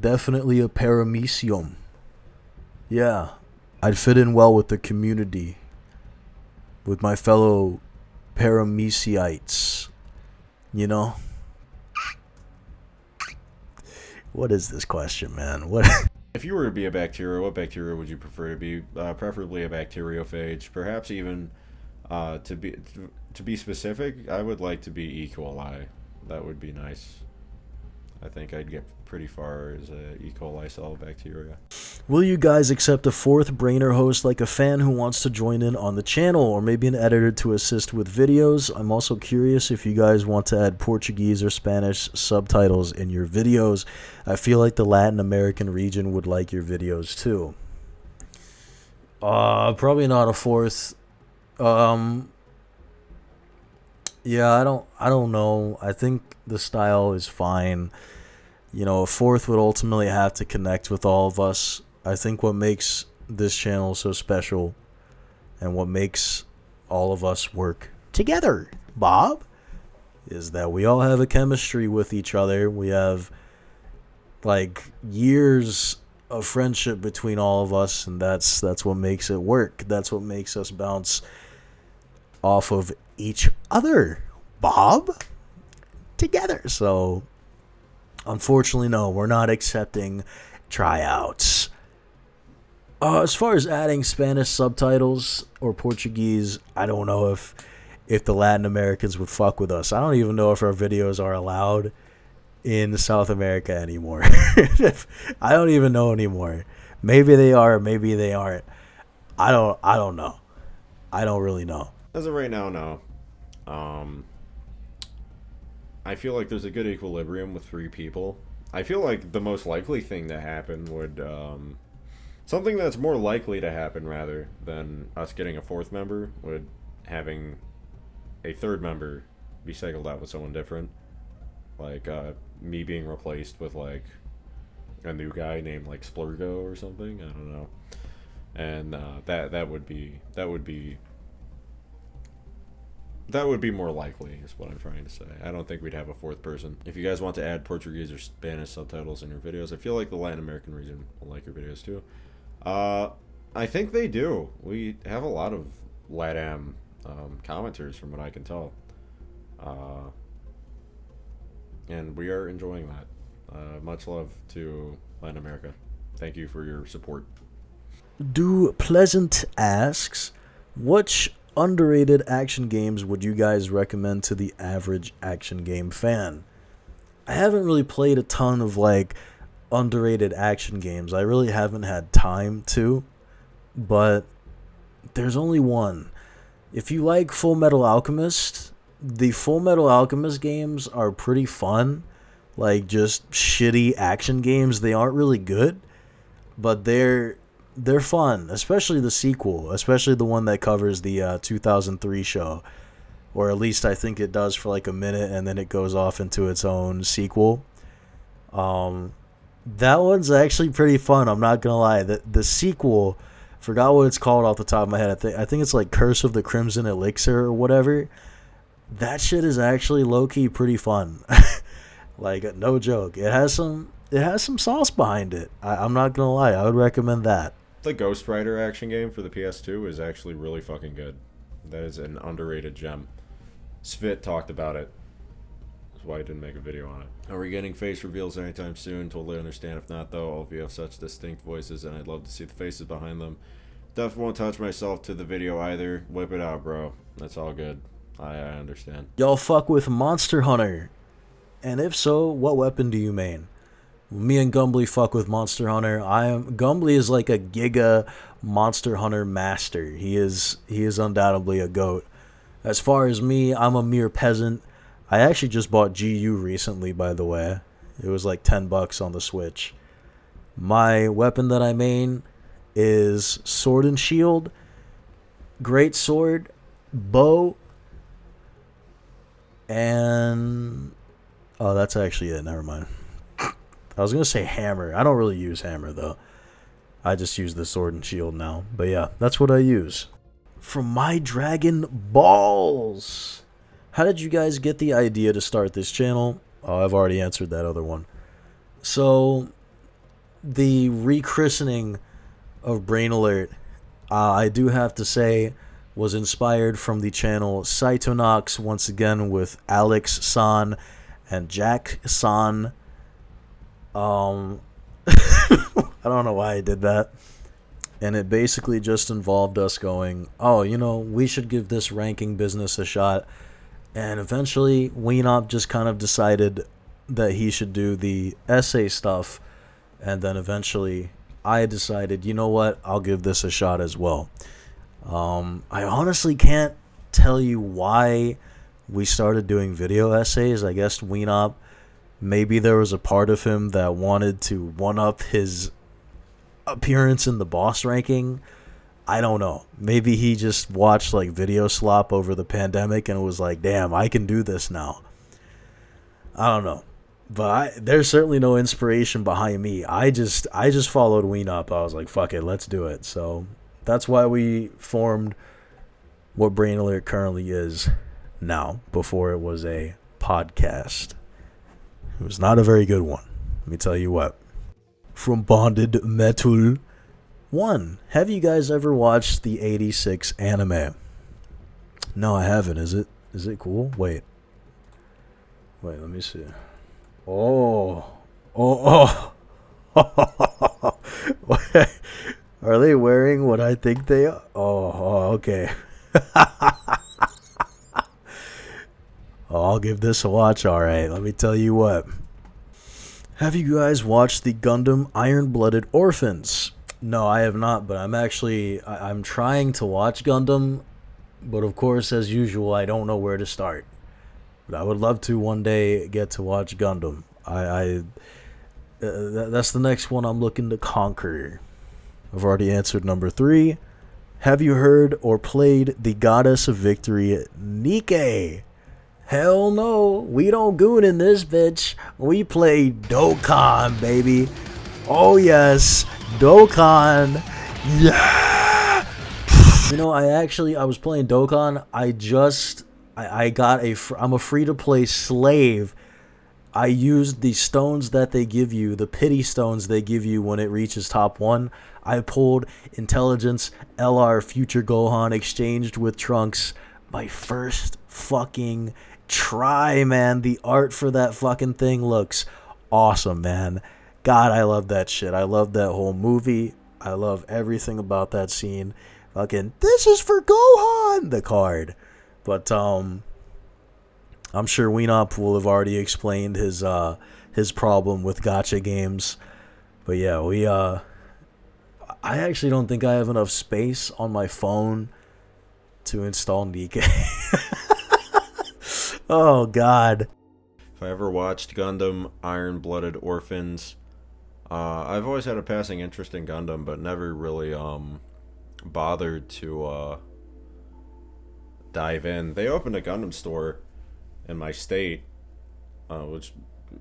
Definitely a paramecium. Yeah, I'd fit in well with the community, with my fellow parameciites. What is this question, man? What? If you were to be a bacteria, what bacteria would you prefer to be? Preferably a bacteriophage. Perhaps even, to be specific, I would like to be E. coli. That would be nice. I think I'd get pretty far as a E. coli cell bacteria. Will you guys accept a fourth brainer host, like a fan who wants to join in on the channel, or maybe an editor to assist with videos? I'm also curious if you guys want to add Portuguese or Spanish subtitles in your videos. I feel like the Latin American region would like your videos too. Probably not a fourth. Yeah, I don't know. I think the style is fine. A fourth would ultimately have to connect with all of us. I think what makes this channel so special and what makes all of us work together, Bob, is that we all have a chemistry with each other. We have like years of friendship between all of us, and that's what makes it work. That's what makes us bounce off of each other, Bob, together. So unfortunately, no, we're not accepting tryouts. As far as adding Spanish subtitles or Portuguese, I don't know if the Latin Americans would fuck with us. I don't even know if our videos are allowed in South America anymore. I don't even know anymore. Maybe they are, maybe they aren't. I don't know. I don't really know. As of right now, no. I feel like there's a good equilibrium with 3 people. I feel like the most likely thing to happen would something that's more likely to happen rather than us getting a 4th member would having a 3rd member be cycled out with someone different. Like me being replaced with like a new guy named like Splurgo or something. I don't know. And that would be more likely, is what I'm trying to say. I don't think we'd have a 4th person. If you guys want to add Portuguese or Spanish subtitles in your videos, I feel like the Latin American region will like your videos too. I think they do. We have a lot of LATAM commenters from what I can tell. And we are enjoying that. Much love to Latin America. Thank you for your support. Do Pleasant asks, which underrated action games would you guys recommend to the average action game fan? I haven't really played a ton of like underrated action games. I really haven't had time to, but there's only one. If you like Full Metal Alchemist, the Full Metal Alchemist games are pretty fun. Like just shitty action games. They aren't really good, but they're fun, especially the sequel, especially the one that covers the 2003 show, or at least I think it does for like a minute, and then it goes off into its own sequel. That one's actually pretty fun. I'm not gonna lie. The sequel, forgot what it's called off the top of my head. I think it's like Curse of the Crimson Elixir or whatever. That shit is actually low key pretty fun. Like no joke. It has some sauce behind it. I'm not gonna lie. I would recommend that. The Ghost Rider action game for the PS2 is actually really fucking good. That is an underrated gem. Svit talked about it. That's why I didn't make a video on it. Are we getting face reveals anytime soon? Totally understand if not, though. All of you have such distinct voices, and I'd love to see the faces behind them. Definitely won't touch myself to the video either. Whip it out, bro. That's all good. I understand. Y'all fuck with Monster Hunter? And if so, what weapon do you main? Me and Gumbly fuck with Monster Hunter. Gumbly is like a giga Monster Hunter master. He is undoubtedly a goat. As far as me, I'm a mere peasant. I actually just bought GU recently, by the way. It was like $10 on the Switch. My weapon that I main is Sword and Shield, Great Sword, Bow, and oh, that's actually it. Never mind. I was going to say hammer. I don't really use hammer, though. I just use the sword and shield now. But yeah, that's what I use. From My Dragon Balls. How did you guys get the idea to start this channel? Oh, I've already answered that other one. So, the rechristening of Brain Alert, I do have to say, was inspired from the channel Cytonox, once again with Alex San and Jack San. I don't know why I did that. And it basically just involved us going, oh, we should give this ranking business a shot. And eventually, Weenop just kind of decided that he should do the essay stuff. And then eventually, I decided, you know what, I'll give this a shot as well. I honestly can't tell you why we started doing video essays. I guess Weenop, maybe there was a part of him that wanted to one-up his appearance in the boss ranking. I don't know. Maybe he just watched like Video Slop over the pandemic and was like, damn, I can do this now. I don't know. But there's certainly no inspiration behind me. I just followed Weenop. I was like, fuck it, let's do it. So that's why we formed what Brain Alert currently is now, before it was a podcast. It was not a very good one, let me tell you what. From Bonded Metal 1. Have you guys ever watched the 86 anime? No, I haven't. Is it cool? Wait, let me see. Oh. Are they wearing what I think they are? Oh, okay. I'll give this a watch, alright. Let me tell you what. Have you guys watched the Gundam Iron-Blooded Orphans? No, I have not, but I'm trying to watch Gundam, but of course, as usual, I don't know where to start. But I would love to one day get to watch Gundam. That's the next one I'm looking to conquer. I've already answered number 3. Have you heard or played the Goddess of Victory, Nike? Hell no, we don't goon in this bitch. We play Dokkan, baby. Oh yes, Dokkan. Yeah. You know, I was playing Dokkan. I'm a free-to-play slave. I used the stones that they give you, the pity stones they give you when it reaches top 1. I pulled Intelligence, LR, Future Gohan, exchanged with Trunks. My first fucking try, man. The art for that fucking thing looks awesome, man. God, I love that shit. I love that whole movie. I love everything about that scene. Fucking, this is for Gohan, the card. But, I'm sure Weenop will have already explained his problem with gacha games. But yeah, I actually don't think I have enough space on my phone to install Nike. Oh, God. If I ever watched Gundam Iron-Blooded Orphans, I've always had a passing interest in Gundam, but never really bothered to dive in. They opened a Gundam store in my state, which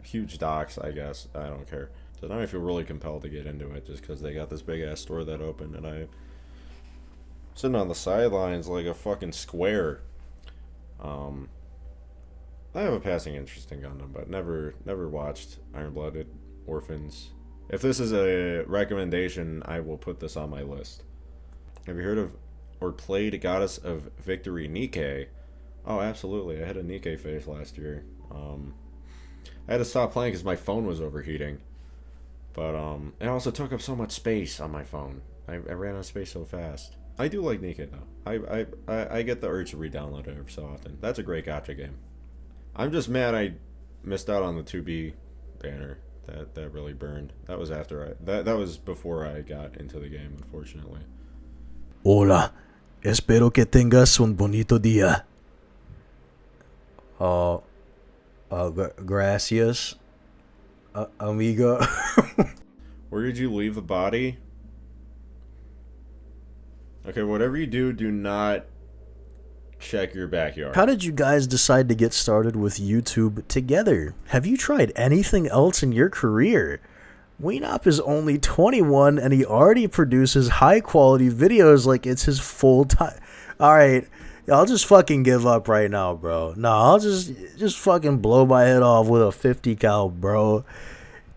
huge docks, I guess. I don't care. So now I feel really compelled to get into it just because they got this big ass store that opened, and I'm sitting on the sidelines like a fucking square. I have a passing interest in Gundam, but never watched Iron-Blooded Orphans. If this is a recommendation, I will put this on my list. Have you heard of or played Goddess of Victory, Nike? Oh, absolutely. I had a Nike phase last year. I had to stop playing because my phone was overheating. But it also took up so much space on my phone. I ran out of space so fast. I do like Nike though. I get the urge to re-download it every so often. That's a great gacha game. I'm just mad I missed out on the 2B banner. That really burned. That was after that was before I got into the game, unfortunately. Hola. Espero que tengas un bonito día. Gracias, amigo. Where did you leave the body? Okay, whatever you do, do not check your backyard. How did you guys decide to get started with YouTube together? Have you tried anything else in your career? Weenop is only 21 and he already produces high quality videos like it's his full time. Alright, I'll just fucking give up right now, bro. No, I'll just fucking blow my head off with a 50 cal, bro.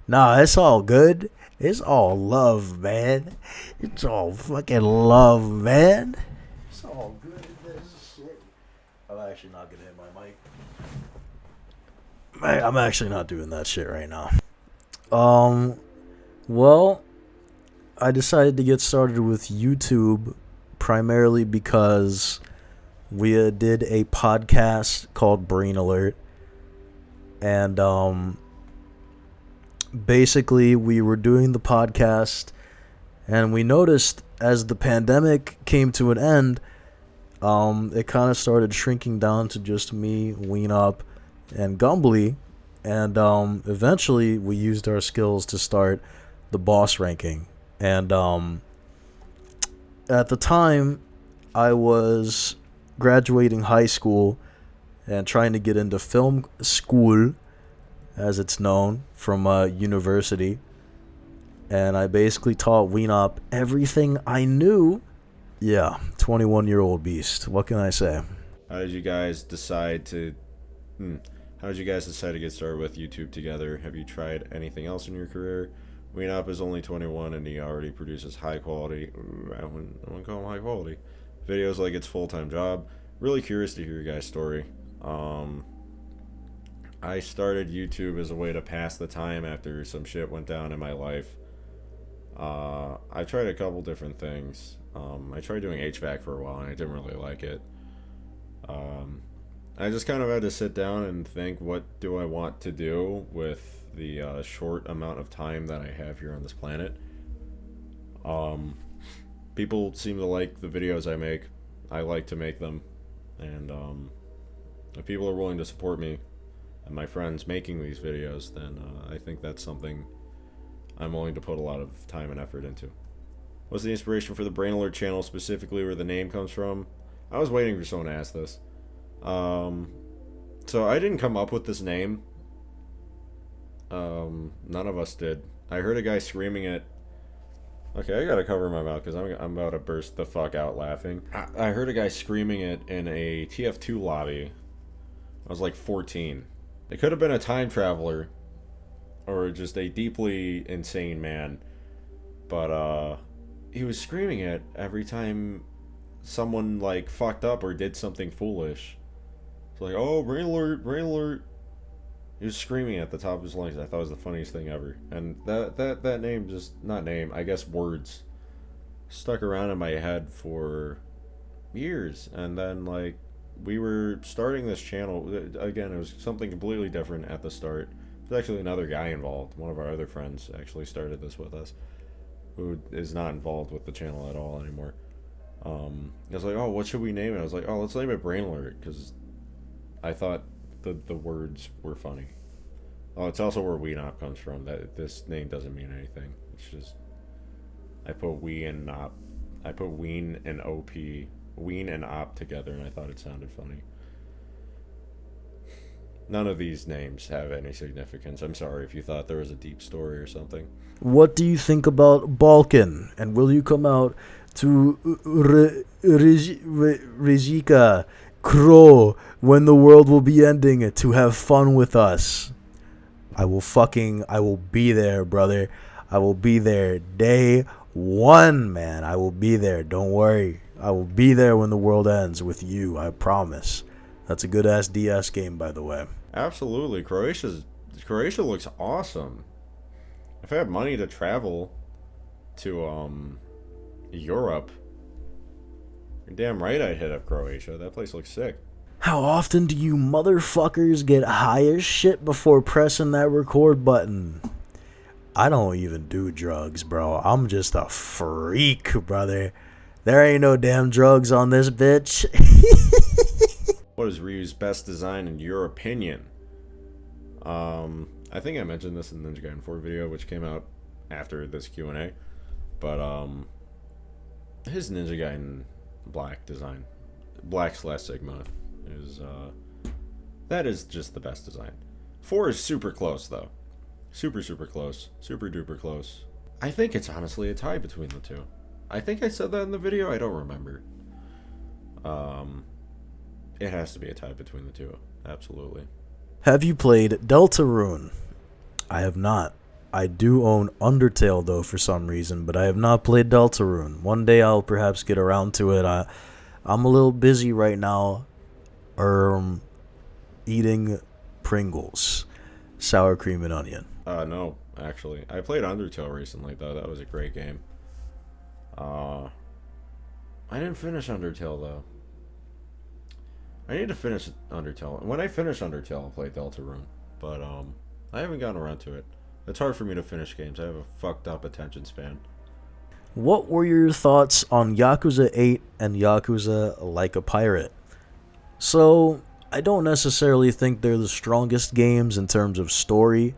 Nah, it's all good. It's all love, man. It's all fucking love, man. It's all good in this shit. I'm actually not gonna hit my mic. I'm actually not doing that shit right now. Well, I decided to get started with YouTube primarily because we did a podcast called Brain Alert, and basically we were doing the podcast and we noticed as the pandemic came to an end, it kind of started shrinking down to just me, Weenop, and Gumbly, and eventually we used our skills to start the boss ranking. And at the time I was graduating high school and trying to get into film school, as it's known, from university, and I basically taught Weenop everything I knew Yeah, 21-year-old beast. What can I say? How did you guys decide to? How did you guys decide to get started with YouTube together? Have you tried anything else in your career? Weenop is only 21 and he already produces high quality. I wouldn't call him high quality videos like it's full-time job. Really curious to hear your guys' story. I started YouTube as a way to pass the time after some shit went down in my life. I tried a couple different things. I tried doing HVAC for a while and I didn't really like it. I just kind of had to sit down and think, what do I want to do with the short amount of time that I have here on this planet? People seem to like the videos I make. I like to make them. And if people are willing to support me and my friends making these videos, then I think that's something I'm willing to put a lot of time and effort into. What's the inspiration for the Brain Alert channel, specifically where the name comes from? I was waiting for someone to ask this. So I didn't come up with this name. None of us did. I heard a guy screaming it. Okay, I gotta cover my mouth because I'm about to burst the fuck out laughing. I heard a guy screaming it in a TF2 lobby. I was like 14. It could have been a time traveler or just a deeply insane man, but he was screaming it every time someone like fucked up or did something foolish. It's like, oh, brain alert, brain alert. He was screaming at the top of his lungs. I thought it was the funniest thing ever. And that name, just not name, I guess words, stuck around in my head for years. And then like we were starting this channel again. It was something completely different at the start. There's actually another guy involved. One of our other friends actually started this with us, who is not involved with the channel at all anymore. I was like, oh, what should we name it? I was like, oh, let's name it Brain Alert, because I thought the words were funny. Oh, it's also where Weenop comes from. That this name doesn't mean anything. It's just I put we and op. I put ween and op, ween and op together, and I thought it sounded funny. None of these names have any significance. I'm sorry if you thought there was a deep story or something. What do you think about Balkan? And will you come out to Rizika Crow when the world will be ending to have fun with us? I will be there, brother. I will be there day one, man. I will be there. Don't worry. I will be there when the world ends with you. I promise. That's a good ass DS game, by the way. Absolutely. Croatia looks awesome. If I had money to travel to Europe, you're damn right I'd hit up Croatia. That place looks sick. How often do you motherfuckers get high as shit before pressing that record button? I don't even do drugs, bro. I'm just a freak, brother. There ain't no damn drugs on this bitch. What is Ryu's best design in your opinion? I think I mentioned this in the Ninja Gaiden 4 video, which came out after this Q&A. But his Ninja Gaiden black design, Black/Sigma, is that is just the best design. 4 is super close though, super close, super duper close. I think it's honestly a tie between the two. I think I said that in the video. I don't remember. It has to be a tie between the two. Absolutely. Have you played Deltarune? I have not. I do own Undertale though for some reason, but I have not played Deltarune. One day I'll perhaps get around to it. I'm a little busy right now. Eating Pringles, sour cream and onion. No, actually, I played Undertale recently though. That was a great game. I didn't finish Undertale though. I need to finish Undertale. When I finish Undertale, I'll play Deltarune. But I haven't gotten around to it. It's hard for me to finish games. I have a fucked up attention span. What were your thoughts on Yakuza 8 and Yakuza Like a Pirate? So, I don't necessarily think they're the strongest games in terms of story.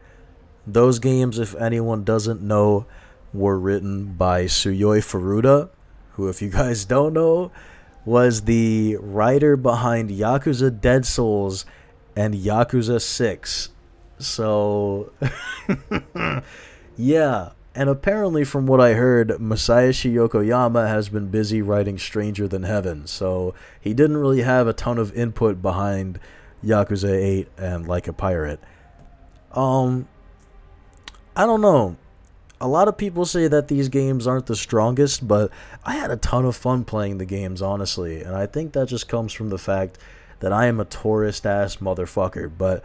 Those games, if anyone doesn't know, were written by Suyoi Furuta, who, if you guys don't know, was the writer behind Yakuza Dead Souls and Yakuza 6. So, yeah, And apparently, from what I heard, Masayoshi Yokoyama has been busy writing Stranger Than Heaven, so he didn't really have a ton of input behind Yakuza 8 and Like a Pirate. I don't know. A lot of people say that these games aren't the strongest, but I had a ton of fun playing the games, honestly, and I think that just comes from the fact that I am a tourist-ass motherfucker. But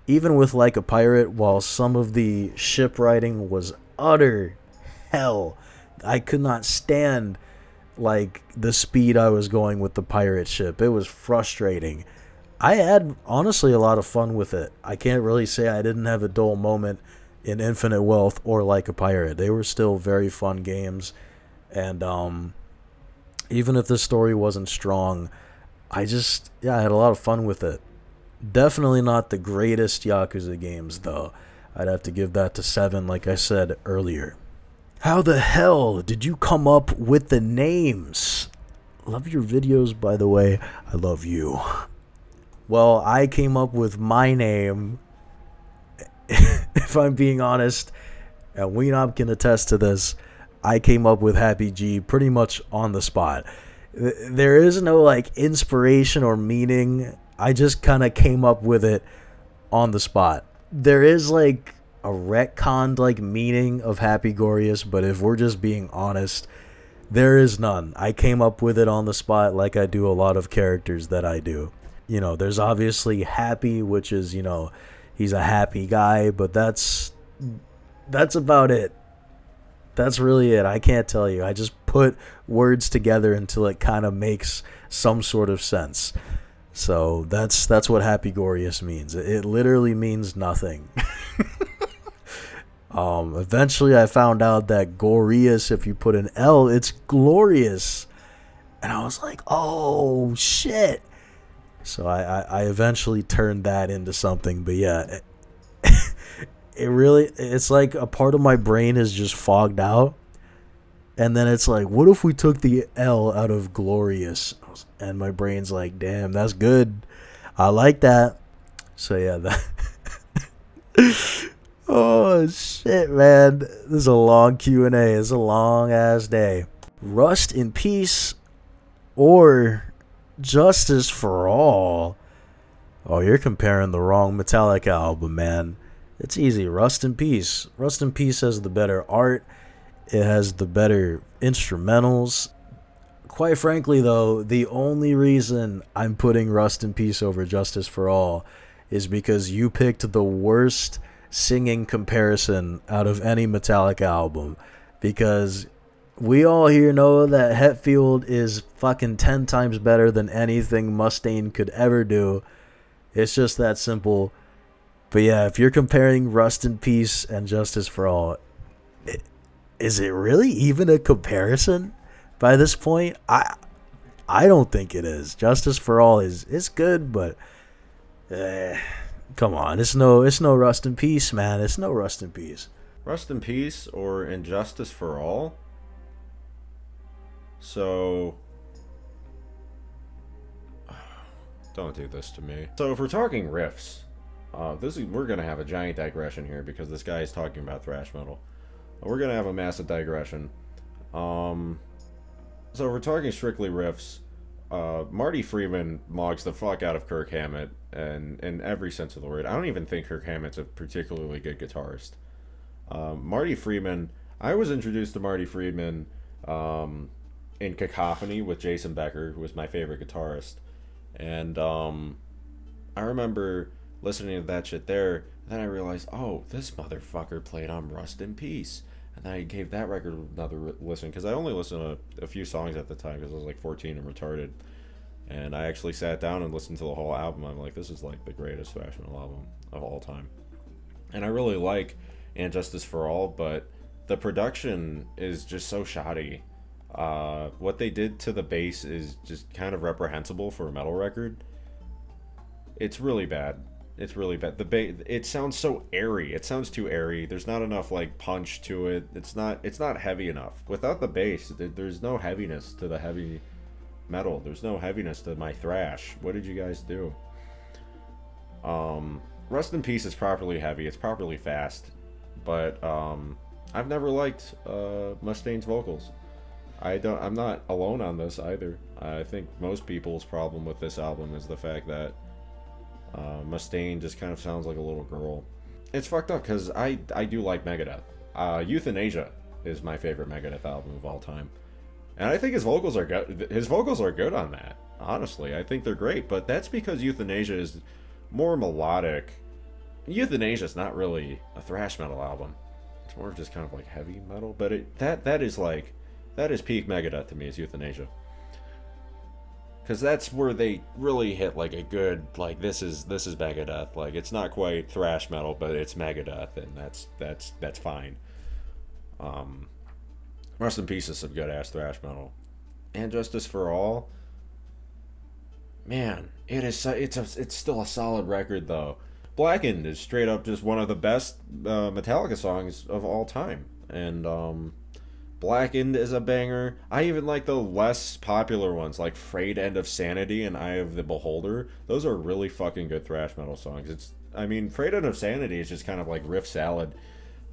even with Like a Pirate, while some of the ship writing was utter hell, I could not stand like the speed I was going with the pirate ship. It was frustrating. I had honestly a lot of fun with it. I can't really say I didn't have a dull moment in Infinite Wealth or Like a Pirate. They were still very fun games, and even if the story wasn't strong, I had a lot of fun with it. Definitely not the greatest Yakuza games, though. I'd have to give that to 7, like I said earlier. How the hell did you come up with the names? Love your videos, by the way. I love you. Well, I came up with my name, if I'm being honest, and Weenop can attest to this. I came up with Happy G pretty much on the spot. There is no like inspiration or meaning. I just kind of came up with it on the spot. There is like a retconned like meaning of Hapygourious, but if we're just being honest, there is none. I came up with it on the spot like I do a lot of characters that I do. You know, there's obviously Happy, which is, you know, he's a happy guy, but that's about it. That's really it. I can't tell you. I just put words together until it kind of makes some sort of sense. So that's what Hapygourious means. It literally means nothing. Eventually I found out that Gorious, if you put an L, it's glorious. And I was like, oh shit. So I eventually turned that into something. But yeah, it's like a part of my brain is just fogged out. And then it's like, what if we took the L out of glorious? And my brain's like, damn, that's good. I like that. So yeah, that. Oh shit, man. This is a long Q&A. It's a long ass day. Rust in Peace or Justice for All? Oh, you're comparing the wrong Metallica album, man. It's easy. Rust in Peace. Rust in Peace has the better art. It has the better instrumentals. Quite frankly, though, the only reason I'm putting Rust in Peace over Justice for All is because you picked the worst singing comparison out of any Metallica album. Because we all here know that Hetfield is fucking 10 times better than anything Mustaine could ever do. It's just that simple. But yeah, if you're comparing Rust in Peace and Justice for All, is it really even a comparison by this point? I don't think it is. Justice for All is good, but come on, it's no Rust in Peace, man. It's no Rust in Peace. Rust in Peace or Injustice for All? So don't do this to me. So if we're talking riffs, we're gonna have a giant digression here because this guy is talking about thrash metal. We're gonna have a massive digression. So if we're talking strictly riffs, Marty Friedman mogs the fuck out of Kirk Hammett, and in every sense of the word. I don't even think Kirk Hammett's a particularly good guitarist. Marty Friedman, I was introduced to Marty Friedman in Cacophony with Jason Becker, who was my favorite guitarist, and I remember listening to that shit there. Then I realized, oh, this motherfucker played on Rust in Peace. And then I gave that record another listen, because I only listened to a few songs at the time, because I was like 14 and retarded. And I actually sat down and listened to the whole album. I'm like, this is like the greatest thrash metal album of all time. And I really like And Justice for All, but the production is just so shoddy. What they did to the bass is just kind of reprehensible for a metal record. It's really bad. It's really bad. It sounds so airy. It sounds too airy. There's not enough like punch to it. It's not heavy enough. Without the bass, there's no heaviness to the heavy metal. There's no heaviness to my thrash. What did you guys do? Rust in Peace is properly heavy. It's properly fast. But I've never liked Mustaine's vocals. I'm not alone on this either. I think most people's problem with this album is the fact that Mustaine just kind of sounds like a little girl. It's fucked up because I do like Megadeth. Euthanasia is my favorite Megadeth album of all time, and I think his vocals are good. His vocals are good on that. Honestly, I think they're great, but that's because Euthanasia is more melodic. Euthanasia is not really a thrash metal album. It's more just kind of like heavy metal, but that is peak Megadeth to me, is Euthanasia. Because that's where they really hit like a good, like, this is Megadeth. Like, it's not quite thrash metal, but it's Megadeth, and that's fine. Rest in Peace is some good ass thrash metal. And Justice for All, man, it's still a solid record though. Blackened is straight up just one of the best Metallica songs of all time, and Blackened is a banger. I even like the less popular ones, like Frayed End of Sanity and Eye of the Beholder. Those are really fucking good thrash metal songs. Frayed End of Sanity is just kind of like riff salad,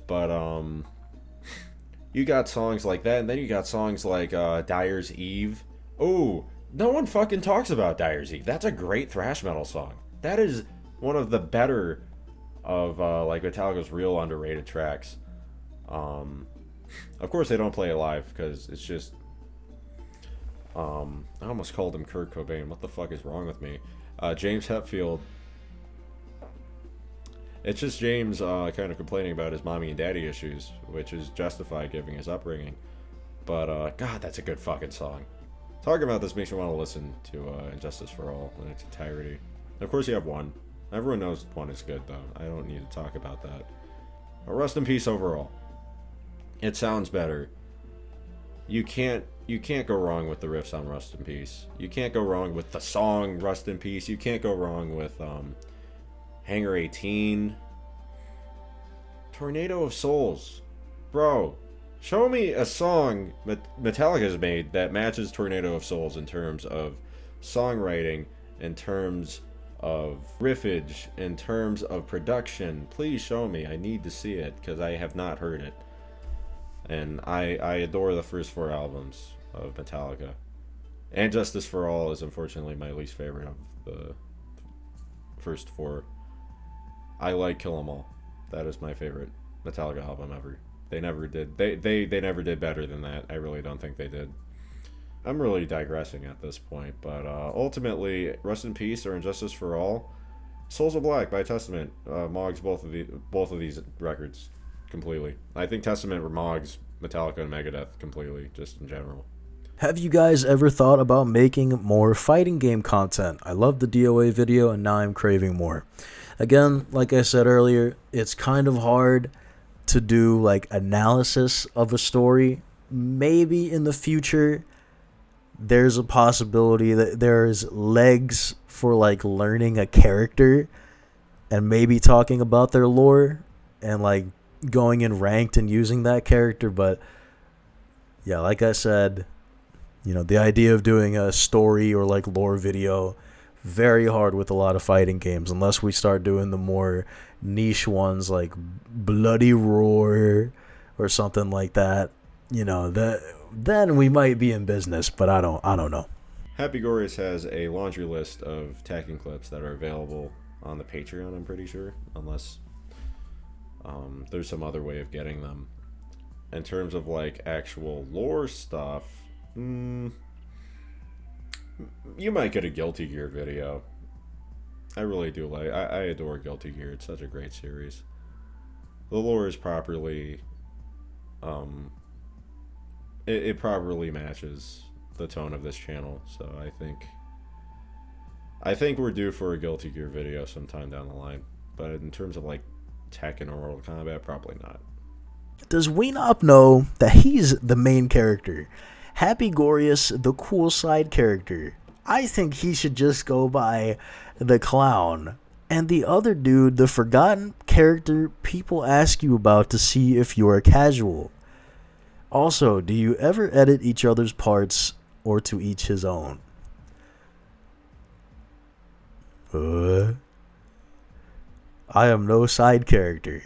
but you got songs like that, and then you got songs like Dyer's Eve. Oh, no one fucking talks about Dyer's Eve. That's a great thrash metal song. That is one of the better of like Metallica's real underrated tracks. Of course they don't play it live because it's just I almost called him Kurt Cobain. What the fuck is wrong with me? James Hetfield. It's just James kind of complaining about his mommy and daddy issues, which is justified given his upbringing. But God, that's a good fucking song. Talking about this makes me want to listen to Injustice for All in its entirety. Of course you have One. Everyone knows One is good though. I don't need to talk about that. But Rest in Peace overall. It sounds better. You can't go wrong with the riffs on Rust in Peace. You can't go wrong with the song Rust in Peace. You can't go wrong with Hangar 18. Tornado of Souls. Bro, show me a song Metallica's made that matches Tornado of Souls in terms of songwriting, in terms of riffage, in terms of production. Please show me. I need to see it because I have not heard it. And I adore the first 4 albums of Metallica. And Justice for All is unfortunately my least favorite of the first 4. I like Kill 'Em All. That is my favorite Metallica album ever. They never did. They never did better than that. I really don't think they did. I'm really digressing at this point, but ultimately, Rest in Peace or Injustice for All, Souls of Black by Testament mogs both of these records completely. I think Testament mogs Metallica and Megadeth completely, just in general. Have you guys ever thought about making more fighting game content? I love the DOA video and now I'm craving more. Again, like I said earlier, it's kind of hard to do like analysis of a story. Maybe in the future there's a possibility that there's legs for like learning a character and maybe talking about their lore and like going in ranked and using that character. But yeah, like I said, you know, the idea of doing a story or like lore video, very hard with a lot of fighting games unless we start doing the more niche ones like Bloody Roar or something like that. You know, then we might be in business, but I don't know. Hapygourious has a laundry list of Tekken clips that are available on the Patreon, I'm pretty sure, unless there's some other way of getting them. In terms of like actual lore stuff, you might get a Guilty Gear video. I really do I adore Guilty Gear. It's such a great series. The lore is properly it properly matches the tone of this channel, so I think we're due for a Guilty Gear video sometime down the line. But in terms of like Tekken or Mortal Kombat, probably not. Does Weenop know that he's the main character? Hapygourious, the cool side character. I think he should just go by the clown. And the other dude, the forgotten character people ask you about to see if you're a casual. Also, do you ever edit each other's parts or to each his own? I am no side character.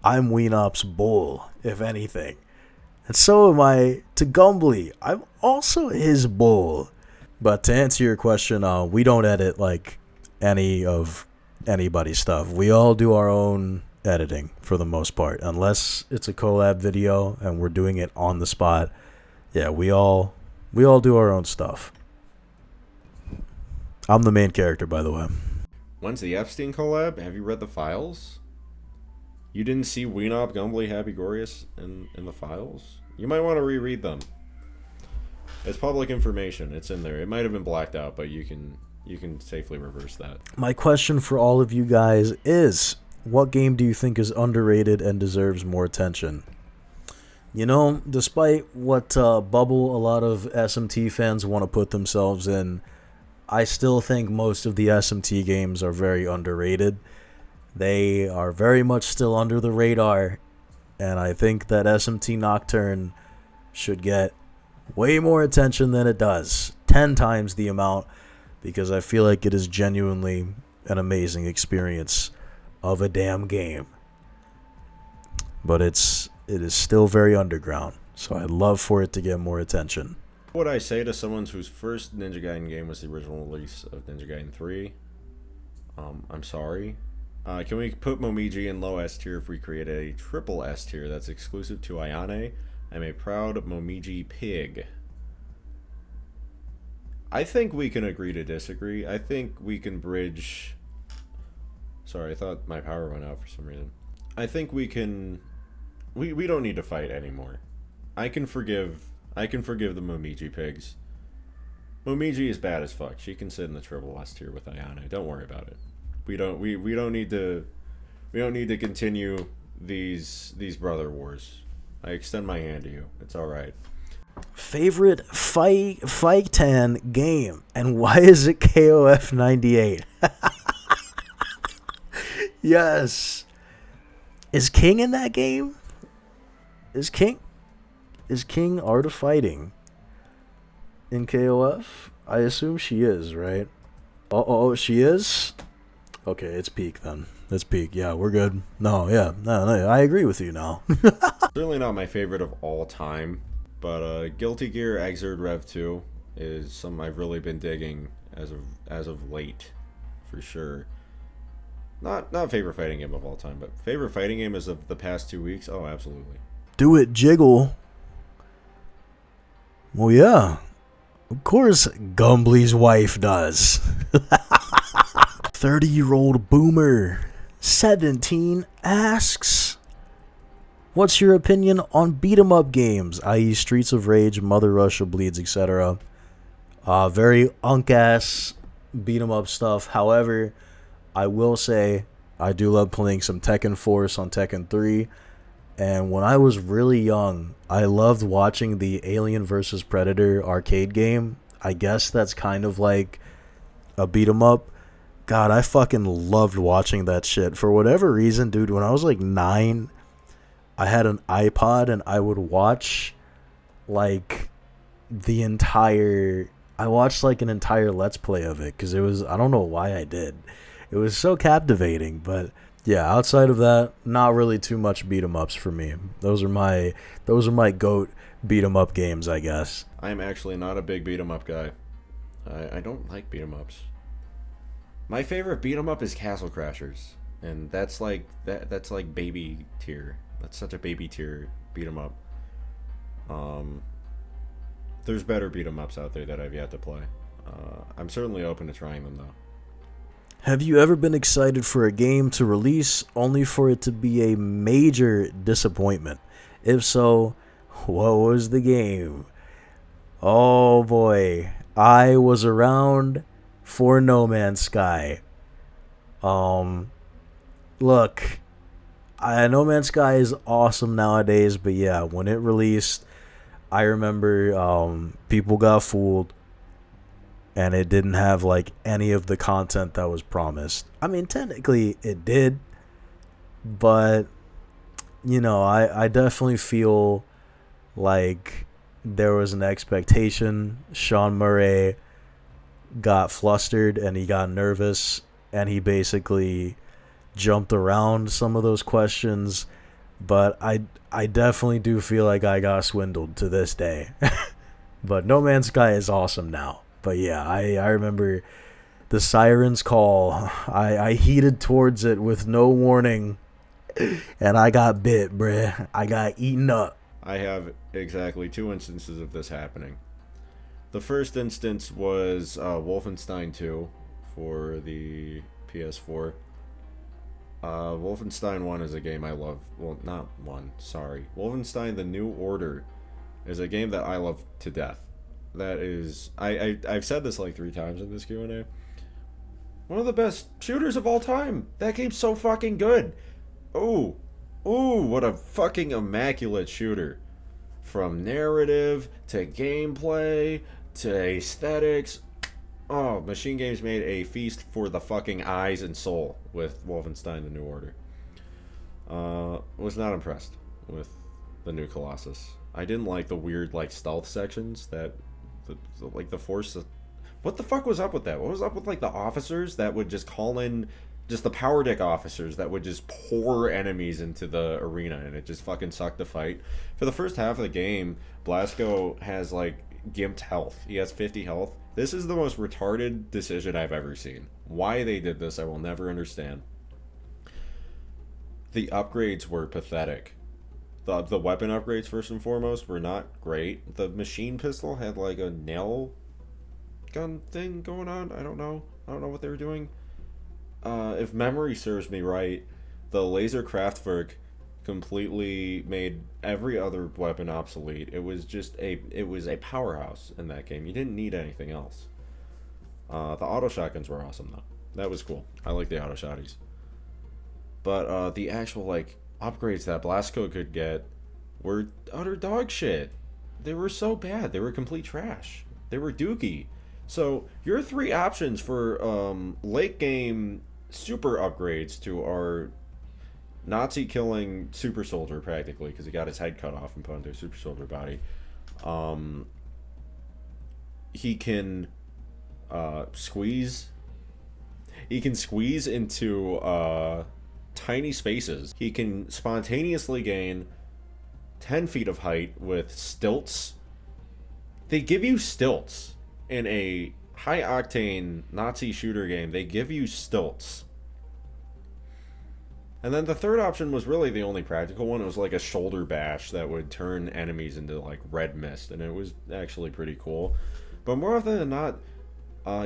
I'm Weenop's bull, if anything. And so am I to Gumbly. I'm also his bull. But to answer your question, we don't edit like any of anybody's stuff. We all do our own editing for the most part, unless it's a collab video and we're doing it on the spot. Yeah, we all do our own stuff. I'm the main character, by the way. When's the Epstein collab? Have you read the files? You didn't see Weenop, Gumbly, Hapygourious in the files? You might want to reread them. It's public information. It's in there. It might have been blacked out, but you can safely reverse that. My question for all of you guys is, what game do you think is underrated and deserves more attention? You know, despite what bubble a lot of SMT fans want to put themselves in, I still think most of the SMT games are very underrated. They are very much still under the radar, and I think that SMT Nocturne should get way more attention than it does. 10 times the amount, because I feel like it is genuinely an amazing experience of a damn game. But it is still very underground, so I'd love for it to get more attention. What would I say to someone whose first Ninja Gaiden game was the original release of Ninja Gaiden 3? I'm sorry. Can we put Momiji in low S tier if we create a triple S tier that's exclusive to Ayane? I'm a proud Momiji pig. I think we can agree to disagree. I think we can bridge... Sorry, I thought my power went out for some reason. I think we can... We don't need to fight anymore. I can forgive the Momiji pigs. Momiji is bad as fuck. She can sit in the triple S tier with Ayane. Don't worry about it. We don't need to continue these brother wars. I extend my hand to you. It's all right. Favorite Fightan game, and why is it KOF 98? Yes. Is King in that game? Is King Art of Fighting in KOF? I assume she is, right? Oh, she is? Okay, it's Peak then. It's Peak. Yeah, we're good. No, I agree with you now. Certainly not my favorite of all time, but Guilty Gear Xrd Rev 2 is something I've really been digging as of late, for sure. Not favorite fighting game of all time, but favorite fighting game as of the past 2 weeks. Oh, absolutely. Do it, Jiggle. Well, yeah. Of course, Gumbly's wife does. 30-year-old boomer 17 asks, what's your opinion on beat-em-up games, i.e. Streets of Rage, Mother Russia Bleeds, etc.? Very unk-ass beat-em-up stuff. However, I will say I do love playing some Tekken Force on Tekken 3. And when I was really young, I loved watching the Alien vs. Predator arcade game. I guess that's kind of like a beat-em-up. God, I fucking loved watching that shit. For whatever reason, dude, when I was like 9, I had an iPod and I would watch like I watched like an entire Let's Play of it, because it was, I don't know why I did. It was so captivating. But yeah, outside of that, not really too much beat 'em ups for me. Those are my GOAT beat 'em up games, I guess. I am actually not a big beat 'em up guy. I don't like beat 'em ups. My favorite beat 'em up is Castle Crashers, and that's like baby tier. That's such a baby tier beat 'em up. There's better beat 'em ups out there that I've yet to play. I'm certainly open to trying them though. Have you ever been excited for a game to release only for it to be a major disappointment? If so, what was the game? Oh boy, I was around for No Man's Sky. Look, No Man's Sky is awesome nowadays, but yeah, when it released, I remember people got fooled, and it didn't have like any of the content that was promised. I mean, technically it did, but you know, I definitely feel like there was an expectation. Sean Murray got flustered and he got nervous, and he basically jumped around some of those questions but I definitely do feel like I got swindled to this day. But No Man's Sky is awesome now. But yeah, I remember the Siren's Call. I heated towards it with no warning, and I got bit, bruh. I got eaten up. I have exactly 2 instances of this happening. The first instance was Wolfenstein 2 for the PS4. Wolfenstein 1 is a game I love. Well, not 1, sorry. Wolfenstein The New Order is a game that I love to death. That is... I've said this like 3 times in this Q&A. One of the best shooters of all time. That game's so fucking good. Ooh, what a fucking immaculate shooter. From narrative to gameplay to aesthetics. Oh, Machine Games made a feast for the fucking eyes and soul with Wolfenstein The New Order. Was not impressed with the new Colossus. I didn't like the weird, like, stealth sections that, like, the Force... What the fuck was up with that? What was up with, like, the officers that would just call in... Just the power deck officers that would just pour enemies into the arena, and it just fucking sucked the fight. For the first half of the game, Blasco has, like, gimped health. He has 50 health. This is the most retarded decision I've ever seen. Why they did this, I will never understand. The upgrades were pathetic. The weapon upgrades, first and foremost, were not great. The machine pistol had, like, a nail gun thing going on. I don't know what they were doing. If memory serves me right, the laser Kraftwerk completely made every other weapon obsolete. It was a powerhouse in that game. You didn't need anything else. The auto shotguns were awesome though. That was cool. I like the auto shotties. But the actual like upgrades that Blasco could get were utter dog shit. They were so bad. They were complete trash. They were dookie. So your 3 options for late game super upgrades to our Nazi killing super soldier, practically, because he got his head cut off and put into a super soldier body. He can squeeze into tiny spaces. He can spontaneously gain 10 feet of height with stilts. They give you stilts in a high octane Nazi shooter game. They give you stilts. And then the third option was really the only practical one. It was like a shoulder bash that would turn enemies into like red mist, and it was actually pretty cool. But more often than not,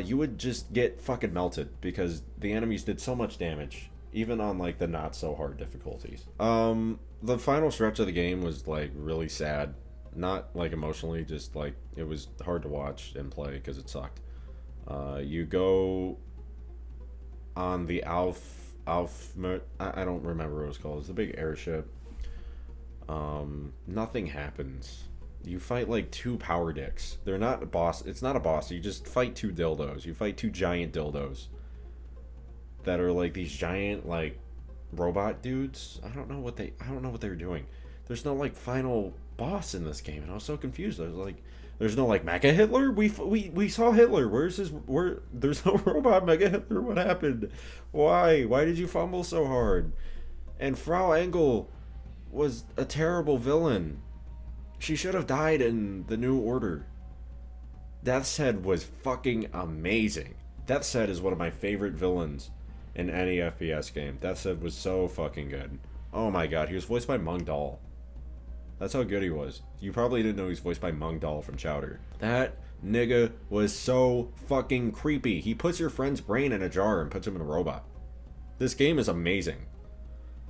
you would just get fucking melted because the enemies did so much damage, even on like the not so hard difficulties. The final stretch of the game was like really sad. Not like emotionally, just like it was hard to watch and play because it sucked. You go on the I don't remember what it was called. It's a big airship. Nothing happens. You fight like 2 power dicks. They're not a boss. It's not a boss. You just fight 2 dildos. You fight 2 giant dildos that are like these giant like robot dudes. I don't know what they were doing. There's no like final boss in this game, and I was so confused. I was like, there's no like Mega Hitler. We saw Hitler. There's no robot Mega Hitler. What happened? Why did you fumble so hard? And Frau Engel was a terrible villain. She should have died in The New Order. Death's Head was fucking amazing. Death's Head is one of my favorite villains in any FPS game. Death's Head was so fucking good. Oh my god, he was voiced by Mung Dahl. That's how good he was. You probably didn't know he was voiced by Mung Dahl from Chowder. That nigga was so fucking creepy. He puts your friend's brain in a jar and puts him in a robot. This game is amazing.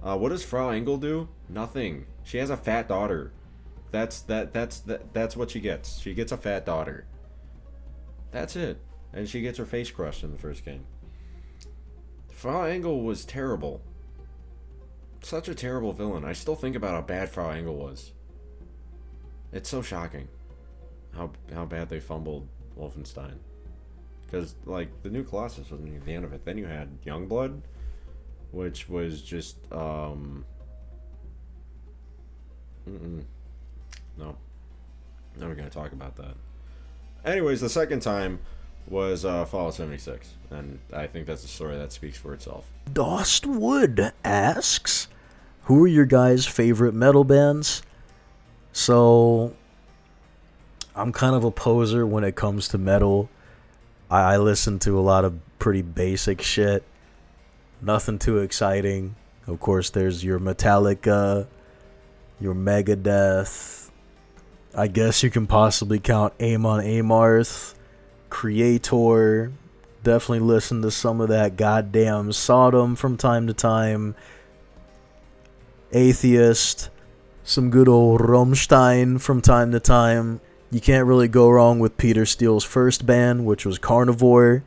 What does Frau Engel do? Nothing. She has a fat daughter. That's what she gets. She gets a fat daughter. That's it. And she gets her face crushed in the first game. Frau Engel was terrible. Such a terrible villain. I still think about how bad Frau Engel was. It's so shocking how bad they fumbled Wolfenstein. Because, like, the new Colossus wasn't even the end of it. Then you had Youngblood, which was just, No. Never gonna talk about that. Anyways, the second time was Fallout 76. And I think that's a story that speaks for itself. Dostwood asks, who are your guys' favorite metal bands? So, I'm kind of a poser when it comes to metal. I listen to a lot of pretty basic shit. Nothing too exciting. Of course, there's your Metallica, your Megadeth. I guess you can possibly count Amon Amarth, Creator. Definitely listen to some of that goddamn Sodom from time to time. Atheist. Some good old Rammstein from time to time. You can't really go wrong with Peter Steele's first band, which was Carnivore.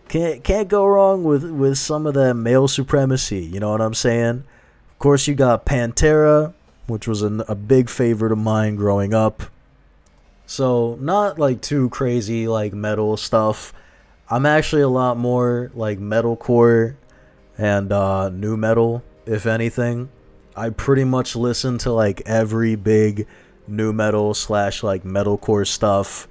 Can't go wrong with some of that male supremacy, you know what I'm saying? Of course, you got Pantera, which was a big favorite of mine growing up. So, not like too crazy like metal stuff. I'm actually a lot more like metalcore and new metal, if anything. I pretty much listen to like every big new metal / like metalcore stuff.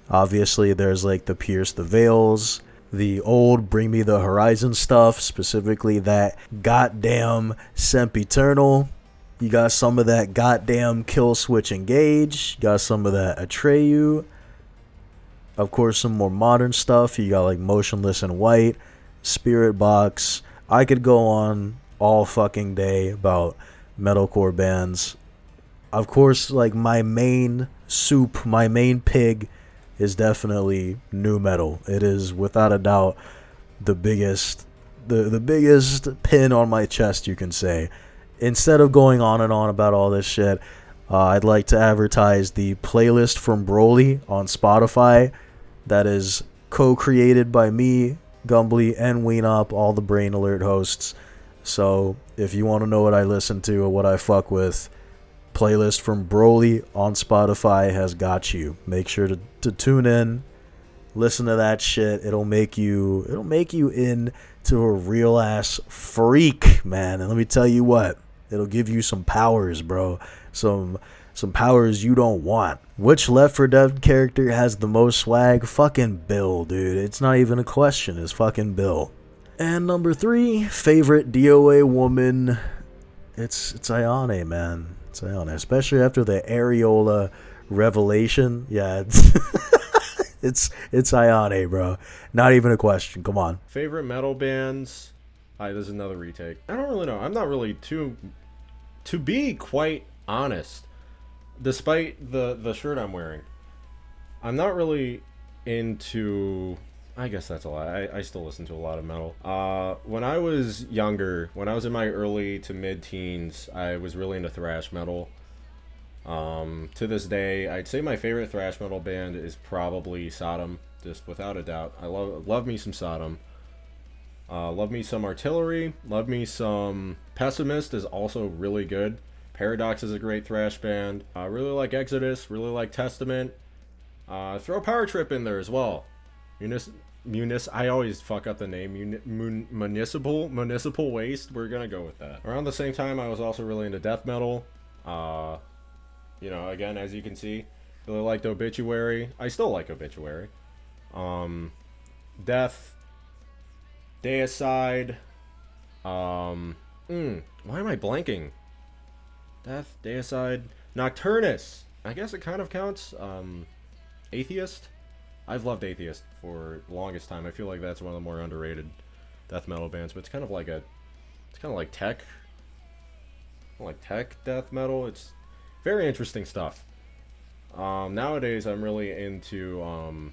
Obviously, there's like the Pierce the Veils, the old Bring Me the Horizon stuff, specifically that goddamn Sempiternal. You got some of that goddamn Kill Switch Engage. You got some of that Atreyu. Of course, some more modern stuff. You got like Motionless in White, Spirit Box. I could go on all fucking day about metalcore bands. Of course, like my main soup, my main pig is definitely new metal. It is without a doubt the biggest pin on my chest, you can say. Instead of going on and on about all this shit, I'd like to advertise the playlist from Broly on Spotify that is co-created by me, Gumbly, and Weenop, all the Brain Alert hosts. So if you want to know what I listen to or what I fuck with, playlist from Broly on Spotify has got you. Make sure to tune in, listen to that shit. It'll make you into a real ass freak, man. And let me tell you what, it'll give you some powers, bro. Some powers you don't want. Which Left 4 Dead character has the most swag? Fucking Bill, dude. It's not even a question. It's fucking Bill. And number 3, favorite DOA woman. It's Ayane, man. It's Ayane, especially after the Areola revelation. Yeah, it's Ayane, bro. Not even a question. Come on. Favorite metal bands? This is another retake. I don't really know. I'm not really to be quite honest. Despite the shirt I'm wearing, I'm not really into. I guess that's a lie. I still listen to a lot of metal. When I was younger, when I was in my early to mid-teens, I was really into thrash metal. To this day, I'd say my favorite thrash metal band is probably Sodom, just without a doubt. I love me some Sodom. Love me some Artillery. Love me some Pessimist is also really good. Paradox is a great thrash band. I really like Exodus. Really like Testament. Throw Power Trip in there as well. I always fuck up the name. Municipal Waste. We're gonna go with that. Around the same time, I was also really into death metal. Again, as you can see, really liked Obituary. I still like Obituary. Death. Deicide. Why am I blanking? Death. Deicide. Nocturnus. I guess it kind of counts. Atheist. I've loved Atheist for the longest time. I feel like that's one of the more underrated death metal bands, but it's kind of like tech death metal. It's very interesting stuff. Nowadays I'm really into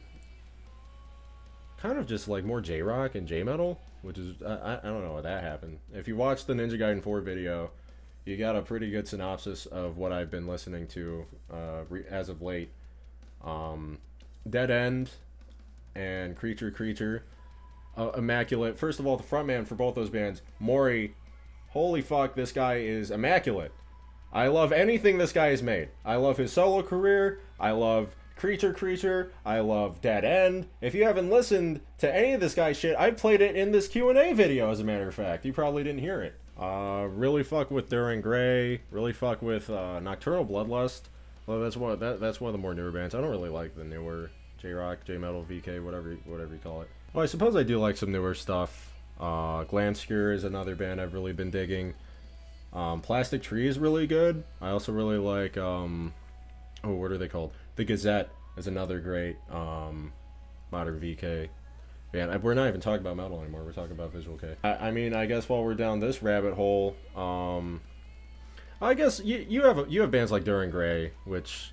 kind of just like more J-rock and J-metal, which is I don't know how that happened. If you watch the Ninja Gaiden 4 video, you got a pretty good synopsis of what I've been listening to as of late. Dead End and Creature. Immaculate. First of all, the frontman for both those bands, Mori, holy fuck, this guy is immaculate. I love anything this guy has made. I love his solo career. I love Creature. I love Dead End. If you haven't listened to any of this guy's shit, I played it in this Q&A video, as a matter of fact. You probably didn't hear it. Really fuck with Duran Gray. Really fuck with Nocturnal Bloodlust. Well, that's one of the more newer bands. I don't really like the newer J-rock, J-metal, VK, whatever you call it. Well, I suppose I do like some newer stuff. Glanskir is another band I've really been digging. Plastic Tree is really good. I also really like, what are they called? The Gazette is another great modern VK. Man, we're not even talking about metal anymore. We're talking about Visual K. I mean, I guess while we're down this rabbit hole, I guess you have bands like Duran Gray, which,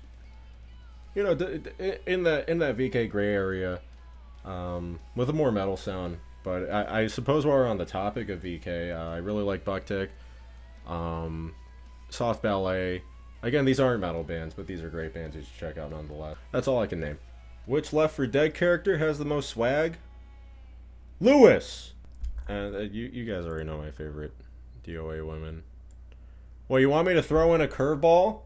you know, in that VK Gray area, with a more metal sound. But I suppose while we're on the topic of VK, I really like Bucktick, Soft Ballet. Again, these aren't metal bands, but these are great bands you should check out nonetheless. That's all I can name. Which Left 4 Dead character has the most swag? Lewis! And you guys already know my favorite DOA women. Well, you want me to throw in a curveball?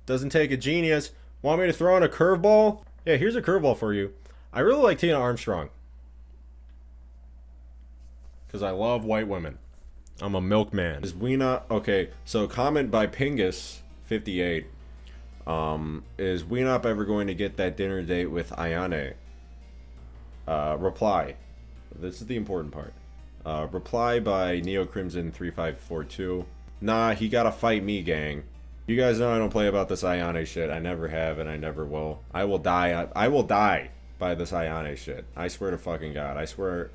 Doesn't take a genius. Want me to throw in a curveball? Yeah, here's a curveball for you. I really like Tina Armstrong. Because I love white women. I'm a milkman. Is Weenop... Okay, so comment by Pingus58. Is Weenop ever going to get that dinner date with Ayane? Reply. This is the important part. Reply by Nioh Crimson 3542. Nah, he gotta fight me, gang. You guys know I don't play about this Ayane shit. I never have and I never will. I will die. I will die by this Ayane shit. I swear to fucking God. I swear.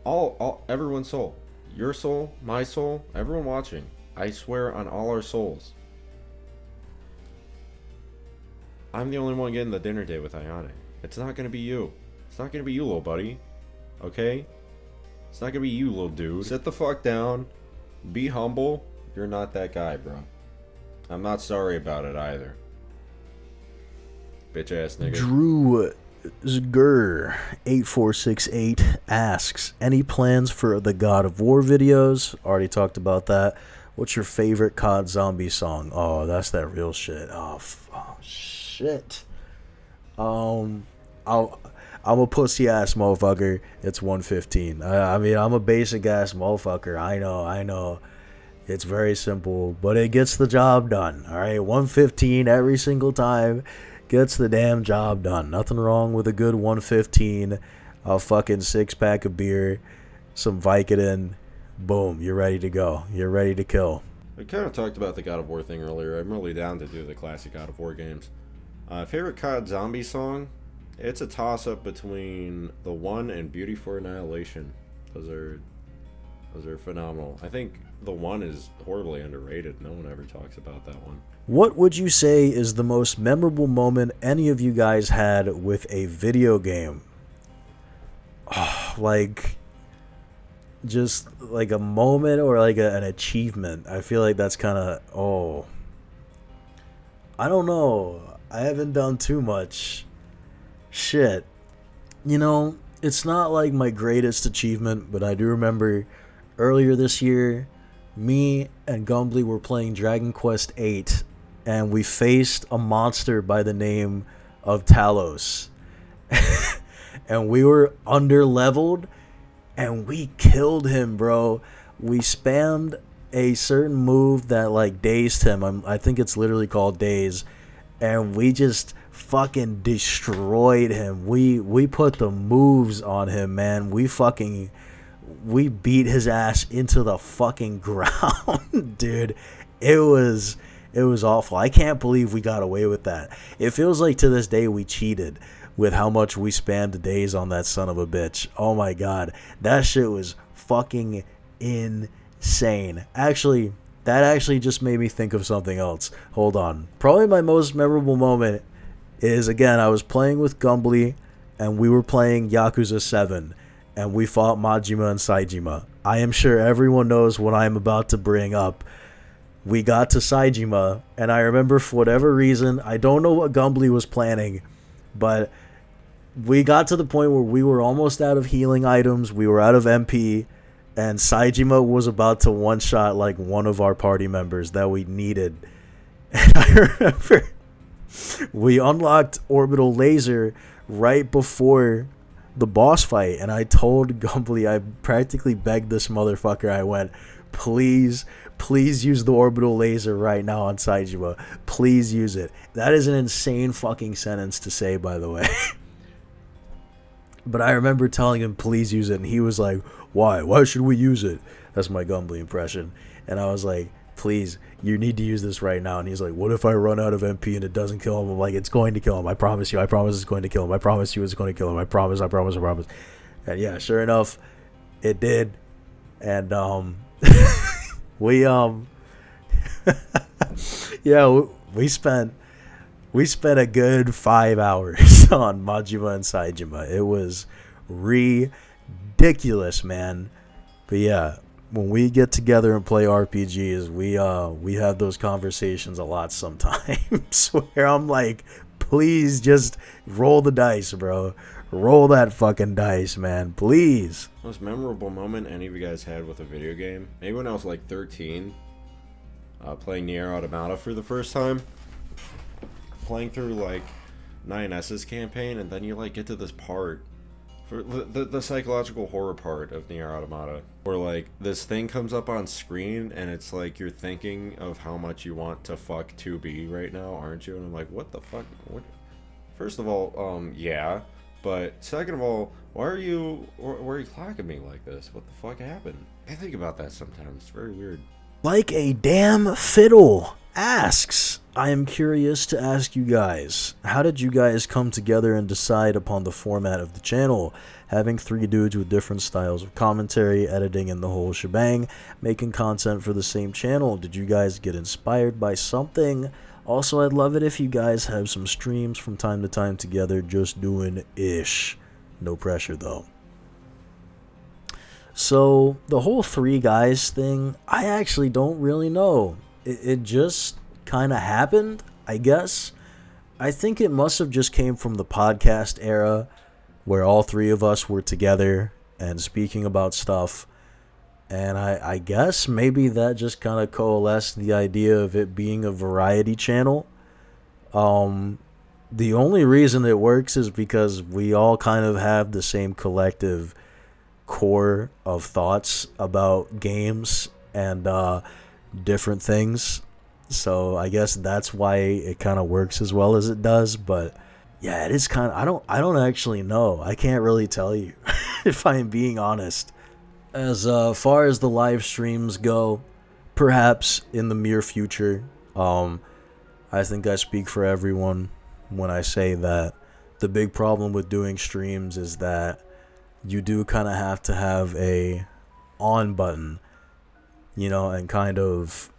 Everyone's soul. Your soul, my soul, everyone watching. I swear on all our souls. I'm the only one getting the dinner date with Ayane. It's not gonna be you. It's not gonna be you, little buddy. Okay? It's not gonna be you, little dude. Sit the fuck down. Be humble. You're not that guy, bro. I'm not sorry about it either. Bitch ass nigga. Drew Zgur 8468 asks, any plans for the God of War videos? Already talked about that. What's your favorite COD zombie song? Oh, that's that real shit. Oh shit. I'm a pussy ass motherfucker. It's 115. I mean, I'm a basic ass motherfucker. I know. It's very simple, but it gets the job done. All right, 115 every single time gets the damn job done. Nothing wrong with a good 115, a fucking 6-pack of beer, some Vicodin. Boom, you're ready to go. You're ready to kill. We kind of talked about the God of War thing earlier. I'm really down to do the classic God of War games. Favorite COD zombie song? It's a toss-up between The One and Beauty for Annihilation. Those are phenomenal. I think The One is horribly underrated. No one ever talks about that one. What would you say is the most memorable moment any of you guys had with a video game? Like, just like a moment or like an achievement. I feel like that's kind of, I don't know. I haven't done too much. Shit. You know, it's not like my greatest achievement, but I do remember earlier this year, me and Gumbly were playing Dragon Quest VIII, and we faced a monster by the name of Talos. And we were under-leveled, and we killed him, bro. We spammed a certain move that, like, dazed him. I think it's literally called Daze. And we just fucking destroyed him. We put the moves on him, man. We beat his ass into the fucking ground, dude. It was awful. I can't believe we got away with that. It feels like to this day we cheated with how much we spammed days on that son of a bitch. Oh my god. That shit was fucking insane. Actually, that actually just made me think of something else. Hold on. Probably my most memorable moment is, again, I was playing with Gumbly, and we were playing Yakuza 7, and we fought Majima and Saejima. I am sure everyone knows what I'm about to bring up. We got to Saejima, and I remember for whatever reason, I don't know what Gumbly was planning, but we got to the point where we were almost out of healing items, we were out of MP, and Saejima was about to one-shot like one of our party members that we needed. And I remember we unlocked Orbital Laser right before the boss fight, and I told Gumbly, I practically begged this motherfucker, I went, please use the Orbital Laser right now on Saejima. Please use it. That is an insane fucking sentence to say, by the way. But I remember telling him, please use it. And he was like, why? Why should we use it? That's my Gumbly impression. And I was like, please, you need to use this right now. And he's like, what if I run out of MP and it doesn't kill him? I'm like, it's going to kill him. I promise you. I promise it's going to kill him. I promise you it's going to kill him. I promise, I promise, I promise. And yeah, sure enough, it did. And we yeah, we spent a good 5 hours on Majima and Saijima. It was ridiculous, man. But yeah, when we get together and play RPGs, we have those conversations a lot sometimes where I'm like, please just roll the dice, bro. Roll that fucking dice, man. Please. Most memorable moment any of you guys had with a video game? Maybe when I was like 13, playing Nier Automata for the first time. Playing through like 9S's campaign, and then you like get to this part, for the psychological horror part of Nier Automata, where like this thing comes up on screen, and it's like you're thinking of how much you want to fuck 2B right now, aren't you? And I'm like, what the fuck? What? First of all, yeah. But second of all, why are you clocking me like this? What the fuck happened? I think about that sometimes. It's very weird. Like a damn fiddle asks, I am curious to ask you guys, how did you guys come together and decide upon the format of the channel? Having three dudes with different styles of commentary, editing, and the whole shebang, making content for the same channel. Did you guys get inspired by something? Also, I'd love it if you guys have some streams from time to time together, just doing ish. No pressure, though. So, the whole three guys thing, I actually don't really know. It just kind of happened, I guess. I think it must have just came from the podcast era, where all three of us were together and speaking about stuff. And I guess maybe that just kind of coalesced the idea of it being a variety channel. The only reason it works is because we all kind of have the same collective core of thoughts about games and different things. So I guess that's why it kind of works as well as it does. But yeah, it is kind of, I don't actually know. I can't really tell you if I'm being honest. As far as the live streams go, perhaps in the near future, I think I speak for everyone when I say that the big problem with doing streams is that you do kind of have to have a on button, you know, and kind of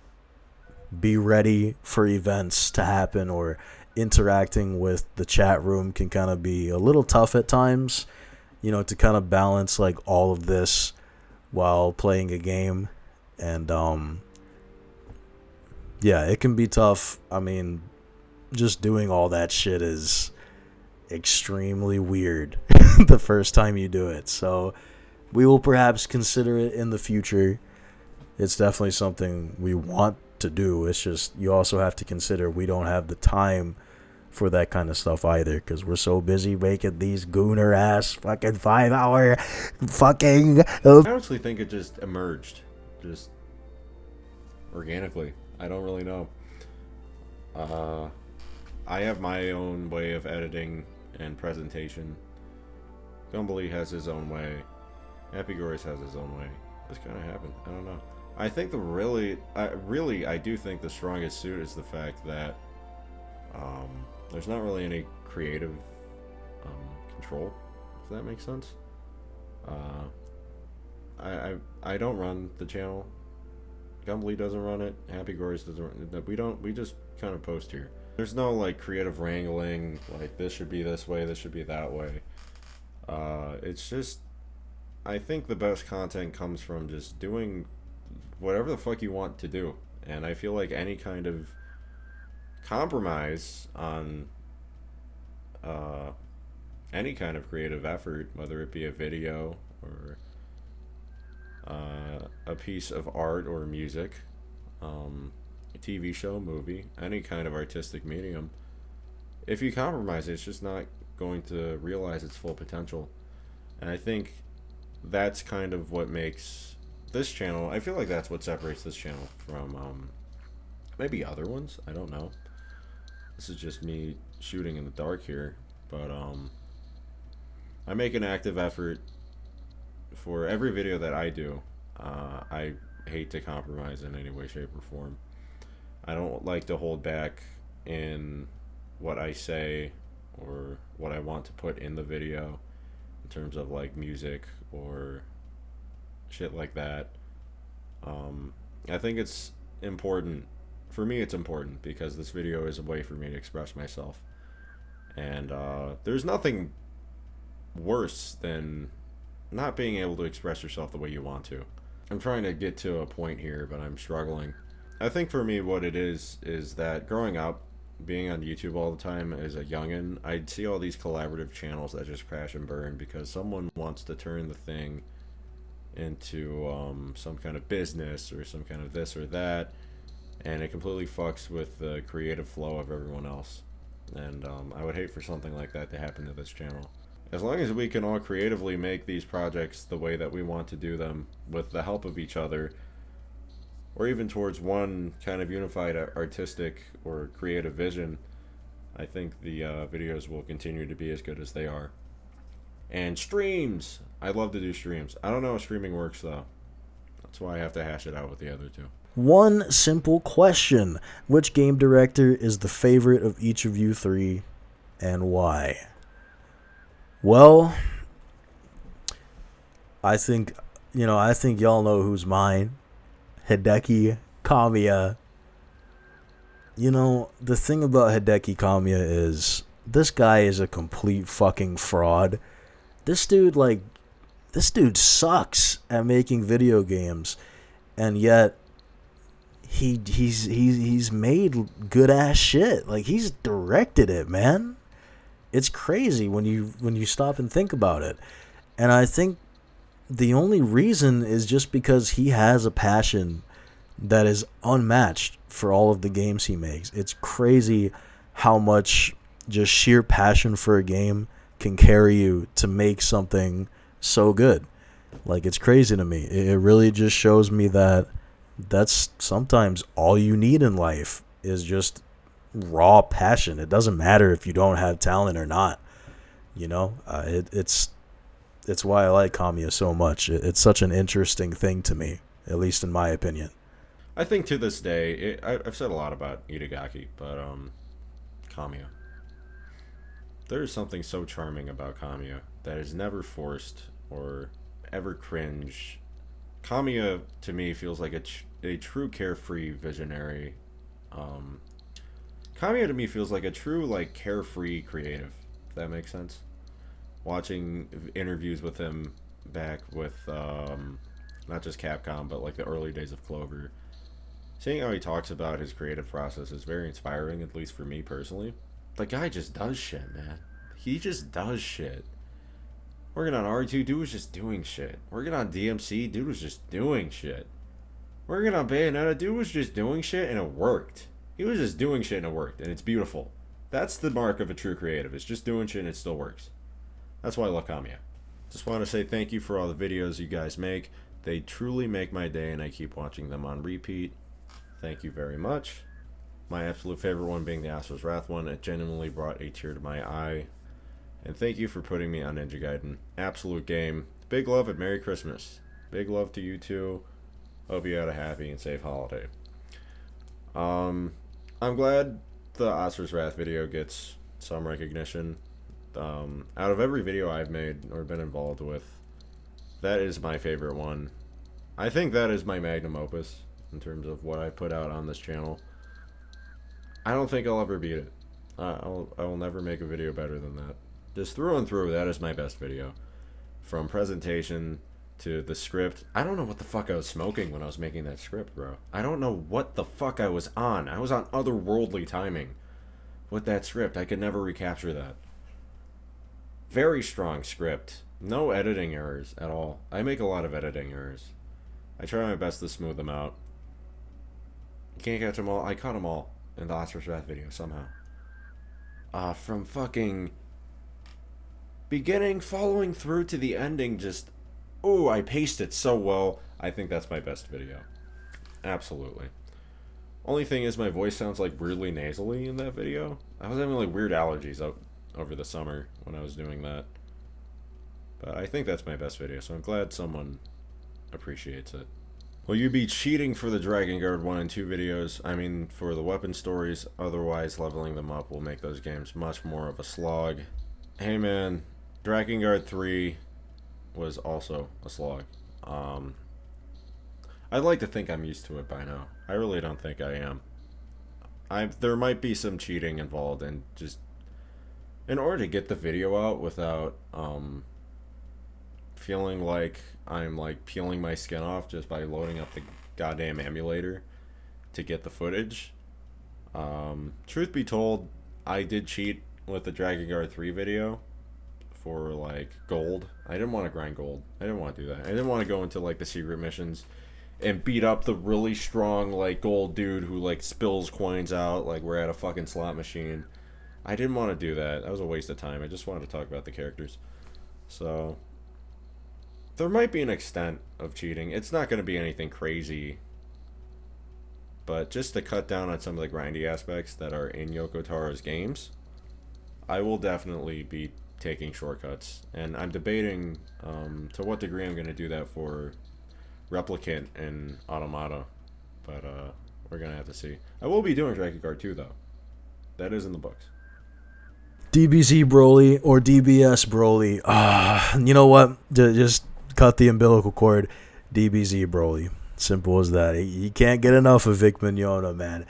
be ready for events to happen, or interacting with the chat room can kind of be a little tough at times, you know, to kind of balance like all of this while playing a game. And yeah, it can be tough. I mean, just doing all that shit is extremely weird the first time you do it. So we will perhaps consider it in the future. It's definitely something we want to do. It's just you also have to consider we don't have the time for that kind of stuff either, because we're so busy making these gooner ass fucking 5 hour fucking I honestly think it just emerged just organically. I don't really know. I have my own way of editing and presentation. Gumbly has his own way. Hapygourious has his own way. This kind of happened. I don't know. I think I do think the strongest suit is the fact that there's not really any creative control. Does that make sense? I don't run the channel. Gumbly doesn't run it. Hapygourious doesn't run it. We just kind of post here. There's no like creative wrangling, like this should be this way, this should be that way. It's just, I think the best content comes from just doing whatever the fuck you want to do. And I feel like any kind of compromise on any kind of creative effort, whether it be a video or a piece of art or music, a TV show, movie, any kind of artistic medium, if you compromise, it's just not going to realize its full potential. And I think that's kind of what makes this channel, I feel like that's what separates this channel from maybe other ones. I don't know. This is just me shooting in the dark here, but I make an active effort for every video that I do. I hate to compromise in any way, shape, or form. I don't like to hold back in what I say or what I want to put in the video in terms of like music or shit like that. I think it's important. For me, it's important because this video is a way for me to express myself. And there's nothing worse than not being able to express yourself the way you want to. I'm trying to get to a point here, but I'm struggling. I think for me what it is that growing up, being on YouTube all the time as a youngin', I'd see all these collaborative channels that just crash and burn because someone wants to turn the thing into some kind of business or some kind of this or that, and it completely fucks with the creative flow of everyone else. And I would hate for something like that to happen to this channel. As long as we can all creatively make these projects the way that we want to do them with the help of each other, or even towards one kind of unified artistic or creative vision, I think the videos will continue to be as good as they are. And streams! I love to do streams. I don't know how streaming works though. That's why I have to hash it out with the other two. One simple question. Which game director is the favorite of each of you three, and why? Well, I think y'all know who's mine. Hideki Kamiya. You know, the thing about Hideki Kamiya is this guy is a complete fucking fraud. This dude sucks at making video games, and yet he's made good ass shit. Like, he's directed it, man. It's crazy when you stop and think about it. And I think the only reason is just because he has a passion that is unmatched for all of the games he makes. It's crazy how much just sheer passion for a game can carry you to make something so good. Like, it's crazy to me. It really just shows me that that's sometimes all you need in life is just raw passion. It doesn't matter if you don't have talent or not. You know, it's why I like Kamiya so much. It's such an interesting thing to me, at least in my opinion. I think to this day, I've said a lot about Itagaki, but Kamiya. There is something so charming about Kamiya that is never forced or ever cringe. Kamiya, to me, feels like a true carefree visionary. Kamiya, to me, feels like a true, like, carefree creative, if that makes sense. Watching interviews with him back with, not just Capcom, but, like, the early days of Clover. Seeing how he talks about his creative process is very inspiring, at least for me personally. The guy just does shit, man. He just does shit. Working on R2, dude was just doing shit. Working on DMC, dude was just doing shit. Working on Bayonetta, dude was just doing shit and it worked. He was just doing shit and it worked, and it's beautiful. That's the mark of a true creative. It's just doing shit and it still works. That's why I love Kamiya. Just want to say thank you for all the videos you guys make. They truly make my day and I keep watching them on repeat. Thank you very much. My absolute favorite one being the Asura's Wrath one. It genuinely brought a tear to my eye. And thank you for putting me on Ninja Gaiden. Absolute game. Big love and Merry Christmas. Big love to you too. Hope you had a happy and safe holiday. I'm glad the Asura's Wrath video gets some recognition. Out of every video I've made or been involved with, that is my favorite one. I think that is my magnum opus in terms of what I put out on this channel. I don't think I'll ever beat it. I will never make a video better than that. Just through and through, that is my best video. From presentation to the script. I don't know what the fuck I was smoking when I was making that script, bro. I don't know what the fuck I was on. I was on otherworldly timing with that script. I could never recapture that. Very strong script. No editing errors at all. I make a lot of editing errors. I try my best to smooth them out. You can't catch them all. I caught them all in the Asura's Wrath video somehow. From fucking beginning, following through to the ending, just, oh, I paced it so well. I think that's my best video. Absolutely. Only thing is my voice sounds like weirdly nasally in that video. I was having like weird allergies over the summer when I was doing that. But I think that's my best video, so I'm glad someone appreciates it. Will you be cheating for the Dragon Guard 1 and 2 videos? I mean, for the weapon stories, otherwise leveling them up will make those games much more of a slog. Hey man, Dragon Guard 3 was also a slog. I'd like to think I'm used to it by now. I really don't think I am. There might be some cheating involved, and just in order to get the video out without feeling like I'm like peeling my skin off just by loading up the goddamn emulator to get the footage. Truth be told, I did cheat with the Dragon Guard 3 video for like gold. I didn't want to grind gold. I didn't want to do that. I didn't want to go into like the secret missions and beat up the really strong like gold dude who like spills coins out like we're at a fucking slot machine. I didn't want to do that. That was a waste of time. I just wanted to talk about the characters. So there might be an extent of cheating. It's not going to be anything crazy, but just to cut down on some of the grindy aspects that are in Yoko Taro's games, I will definitely be taking shortcuts, and I'm debating to what degree I'm going to do that for Replicant and Automata, but we're going to have to see. I will be doing Dragon Guard 2 though. That is in the books. DBZ Broly or DBS Broly. You know what? Just cut the umbilical cord. DBZ Broly. Simple as that. You can't get enough of Vic Mignogna, man.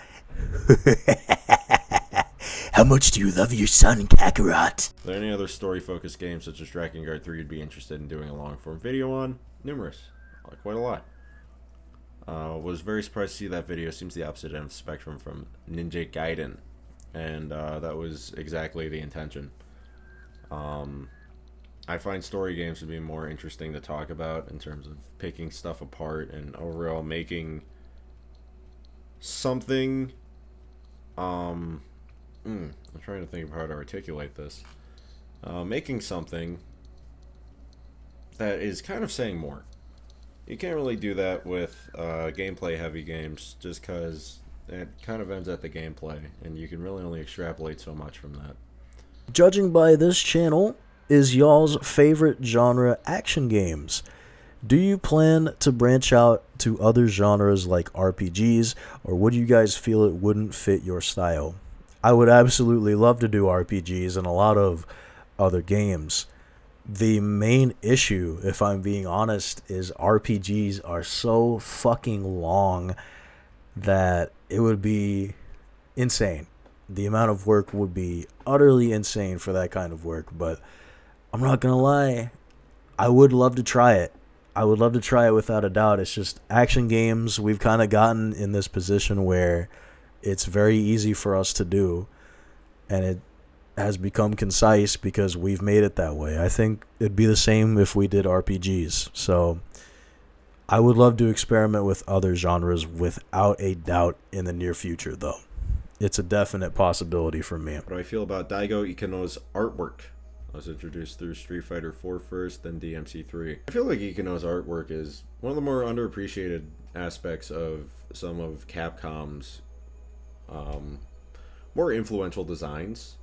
How much do you love your son, Kakarot? Are there any other story-focused games such as Dragon Guard 3 you'd be interested in doing a long-form video on? Numerous. Quite a lot. Was very surprised to see that video. Seems the opposite end of the spectrum from Ninja Gaiden. And that was exactly the intention. I find story games to be more interesting to talk about in terms of picking stuff apart and overall making something. I'm trying to think of how to articulate this. Making something that is kind of saying more. You can't really do that with gameplay heavy games just because it kind of ends at the gameplay, and you can really only extrapolate so much from that. Judging by this channel, is y'all's favorite genre action games? Do you plan to branch out to other genres like RPGs, or would you guys feel it wouldn't fit your style? I would absolutely love to do RPGs and a lot of other games. The main issue, if I'm being honest, is RPGs are so fucking long that it would be insane. The amount of work would be utterly insane for that kind of work, but I'm not gonna lie, I would love to try it. I would love to try it without a doubt. It's just action games, we've kind of gotten in this position where it's very easy for us to do, and it has become concise because we've made it that way. I think it'd be the same if we did RPGs. So I would love to experiment with other genres without a doubt in the near future, though. It's a definite possibility for me. What do I feel about Daigo Ikano's artwork? I was introduced through Street Fighter 4 first, then DMC3. I feel like Ikano's artwork is one of the more underappreciated aspects of some of Capcom's more influential designs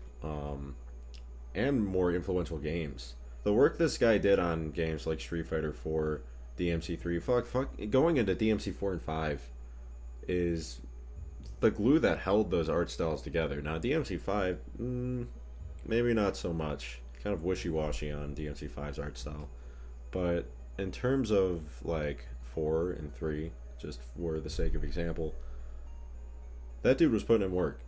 and more influential games. The work this guy did on games like Street Fighter 4, DMC3, going into DMC4 and 5 is the glue that held those art styles together. Now DMC5, maybe not so much. Kind of wishy-washy on DMC5's art style. But in terms of like 4 and 3, just for the sake of example, that dude was putting in work.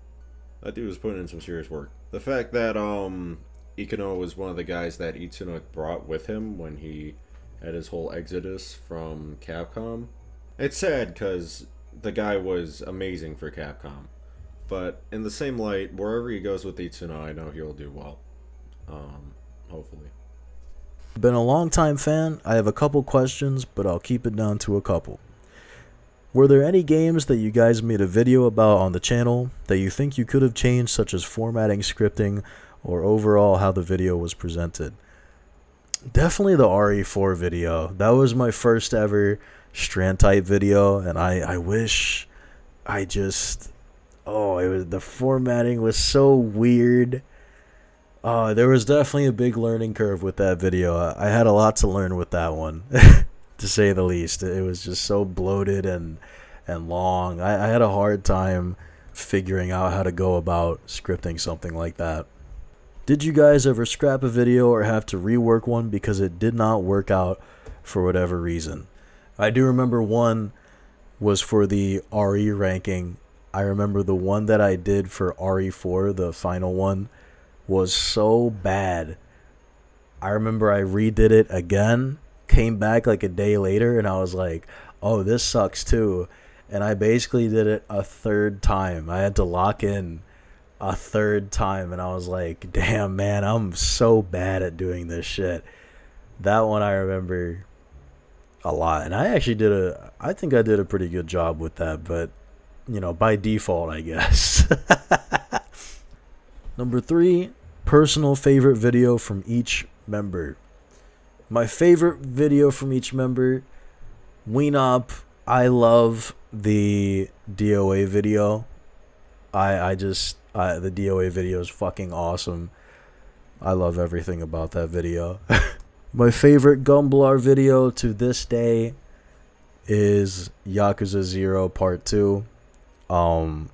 That dude was putting in some serious work. The fact that Ikano was one of the guys that Itsuno brought with him when he had his whole exodus from Capcom, it's sad because the guy was amazing for Capcom. But in the same light, wherever he goes with Itsuno, I know he'll do well. Hopefully. Been a long time fan. I have a couple questions, but I'll keep it down to a couple. Were there any games that you guys made a video about on the channel that you think you could have changed, such as formatting, scripting, or overall how the video was presented? Definitely the RE4 video. That was my first ever Strand type video, and I wish the formatting was so weird. There was definitely a big learning curve with that video. I had a lot to learn with that one, to say the least. It was just so bloated and long. I had a hard time figuring out how to go about scripting something like that. Did you guys ever scrap a video or have to rework one because it did not work out for whatever reason? I do remember one was for the RE ranking. I remember the one that I did for RE4, the final one, was so bad. I remember I redid it again, came back like a day later, and I was like, oh, this sucks too. And I basically did it a third time. I had to lock in a third time, and I was like, damn, man, I'm so bad at doing this shit. That one I remember a lot. And I think I did a pretty good job with that, but, you know, by default, I guess. Number 3, personal favorite video from each member. My favorite video from each member, Weenop. I love the DOA video. The DOA video is fucking awesome. I love everything about that video. My favorite Gumblar video to this day is Yakuza 0 Part 2. I'm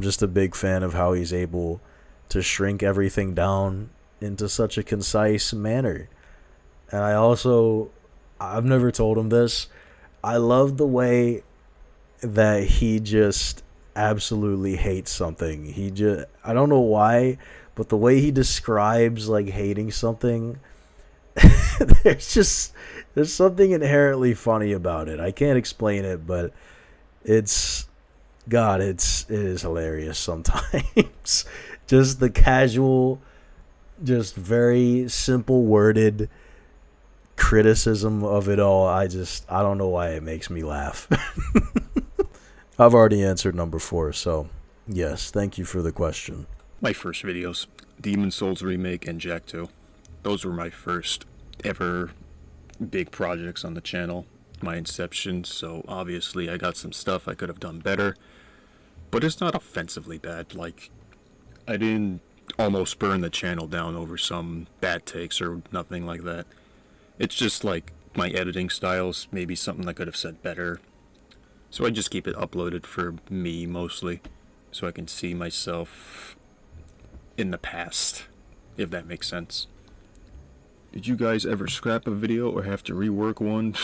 just a big fan of how he's able to shrink everything down into such a concise manner. And I've never told him this, I love the way that he just absolutely hates something. I don't know why, but the way he describes like hating something, there's something inherently funny about it. I can't explain it, but it is hilarious sometimes. Just the casual, just very simple worded criticism of it all. I don't know why it makes me laugh. I've already answered number 4, so yes, thank you for the question. My first videos, Demon Souls Remake and Jak 2. Those were my first ever big projects on the channel, my inception, so obviously I got some stuff I could have done better, but it's not offensively bad. Like, I didn't almost burn the channel down over some bad takes or nothing like that. It's just like my editing styles, maybe something I could have said better. So I just keep it uploaded for me mostly, so I can see myself in the past, if that makes sense. Did you guys ever scrap a video or have to rework one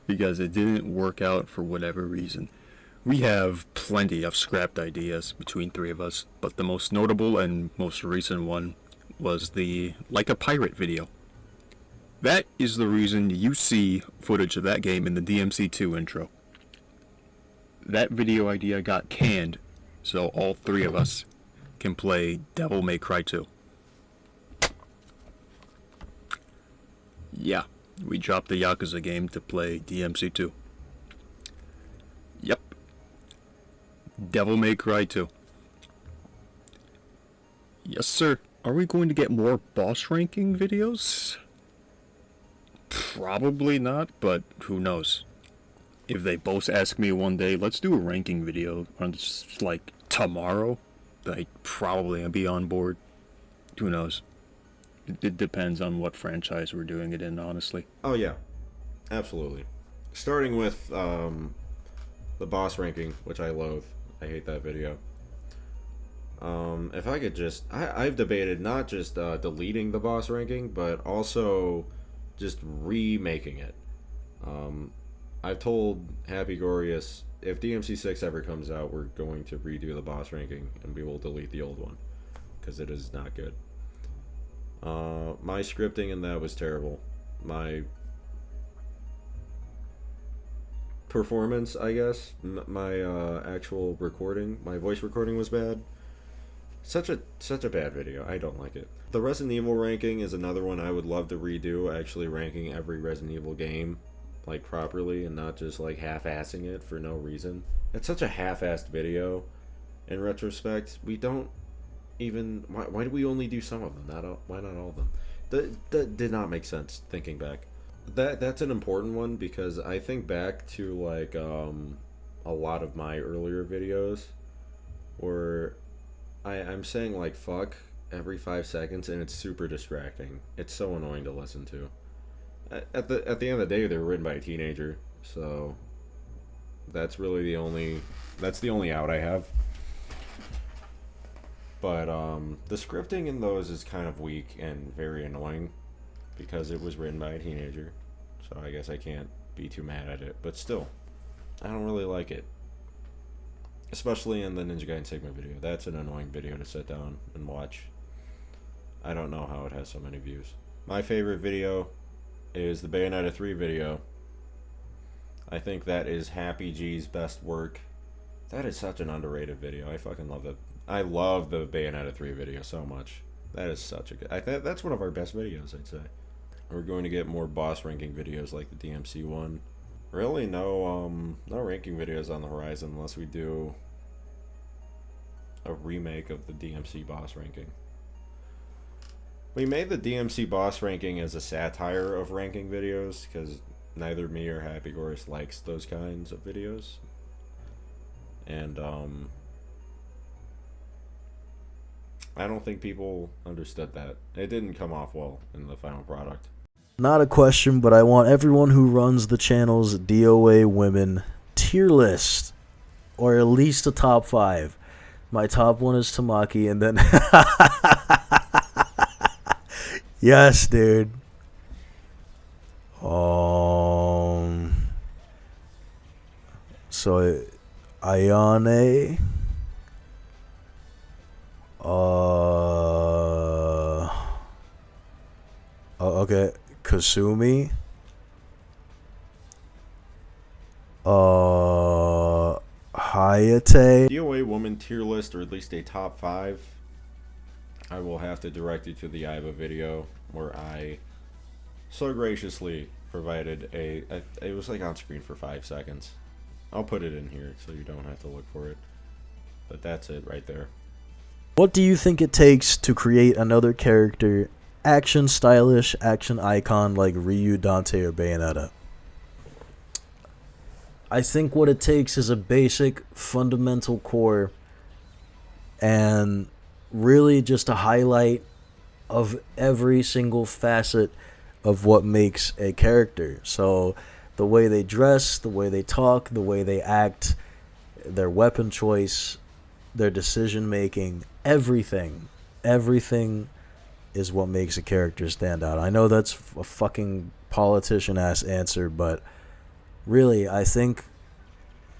because it didn't work out for whatever reason? We have plenty of scrapped ideas between 3 of us, but the most notable and most recent one was the Like a Pirate video. That is the reason you see footage of that game in the DMC2 intro. That video idea got canned, so all 3 of us can play Devil May Cry 2. Yeah, we dropped the Yakuza game to play DMC2. Yep. Devil May Cry 2. Yes, sir. Are we going to get more boss ranking videos? Probably not, but who knows. If they both ask me one day, let's do a ranking video on just like tomorrow, I'd probably be on board. Who knows? It depends on what franchise we're doing it in, honestly. Oh yeah, absolutely. Starting with the boss ranking, which I loathe. I hate that video. If I could just... I've debated not just deleting the boss ranking, but also just remaking it. I've told Hapygourious, if DMC6 ever comes out, we're going to redo the boss ranking, and we will delete the old one, because it is not good. My scripting in that was terrible. My performance, I guess, my actual recording, my voice recording was bad. Such a bad video. I don't like it. The Resident Evil ranking is another one I would love to redo, actually ranking every Resident Evil game like properly and not just like half-assing it for no reason. It's such a half-assed video in retrospect. We don't even... Why do we only do some of them? Why not all of them? That did not make sense thinking back. That's an important one because I think back to like a lot of my earlier videos where I'm saying like fuck every 5 seconds, and it's super distracting. It's so annoying to listen to. At the end of the day, they were written by a teenager, so that's really the only out I have. But the scripting in those is kind of weak and very annoying because it was written by a teenager. So I guess I can't be too mad at it. But still, I don't really like it. Especially in the Ninja Gaiden Sigma video. That's an annoying video to sit down and watch. I don't know how it has so many views. My favorite video is the Bayonetta 3 video. I think that is Happy G's best work. That is such an underrated video. I fucking love it. I love the Bayonetta 3 video so much. That is such a good... that's one of our best videos, I'd say. We're going to get more boss ranking videos like the DMC one. Really, no ranking videos on the horizon unless we do a remake of the DMC boss ranking. We made the DMC boss ranking as a satire of ranking videos because neither me or Hapygourious likes those kinds of videos. And I don't think people understood that. It didn't come off well in the final product. Not a question, but I want everyone who runs the channel's DOA women tier list, or at least a top 5. My top 1 is Tamaki, and then... Yes, dude. So, Ayane... Okay, Kasumi. Hayate. DOA woman tier list, or at least a top 5. I will have to direct you to the Iva video where I so graciously provided it was like on screen for 5 seconds. I'll put it in here so you don't have to look for it. But that's it right there. What do you think it takes to create another character, action stylish, action icon like Ryu, Dante, or Bayonetta? I think what it takes is a basic, fundamental core and really just a highlight of every single facet of what makes a character. So the way they dress, the way they talk, the way they act, their weapon choice, their decision making, everything is what makes a character stand out. I know that's a fucking politician ass answer, but really I think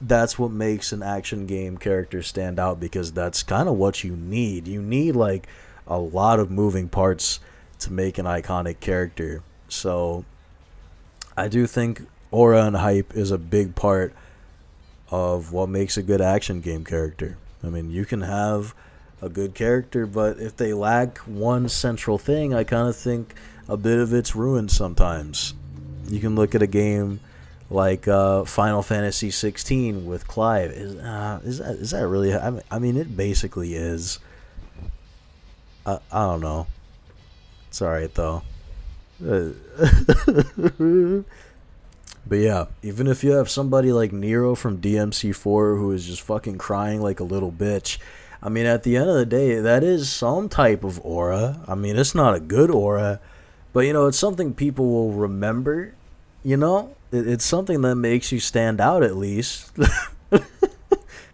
that's what makes an action game character stand out, because that's kind of what you need. You need like a lot of moving parts to make an iconic character. So I do think aura and hype is a big part of what makes a good action game character. I mean, you can have a good character, but if they lack one central thing, I kind of think a bit of it's ruined sometimes. You can look at a game like Final Fantasy 16 with Clive. Is that really? I mean, it basically is. I don't know. It's alright though. But yeah, even if you have somebody like Nioh from DMC4 who is just fucking crying like a little bitch, I mean, at the end of the day, that is some type of aura. I mean, it's not a good aura, but, you know, it's something people will remember, you know? It's something that makes you stand out at least.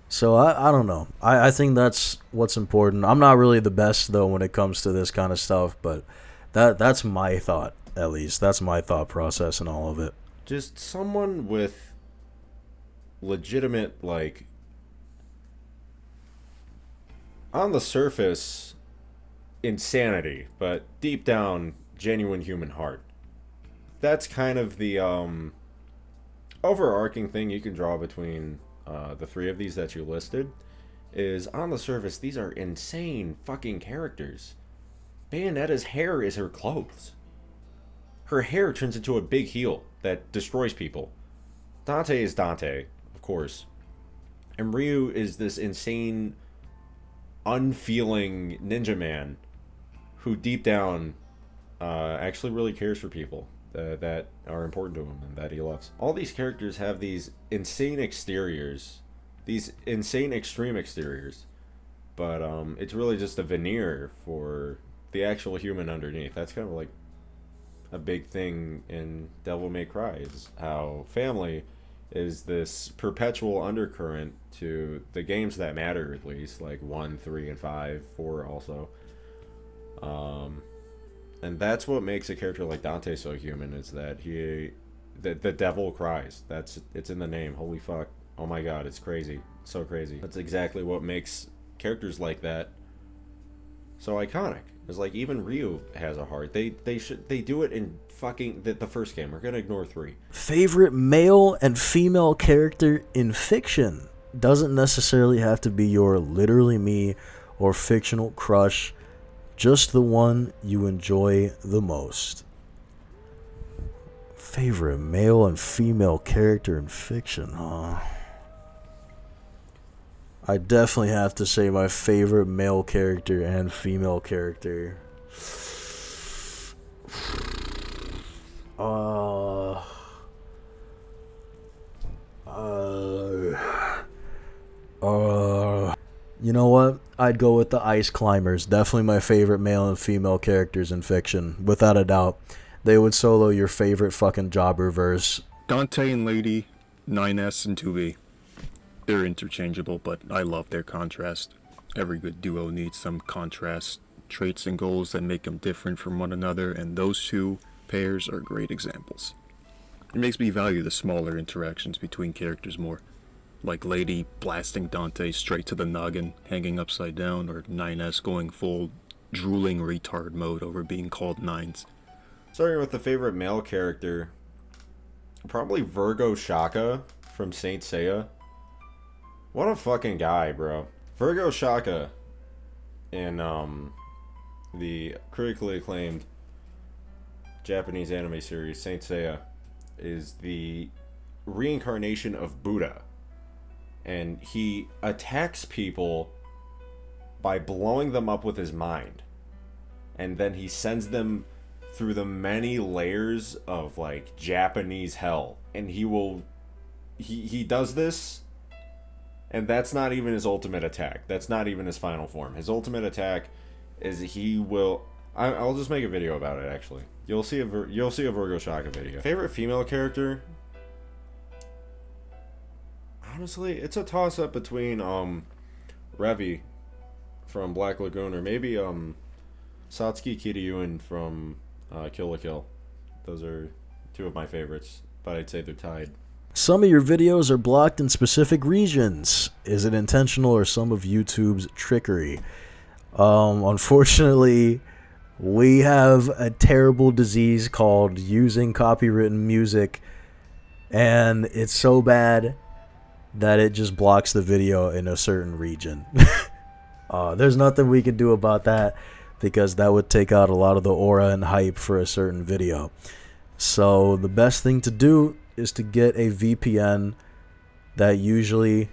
So, I don't know. I think that's what's important. I'm not really the best, though, when it comes to this kind of stuff, but that's my thought, at least. That's my thought process and all of it. Just someone with legitimate, like, on the surface, insanity, but deep down, genuine human heart. That's kind of the overarching thing you can draw between the three of these that you listed, is on the surface, these are insane fucking characters. Bayonetta's hair is her clothes. Her hair turns into a big heel that destroys people. Dante is Dante, of course. And Ryu is this insane, unfeeling ninja man who deep down actually really cares for people that are important to him and that he loves. All these characters have these insane exteriors, these insane extreme exteriors, but it's really just a veneer for the actual human underneath. That's kind of like a big thing in Devil May Cry, is how family is this perpetual undercurrent to the games that matter, at least, like 1, 3, and 5, 4 also. And that's what makes a character like Dante so human, is that the devil cries. It's in the name. Holy fuck. Oh my god, it's crazy. It's so crazy. That's exactly what makes characters like that so iconic. It's like even Ryu has a heart. They do it in fucking the first game. We're gonna ignore 3. Favorite male and female character in fiction doesn't necessarily have to be your literally me or fictional crush, just the one you enjoy the most. Favorite male and female character in fiction, huh? I definitely have to say my favorite male character and female character. You know what? I'd go with the Ice Climbers. Definitely my favorite male and female characters in fiction, without a doubt. They would solo your favorite fucking jobber verse. Dante and Lady, 9S and 2B. They're interchangeable, but I love their contrast. Every good duo needs some contrast, traits and goals that make them different from one another, and those two pairs are great examples. It makes me value the smaller interactions between characters more, like Lady blasting Dante straight to the noggin, hanging upside down, or 9S going full drooling retard mode over being called nines. Starting with the favorite male character, probably Virgo Shaka from Saint Seiya. What a fucking guy, bro. Virgo Shaka in the critically acclaimed Japanese anime series Saint Seiya is the reincarnation of Buddha. And he attacks people by blowing them up with his mind. And then he sends them through the many layers of like Japanese hell. And he does this, and that's not even his ultimate attack. That's not even his final form. His ultimate attack is I'll just make a video about it, actually. You'll see a Virgo Shaka video. Favorite female character? Honestly, it's a toss-up between Revi from Black Lagoon, or maybe Satsuki Kiryuin from Kill la Kill. Those are two of my favorites, but I'd say they're tied. Some of your videos are blocked in specific regions. Is it intentional or some of YouTube's trickery? Unfortunately, we have a terrible disease called using copywritten music, and it's so bad that it just blocks the video in a certain region. There's nothing we can do about that, because that would take out a lot of the aura and hype for a certain video. So the best thing to do is to get a VPN that usually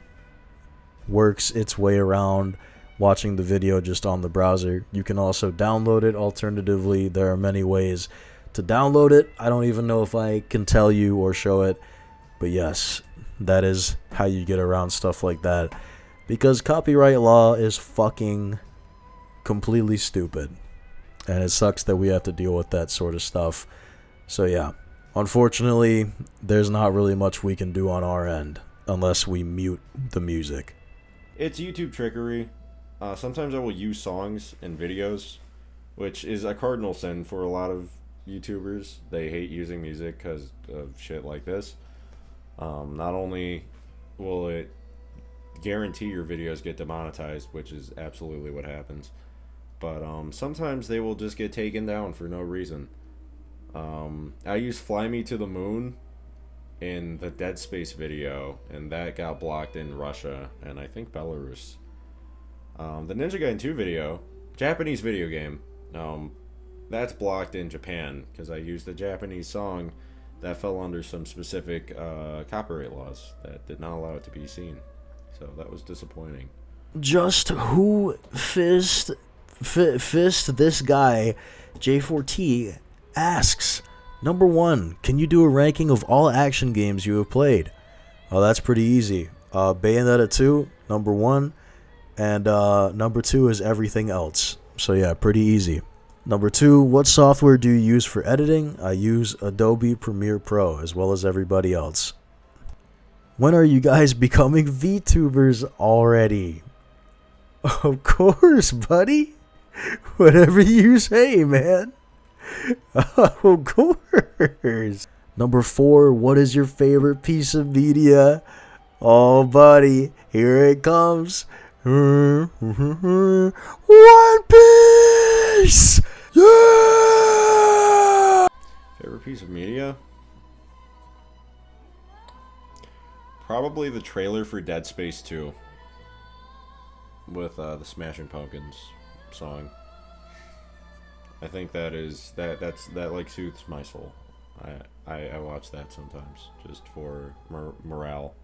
works its way around watching the video just on the browser. You can also download it. Alternatively, there are many ways to download it. I don't even know if I can tell you or show it, but yes, that is how you get around stuff like that, because copyright law is fucking completely stupid, and it sucks that we have to deal with that sort of stuff. So yeah, unfortunately, there's not really much we can do on our end unless we mute the music. It's YouTube trickery. Sometimes I will use songs in videos, which is a cardinal sin for a lot of YouTubers. They hate using music because of shit like this. Not only will it guarantee your videos get demonetized, which is absolutely what happens, but sometimes they will just get taken down for no reason. I used Fly Me to the Moon in the Dead Space video, and that got blocked in Russia and I think Belarus. The Ninja Gaiden 2 video, Japanese video game, that's blocked in Japan because I used a Japanese song that fell under some specific copyright laws that did not allow it to be seen. So that was disappointing. Just who fist this guy, J4T, asks, number 1, can you do a ranking of all action games you have played? Oh, that's pretty easy. Bayonetta 2, number 1. And number 2 is everything else. So yeah, pretty easy. Number 2, what software do you use for editing? I use Adobe Premiere Pro as well as everybody else. When are you guys becoming VTubers already? Of course, buddy. Whatever you say, man. Of course. Number 4, what is your favorite piece of media? Oh, buddy, here it comes. One Piece! Yeah! Favorite piece of media? Probably the trailer for Dead Space 2 with the Smashing Pumpkins song. I think that like soothes my soul. I watch that sometimes just for morale.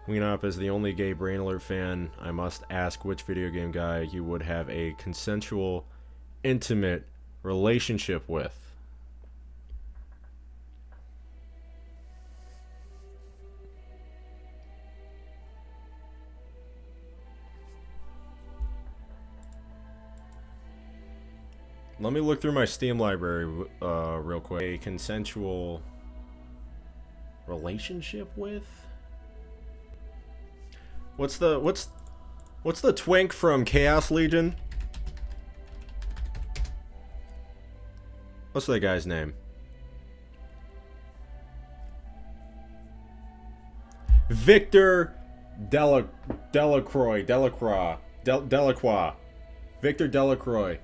Weenop is the only gay Brain Alert fan. I must ask which video game guy you would have a consensual, intimate relationship with. Let me look through my Steam library real quick. A consensual relationship with? What's the twink from Chaos Legion? What's that guy's name? Victor Delacroix. Victor Delacroix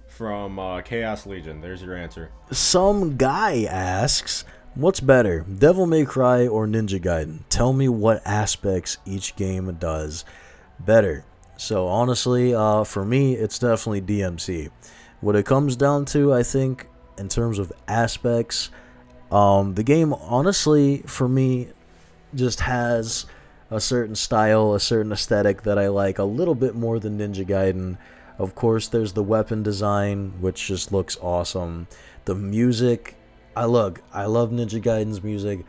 from Chaos Legion. There's your answer. Some guy asks, what's better, Devil May Cry or Ninja Gaiden? Tell me what aspects each game does better. So honestly, for me, it's definitely DMC. What it comes down to, I think, in terms of aspects, the game, honestly, for me, just has a certain style, a certain aesthetic that I like a little bit more than Ninja Gaiden. Of course, there's the weapon design, which just looks awesome. The music, I love Ninja Gaiden's music.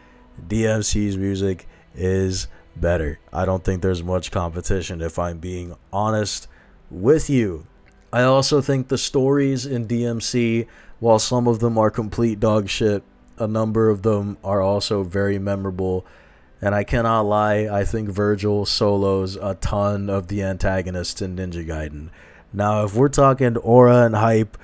DMC's music is better. I don't think there's much competition, if I'm being honest with you. I also think the stories in DMC, while some of them are complete dog shit, a number of them are also very memorable. And I cannot lie, I think Virgil solos a ton of the antagonists in Ninja Gaiden. Now, if we're talking aura and hype,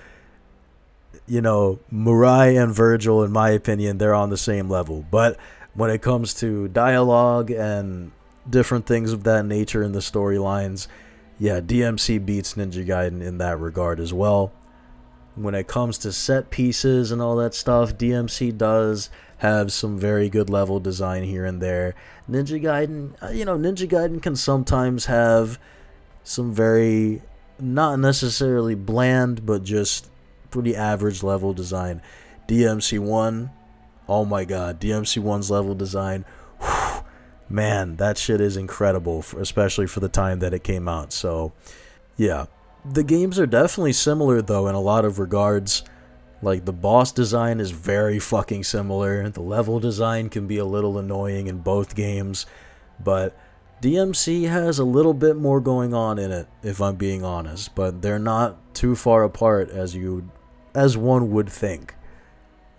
you know, Mirai and Virgil, in my opinion, they're on the same level. But when it comes to dialogue and different things of that nature in the storylines, yeah, DMC beats Ninja Gaiden in that regard as well. When it comes to set pieces and all that stuff, DMC does have some very good level design here and there. Ninja Gaiden can sometimes have some very, not necessarily bland, but just pretty average level design. DMC1, oh my god, DMC1's level design, whew, man, that shit is incredible, especially for the time that it came out. So, yeah. The games are definitely similar, though, in a lot of regards. Like, the boss design is very fucking similar. The level design can be a little annoying in both games. But DMC has a little bit more going on in it, if I'm being honest. But they're not too far apart as one would think.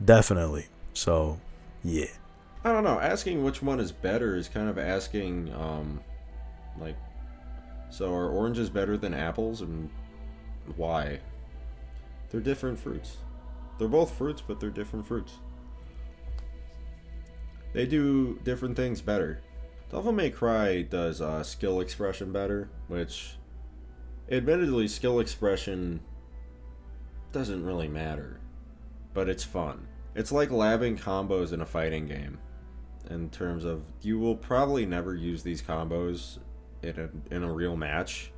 Definitely. So, yeah. I don't know. Asking which one is better is kind of asking, so are oranges better than apples, and why? They're different fruits. They're both fruits, but they're different fruits. They do different things better. Devil May Cry does skill expression better, which, admittedly, skill expression doesn't really matter, but it's fun. It's like labbing combos in a fighting game, in terms of you will probably never use these combos in a real match,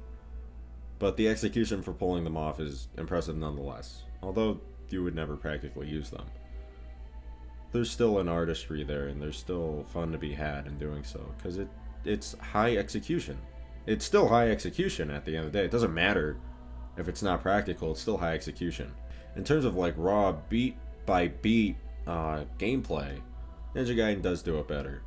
but the execution for pulling them off is impressive nonetheless, although you would never practically use them. There's still an artistry there, and there's still fun to be had in doing so, because it's high execution. It's still high execution at the end of the day. It doesn't matter if it's not practical, it's still high execution. In terms of like raw beat by beat gameplay, Ninja Gaiden does do it better.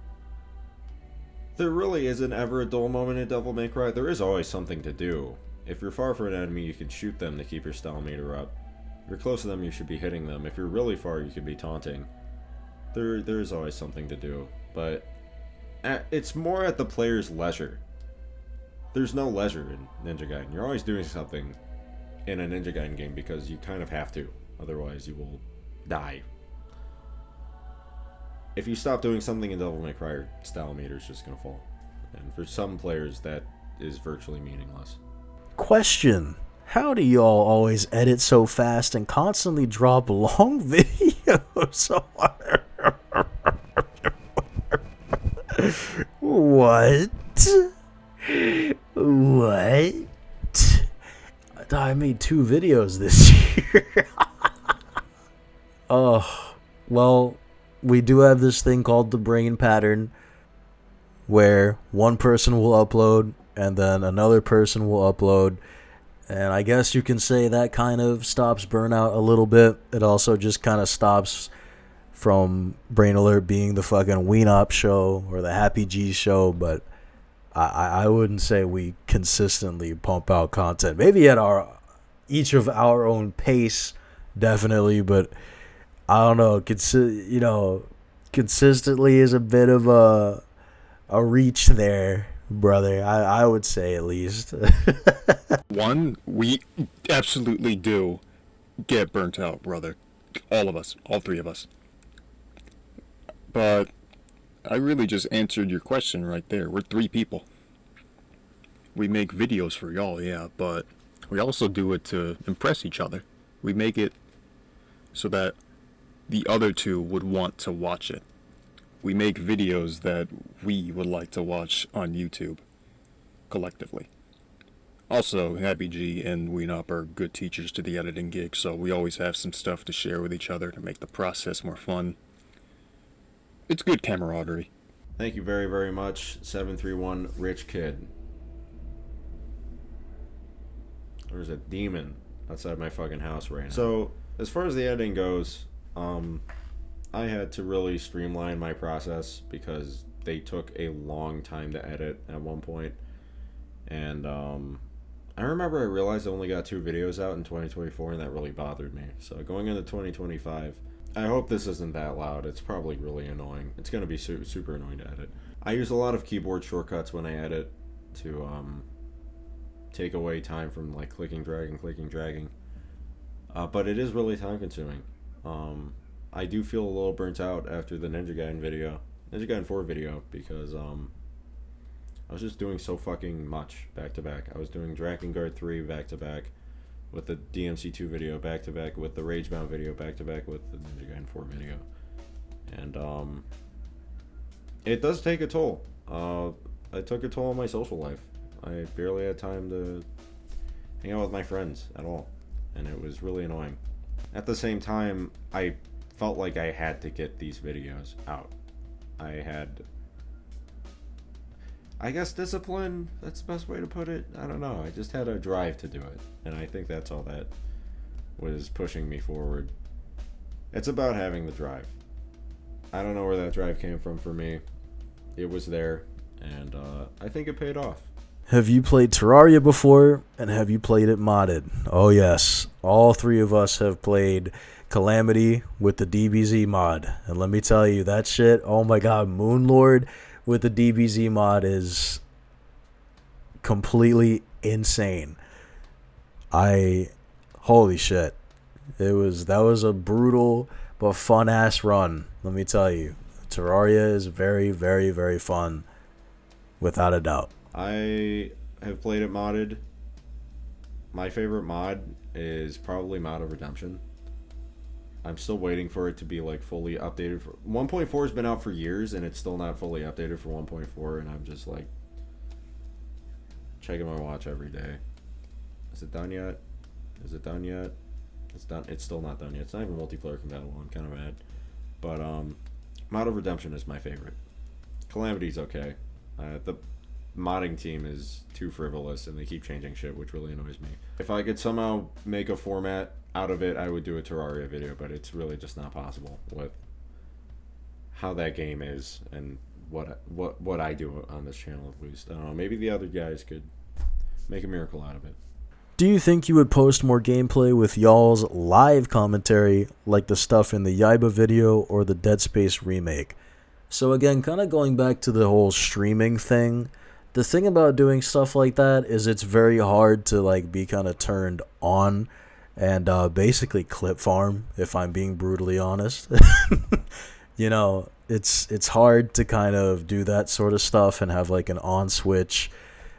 There really isn't ever a dull moment in Devil May Cry. There is always something to do. If you're far from an enemy, you can shoot them to keep your style meter up. If you're close to them, you should be hitting them. If you're really far, you could be taunting. There is always something to do, but it's more at the player's leisure. There's no leisure in Ninja Gaiden. You're always doing something in a Ninja Gaiden game because you kind of have to. Otherwise, you will die. If you stop doing something in Devil May Cry, your style meter is just going to fall. And for some players, that is virtually meaningless. Question. How do y'all always edit so fast and constantly drop long videos? What? What? I made 2 videos this year. Oh, well, we do have this thing called the brain pattern where one person will upload and then another person will upload. And I guess you can say that kind of stops burnout a little bit. It also just kind of stops from Brain Alert being the fucking Weenop show or the Happy G show, but I wouldn't say we consistently pump out content. Maybe at each of our own pace, definitely, but I don't know. Consistently is a bit of a reach there, brother. I would say at least. One, we absolutely do get burnt out, brother. All of us, all 3 of us. But I really just answered your question right there. We're 3 people. We make videos for y'all, yeah, but we also do it to impress each other. We make it so that the other 2 would want to watch it. We make videos that we would like to watch on YouTube, collectively. Also, Happy G and Weenop are good teachers to the editing gig, so we always have some stuff to share with each other to make the process more fun. It's good camaraderie. Thank you very, very much, 731 Rich Kid. There's a demon outside my fucking house right now. So, as far as the editing goes, I had to really streamline my process because they took a long time to edit at one point. And I remember I realized I only got 2 videos out in 2024, and that really bothered me. So going into 2025, I hope this isn't that loud. It's probably really annoying. It's going to be super annoying to edit. I use a lot of keyboard shortcuts when I edit to take away time from like clicking, dragging. But it is really time consuming. I do feel a little burnt out after the Ninja Gaiden 4 video, because I was just doing so fucking much back to back. I was doing Drakengard 3 back to back with the DMC2 video, back to back with the Ragebound video, back to back with the Ninja Gaiden 4 video. And it does take a toll. It took a toll on my social life. I barely had time to hang out with my friends at all, and it was really annoying. At the same time, I felt like I had to get these videos out. I guess discipline, that's the best way to put it. I don't know. I just had a drive to do it, and I think that's all that was pushing me forward. It's about having the drive. I don't know where that drive came from for me. It was there, and I think it paid off. Have you played Terraria before, and have you played it modded? Oh yes, all 3 of us have played Calamity with the DBZ mod, and let me tell you, that shit, oh my god, Moonlord with the DBZ mod is completely insane. Holy shit. That was a brutal but fun ass run, let me tell you. Terraria is very, very, very fun, without a doubt. I have played it modded. My favorite mod is probably Mod of Redemption. I'm still waiting for it to be like fully updated. 1.4 has been out for years, and it's still not fully updated for 1.4, and I'm just like checking my watch every day. Is it done yet? Is it done yet? It's done. It's still not done yet. It's not even multiplayer compatible. I'm kind of mad. But Mod of Redemption is my favorite. Calamity's okay. The modding team is too frivolous, and they keep changing shit, which really annoys me. If I could somehow make a format out of it, I would do a Terraria video, but it's really just not possible with how that game is and what I do on this channel at least. I don't know. Maybe the other guys could make a miracle out of it. Do you think you would post more gameplay with y'all's live commentary, like the stuff in the Yaiba video or the Dead Space remake? So again, kind of going back to the whole streaming thing, the thing about doing stuff like that is it's very hard to like be kind of turned on and basically clip farm, if I'm being brutally honest. You know, it's hard to kind of do that sort of stuff and have like an on switch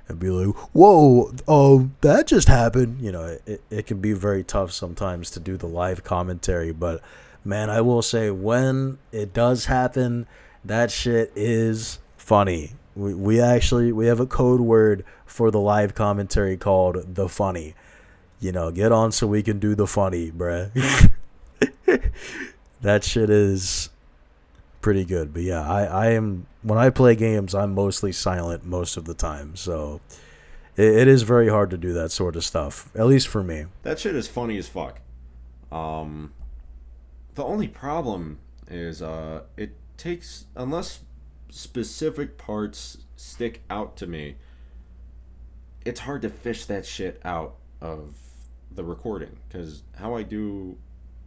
and be like, whoa, oh, that just happened. You know, it can be very tough sometimes to do the live commentary. But, man, I will say when it does happen, that shit is funny. We have a code word for the live commentary called the funny. You know, get on so we can do the funny, bruh. That shit is pretty good. But yeah, I am, when I play games, I'm mostly silent most of the time. So it is very hard to do that sort of stuff, at least for me. That shit is funny as fuck. The only problem is it takes, unless specific parts stick out to me, it's hard to fish that shit out of the recording. Because how I do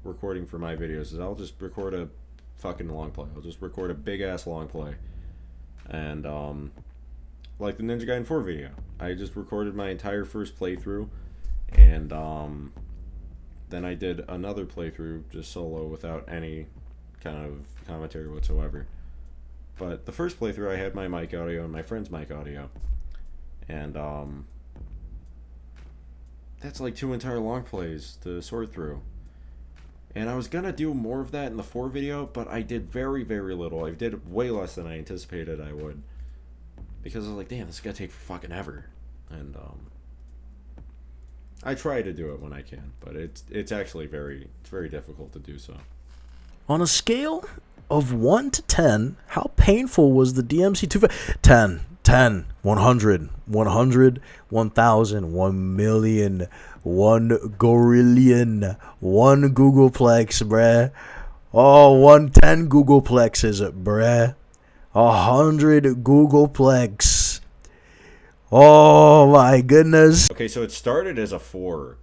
recording for my videos is I'll just record a fucking long play. I'll just record a big ass long play. And like the Ninja Gaiden 4 video, I just recorded my entire first playthrough, and then I did another playthrough just solo without any kind of commentary whatsoever. But the first playthrough I had my mic audio and my friend's mic audio, and that's like 2 entire long plays to sort through. And I was gonna do more of that in the 4 video, but I did very, very little. I did way less than I anticipated I would. Because I was like, damn, this is gonna take fucking ever. And I try to do it when I can, but it's actually very difficult to do so. On a scale of 1 to 10, how painful was the DMC2? 10, 10, 100, 100, 1,000, 1 million, 1 gorillion, 1 Googleplex, bruh. Oh, 110 Googleplexes, bruh. 100 Googleplex. Oh my goodness. Okay, so it started as a 4,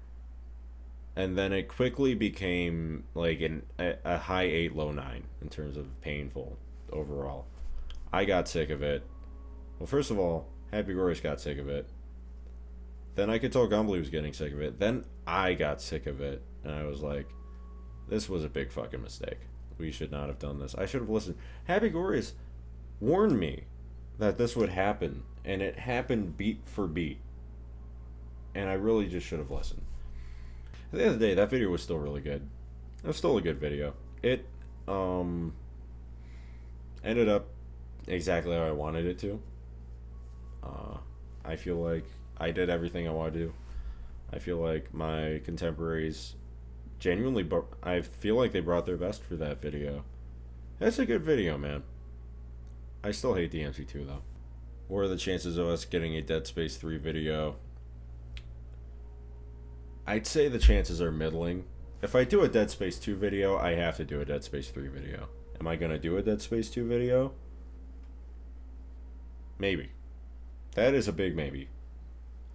and then it quickly became like a high 8, low 9 in terms of painful overall. I got sick of it. Well, first of all, Hapygourious got sick of it. Then I could tell Gumbly was getting sick of it. Then I got sick of it, and I was like, this was a big fucking mistake. We should not have done this. I should have listened. Hapygourious warned me that this would happen, and it happened beat for beat. And I really just should have listened. At the end of the day, that video was still really good. It was still a good video. It ended up exactly how I wanted it to. I feel like I did everything I wanted to do. I feel like my contemporaries genuinely, I feel like they brought their best for that video. That's a good video, man. I still hate DMC2 though. What are the chances of us getting a Dead Space 3 video? I'd say the chances are middling. If I do a Dead Space 2 video, I have to do a Dead Space 3 video. Am I gonna do a Dead Space 2 video? Maybe. That is a big maybe.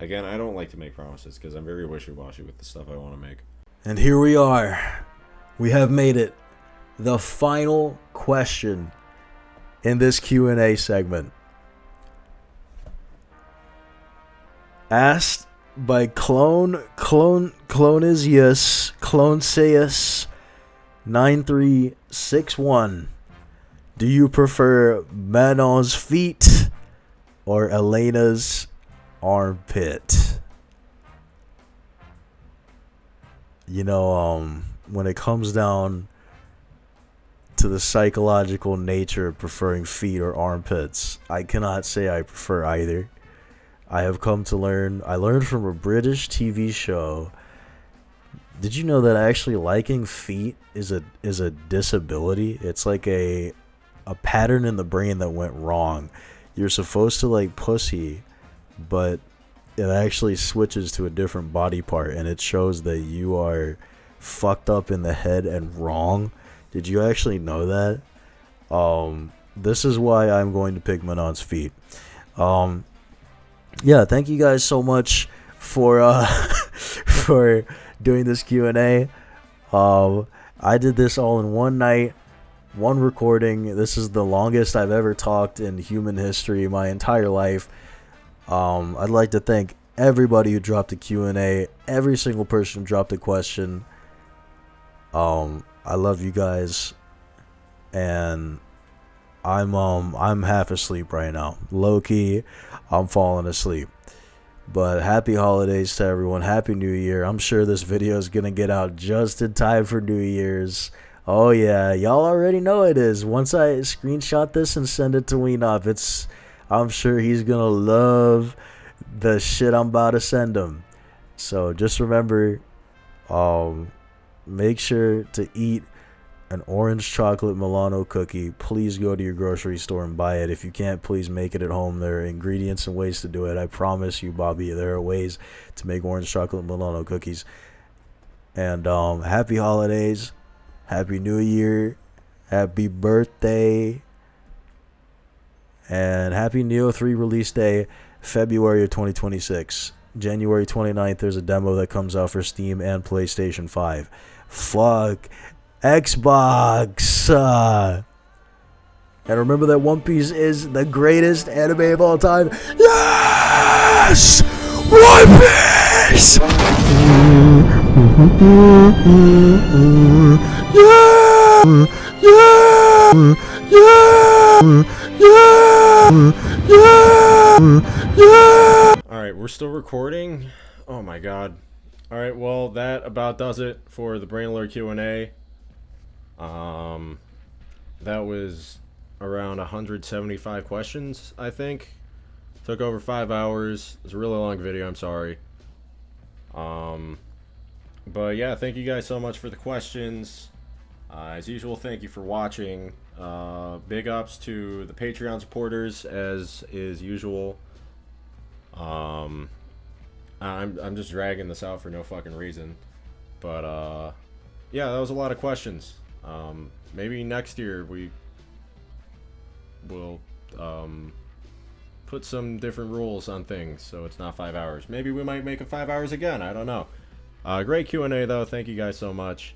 Again, I don't like to make promises because I'm very wishy-washy with the stuff I want to make. And here we are. We have made it. The final question in this Q&A segment. Asked by Cloneseus 9361. Do you prefer Manon's feet or Elena's armpit? You know, when it comes down to the psychological nature of preferring feet or armpits, I cannot say I prefer either. I have come to learn, I learned from a British TV show. Did you know that actually liking feet is a disability? It's like a pattern in the brain that went wrong. You're supposed to like pussy, but it actually switches to a different body part, and it shows that you are fucked up in the head and wrong. Did you actually know that? this is why I'm going to pick Manon's feet. Yeah, thank you guys so much for for doing this Q&A. I did this all in one night, one recording. This is the longest I've ever talked in human history, my entire life. I'd like to thank everybody who dropped a Q&A, every single person who dropped a question. I love you guys, and I'm half asleep right now. Low key, I'm falling asleep. But happy holidays to everyone. Happy New Year. I'm sure this video is gonna get out just in time for New Year's. Oh yeah, y'all already know it is. Once I screenshot this and send it to Weenop, I'm sure he's gonna love the shit I'm about to send him. So just remember, make sure to eat an orange chocolate Milano cookie. Please go to your grocery store and buy it. If you can't, please make it at home. There are ingredients and ways to do it. I promise you, Bobby, there are ways to make orange chocolate Milano cookies. And happy holidays, happy New Year, happy birthday, and happy Nioh 3 release day, February of 2026. January 29th, there's a demo that comes out for Steam and PlayStation 5. Fuck Xbox. And remember that One Piece is the greatest anime of all time. Yes! One Piece! Yeah! Yeah! Yeah! Yeah! Yeah! Alright, we're still recording. Oh my god. Alright, well, that about does it for the Brain Alert Q&A. That was around 175 questions, I think. Took over 5 hours. It's a really long video, I'm sorry. But yeah, thank you guys so much for the questions. As usual, thank you for watching. Big ups to the Patreon supporters, as is usual. I'm just dragging this out for no fucking reason. But yeah, that was a lot of questions. Maybe next year we will put some different rules on things so it's not 5 hours. Maybe we might make it 5 hours again. I don't know. Great Q&A though. Thank you guys so much.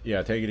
Yeah, take it easy.